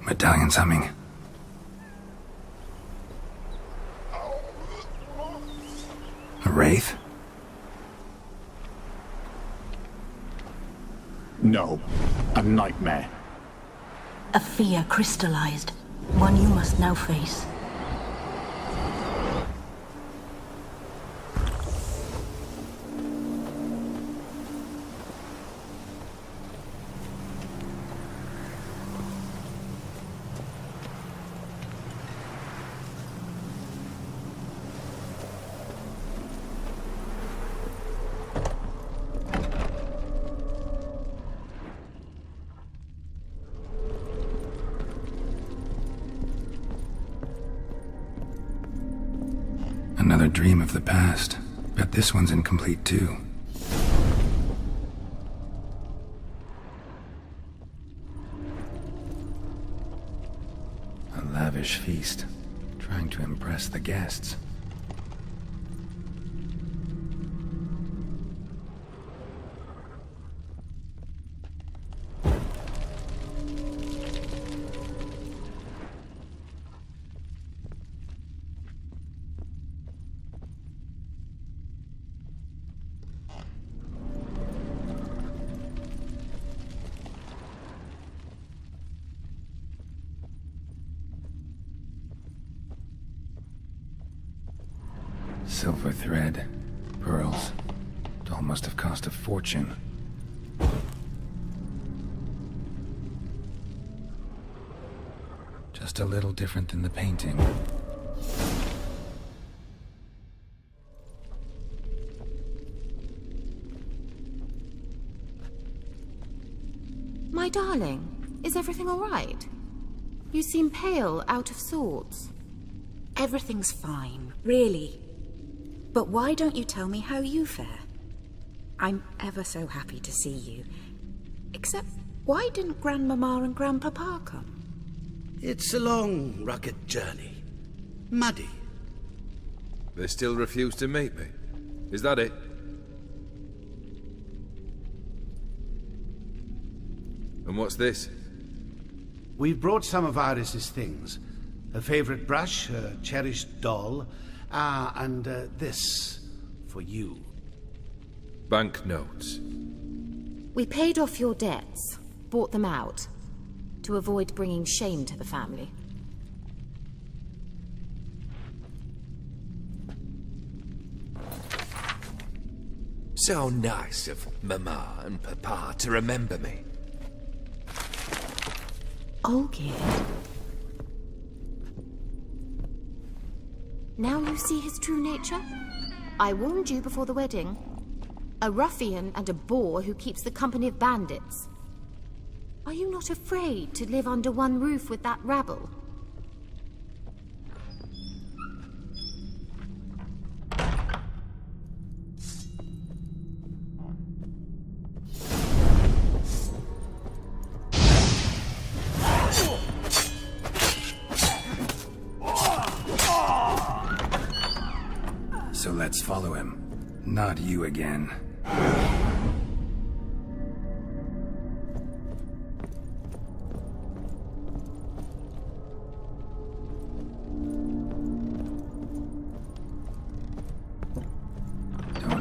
S1: Medallion's humming. A wraith?
S10: No, a nightmare.
S9: A fear crystallized, one you must now face.
S1: Another dream of the past. Bet this one's incomplete too. A lavish feast, trying to impress the guests. Silver thread, pearls. It all must have cost a fortune. Just a little different than the painting.
S8: My darling, is everything all right? You seem pale, out of sorts.
S23: Everything's fine, really. But why don't you tell me how you fare? I'm ever so happy to see you. Except, why didn't Grandmama and Grandpapa come?
S13: It's a long, rugged journey. Muddy.
S4: They still refuse to meet me. Is that it? And what's this?
S13: We've brought some of Iris's things. Her favorite brush, her cherished doll, and this for you.
S4: Banknotes.
S8: We paid off your debts, bought them out, to avoid bringing shame to the family.
S21: So nice of Mama and Papa to remember me.
S8: Olgierd. Now you see his true nature? I warned you before the wedding. A ruffian and a boor who keeps the company of bandits. Are you not afraid to live under one roof with that rabble?
S1: So let's follow him. Not you again.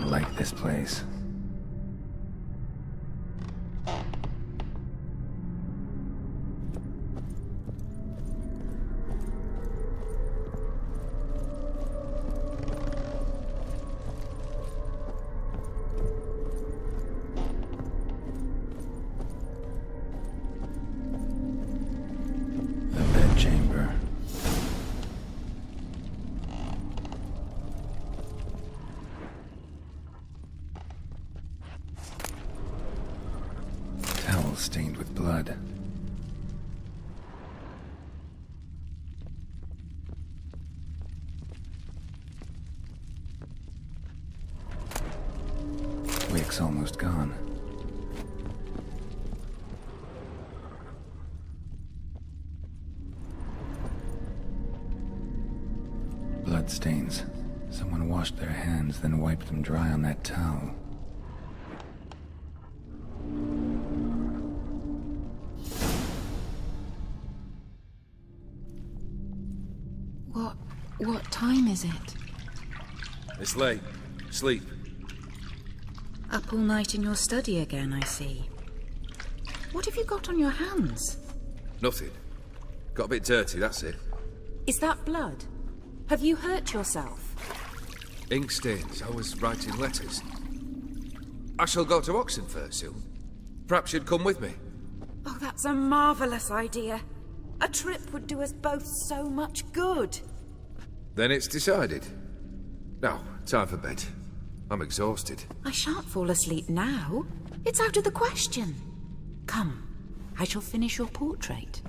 S1: don't like this place. Stained with blood. Wick's almost gone. Blood stains. Someone washed their hands, then wiped them dry on that towel.
S23: What time is it?
S4: It's late. Sleep.
S23: Up all night in your study again, I see. What have you got on your hands?
S4: Nothing. Got a bit dirty, that's it.
S23: Is that blood? Have you hurt yourself?
S4: Ink stains. I was writing letters. I shall go to Oxenfurt soon. Perhaps you'd come with me.
S23: Oh, that's a marvellous idea. A trip would do us both so much good.
S4: Then it's decided. Now, time for bed. I'm exhausted.
S23: I shan't fall asleep now. It's out of the question. Come, I shall finish your portrait.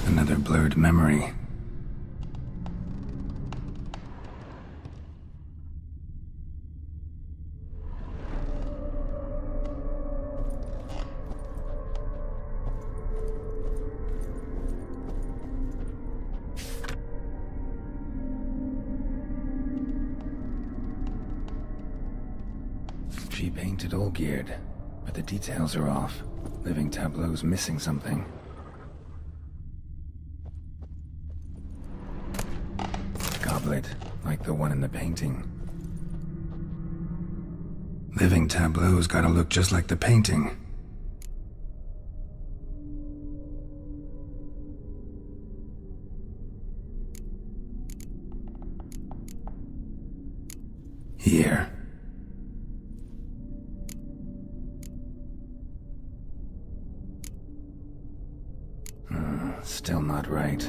S1: Another blurred memory. She painted Olgierd, but the details are off. Living tableau's missing something. Goblet, like the one in the painting. Living tableau's gotta look just like the painting. Here. Still not right.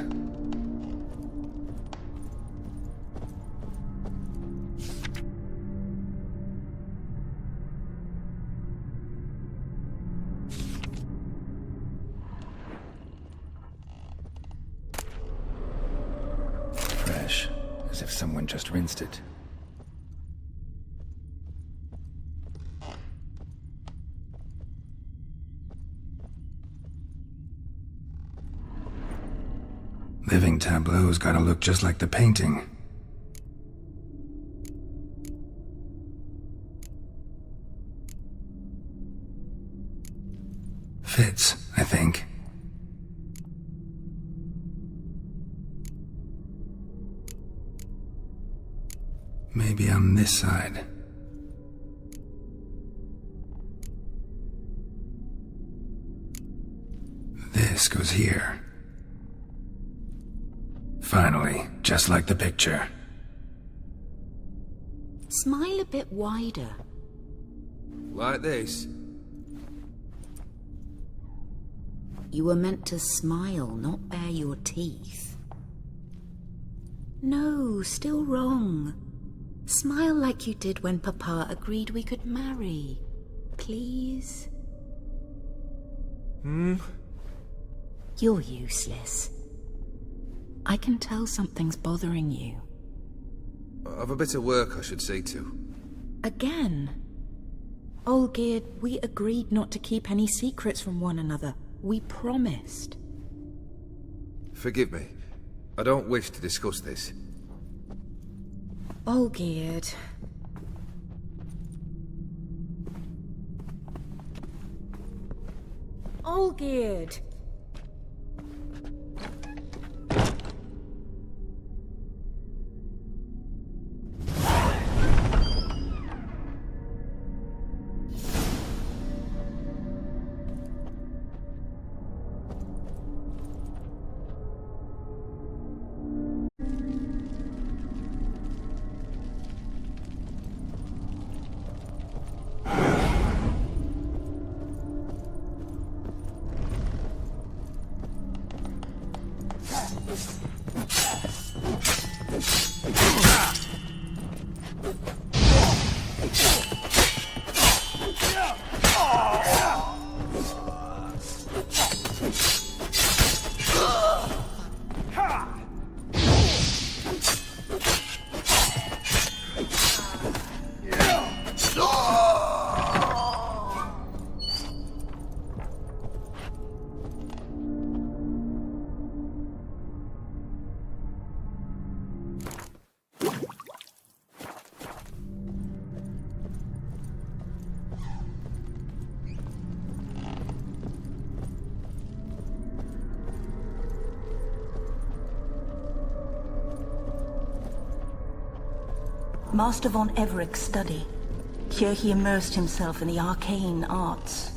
S1: Fresh, as if someone just rinsed it. Living tableau's gotta look just like the painting. Fits, I think. Maybe on this side. This goes here. Finally, just like the picture.
S23: Smile a bit wider.
S4: Like this?
S23: You were meant to smile, not bare your teeth. No, still wrong. Smile like you did when Papa agreed we could marry. Please? You're useless. I can tell something's bothering you.
S4: I've a bit of work I should see to.
S23: Again? Olgierd, we agreed not to keep any secrets from one another. We promised.
S4: Forgive me. I don't wish to discuss this.
S23: Olgierd. Olgierd!
S9: Master von Everec's study. Here he immersed himself in the arcane arts.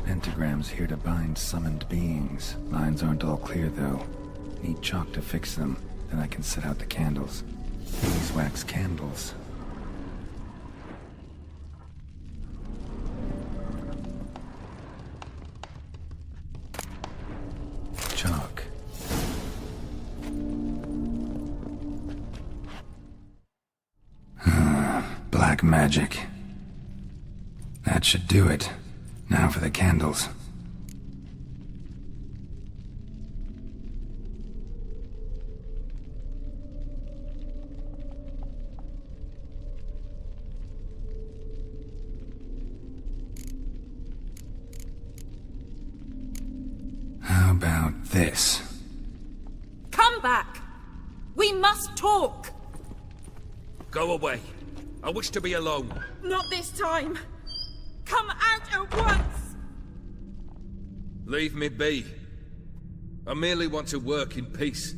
S1: Pentagrams here to bind summoned beings. Lines aren't all clear, though. Need chalk to fix them, then I can set out the candles. Beeswax candles. Chalk. Black magic. That should do it. Now for the candles. How about this?
S23: Come back! We must talk!
S4: Go away. I wish to be alone.
S23: Not this time! Come out at once!
S4: Leave me be. I merely want to work in peace.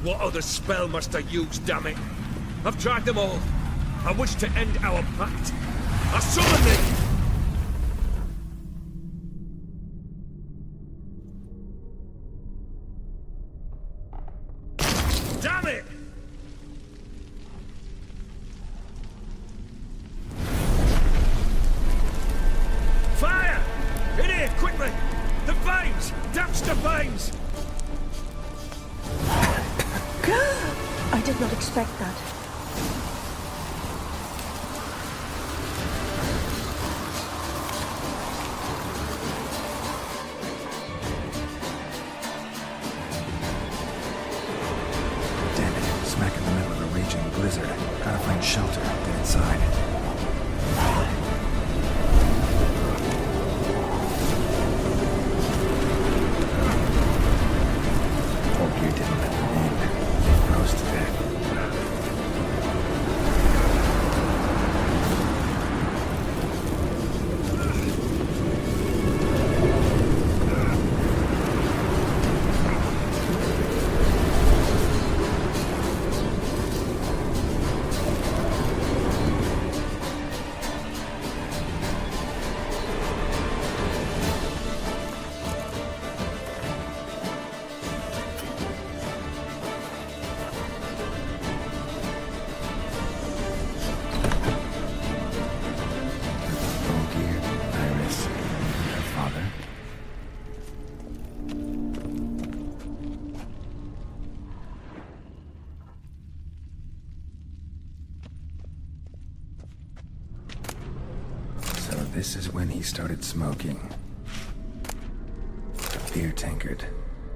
S4: What other spell must I use, damn it? I've tried them all. I wish to end our pact. I summon thee! Damn it! Fire! In here, quickly! The vein!
S6: flames! Damage the flames!
S9: I did not expect that.
S18: Damn it, smack in the middle of a raging blizzard. Gotta find shelter, get inside. Olgierd didn't let them in. They froze to death. Olgierd, Iris, and her father. So this is when he started smoking. A beer tankard,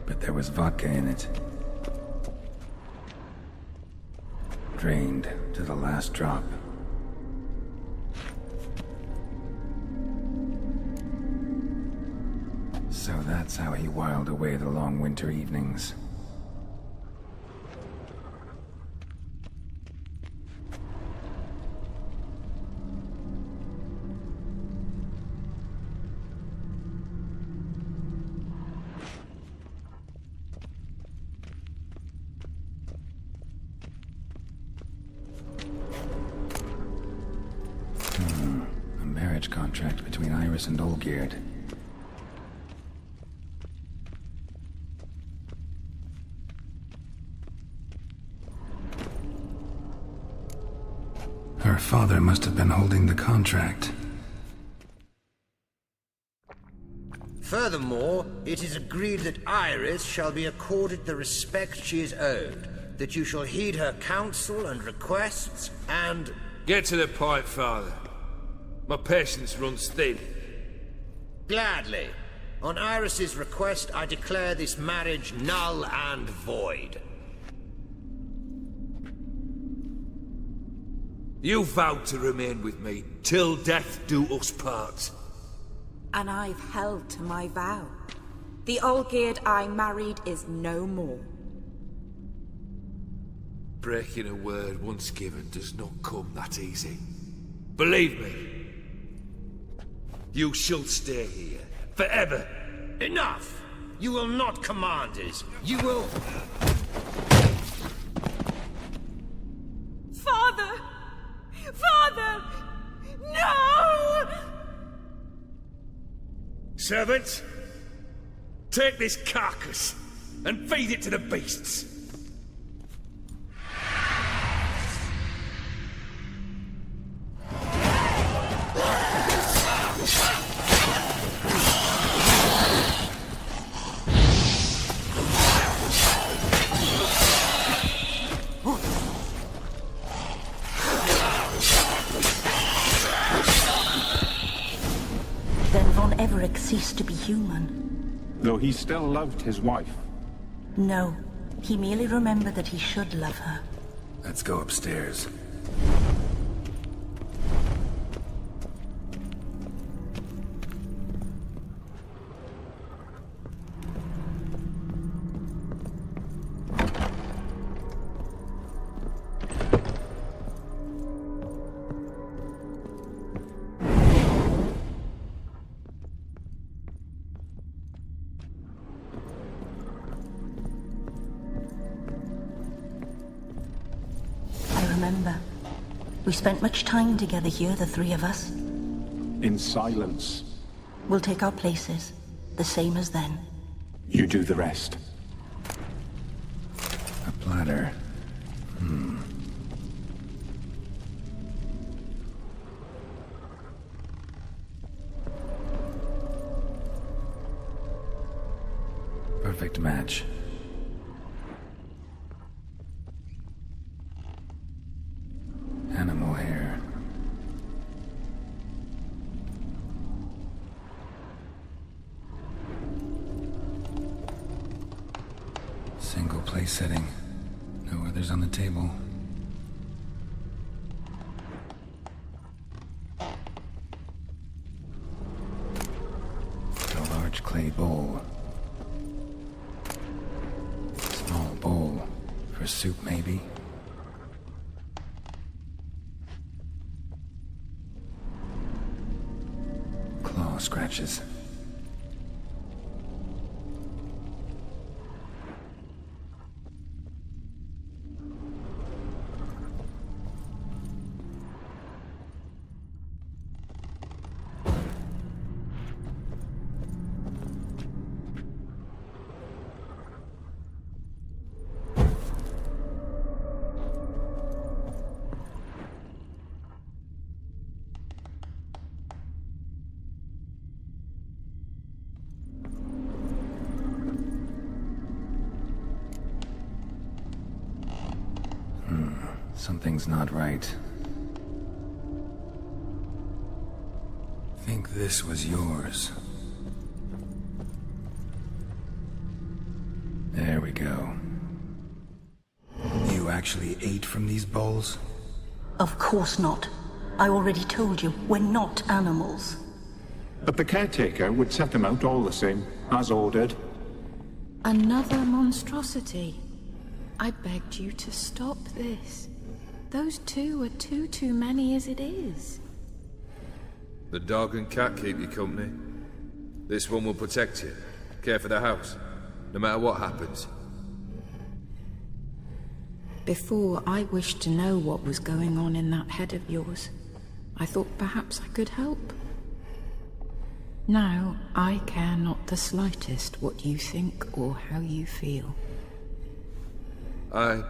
S18: but there was vodka in it. Drained to the last drop. So that's how he whiled away the long winter evenings. A marriage contract between Iris and Olgierd. Her father must have been holding the contract.
S15: Furthermore, it is agreed that Iris shall be accorded the respect she is owed, that you shall heed her counsel and requests, and...
S4: Get to the point, Father. My patience runs thin.
S15: Gladly. On Iris's request, I declare this marriage null and void.
S4: You vowed to remain with me till death do us part.
S23: And I've held to my vow. The Olgierd I married is no more.
S4: Breaking a word once given does not come that easy. Believe me. You shall stay here forever.
S15: Enough! You will not command us. You will...
S23: Father! Father! No!
S6: Servants, take this carcass and feed it to the beasts.
S9: Then von Everec ceased to be human.
S10: Though he still loved his wife.
S9: No, he merely remembered that he should love her.
S18: Let's go upstairs.
S9: Remember, we spent much time together here, the three of us.
S10: In silence.
S9: We'll take our places, the same as then.
S10: You do the rest.
S18: A platter.
S1: Perfect match. Animal hair. Single place setting. No others on the table. A large clay bowl. Small bowl. For soup, maybe? Claw scratches. Something's not right. Think this was yours. There we go. You actually ate from these bowls?
S9: Of course not. I already told you, we're not animals.
S10: But the caretaker would set them out all the same, as ordered.
S23: Another monstrosity. I begged you to stop this. Those two are too many as it is.
S4: The dog and cat keep you company. This one will protect you. Care for the house. No matter what happens.
S23: Before, I wished to know what was going on in that head of yours. I thought perhaps I could help. Now, I care not the slightest what you think or how you feel.
S4: I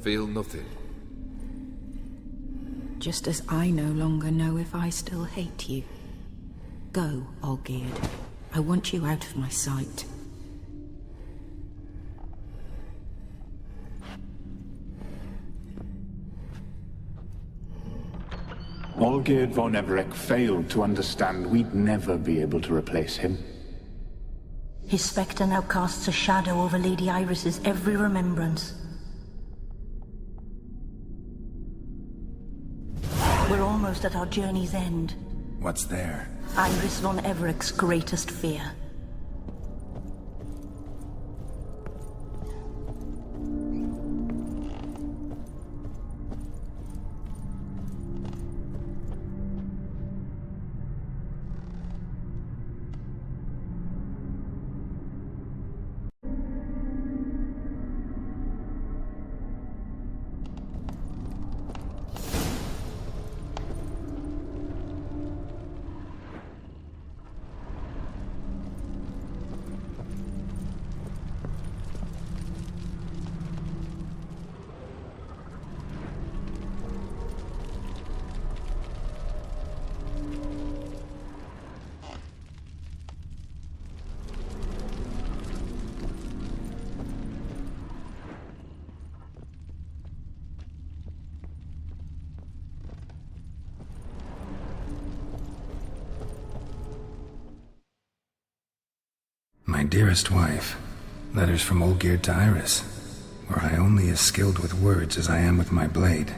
S4: feel nothing.
S23: Just as I no longer know if I still hate you. Go, Olgierd. I want you out of my sight.
S10: Olgierd von Everec failed to understand we'd never be able to replace him.
S9: His spectre now casts a shadow over Lady Iris's every remembrance. We're almost at our journey's end.
S1: What's there?
S9: Iris von Everec's greatest fear.
S1: My dearest wife, letters from Olgierd to Iris, were I only as skilled with words as I am with my blade,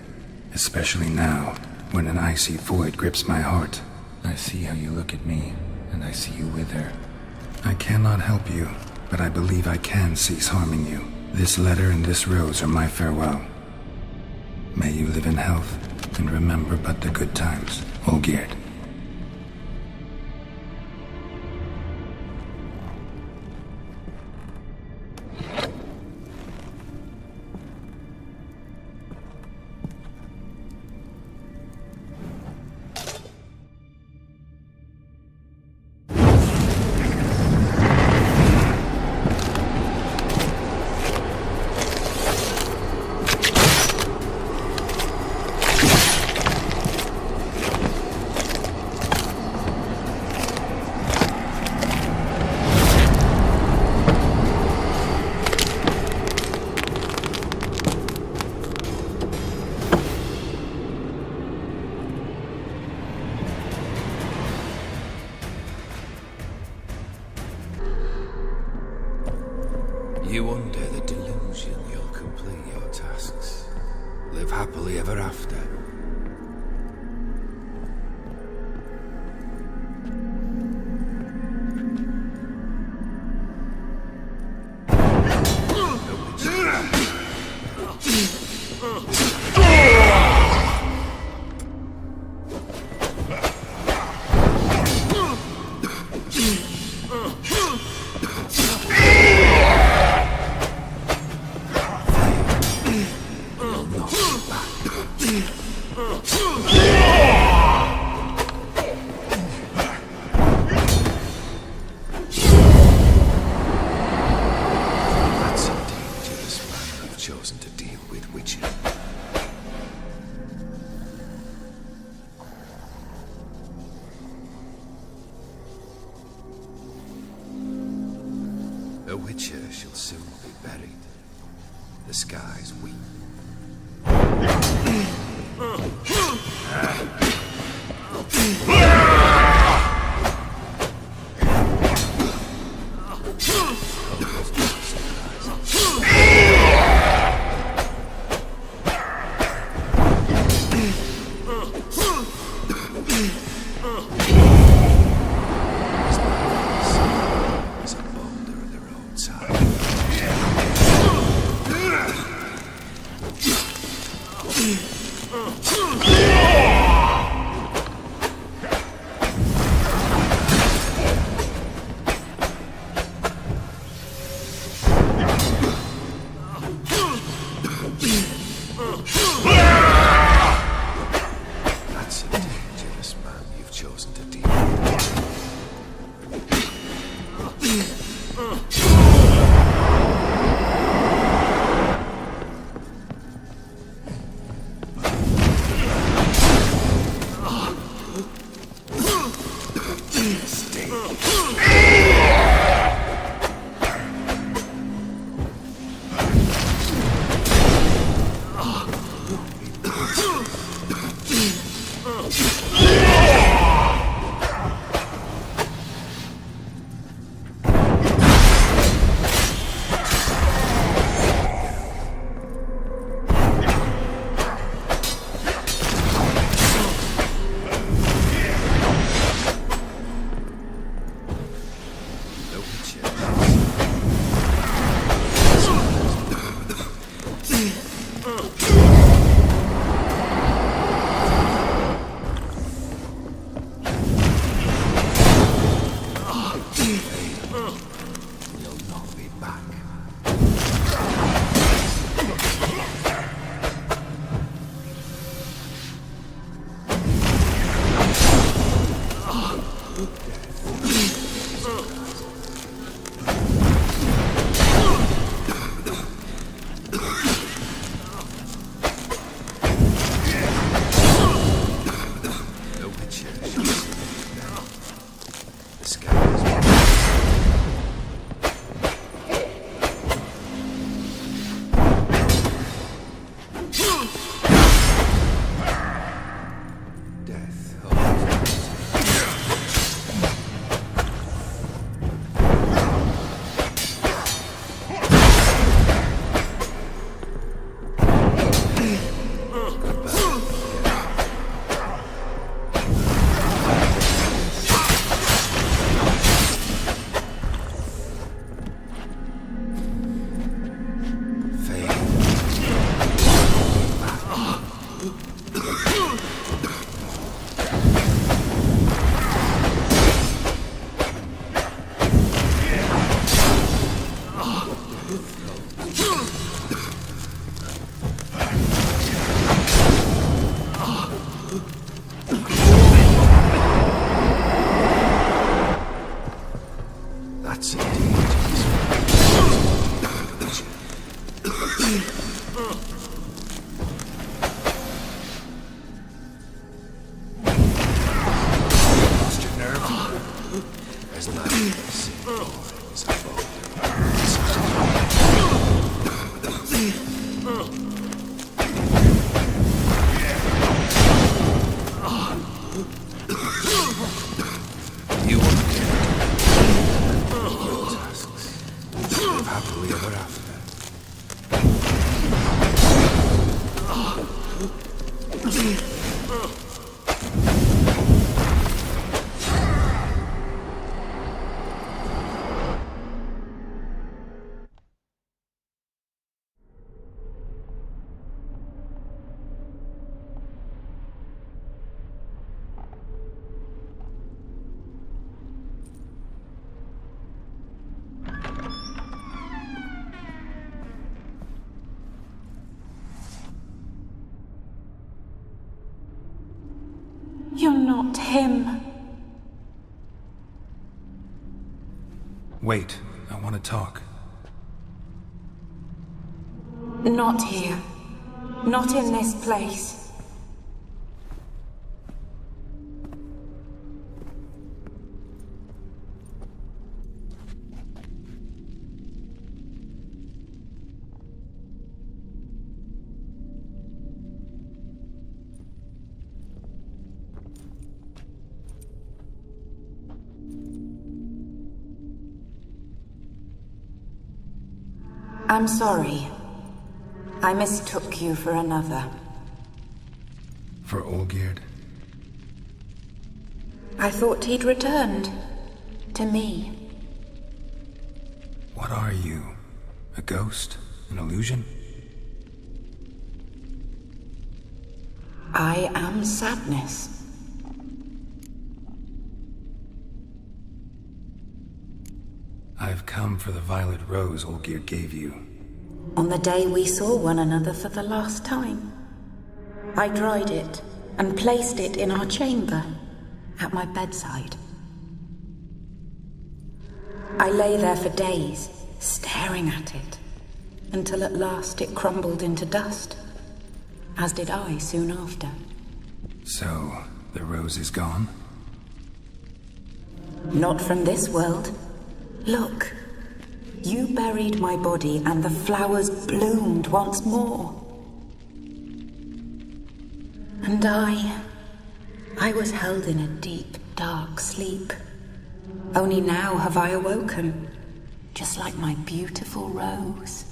S1: especially now, when an icy void grips my heart. I see how you look at me, and I see you with her. I cannot help you, but I believe I can cease harming you. This letter and this rose are my farewell. May you live in health, and remember but the good times, Olgierd.
S21: You under the delusion you'll complete your tasks. Live happily ever after. A witcher shall soon be buried. The skies weep. That's a dangerous man you've chosen to deal with. That's a dangerous Lost your nerve? As life is a you will your tasks. Live happily happily ever after.
S9: You're not him.
S1: Wait, I want to talk.
S9: Not here. Not in this place. I'm sorry. I mistook you for another.
S1: For Olgierd?
S9: I thought he'd returned. To me.
S1: What are you? A ghost? An illusion?
S9: I am sadness.
S1: I've come for the violet rose Olgierd gave you.
S9: On the day we saw one another for the last time. I dried it and placed it in our chamber, at my bedside. I lay there for days, staring at it, until at last it crumbled into dust, as did I soon after.
S1: So, the rose is gone?
S9: Not from this world. Look, you buried my body and the flowers bloomed once more. And I was held in a deep, dark sleep. Only now have I awoken, just like my beautiful rose.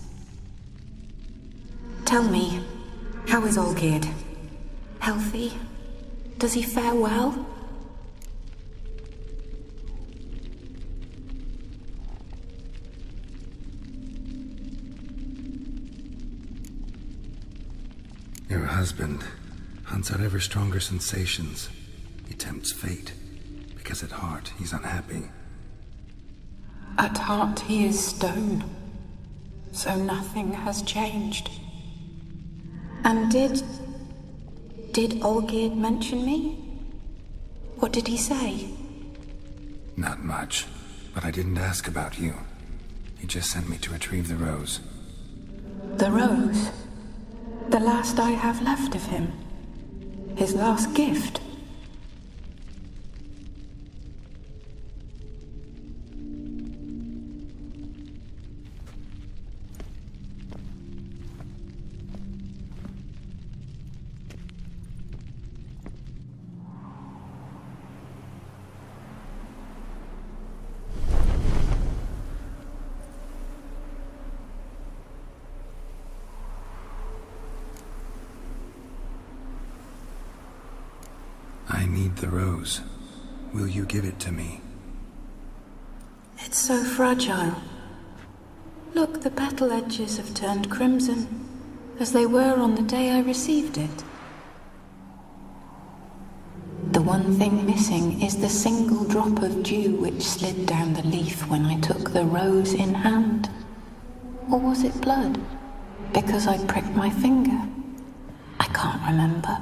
S9: Tell me, how is Olgierd? Healthy? Does he fare well?
S1: Your husband hunts out ever stronger sensations. He tempts fate, because at heart he's unhappy.
S9: At heart he is stone, so nothing has changed. And did Olgierd mention me? What did he say?
S1: Not much, but I didn't ask about you. He just sent me to retrieve the rose.
S9: The rose? The last I have left of him. His last gift.
S1: I need the rose. Will you give it to me?
S9: It's so fragile. Look, the petal edges have turned crimson, as they were on the day I received it. The one thing missing is the single drop of dew which slid down the leaf when I took the rose in hand. Or was it blood? Because I pricked my finger. I can't remember.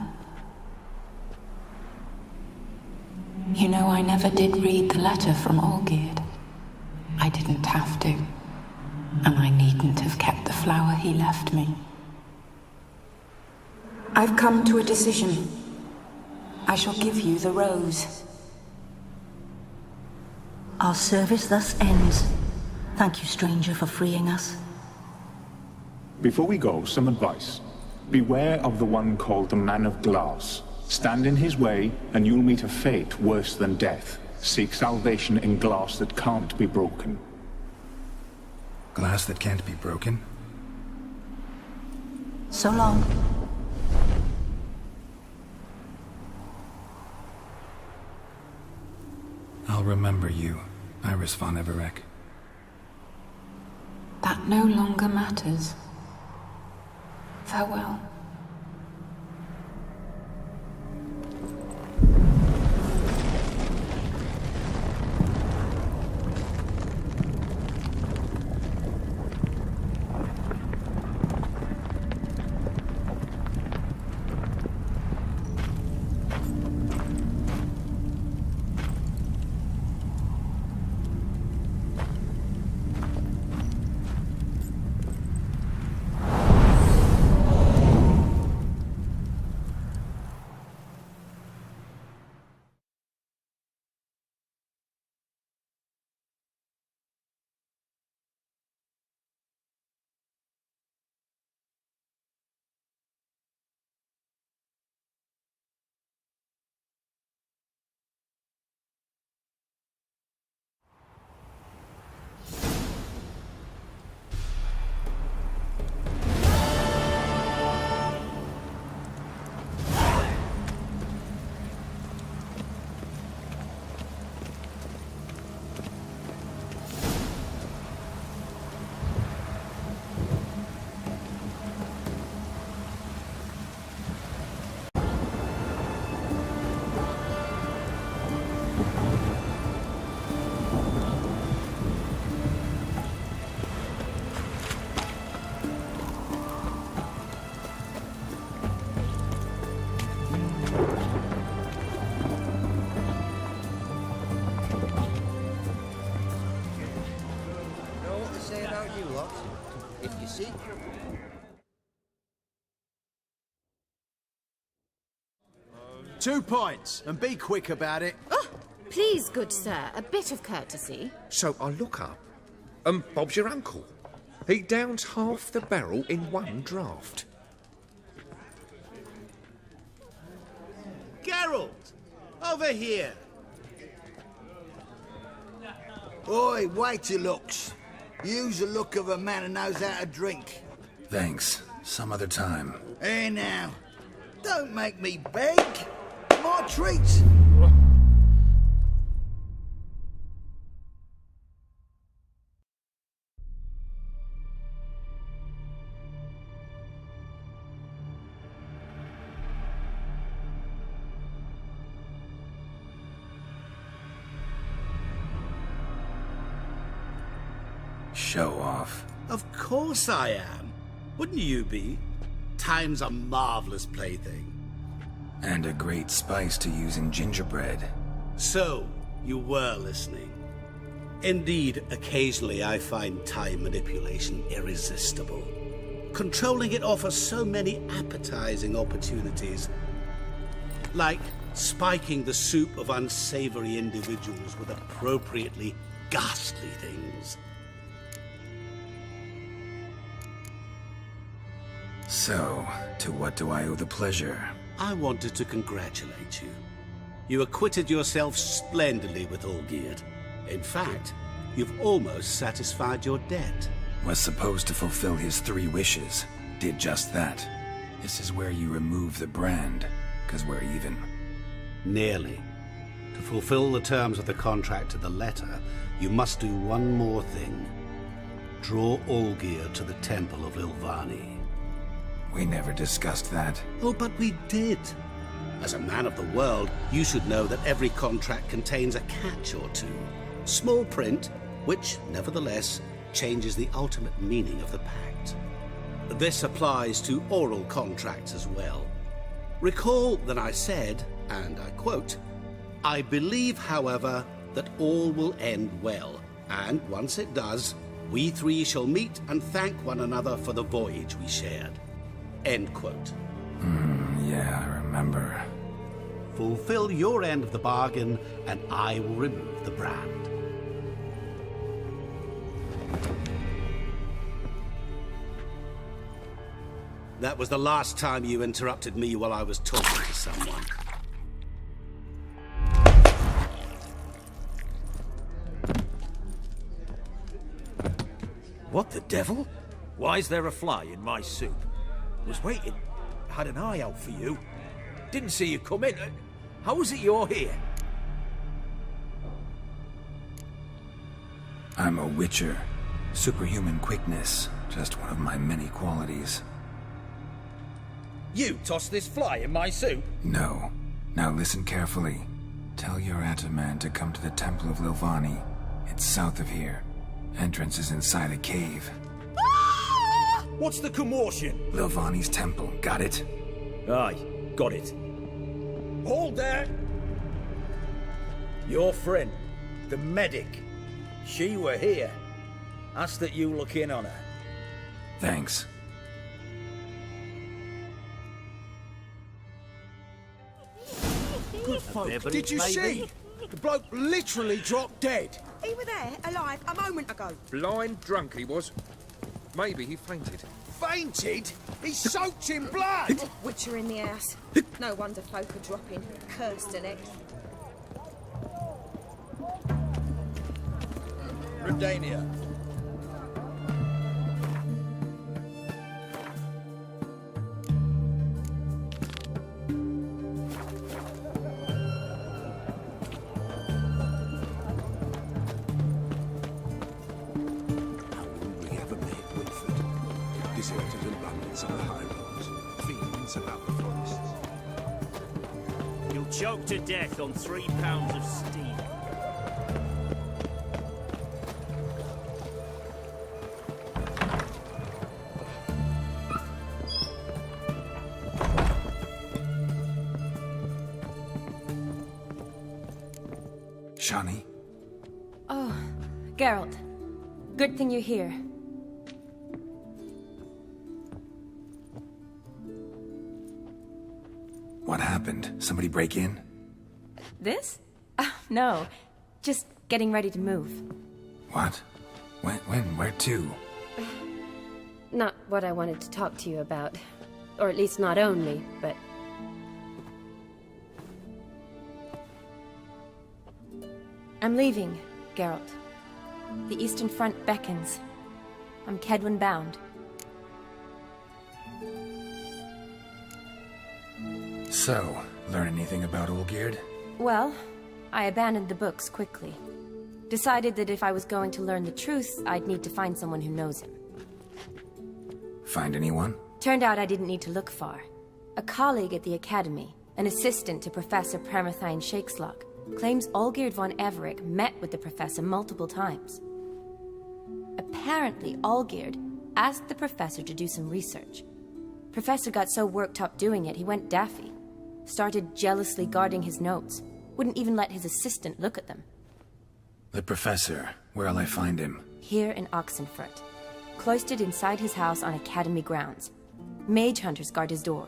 S9: You know, I never did read the letter from Olgierd. I didn't have to. And I needn't have kept the flower he left me. I've come to a decision. I shall give you the rose. Our service thus ends. Thank you, stranger, for freeing us.
S10: Before we go, some advice. Beware of the one called the Man of Glass. Stand in his way, and you'll meet a fate worse than death. Seek salvation in glass that can't be broken.
S1: Glass that can't be broken?
S9: So long.
S1: I'll remember you, Iris von Everec.
S9: That no longer matters. Farewell.
S3: If you see.
S17: 2 points, and be quick about it.
S8: Oh, please, good sir, a bit of courtesy.
S11: So I look up, and Bob's your uncle. He downs half the barrel in one draught.
S5: Geralt! Over here!
S3: Oi, wait your looks. Use the look of a man who knows how to drink.
S1: Thanks. Some other time.
S3: Here now. Don't make me beg. My treat.
S1: Show off.
S13: Of course I am. Wouldn't you be? Time's a marvelous plaything.
S1: And a great spice to use in gingerbread.
S13: So, you were listening. Indeed, occasionally I find time manipulation irresistible. Controlling it offers so many appetizing opportunities. Like spiking the soup of unsavory individuals with appropriately ghastly things.
S1: So, to what do I owe the pleasure?
S13: I wanted to congratulate you. You acquitted yourself splendidly with Olgierd. In fact, you've almost satisfied your debt.
S1: Was supposed to fulfill his 3 wishes. Did just that. This is where you remove the brand, 'cause we're even.
S13: Nearly. To fulfill the terms of the contract to the letter, you must do one more thing. Draw Olgierd to the Temple of Ilvani.
S1: We never discussed that.
S13: Oh, but we did. As a man of the world, you should know that every contract contains a catch or two. Small print, which, nevertheless, changes the ultimate meaning of the pact. This applies to oral contracts as well. Recall that I said, and I quote, "I believe, however, that all will end well, and once it does, we 3 shall meet and thank one another for the voyage we shared." End quote.
S1: Yeah, I remember.
S13: Fulfill your end of the bargain, and I will remove the brand. That was the last time you interrupted me while I was talking to someone.
S3: What the devil? Why is there a fly in my soup? Was waiting. Had an eye out for you. Didn't see you come in. How is it you're here?
S1: I'm a witcher. Superhuman quickness, just one of my many qualities.
S3: You tossed this fly in my soup?
S1: No. Now listen carefully. Tell your Ataman to come to the Temple of Lilvani. It's south of here. Entrance is inside a cave.
S3: What's the commotion?
S1: Lilvani's temple, got it?
S3: Aye, got it. Hold there! Your friend, the medic. She were here. Ask that you look in on her.
S1: Thanks.
S3: Good folk, did you see? The bloke literally dropped dead.
S12: He were there, alive, a moment ago.
S11: Blind drunk he was. Maybe he fainted.
S3: Fainted? He's soaked in blood!
S12: Witcher in the house. No wonder folk are dropping. Cursed an egg.
S3: Redania.
S15: Deserted and bandits on the high roads, fiends about the forests.
S16: You'll choke to death on 3 pounds of steam.
S1: Shani?
S20: Oh, Geralt. Good thing you're here.
S1: What happened? Somebody break in?
S20: This? No. Just getting ready to move.
S1: What? When? Where to?
S20: Not what I wanted to talk to you about. Or at least not only, but... I'm leaving, Geralt. The Eastern Front beckons. I'm Kedwin bound.
S1: So, learn anything about Olgierd?
S20: Well, I abandoned the books quickly. Decided that if I was going to learn the truth, I'd need to find someone who knows him.
S1: Find anyone?
S20: Turned out I didn't need to look far. A colleague at the Academy, an assistant to Professor Premathine Shakeslog, claims Olgierd von Everec met with the professor multiple times. Apparently, Olgierd asked the professor to do some research. Professor got so worked up doing it, he went daffy. Started jealously guarding his notes. Wouldn't even let his assistant look at them.
S1: The professor. Where'll I find him?
S20: Here in Oxenfurt. Cloistered inside his house on Academy grounds. Mage hunters guard his door.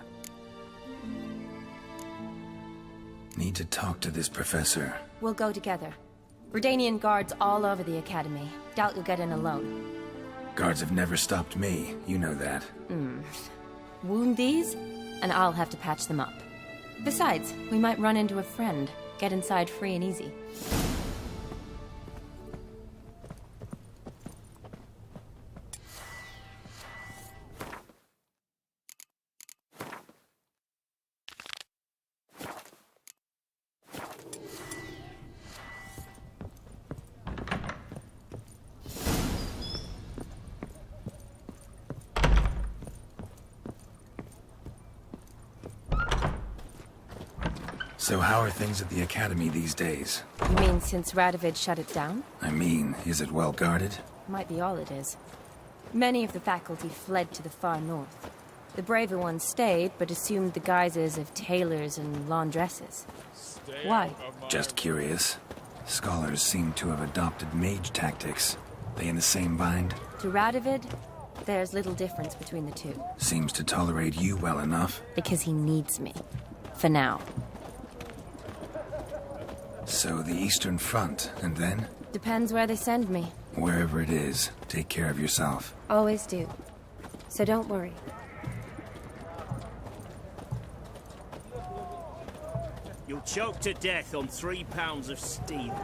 S1: Need to talk to this professor.
S20: We'll go together. Redanian guards all over the Academy. Doubt you'll get in alone.
S1: Guards have never stopped me. You know that.
S20: Wound these, and I'll have to patch them up. Besides, we might run into a friend. Get inside free and easy.
S1: So how are things at the Academy these days?
S20: You mean since Radovid shut it down?
S1: I mean, is it well guarded?
S20: Might be all it is. Many of the faculty fled to the far north. The braver ones stayed, but assumed the guises of tailors and laundresses. Why?
S1: Just curious. Scholars seem to have adopted mage tactics. They in the same bind?
S20: To Radovid, there's little difference between the two.
S1: Seems to tolerate you well enough.
S20: Because he needs me. For now.
S1: So the Eastern Front, and then?
S20: Depends where they send me.
S1: Wherever it is, take care of yourself.
S20: Always do. So don't worry.
S16: You'll choke to death on 3 pounds of steel.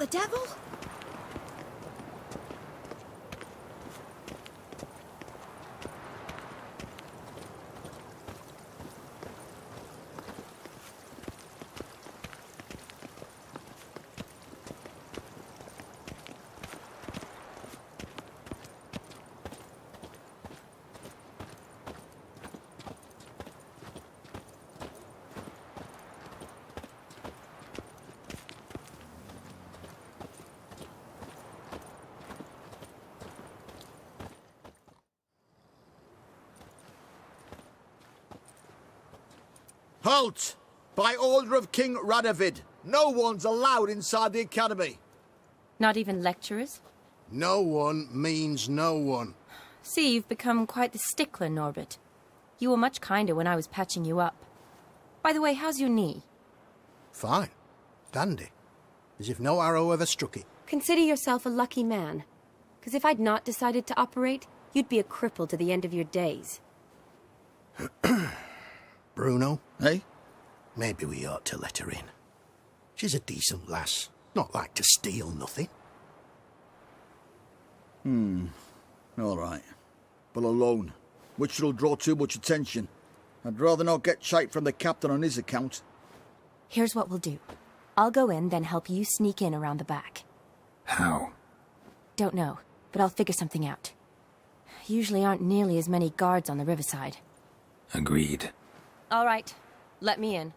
S12: the devil?
S2: Halt! By order of King Radovid, no one's allowed inside the academy.
S20: Not even lecturers?
S15: No one means no one.
S20: See, you've become quite the stickler, Norbert. You were much kinder when I was patching you up. By the way, how's your knee?
S15: Fine. Dandy. As if no arrow ever struck it.
S20: Consider yourself a lucky man. Because if I'd not decided to operate, you'd be a cripple to the end of your days.
S15: Bruno? Eh? Maybe we ought to let her in. She's a decent lass. Not like to steal nothing.
S2: All right. But alone, which will draw too much attention. I'd rather not get shite from the captain on his account.
S20: Here's what we'll do. I'll go in, then help you sneak in around the back.
S18: How?
S20: Don't know, but I'll figure something out. Usually aren't nearly as many guards on the riverside.
S18: Agreed.
S20: All right, let me in.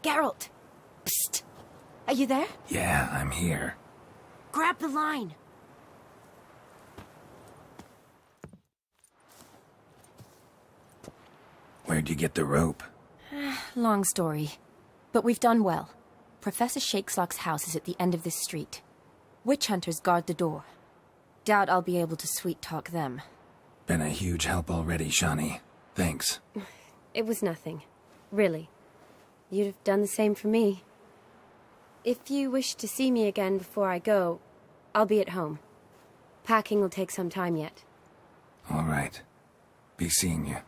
S20: Geralt! Psst! Are you there?
S18: Yeah, I'm here.
S20: Grab the line!
S18: Where'd you get the rope?
S20: Long story. But we've done well. Professor Shakeslock's house is at the end of this street. Witch hunters guard the door. Doubt I'll be able to sweet-talk them.
S18: Been a huge help already, Shani. Thanks.
S20: It was nothing. Really. You'd have done the same for me. If you wish to see me again before I go, I'll be at home. Packing will take some time yet.
S18: All right. Be seeing you.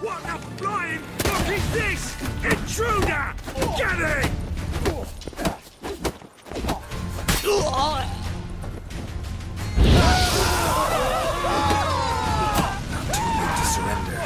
S6: What the flying fuck is this? Intruder! Get it!
S18: To surrender.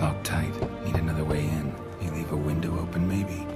S18: Locked tight. Need another way in. You leave a window open, maybe?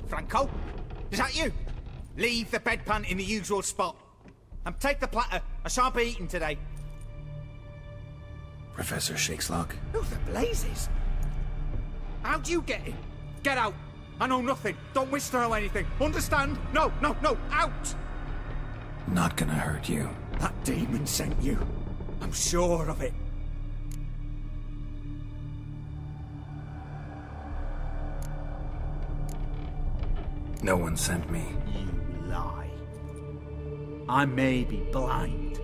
S14: Franco? Is that you? Leave the bedpan in the usual spot. And take the platter. I shan't be eating today.
S18: Professor Shakeslock?
S14: Who the blazes? How'd you get in? Get out. I know nothing. Don't wish to know anything. Understand? No, no, no, out!
S18: Not gonna hurt you.
S14: That demon sent you. I'm sure of it.
S18: No one sent me.
S14: You lie. I may be blind,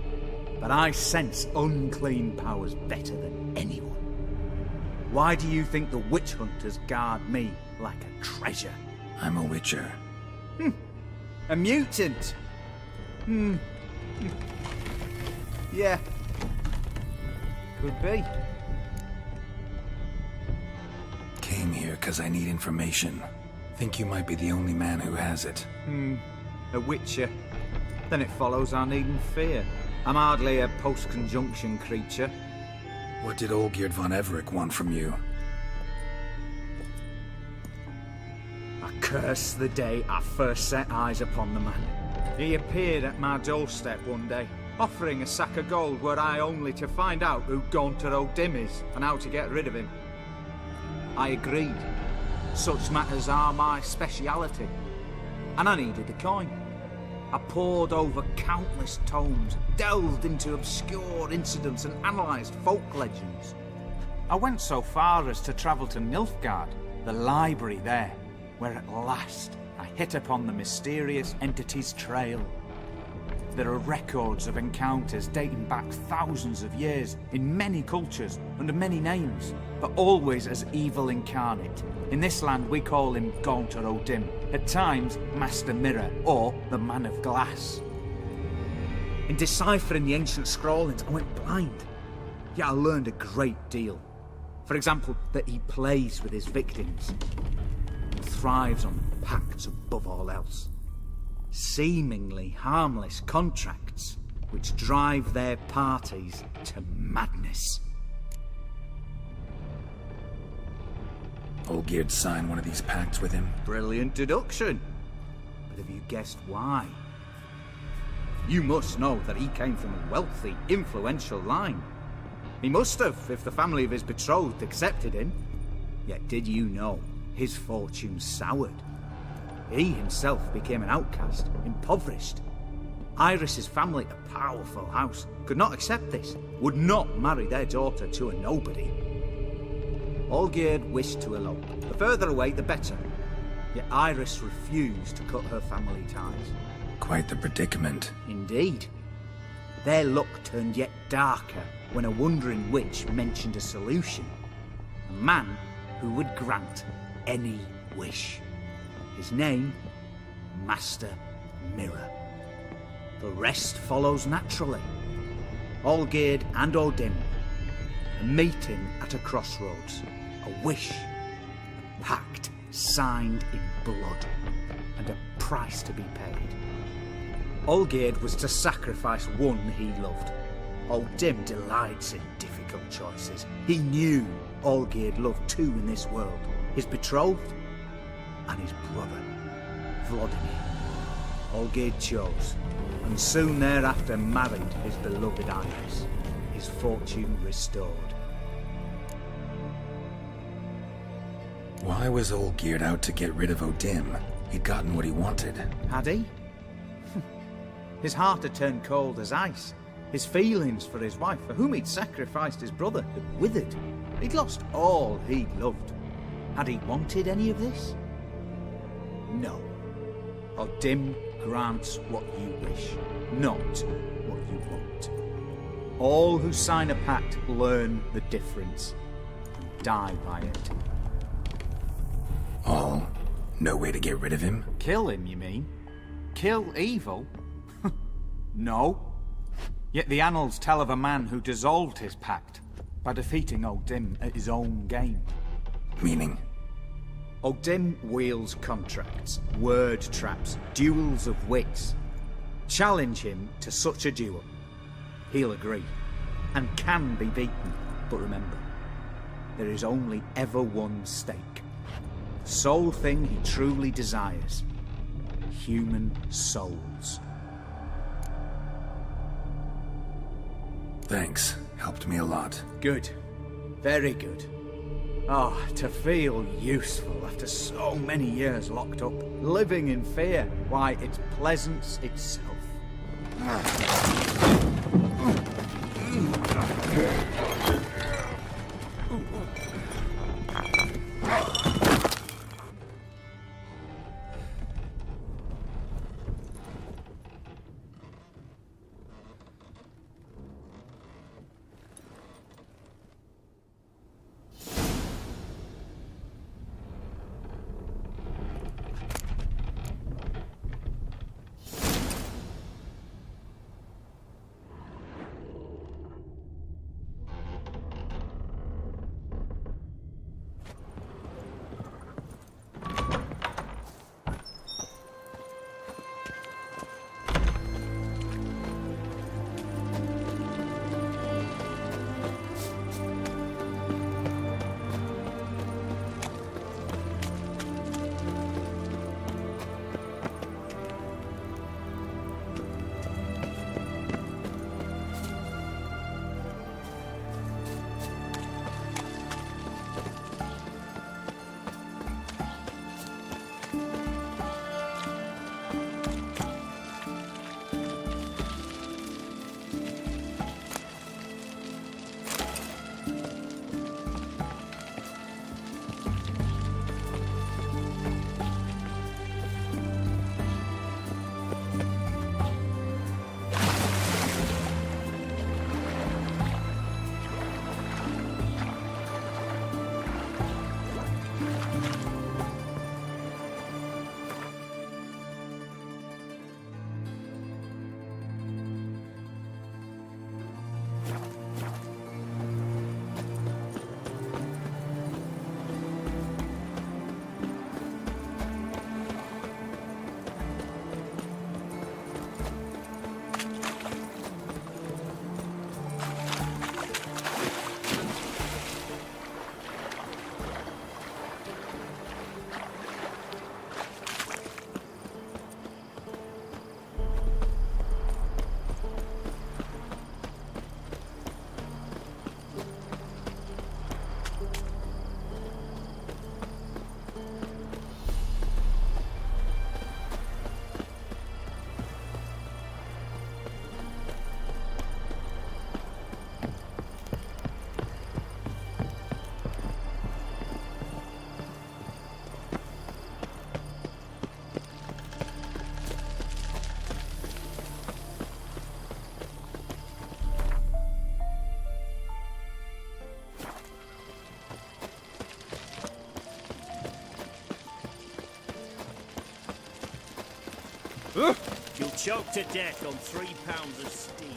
S14: but I sense unclean powers better than anyone. Why do you think the witch hunters guard me like a treasure?
S18: I'm a witcher.
S14: A mutant? Yeah. Could be.
S18: Came here because I need information. Think you might be the only man who has it.
S14: A witcher. Then it follows I needn't fear. I'm hardly a post-conjunction creature.
S18: What did Olgierd von Everec want from you?
S14: I curse the day I first set eyes upon the man. He appeared at my doorstep one day, offering a sack of gold were I only to find out who Gaunter O'Dim is and how to get rid of him. I agreed. Such matters are my speciality. And I needed the coin. I pored over countless tomes, delved into obscure incidents and analysed folk legends. I went so far as to travel to Nilfgaard, the library there, where at last I hit upon the mysterious entity's trail. There are records of encounters dating back thousands of years, in many cultures, under many names, but always as evil incarnate. In this land we call him Gaunter O'Dim, at times Master Mirror, or the Man of Glass. In deciphering the ancient scrawlings, I went blind, yet I learned a great deal. For example, that he plays with his victims, and thrives on pacts above all else. Seemingly harmless contracts which drive their parties to madness.
S18: Olgierd signed one of these pacts with him?
S14: Brilliant deduction. But have you guessed why? You must know that he came from a wealthy, influential line. He must have, if the family of his betrothed accepted him. Yet did you know his fortune soured? He himself became an outcast, impoverished. Iris's family, a powerful house, could not accept this, would not marry their daughter to a nobody. Olgierd wished to elope. The further away, the better. Yet Iris refused to cut her family ties.
S18: Quite the predicament.
S14: Indeed. Their luck turned yet darker when a wandering witch mentioned a solution. A man who would grant any wish. His name, Master Mirror. The rest follows naturally. Olgierd and O'Dim, a meeting at a crossroads, a wish, a pact signed in blood, and a price to be paid. Olgierd was to sacrifice one he loved. O'Dim delights in difficult choices. He knew Olgierd loved two in this world, his betrothed and his brother, Vladimir. Olgierd chose, and soon thereafter married his beloved Iris, his fortune restored.
S18: Why was Olgierd out to get rid of O'Dim? He'd gotten what he wanted.
S14: Had he? His heart had turned cold as ice. His feelings for his wife, for whom he'd sacrificed his brother, had withered. He'd lost all he'd loved. Had he wanted any of this? No. O'Dim grants what you wish, not what you want. All who sign a pact learn the difference and die by it.
S18: All? No way to get rid of him?
S14: Kill him, you mean? Kill evil? No. Yet the annals tell of a man who dissolved his pact by defeating O'Dim at his own game.
S18: Meaning?
S14: O'Dim wields contracts, word traps, duels of wits. Challenge him to such a duel. He'll agree, and can be beaten. But remember, there is only ever one stake. The sole thing he truly desires. Human souls.
S18: Thanks. Helped me a lot.
S14: Good. Very good. Oh, to feel useful after so many years locked up, living in fear. Why, it's pleasance itself.
S16: You'll choke to death on 3 pounds of steam.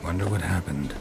S1: Wonder what happened.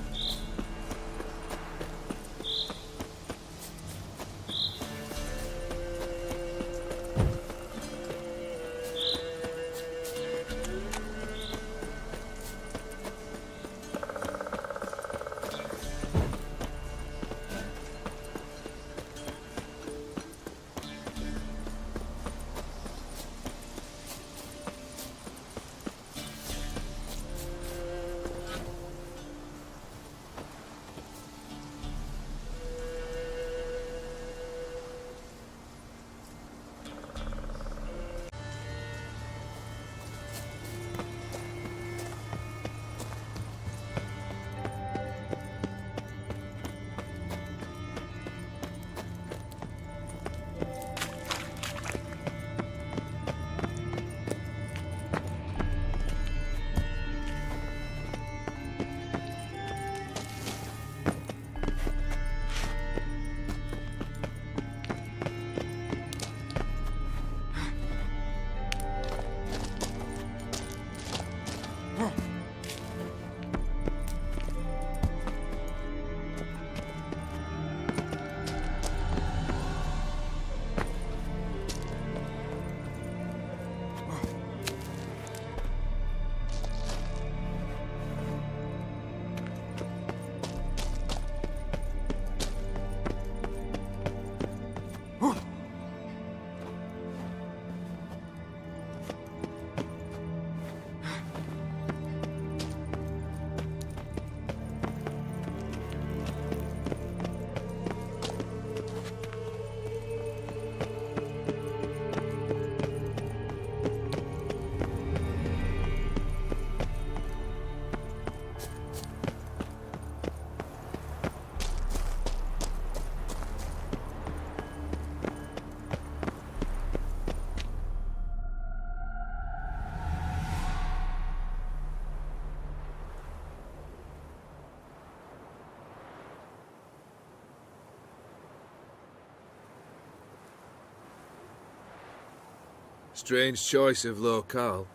S4: Strange choice of locale.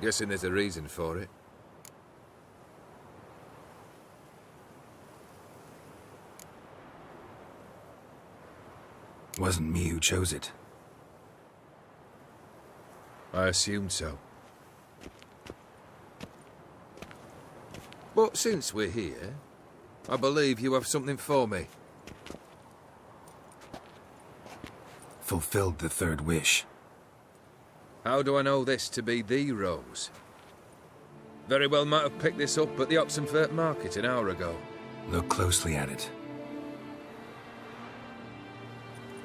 S4: Guessing there's a reason for it.
S1: Wasn't me who chose it.
S4: I assumed so. But since we're here, I believe you have something for me.
S1: Fulfilled the third wish.
S4: How do I know this to be the rose? Very well might have picked this up at the Oxenfurt market an hour ago.
S1: Look closely at it.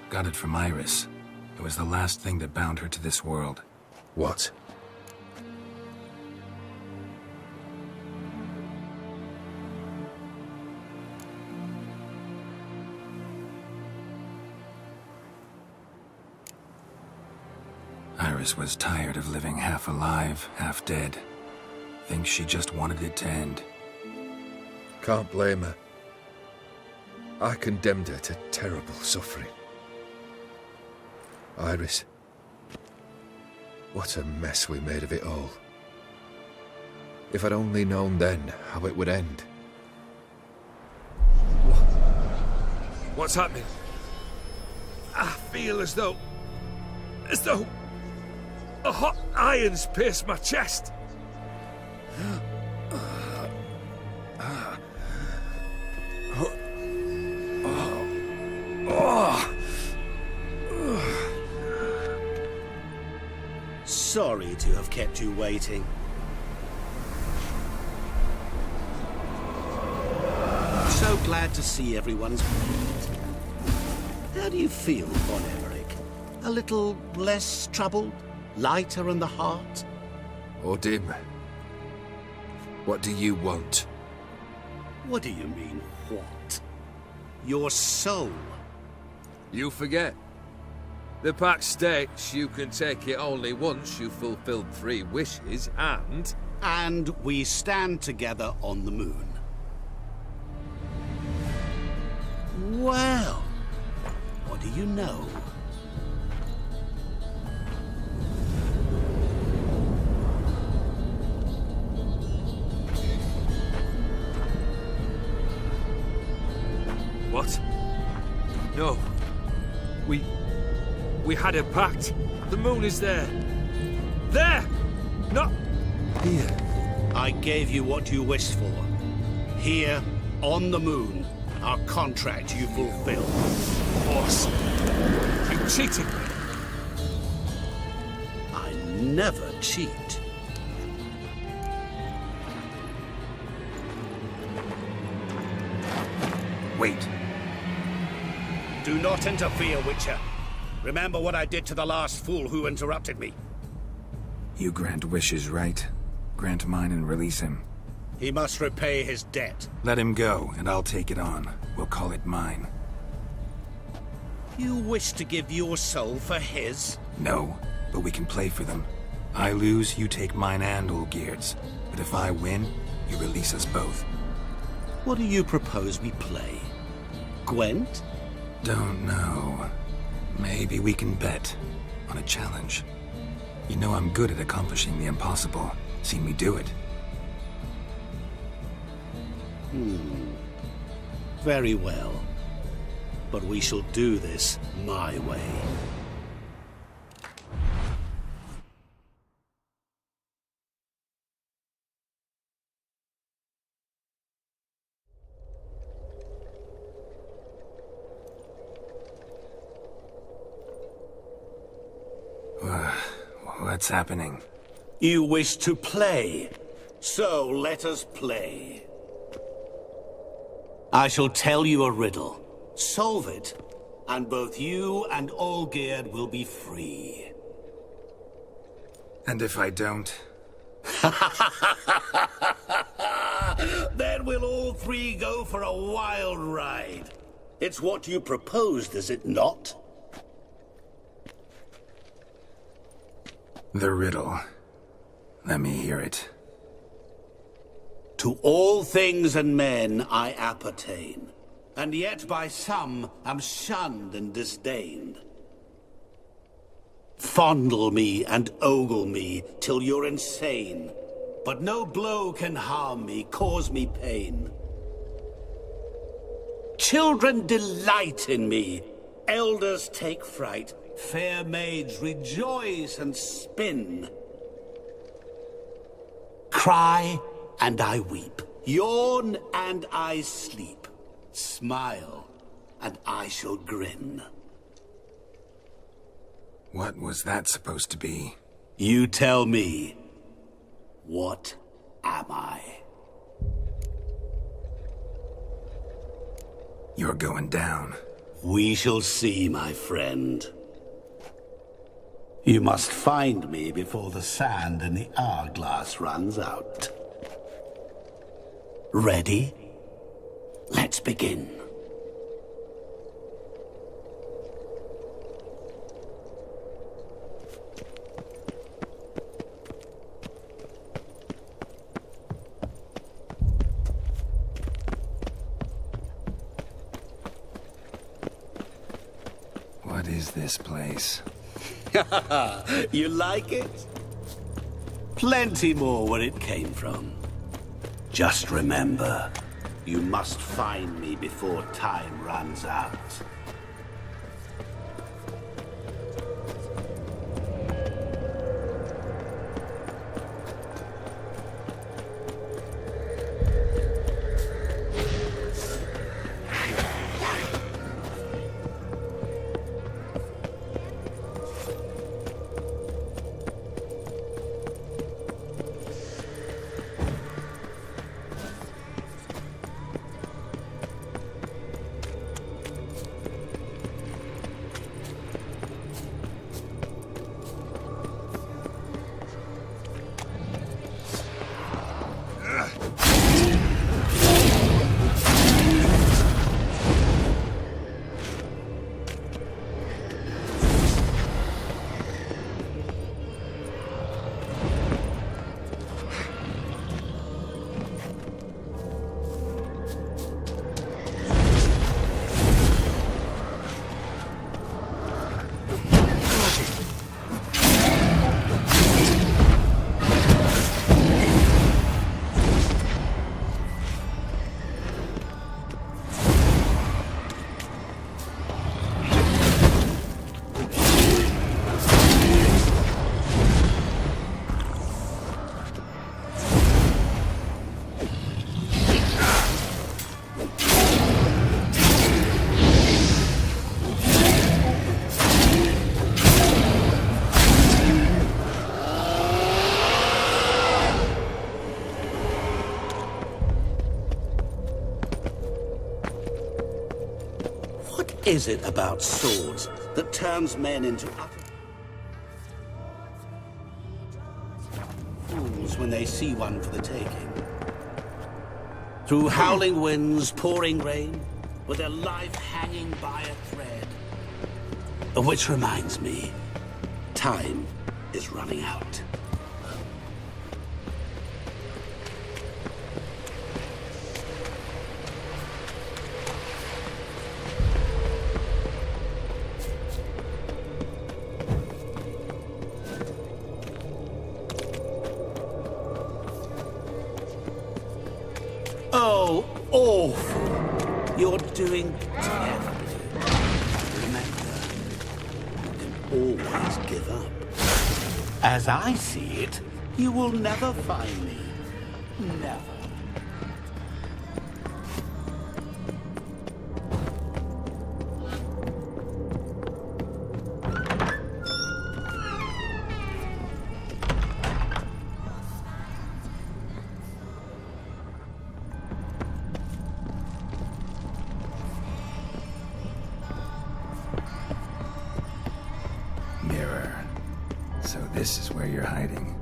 S1: Got it from Iris. It was the last thing that bound her to this world.
S4: What?
S1: Iris was tired of living half alive, half dead. Thinks she just wanted it to end.
S4: Can't blame her. I condemned her to terrible suffering. Iris. What a mess we made of it all. If I'd only known then how it would end. What's happening? I feel as though a hot iron's pierced my chest.
S13: Sorry to have kept you waiting. So glad to see everyone's pleased. How do you feel, von Everec? A little less troubled? Lighter in the heart?
S4: Or dim? What do you want?
S13: What do you mean, what? Your soul.
S4: You forget. The pact states you can take it only once you've fulfilled 3 wishes, and...
S13: And we stand together on the moon. Well, what do you know?
S4: What? No. We had a pact. The moon is there. There! Not here.
S13: I gave you what you wished for. Here, on the moon, our contract you fulfilled.
S4: Boss, you cheated me.
S13: I never cheat.
S1: Wait.
S13: Do not interfere, Witcher. Remember what I did to the last fool who interrupted me.
S1: You grant wishes, right? Grant mine and release him.
S13: He must repay his debt.
S1: Let him go, and I'll take it on. We'll call it mine.
S13: You wish to give your soul for his?
S1: No, but we can play for them. I lose, you take mine and Olgierd's. But if I win, you release us both.
S13: What do you propose we play? Gwent?
S1: Don't know. Maybe we can bet on a challenge. You know I'm good at accomplishing the impossible. Seen me do it.
S13: Very well. But we shall do this my way.
S1: What's happening?
S13: You wish to play, so let us play. I shall tell you a riddle. Solve it, and both you and Olgierd will be free.
S1: And if I don't?
S13: Then we'll all 3 go for a wild ride. It's what you proposed, is it not?
S1: The riddle. Let me hear it.
S13: To all things and men I appertain, and yet by some am shunned and disdained. Fondle me and ogle me till you're insane. But no blow can harm me, cause me pain. Children delight in me. Elders take fright. Fair maids rejoice and spin. Cry and I weep. Yawn and I sleep. Smile and I shall grin.
S18: What was that supposed to be?
S13: You tell me. What am I?
S18: You're going down.
S13: We shall see, my friend. You must find me before the sand in the hourglass runs out. Ready? Let's begin.
S18: What is this place?
S13: You like it? Plenty more where it came from. Just remember, you must find me before time runs out. What is it about swords that turns men into utter fools when they see one for the taking? Through howling winds, pouring rain, with their life hanging by a thread. Which reminds me, time is running out. Oh, awful. You're doing terribly. Remember, you can always give up. As I see it, you will never find me. Never.
S18: So this is where you're hiding.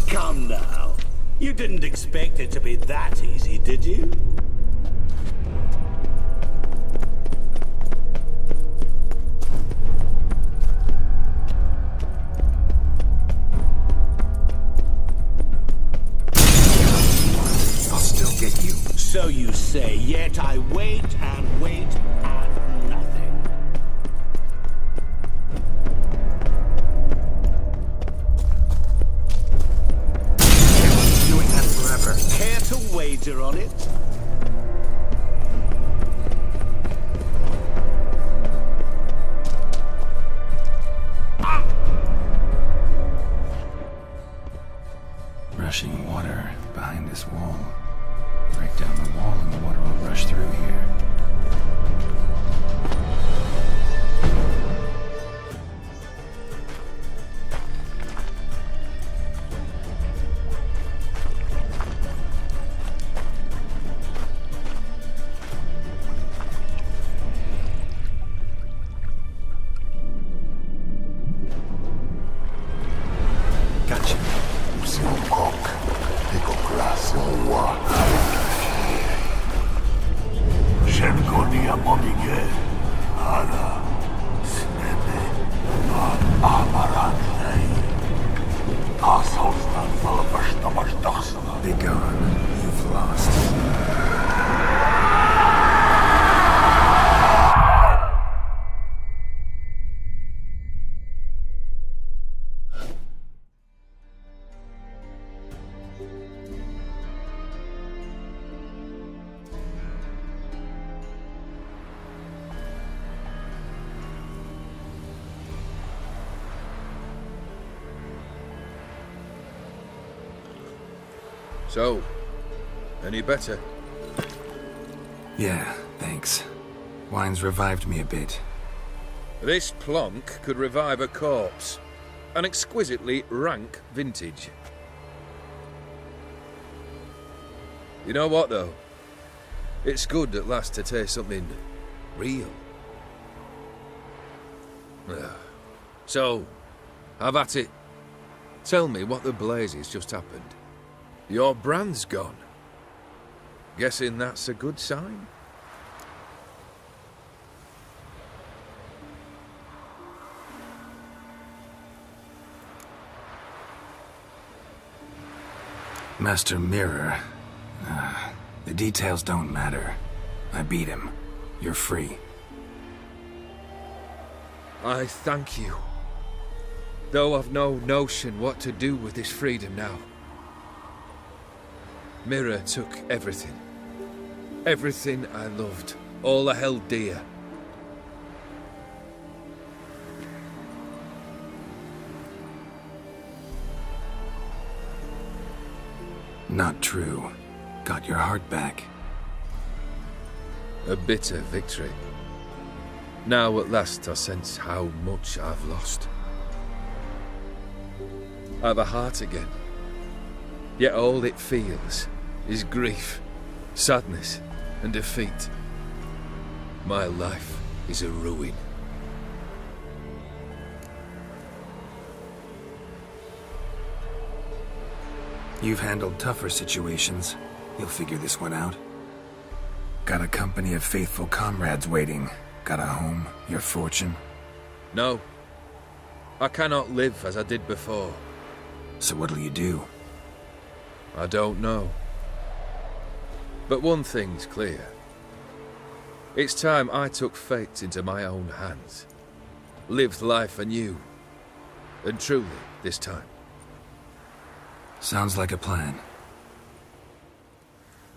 S13: Come now. You didn't expect it to be that easy, did you?
S18: I'll still get you.
S13: So you say, yet I wait and wait and nothing.
S5: meter on it.
S1: Rushing water behind this wall. Break down the wall and the water will rush through here.
S4: So, any better?
S1: Yeah, thanks. Wine's revived me a bit.
S4: This plonk could revive a corpse. An exquisitely rank vintage. You know what, though? It's good at last to taste something real. So, have at it. Tell me what the blazes just happened. Your brand's gone. Guessing that's a good sign?
S1: Master Mirror. The details don't matter. I beat him. You're free.
S4: I thank you. Though I've no notion what to do with this freedom now. Mirror took everything. Everything I loved. All I held dear.
S1: Not true. Got your heart back.
S4: A bitter victory. Now at last I sense how much I've lost. I've a heart again. Yet all it feels is grief, sadness, and defeat. My life is a ruin.
S1: You've handled tougher situations. You'll figure this one out. Got a company of faithful comrades waiting. Got a home, your fortune.
S4: No. I cannot live as I did before.
S1: So what'll you do?
S4: I don't know. But one thing's clear. It's time I took fate into my own hands. Lived life anew. And truly, this time.
S1: Sounds like a plan.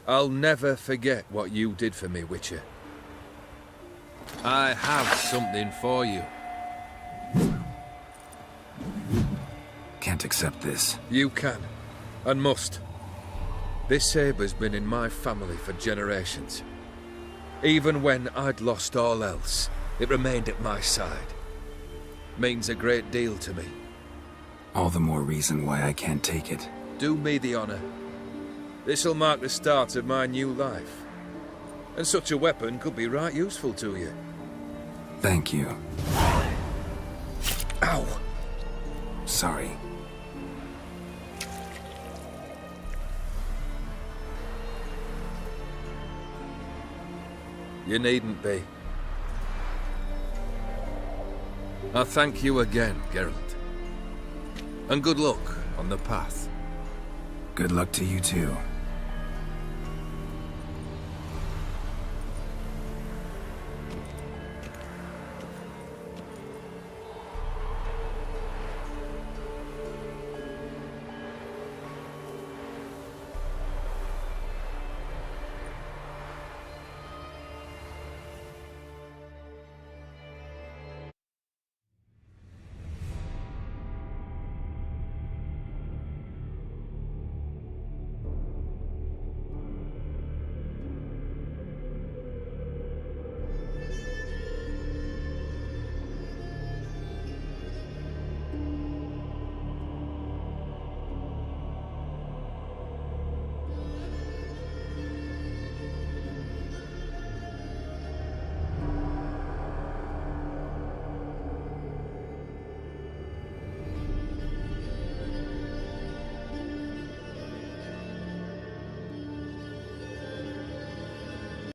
S4: I'll never forget what you did for me, Witcher. I have something for you.
S1: Can't accept this.
S4: You can, and must. This sabre's been in my family for generations. Even when I'd lost all else, it remained at my side. Means a great deal to me.
S1: All the more reason why I can't take it.
S4: Do me the honor. This'll mark the start of my new life. And such a weapon could be right useful to you.
S1: Thank you.
S4: Ow!
S1: Sorry.
S4: You needn't be. I thank you again, Geralt. And good luck on the path.
S1: Good luck to you too.